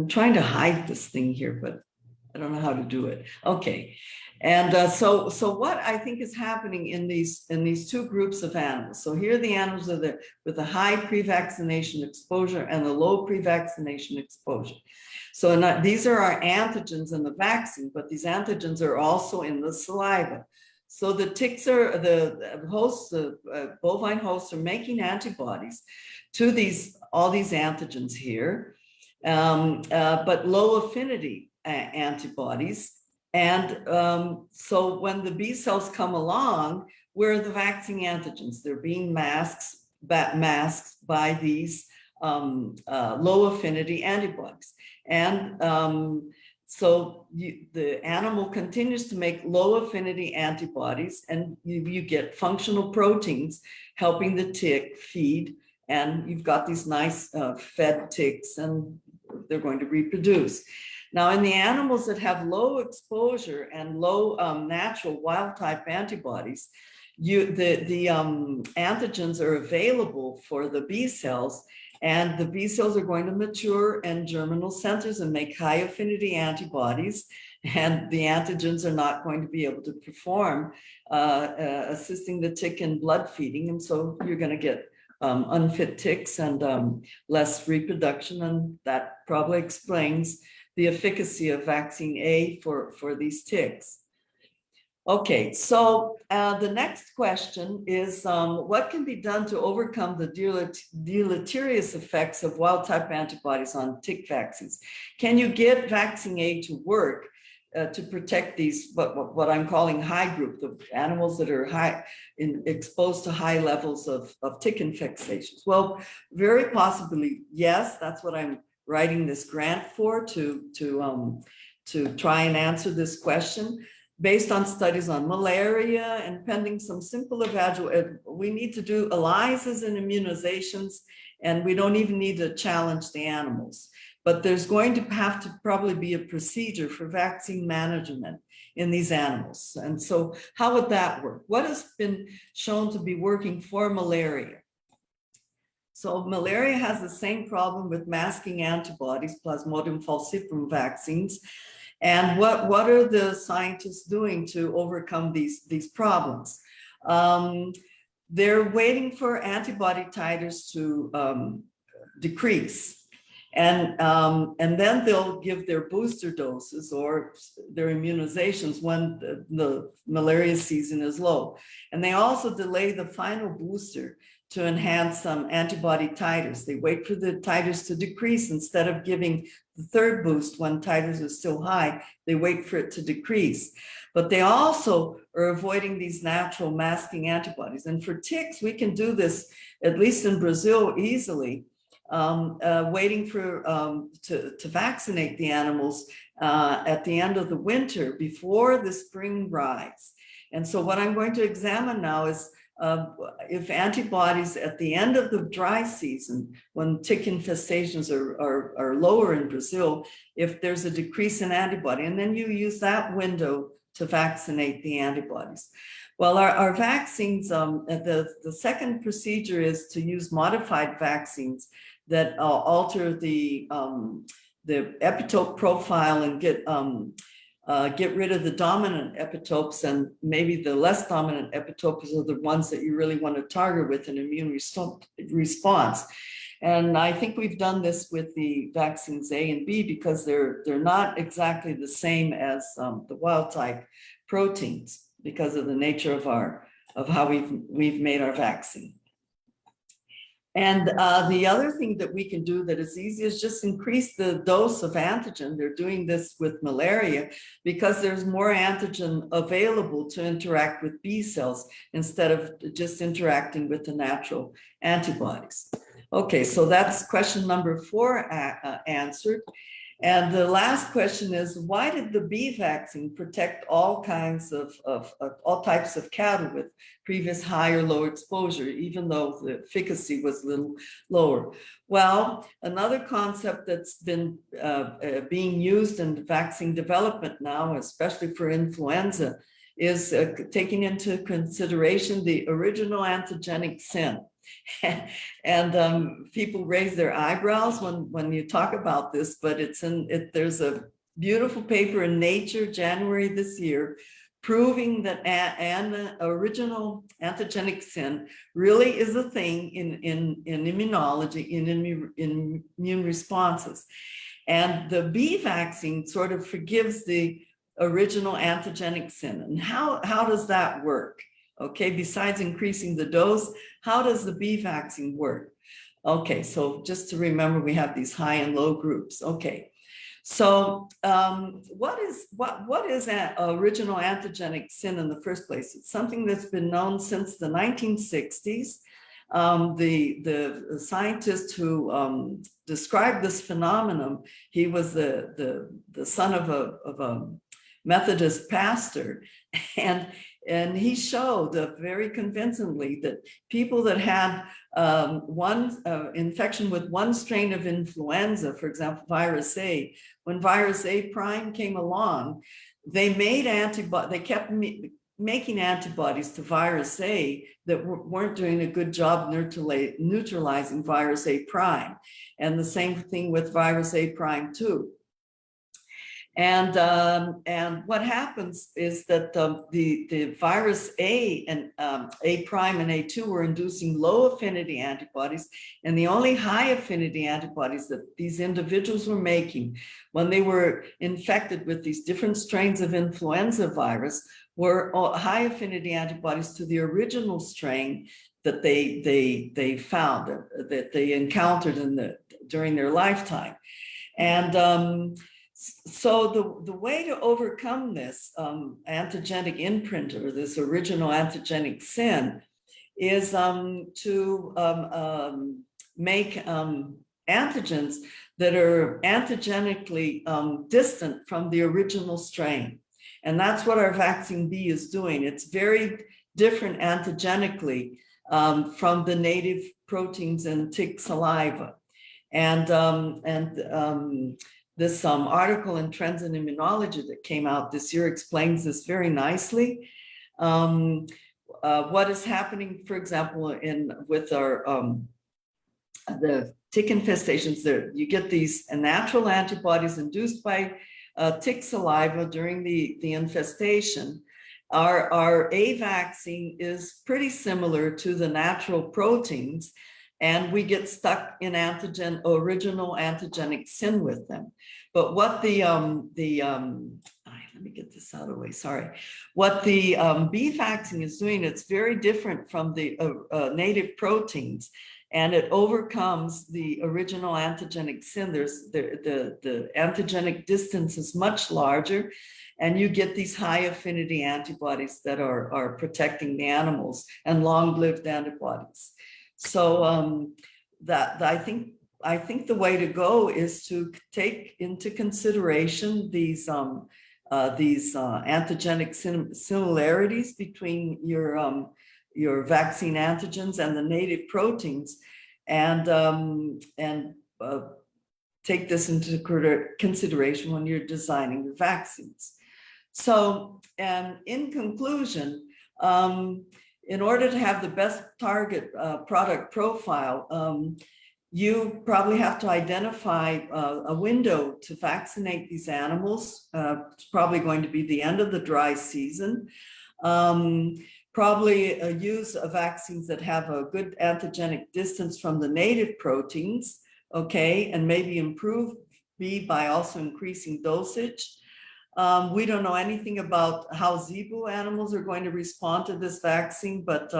trying to hide this thing here, but I don't know how to do it. Okay, and so what I think is happening in these two groups of animals. So here are the animals with the high pre-vaccination exposure and the low pre-vaccination exposure. So these are our antigens in the vaccine, but these antigens are also in the saliva. So the ticks are the hosts, the bovine hosts are making antibodies to all these antigens here, but low affinity antibodies. And so when the B cells come along, where are the vaccine antigens? They're being masked by these low affinity antibodies. And so the animal continues to make low affinity antibodies, and you get functional proteins helping the tick feed, and you've got these nice fed ticks, and they're going to reproduce. Now, in the animals that have low exposure and low natural wild type antibodies, the antigens are available for the B cells, and the B cells are going to mature in germinal centers and make high affinity antibodies, and the antigens are not going to be able to perform assisting the tick in blood feeding, and so you're going to get unfit ticks and less reproduction, and that probably explains the efficacy of vaccine A for these ticks. Okay, so the next question is what can be done to overcome the deleterious effects of wild type antibodies on tick vaccines? Can you get vaccine A to work to protect these, what I'm calling high group, the animals that are exposed to high levels of tick infestations? Well, very possibly, yes, that's what I'm writing this grant for, to try and answer this question based on studies on malaria and pending some simple evaluation. We need to do ELISAs and immunizations, and we don't even need to challenge the animals. But there's going to have to probably be a procedure for vaccine management in these animals. And so how would that work? What has been shown to be working for malaria? So malaria has the same problem with masking antibodies, Plasmodium falciparum vaccines. And what are the scientists doing to overcome these problems? They're waiting for antibody titers to decrease. And then they'll give their booster doses or their immunizations when the malaria season is low. And they also delay the final booster to enhance some antibody titers. They wait for the titers to decrease instead of giving the third boost when titers are still high. They wait for it to decrease. But they also are avoiding these natural masking antibodies. And for ticks, we can do this, at least in Brazil, easily, waiting for to vaccinate the animals at the end of the winter before the spring rise. And so what I'm going to examine now is if antibodies at the end of the dry season, when tick infestations are lower in Brazil, if there's a decrease in antibody, and then you use that window to vaccinate the antibodies. Well, our vaccines, the second procedure is to use modified vaccines that alter the epitope profile and get rid of the dominant epitopes, and maybe the less dominant epitopes are the ones that you really want to target with an immune response. And I think we've done this with the vaccines A and B because they're not exactly the same as the wild type proteins because of the nature of how we've made our vaccine. And the other thing that we can do that is easy is just increase the dose of antigen. They're doing this with malaria because there's more antigen available to interact with B cells instead of just interacting with the natural antibodies. Okay, so that's question number 4 answered. And the last question is, why did the bee vaccine protect all kinds of all types of cattle with previous high or low exposure, even though the efficacy was a little lower? Well, another concept that's been being used in vaccine development now, especially for influenza, is taking into consideration the original antigenic sin. And people raise their eyebrows when you talk about this, but there's a beautiful paper in Nature, January this year, proving that an original antigenic sin really is a thing in immunology, in immune responses. And the bee vaccine sort of forgives the original antigenic sin. And how does that work? Okay, besides increasing the dose, how does the bee vaccine work? Okay, so just to remember, we have these high and low groups. Okay, so what is an original antigenic sin in the first place? It's something that's been known since the 1960s. The scientist who described this phenomenon, he was the son of a Methodist pastor, and he showed very convincingly that people that had one infection with one strain of influenza, for example, virus A, when virus A prime came along, they made they kept making antibodies to virus A that weren't doing a good job neutralizing virus A prime. And the same thing with virus A prime 2. And what happens is that the virus A and A prime and A2 were inducing low affinity antibodies, and the only high affinity antibodies that these individuals were making when they were infected with these different strains of influenza virus were high affinity antibodies to the original strain that they found, that they encountered during their lifetime. And so the way to overcome this antigenic imprint, or this original antigenic sin, is to make antigens that are antigenically distant from the original strain. And that's what our vaccine B is doing. It's very different antigenically from the native proteins in tick saliva. And this article in Trends in Immunology that came out this year explains this very nicely. What is happening, for example, with our the tick infestations, there you get these natural antibodies induced by tick saliva during the infestation. Our A vaccine is pretty similar to the natural proteins, and we get stuck in original antigenic sin with them. But what let me get this out of the way, sorry. What the B vaccine is doing, it's very different from the native proteins, and it overcomes the original antigenic sin. There's the antigenic distance is much larger, and you get these high affinity antibodies that are protecting the animals, and long-lived antibodies. So that I think the way to go is to take into consideration these antigenic similarities between your vaccine antigens and the native proteins, and take this into consideration when you're designing your vaccines. So, and in conclusion, in order to have the best target product profile, you probably have to identify a window to vaccinate these animals. It's probably going to be the end of the dry season. Probably use vaccines that have a good antigenic distance from the native proteins, okay, and maybe improve B by also increasing dosage. We don't know anything about how zebu animals are going to respond to this vaccine, but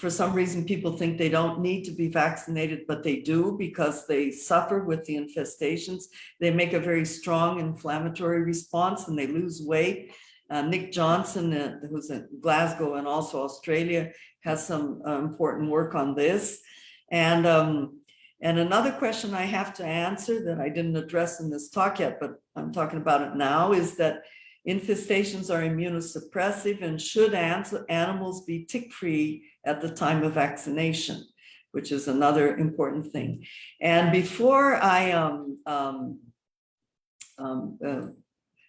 for some reason, people think they don't need to be vaccinated, but they do because they suffer with the infestations. They make a very strong inflammatory response and they lose weight. Nick Johnson, who's in Glasgow and also Australia, has some important work on this. And another question I have to answer that I didn't address in this talk yet, but I'm talking about it now, is that infestations are immunosuppressive, and should animals be tick-free at the time of vaccination, which is another important thing. And before I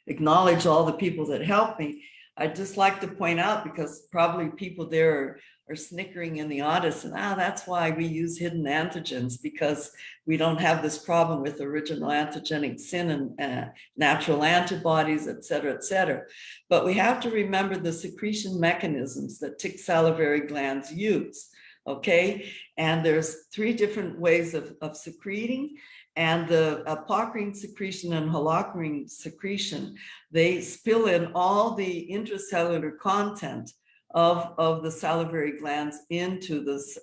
acknowledge all the people that helped me, I'd just like to point out, because probably people there are snickering in the audience, and that's why we use hidden antigens, because we don't have this problem with original antigenic sin and natural antibodies, et cetera, but we have to remember the secretion mechanisms that tick salivary glands use, okay? And there's 3 different ways of secreting, and the apocrine secretion and holocrine secretion, they spill in all the intracellular content of the salivary glands into this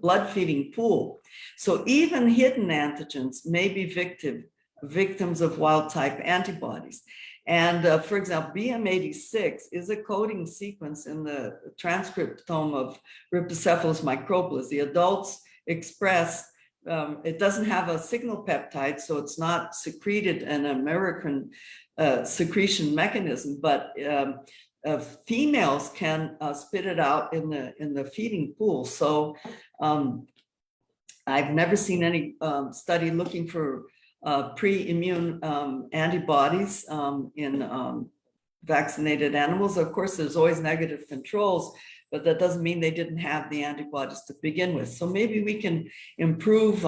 blood feeding pool. So even hidden antigens may be victims of wild type antibodies. And for example, BM86 is a coding sequence in the transcriptome of Rhipicephalus microbolus. The adults express, it doesn't have a signal peptide, so it's not secreted in an American secretion mechanism, but females can spit it out in the feeding pool. So I've never seen any study looking for pre-immune antibodies in vaccinated animals. Of course, there's always negative controls, but that doesn't mean they didn't have the antibodies to begin with. So maybe we can improve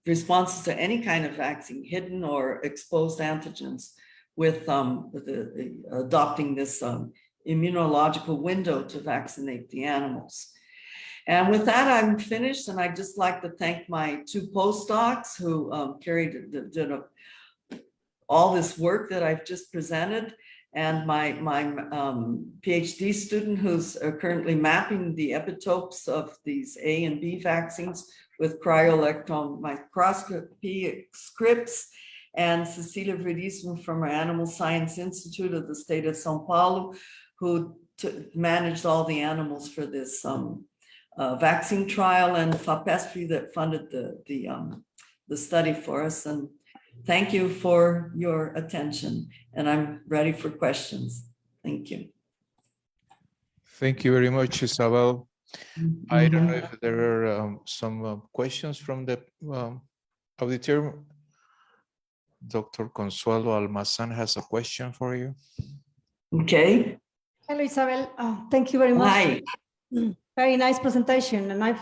responses to any kind of vaccine, hidden or exposed antigens, with adopting this immunological window to vaccinate the animals. And with that, I'm finished, and I'd just like to thank my 2 postdocs who did all this work that I've just presented, and my PhD student who's currently mapping the epitopes of these A and B vaccines with cryo-electron microscopy scripts, and Cecilia Veríssimo from our Animal Science Institute of the state of Sao Paulo, who managed all the animals for this vaccine trial, and FAPESP that funded the study for us. And thank you for your attention, and I'm ready for questions. Thank you. Thank you very much, Isabel. I don't know if there are some questions from the auditorium. Dr. Consuelo Almazan has a question for you. Okay. Hello, Isabel. Thank you very much. Hi. Very nice presentation, and I'm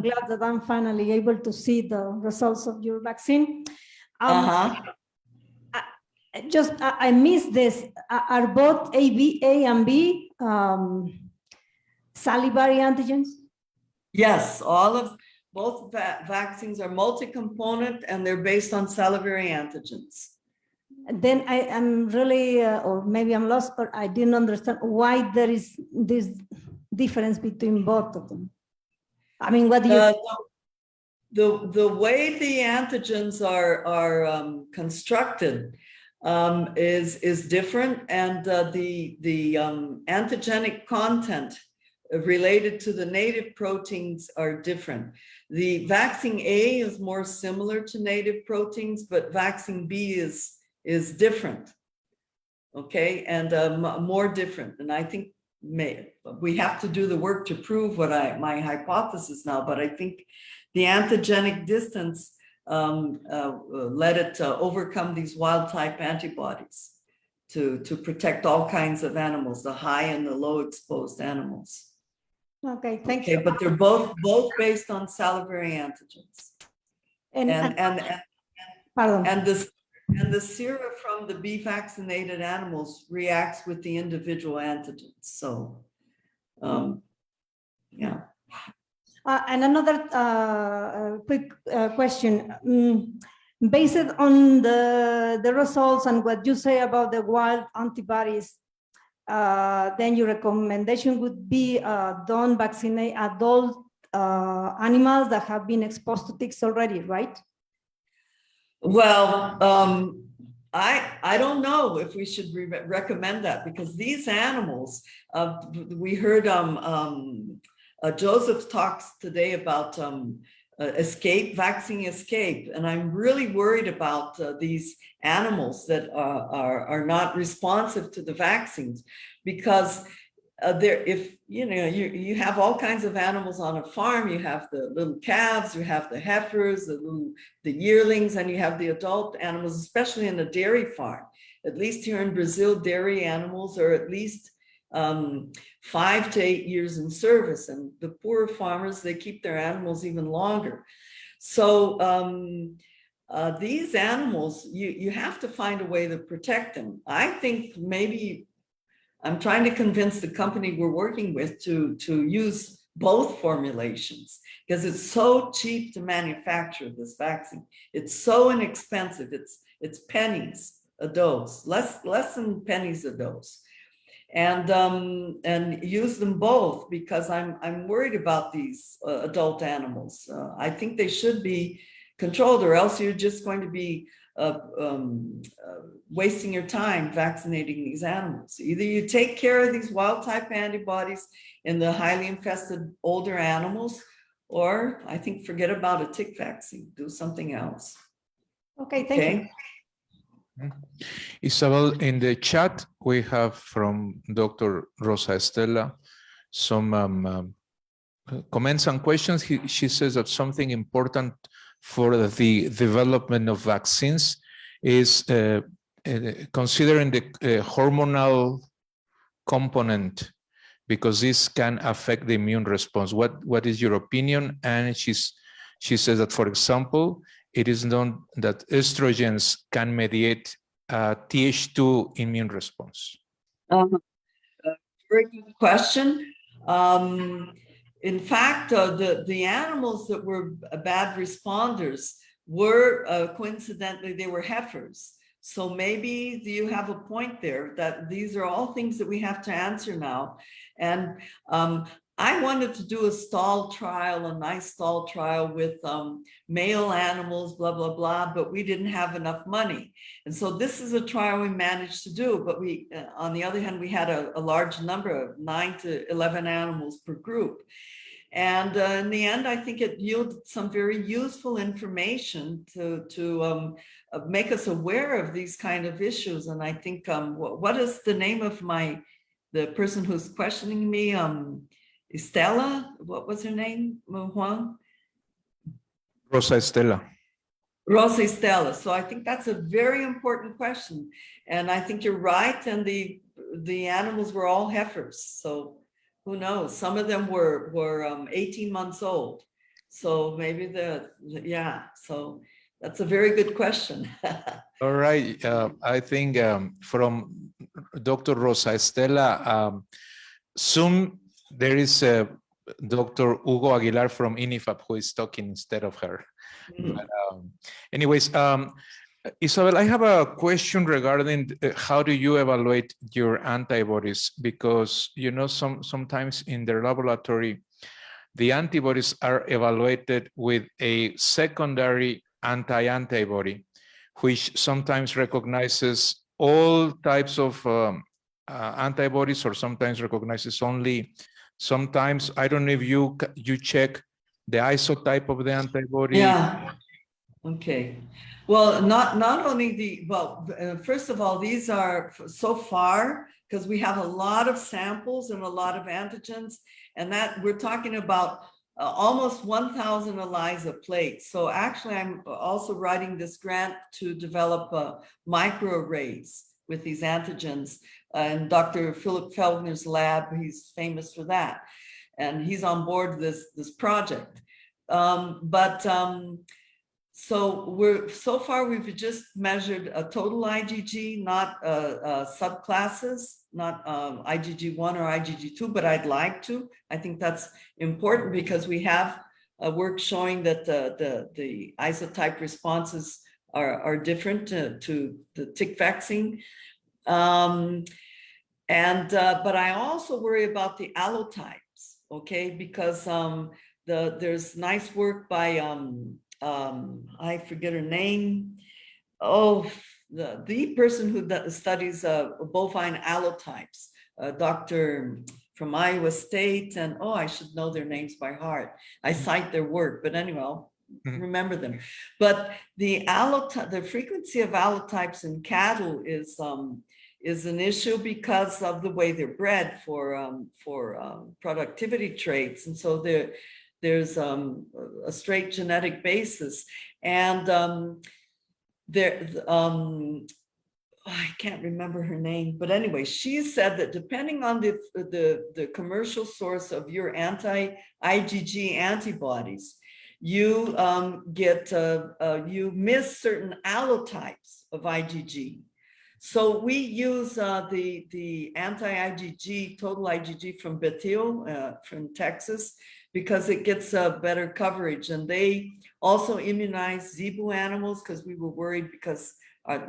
glad that I'm finally able to see the results of your vaccine. I missed this. Are both A and B salivary antigens? Yes, both vaccines are multi-component and they're based on salivary antigens. Then I am really, or maybe I'm lost, or I didn't understand why there is this difference between both of them. I mean, what do you? The way the antigens are constructed is different, and the antigenic content related to the native proteins are different. The vaccine A is more similar to native proteins, but vaccine B is different, okay, and more different. And I think we have to do the work to prove what my hypothesis now, but I think the antigenic distance let it overcome these wild type antibodies to protect all kinds of animals, the high and the low exposed animals. Okay, thank you. But they're both based on salivary antigens. And the sera from the B vaccinated animals reacts with the individual antigens. So, yeah. And another quick question. Based on the results and what you say about the wild antibodies, then your recommendation would be don't vaccinate adult animals that have been exposed to ticks already, right? Well, I don't know if we should recommend that, because these animals, we heard Joseph talks today about vaccine escape, and I'm really worried about these animals that are not responsive to the vaccines, because if you have all kinds of animals on a farm, you have the little calves, you have the heifers, the yearlings, and you have the adult animals, especially in a dairy farm. At least here in Brazil, dairy animals are at least 5 to 8 years in service, and the poorer farmers, they keep their animals even longer. So these animals, you have to find a way to protect them. I think maybe I'm trying to convince the company we're working with to use both formulations, because it's so cheap to manufacture this vaccine. It's so inexpensive. It's pennies a dose, less than pennies a dose. And use them both, because I'm worried about these adult animals. I think they should be controlled, or else you're just going to be wasting your time vaccinating these animals. Either you take care of these wild type antibodies in the highly infested older animals, or I think forget about a tick vaccine, do something else. Okay, thank you. Isabel, in the chat, we have from Dr. Rosa Estela some comments and questions. She says that something important for the development of vaccines is considering the hormonal component, because this can affect the immune response. What is your opinion? And she says that, for example, it is known that estrogens can mediate Th2 immune response. Very good question. In fact, the animals that were bad responders were coincidentally, they were heifers. So maybe you have a point there, that these are all things that we have to answer now. And I wanted to do a nice stall trial with male animals, blah, blah, blah, but we didn't have enough money. And so this is a trial we managed to do, but we, on the other hand, we had a large number of 9 to 11 animals per group. And in the end, I think it yielded some very useful information to make us aware of these kind of issues. And I think, what is the name of the person who's questioning me? Estela, what was her name, Juan? Rosa Estela. Rosa Estela. So I think that's a very important question. And I think you're right. And the animals were all heifers. So who knows? Some of them were 18 months old. So maybe so that's a very good question. All right. I think from Dr. Rosa Estela, soon there is Dr. Hugo Aguilar from INIFAP, who is talking instead of her. But, anyways, Isabel, I have a question regarding how do you evaluate your antibodies? Because, you know, sometimes in the laboratory, the antibodies are evaluated with a secondary anti-antibody, which sometimes recognizes all types of antibodies, or sometimes recognizes only. Sometimes, I don't know if you check the isotype of the antibody. Yeah. Okay. Well, not only first of all, these are so far, because we have a lot of samples and a lot of antigens, and that we're talking about almost 1,000 ELISA plates. So actually, I'm also writing this grant to develop microarrays with these antigens. And Dr. Philip Feldner's lab, he's famous for that. And he's on board this project. So far we've just measured a total IgG, not subclasses, not IgG1 or IgG2, but I'd like to. I think that's important because we have work showing that the isotype responses are different to the tick vaccine. But I also worry about the allotypes, okay? Because there's nice work by I forget her name. Oh, the person who studies bovine allotypes, Dr. from Iowa State, and I should know their names by heart. I cite their work, but anyway, I'll remember them. But the frequency of allotypes in cattle is an issue because of the way they're bred for productivity traits, and so there's a straight genetic basis, and I can't remember her name, but anyway, she said that depending on the commercial source of your anti-IgG antibodies, you you miss certain allotypes of IgG. So we use the anti-IgG, total IgG from Betil, from Texas, because it gets better coverage. And they also immunize zebu animals, because we were worried because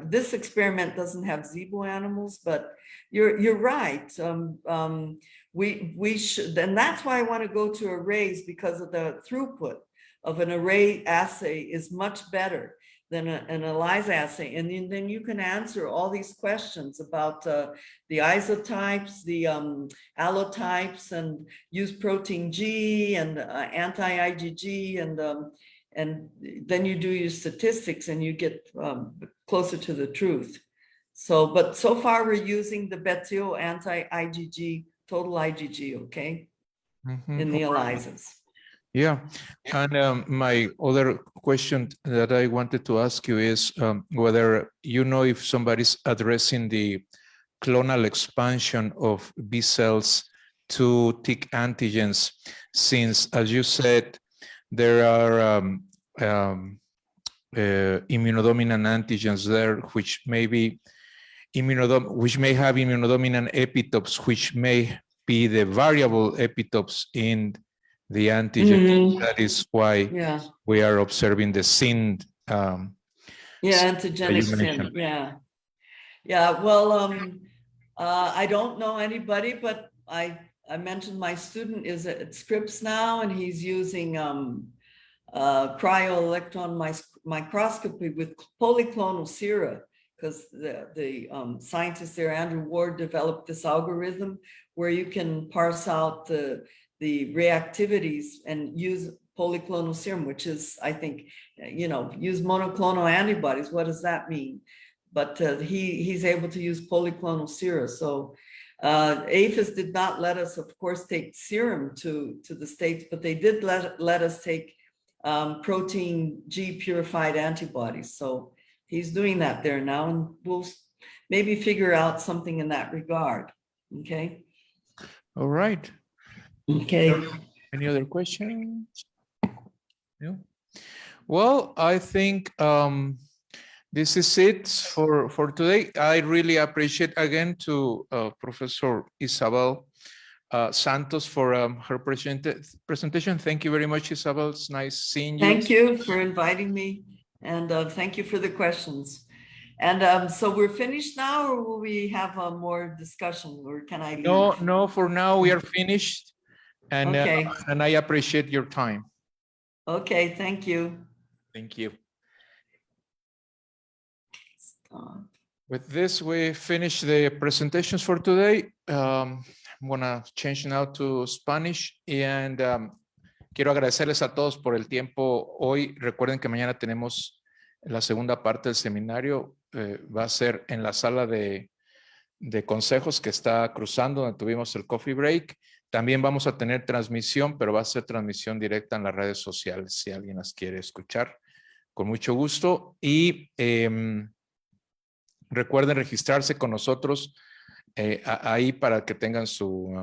this experiment doesn't have zebu animals, but you're right. We should, and that's why I want to go to arrays, because of the throughput of an array assay is much better than an ELISA assay. And then you can answer all these questions about the isotypes, the allotypes, and use protein G and anti-IgG, and then you do your statistics and you get closer to the truth. So, but so far we're using the Betil anti-IgG, total IgG, okay, in the ELISAs. Yeah, and my other question that I wanted to ask you is whether you know if somebody's addressing the clonal expansion of B cells to tick antigens, since, as you said, there are immunodominant antigens there, which may be which may have immunodominant epitopes, which may be the variable epitopes in the antigen. That is why we are observing the SIN. Antigenic SIN. Well, I don't know anybody, but I mentioned my student is at Scripps now, and he's using cryo-electron microscopy with polyclonal sera, because the scientist there, Andrew Ward, developed this algorithm where you can parse out the reactivities and use polyclonal serum, which is, I think, use monoclonal antibodies. What does that mean? But he's able to use polyclonal sera. So APHIS did not let us, of course, take serum to the States, but they did let us take protein G purified antibodies. So he's doing that there now, and we'll maybe figure out something in that regard. Okay. All right. Okay. Any other questions? No? Well, I think this is it for today. I really appreciate again to Professor Isabel Santos for her presentation. Thank you very much, Isabel. It's nice seeing you. Thank you for inviting me, and thank you for the questions. And so we're finished now, or will we have more discussion, or can I leave? No, for now we are finished, and Okay. and I appreciate your time. Okay, thank you. Thank you. Stop. With this, we finish the presentations for today. I'm gonna change now to Spanish, and quiero agradecerles a todos por el tiempo hoy. Recuerden que mañana tenemos la segunda parte del seminario. Va a ser en la sala de consejos que está cruzando, donde tuvimos el coffee break. También vamos a tener transmisión, pero va a ser transmisión directa en las redes sociales, si alguien las quiere escuchar, con mucho gusto. Y recuerden registrarse con nosotros ahí para que tengan su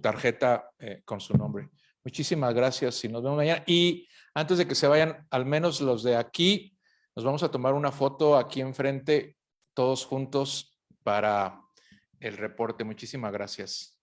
tarjeta con su nombre. Muchísimas gracias y nos vemos mañana. Y antes de que se vayan, al menos los de aquí, nos vamos a tomar una foto aquí enfrente, todos juntos, para el reporte. Muchísimas gracias.